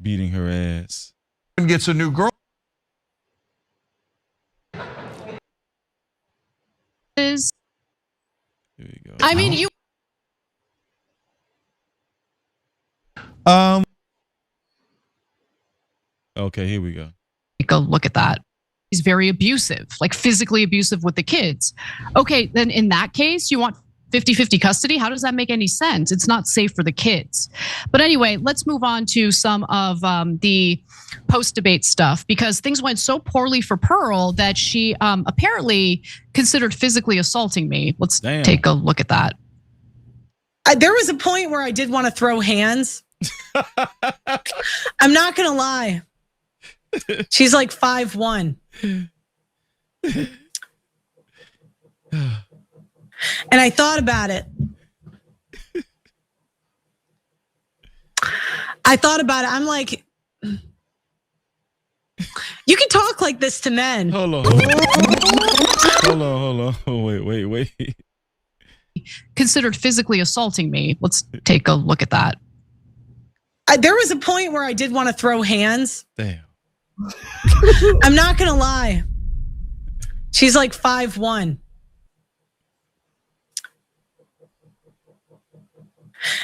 Beating her ass. And gets a new girl. Here we go. I mean, you. Okay, here we go. Go look at that. He's very abusive, physically abusive with the kids. Okay, then in that case, you want 50-50 custody? How does that make any sense? It's not safe for the kids. But anyway, let's move on to some of the post-debate stuff because things went so poorly for Pearl that she apparently considered physically assaulting me. Let's take a look at that. There was a point where I did want to throw hands. I'm not gonna lie. She's 5'1". And I thought about it. I'm like, you can talk like this to men. Hold on. Wait. Considered physically assaulting me. Let's take a look at that. There was a point where I did want to throw hands. Damn. I'm not gonna lie. She's 5'1".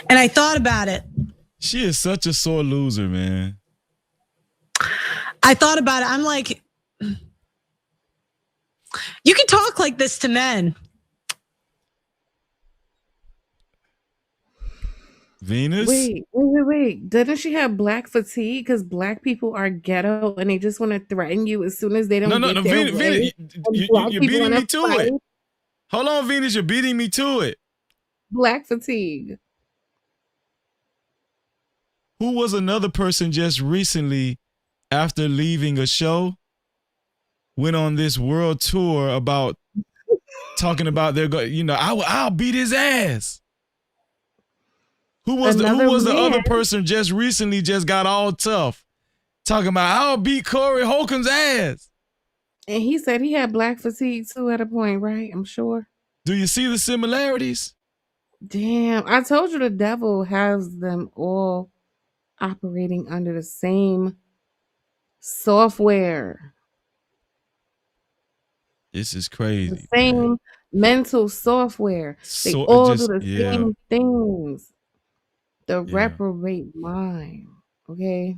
And I thought about it. She is such a sore loser, man. I thought about it. I'm like, you can talk like this to men. Venus? Wait. Doesn't she have black fatigue? Because black people are ghetto and they just want to threaten you as soon as they don't get their Venus, way. you're beating me to it. Hold on, Venus, you're beating me to it. Black fatigue. Who was another person just recently, after leaving a show, went on this world tour about talking about I'll beat his ass. Who was the other person just recently just got all tough, talking about I'll beat Corey Holcomb's ass? And he said he had black fatigue too at a point, right? I'm sure. Do you see the similarities? Damn, I told you the devil has them all operating under the same software. This is crazy. The same mental software. They all do the same things. The reprobate mind. Okay.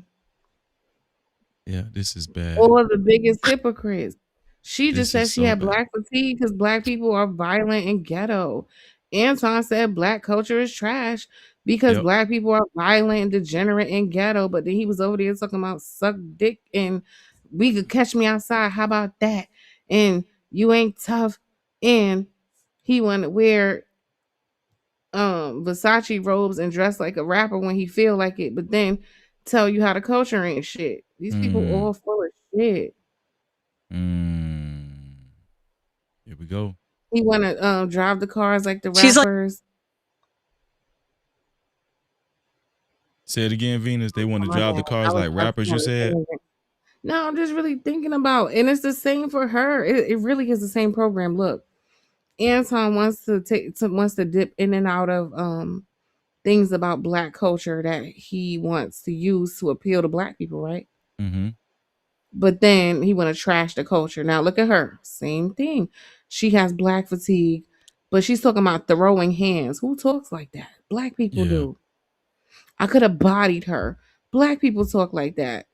Yeah, this is bad. Or the biggest hypocrites. She just said she had black fatigue because black people are violent and ghetto. Anton said black culture is trash because black people are violent and degenerate and ghetto. But then he was over there talking about suck dick and we could catch me outside. How about that? And you ain't tough. And he wanted to wear Versace robes and dress like a rapper when he feel like it, but then tell you how the culture ain't shit. These people all full of shit. Here we go. He want to drive the cars like the She's rappers. Say it again, Venus. They want to drive the cars like rappers, you said? No, I'm just really thinking about, and it's the same for her. It really is the same program. Look, Anton wants to dip in and out of things about black culture that he wants to use to appeal to black people, right? Mm-hmm. But then he want to trash the culture. Now look at her. Same thing. She has black fatigue, but she's talking about throwing hands. Who talks like that? Black people do. I could have bodied her. Black people talk like that.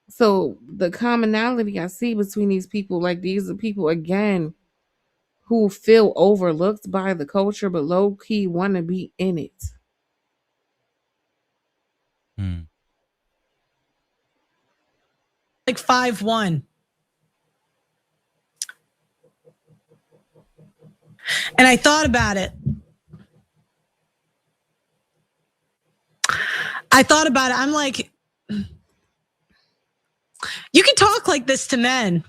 So the commonality I see between these people, like these are people, again, who feel overlooked by the culture, but low-key want to be in it. Like 5'1". And I thought about it. I'm like, you can talk like this to men,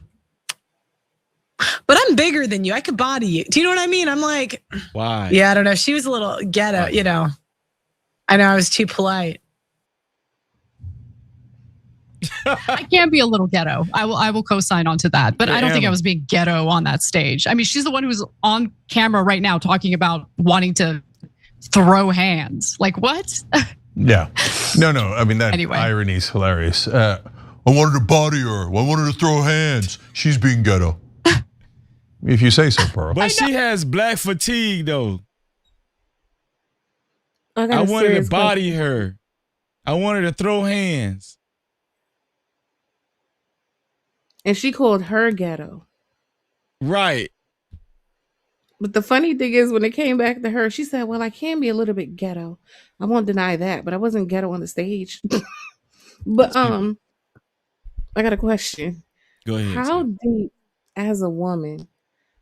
but I'm bigger than you. I could body you. Do you know what I mean? I'm like, why? Yeah, I don't know. She was a little ghetto, you know. I know I was too polite. I can be a little ghetto. I will co-sign onto that. But I don't think I was being ghetto on that stage. I mean, she's the one who's on camera right now talking about wanting to throw hands. Like what? Yeah. No. I mean, that Anyway. irony is hilarious. I wanted to body her. I wanted to throw hands. She's being ghetto. If you say so, Pearl. But she has black fatigue, though. I wanted to body her. I wanted to throw hands. And she called her ghetto. Right. But the funny thing is, when it came back to her, she said, well, I can be a little bit ghetto. I won't deny that, but I wasn't ghetto on the stage. But I got a question. Go ahead. How deep, as a woman,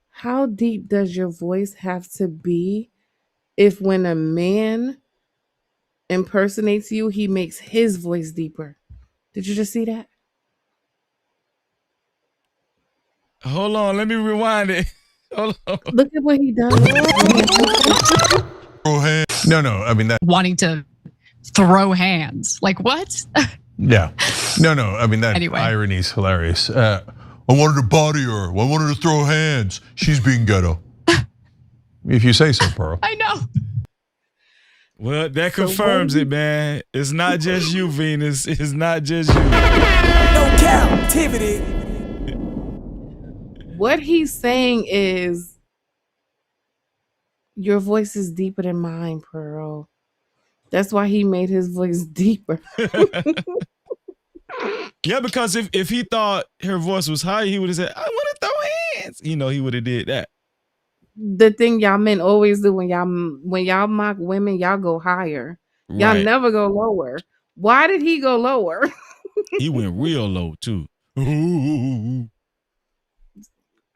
how deep does your voice have to be if when a man impersonates you, he makes his voice deeper? Did you just see that? Hold on, let me rewind it. Hold on. Look at what he does. No. I mean, that wanting to throw hands. Like what? Yeah. No. I mean, that Anyway. irony is hilarious. I wanted to body her. I wanted to throw hands. She's being ghetto. If you say so, Pearl. I know. Well, that confirms it, man. It's not just you, Venus. It's not just you. No Cap-tivity. What he's saying is, your voice is deeper than mine, Pearl. That's why he made his voice deeper. Yeah, because if he thought her voice was high, he would have said, "I want to throw hands." You know, he would have did that. The thing y'all men always do when y'all mock women, y'all go higher. Y'all Right. never go lower. Why did he go lower? He went real low too.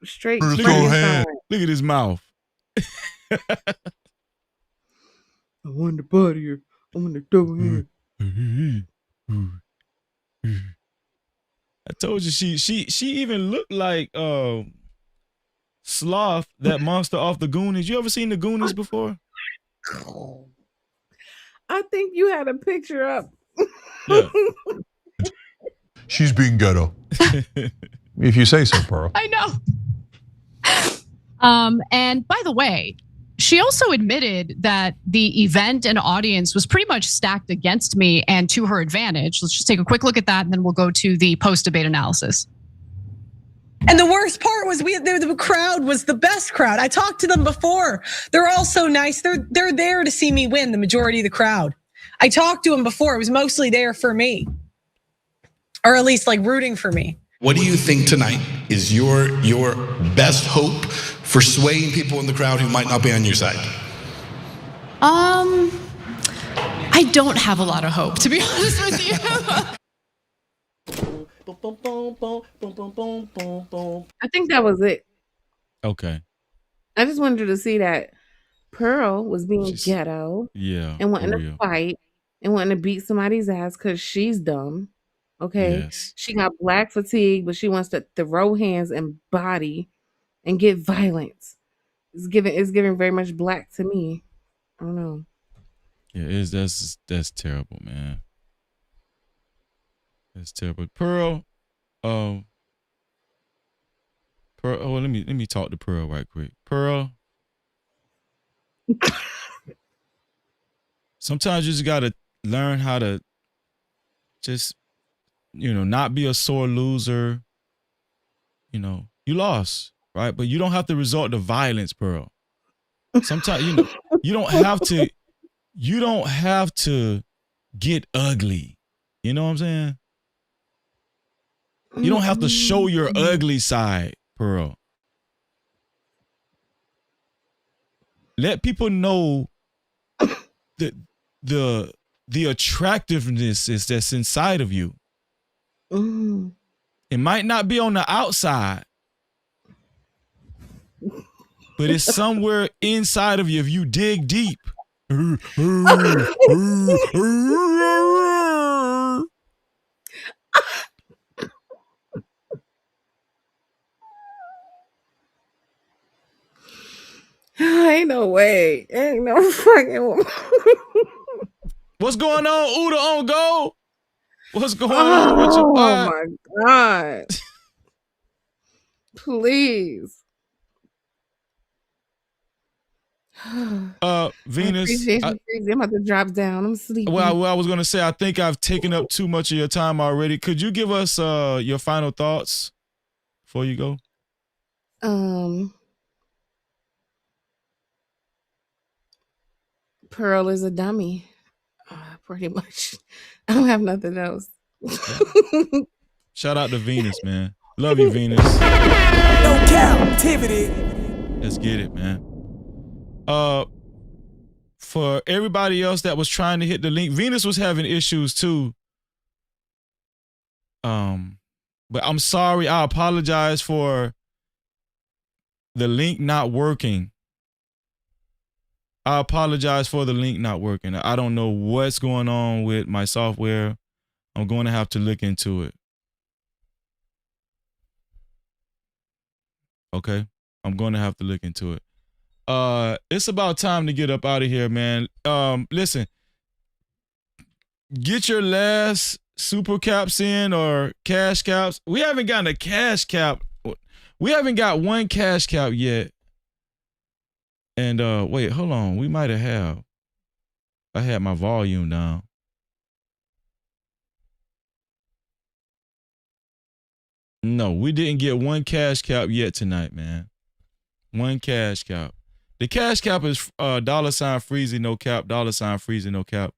Straight Look Frankenstein. Look at his mouth. I want to body her. I want to throw her. I told you she even looked like Sloth, that monster off the Goonies. You ever seen the Goonies before? I think you had a picture up. Yeah. She's being ghetto. If you say so, Pearl. I know. And by the way, she also admitted that the event and audience was pretty much stacked against me and to her advantage. Let's just take a quick look at that and then we'll go to the post-debate analysis. And the worst part was the crowd was the best crowd. I talked to them before. They're all so nice. They're there to see me win, the majority of the crowd. I talked to them before. It was mostly there for me. Or at least like rooting for me. What do you think tonight is your best hope for swaying people in the crowd who might not be on your side? I don't have a lot of hope, to be honest with you. I think that was it. Okay. I just wanted you to see that Pearl was being ghetto. Yeah. And wanting for to real. fight and wanting to beat somebody's ass because she's dumb. Okay. Yes. She got black fatigue, but she wants to throw hands and body and get violence. It's giving very much black to me. I don't know. Yeah, that's terrible, man. That's terrible. Pearl, oh, let me talk to Pearl right quick. Pearl. Sometimes you just gotta learn how to just, not be a sore loser. You lost, right? But you don't have to resort to violence, Pearl. Sometimes, you don't have to get ugly. You know what I'm saying? You don't have to show your ugly side, Pearl. Let people know that the attractiveness is that's inside of you. It might not be on the outside, but it's somewhere inside of you if you dig deep. Ain't no way. Ain't no fucking. What's going on, Uda on go? What's going on with your boy? Oh my God. Please. Venus. I'm about to drop down. I'm sleeping. Well, I was gonna say I think I've taken up too much of your time already. Could you give us your final thoughts before you go? Pearl is a dummy. Pretty much. I don't have nothing else. Shout out to Venus, man. Love you, Venus. No Cap-tivity. Let's get it, man. For everybody else that was trying to hit the link, Venus was having issues too. But I'm sorry. I apologize for the link not working. I apologize for the link not working. I don't know what's going on with my software. I'm going to have to look into it. Okay? I'm going to have to look into it. It's about time to get up out of here, man. Listen. Get your last super caps in or cash caps. We haven't gotten a cash cap. We haven't got one cash cap yet. And wait, hold on. We might have. I had my volume down. No, we didn't get one cash cap yet tonight, man. One cash cap. The cash cap is $Freezy no cap, $Freezy no cap.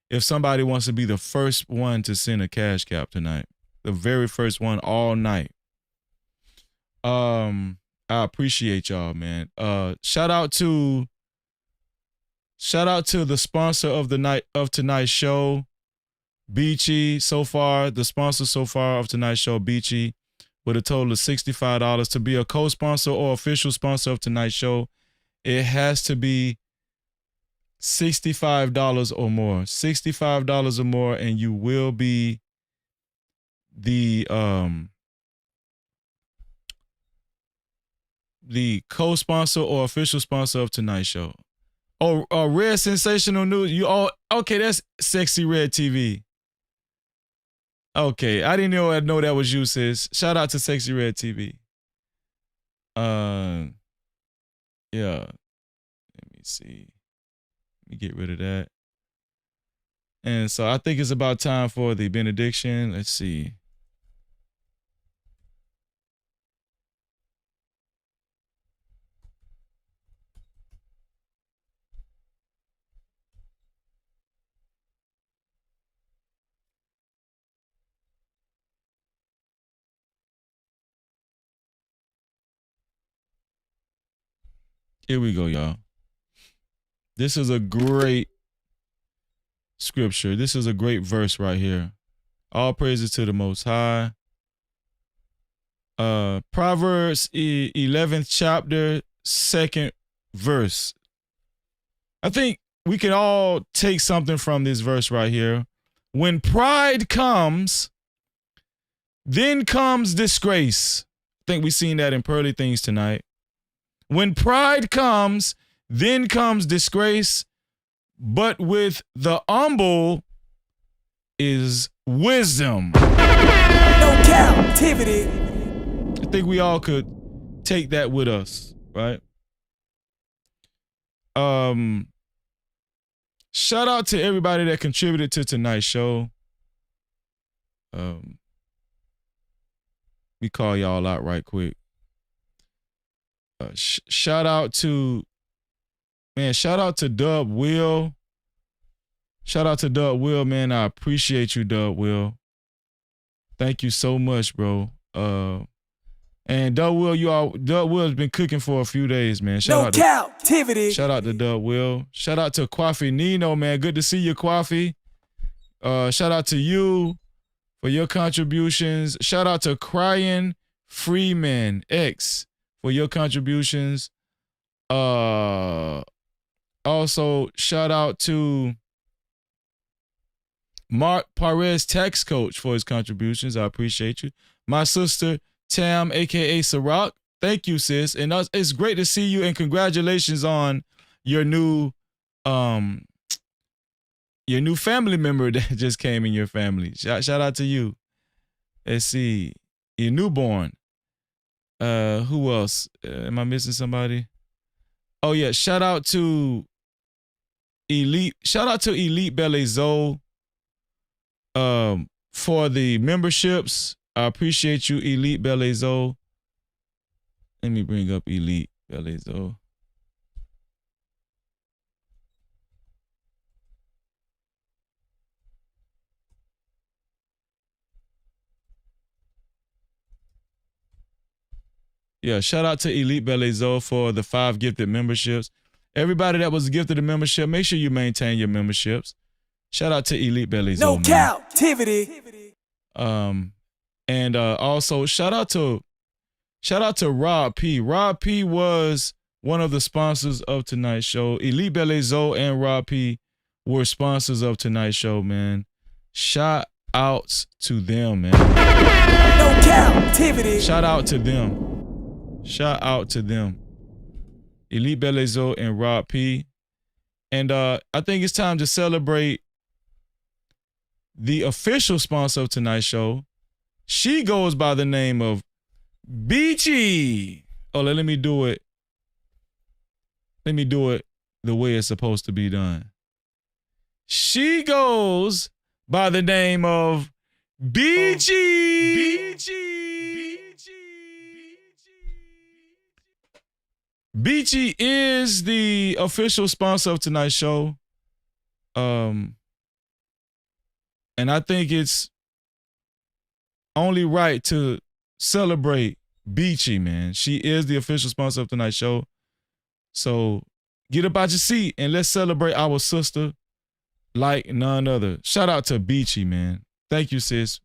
if somebody wants to be the first one to send a cash cap tonight, the very first one all night. I appreciate y'all, man. Shout out to the sponsor of tonight's show, Beachy. So far, the sponsor so far of tonight's show, Beachy, with a total of $65 to be a co-sponsor or official sponsor of tonight's show. It has to be $65 or more. $65 or more, and you will be the co-sponsor or official sponsor of tonight's show. Oh, Red Sensational News. You all okay? That's Sexy Red TV. Okay, I didn't know that was you, sis. Shout out to Sexy Red TV. Yeah. Let me see. Let me get rid of that. And so I think it's about time for the benediction. Let's see. Here we go, y'all. This is a great scripture. This is a great verse right here. All praises to the Most High. Proverbs 11th chapter, 2nd verse. I think we can all take something from this verse right here. When pride comes, then comes disgrace. I think we've seen that in Pearly Things tonight. When pride comes, then comes disgrace, but with the humble is wisdom. No captivity. I think we all could take that with us, right? Shout out to everybody that contributed to tonight's show. We call y'all out right quick. Shout out to Dub Will. Shout out to Dub Will, man. I appreciate you, Dub Will. Thank you so much, bro. And Dub Will has been cooking for a few days, man. Shout out to Dub Will. Shout out to Kwafi Nino, man. Good to see you, Kwafi. Shout out to you for your contributions. Shout out to Crying Freeman X for your contributions. Also, shout out to Mark Perez, tax coach, for his contributions. I appreciate you. My sister, Tam, a.k.a. Ciroc. Thank you, sis. And it's great to see you, and congratulations on your new family member that just came in your family. Shout out to you. Let's see. Your newborn. Who else? Am I missing somebody? Oh yeah, shout out to Elite Belezo for the memberships. I appreciate you, Elite Belezo. Let me bring up Elite Belezo. Yeah, shout out to Elite Belezo for the 5 gifted memberships. Everybody that was gifted a membership, make sure you maintain your memberships. Shout out to Elite Belezo. No captivity. And also shout out to Rob P. Rob P was one of the sponsors of tonight's show. Elite Belezo and Rob P were sponsors of tonight's show, man. Shout outs to them, man. No captivity. Shout out to them. Shout out to them. Elite Belezo and Rob P. And I think it's time to celebrate the official sponsor of tonight's show. She goes by the name of Beachy. Oh, let me do it. Let me do it the way it's supposed to be done. She goes by the name of Beachy. Beachy is the official sponsor of tonight's show. And I think it's only right to celebrate Beachy, man. She is the official sponsor of tonight's show. So get up out your seat and let's celebrate our sister like none other. Shout out to Beachy, man. Thank you, sis.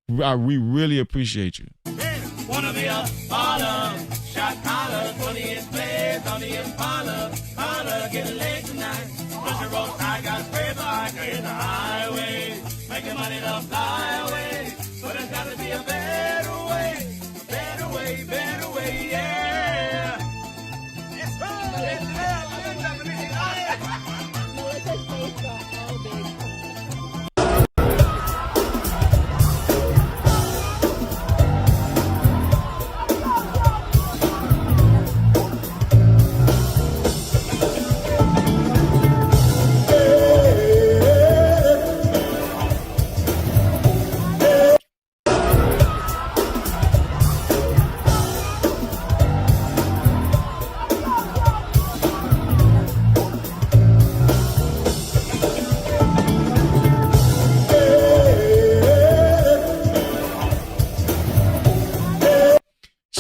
We really appreciate you. Wanna be a baller, shot collar, 20-inch blades on the Impala. Holla, get a leg tonight. Push your roll, I got spray bike in the highway. Making money to fly away. But there's gotta be a better way. Better way, better way, yeah. It's right. It's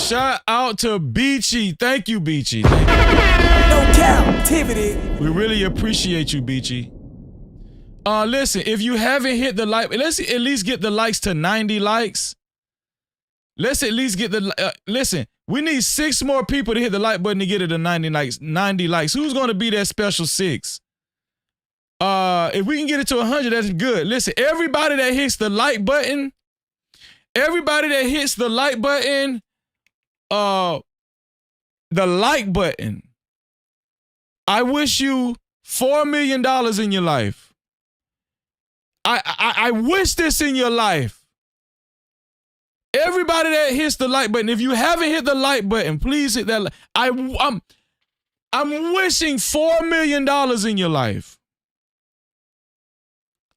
Shout out to Beachy. Thank you, Beachy. Thank you. No Cap-tivity. We really appreciate you, Beachy. Listen, if you haven't hit the like, let's at least get the likes to 90 likes. Let's at least get the, listen, we need 6 more people to hit the like button to get it to 90 likes. 90 likes. Who's going to be that special 6? If we can get it to 100, that's good. Listen, everybody that hits the like button, the like button, I wish you $4 million in your life. I wish this in your life. Everybody that hits the like button, if you haven't hit the like button, please hit that. I'm wishing $4 million in your life.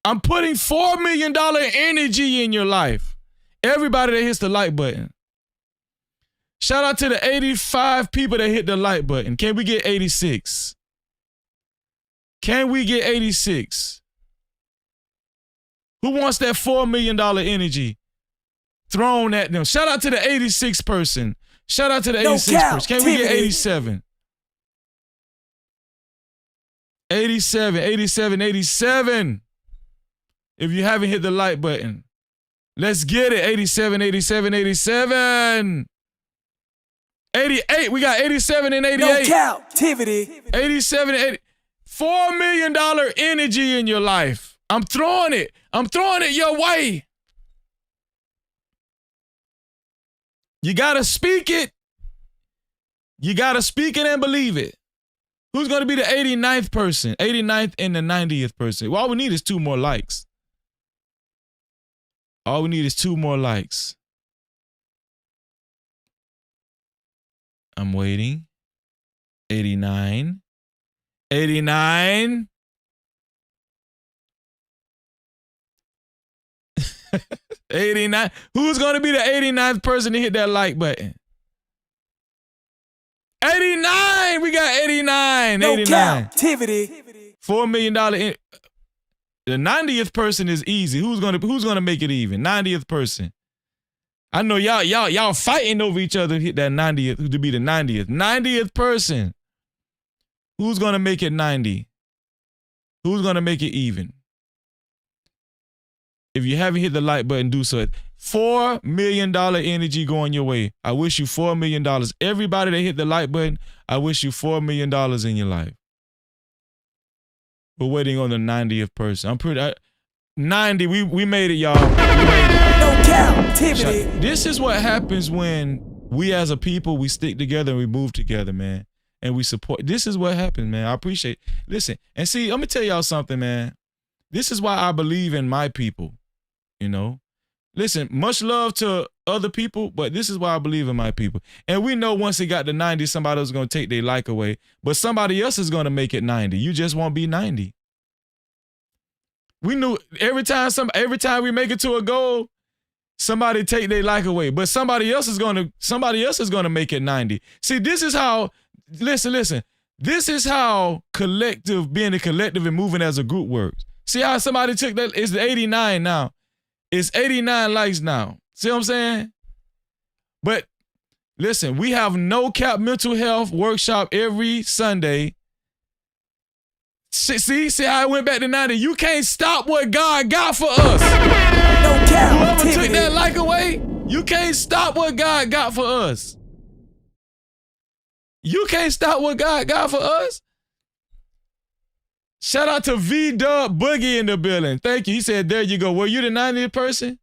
I'm putting $4 million energy in your life. Everybody that hits the like button. Shout out to the 85 people that hit the like button. Can we get 86? Can we get 86? Who wants that $4 million energy thrown at them? Shout out to the 86 person. Shout out to the 86 person. Can we get 87? 87. If you haven't hit the like button, let's get it. 87. 88. We got 87 and 88. No Cap-tivity. 87 and 80. $4 million energy in your life. I'm throwing it your way. You gotta speak it. You gotta speak it and believe it. Who's gonna be the 89th person? 89th and the 90th person. Well, all we need is 2 more likes. All we need is 2 more likes. I'm waiting. 89. 89. 89. Who's going to be the 89th person to hit that like button? 89. We got 89. No 89. Cap-tivity. $4 million. The 90th person is easy. Who's gonna make it even? 90th person. I know y'all fighting over each other to hit that 90th, to be the 90th. 90th person. Who's gonna make it 90? Who's gonna make it even? If you haven't hit the like button, do so. $4 million energy going your way. I wish you $4 million. Everybody that hit the like button, I wish you $4 million in your life. We're waiting on the 90th person. I'm pretty 90. We made it, y'all. We made it. No Cap-tivity. This is what happens when we as a people, we stick together and we move together, man. And we support. This is what happens, man. I appreciate. Listen, and see, I'm gonna tell y'all something, man. This is why I believe in my people. You know, listen, much love to other people, but this is why I believe in my people. And we know once it got to 90, somebody was going to take their like away, but somebody else is going to make it 90. You just won't be 90. We knew every time we make it to a goal, somebody take their like away, but somebody else is going to make it 90. See, this is how, listen, this is how being a collective and moving as a group works. See how somebody took that? It's 89 now. It's 89 likes now. See what I'm saying? But listen, we have No Cap Mental Health Workshop every Sunday. See how I went back to 90? You can't stop what God got for us. No cap. Whoever took that like away, you can't stop what God got for us. You can't stop what God got for us. Shout out to V-Dub Boogie in the building. Thank you. He said, there you go. Were you the 90th person?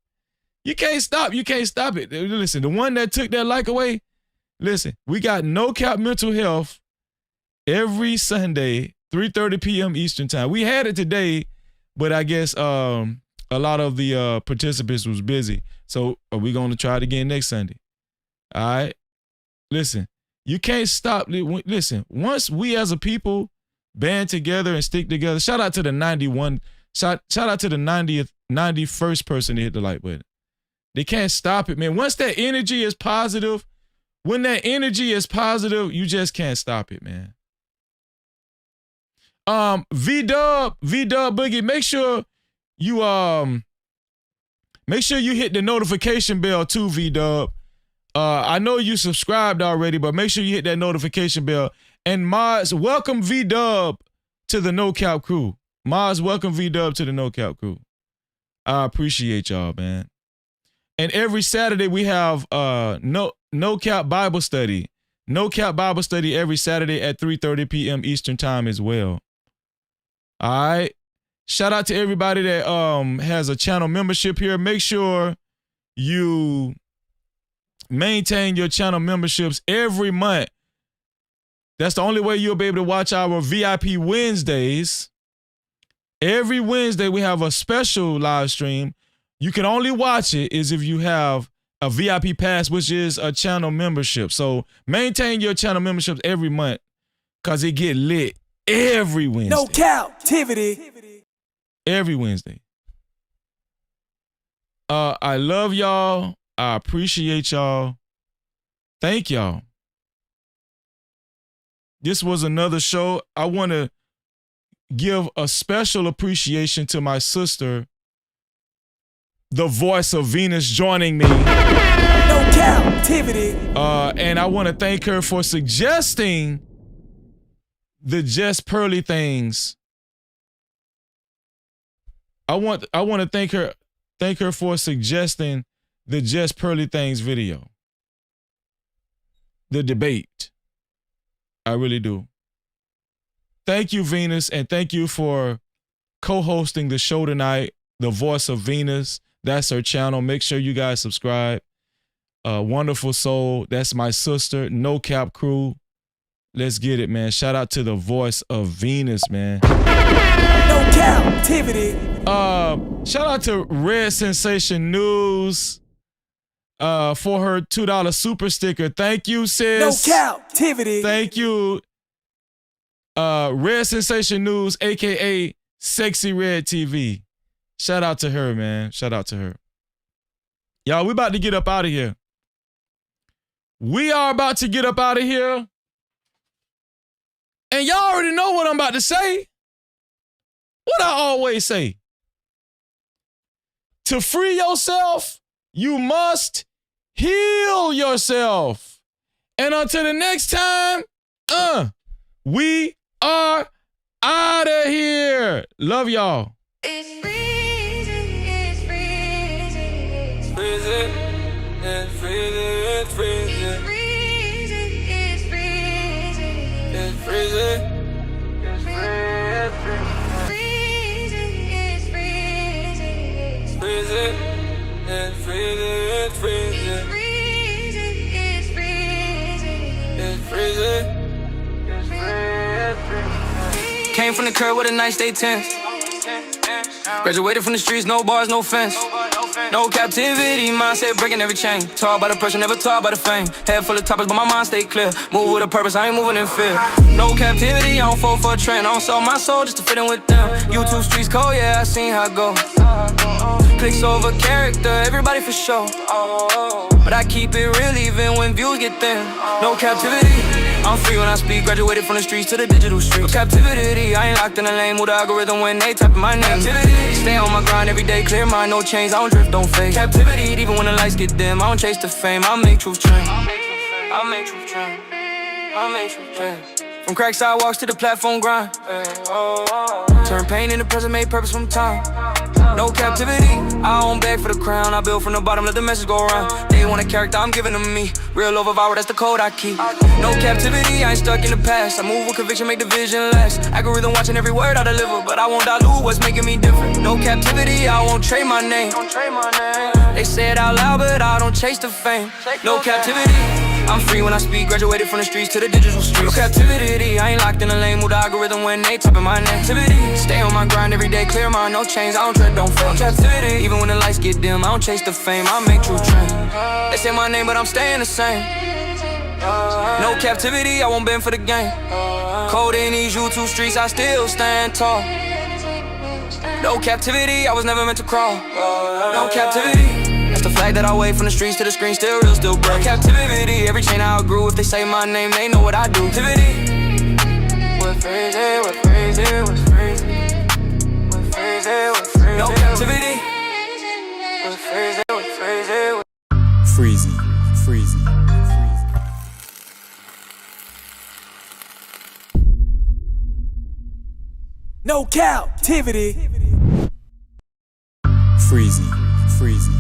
You can't stop. You can't stop it. Listen, the one that took that like away, listen, we got No Cap Mental Health every Sunday, 3:30 p.m. Eastern time. We had it today, but I guess a lot of the participants was busy. So are we going to try it again next Sunday? All right? Listen, you can't stop. Listen, once we as a people band together and stick together, shout out to the 91, shout out to the 91st person to hit the like button. They can't stop it, man. Once that energy is positive, when that energy is positive, you just can't stop it, man. V-Dub Boogie, make sure you hit the notification bell too, V-Dub. I know you subscribed already, but make sure you hit that notification bell. And Mods, welcome V-Dub to the No Cap crew. Mods, welcome V-Dub to the No Cap crew. I appreciate y'all, man. And every Saturday we have No Cap Bible Study. No Cap Bible Study every Saturday at 3:30 p.m. Eastern time as well. All right. Shout out to everybody that has a channel membership here. Make sure you maintain your channel memberships every month. That's the only way you'll be able to watch our VIP Wednesdays. Every Wednesday we have a special live stream. You can only watch it is if you have a VIP pass, which is a channel membership. So maintain your channel memberships every month because it get lit every Wednesday. No Cap-tivity. Every Wednesday. I love y'all. I appreciate y'all. Thank y'all. This was another show. I want to give a special appreciation to my sister, the voice of Venus, joining me. No Cap-tivity. And I want to thank her for suggesting the Just Pearly things. I want to thank her for suggesting the Just Pearly things video. The debate. I really do. Thank you, Venus, and thank you for co-hosting the show tonight. The Voice of Venus. That's her channel. Make sure you guys subscribe. Wonderful soul. That's my sister. No Cap crew. Let's get it, man. Shout out to the Voice of Venus, man. No Cap-tivity. Shout out to Red Sensation News for her $2 super sticker. Thank you, sis. No Cap-tivity. Thank you. Red Sensation News, aka Sexy Red TV. Shout out to her, man. Shout out to her. Y'all, we about to get up out of here. We are about to get up out of here. And y'all already know what I'm about to say. What I always say. To free yourself, you must heal yourself. And until the next time, we are out of here. Love y'all. It's freezing, it's freezing, it's freezing, it's freezing, it's freezing, it's freezing, it's freezing, it's freezing, it's freezing, it's freezing, it's freezing, it's freezing, it's freezing, it's freezing, it's freezing, it's freezing. Came from the curb with a nice day tense. Graduated from the streets, no bars, no fence. No captivity, mindset breaking every chain. Taught by the pressure, never taught by the fame. Head full of topics, but my mind stay clear. Move with a purpose, I ain't moving in fear. No captivity, I don't fall for a trend. I don't sell my soul just to fit in with them. YouTube streets cold, yeah, I seen how it go. Clicks over character, everybody for sure. but I keep it real even when views get thin. No captivity, I'm free when I speak. Graduated from the streets to the digital streets. No captivity, I ain't locked in a lane with the algorithm when they type in my name. Captivity, stay on my grind every day, clear mind, no chains. I don't drift, don't fake. Captivity, even when the lights get dim, I don't chase the fame. I make truth trend. I make truth trend. I make truth trend. From crack sidewalks to the platform grind. Turn pain into present, made purpose from time. No captivity, I don't beg for the crown. I build from the bottom, let the message go around. They want a character, I'm giving them me. Real love of hour, that's the code I keep. No captivity, I ain't stuck in the past. I move with conviction, make the vision last. Algorithm watching every word I deliver, but I won't dilute what's making me different. No captivity, I won't trade my name. They say it out loud, but I don't chase the fame. No captivity, I'm free when I speak. Graduated from the streets to the digital streets. No captivity, I ain't locked in a lane with the algorithm when they typing my name. Captivity, stay on my grind every day, clear mind, no chains. I don't tread, don't fail. Captivity, even when the lights get dim, I don't chase the fame. I make true trend. They say my name, but I'm staying the same. No captivity, I won't bend for the game. Cold in these YouTube streets, I still stand tall. No captivity, I was never meant to crawl. No captivity. That's the flag that I wave from the streets to the screen, still real, still break. Captivity, every chain I outgrew. If they say my name, they know what I do. Captivity. What crazy, what crazy, what crazy, what crazy, what crazy. No captivity. What crazy, what crazy, what Freezy, freezy. No captivity. Freezy, freezy.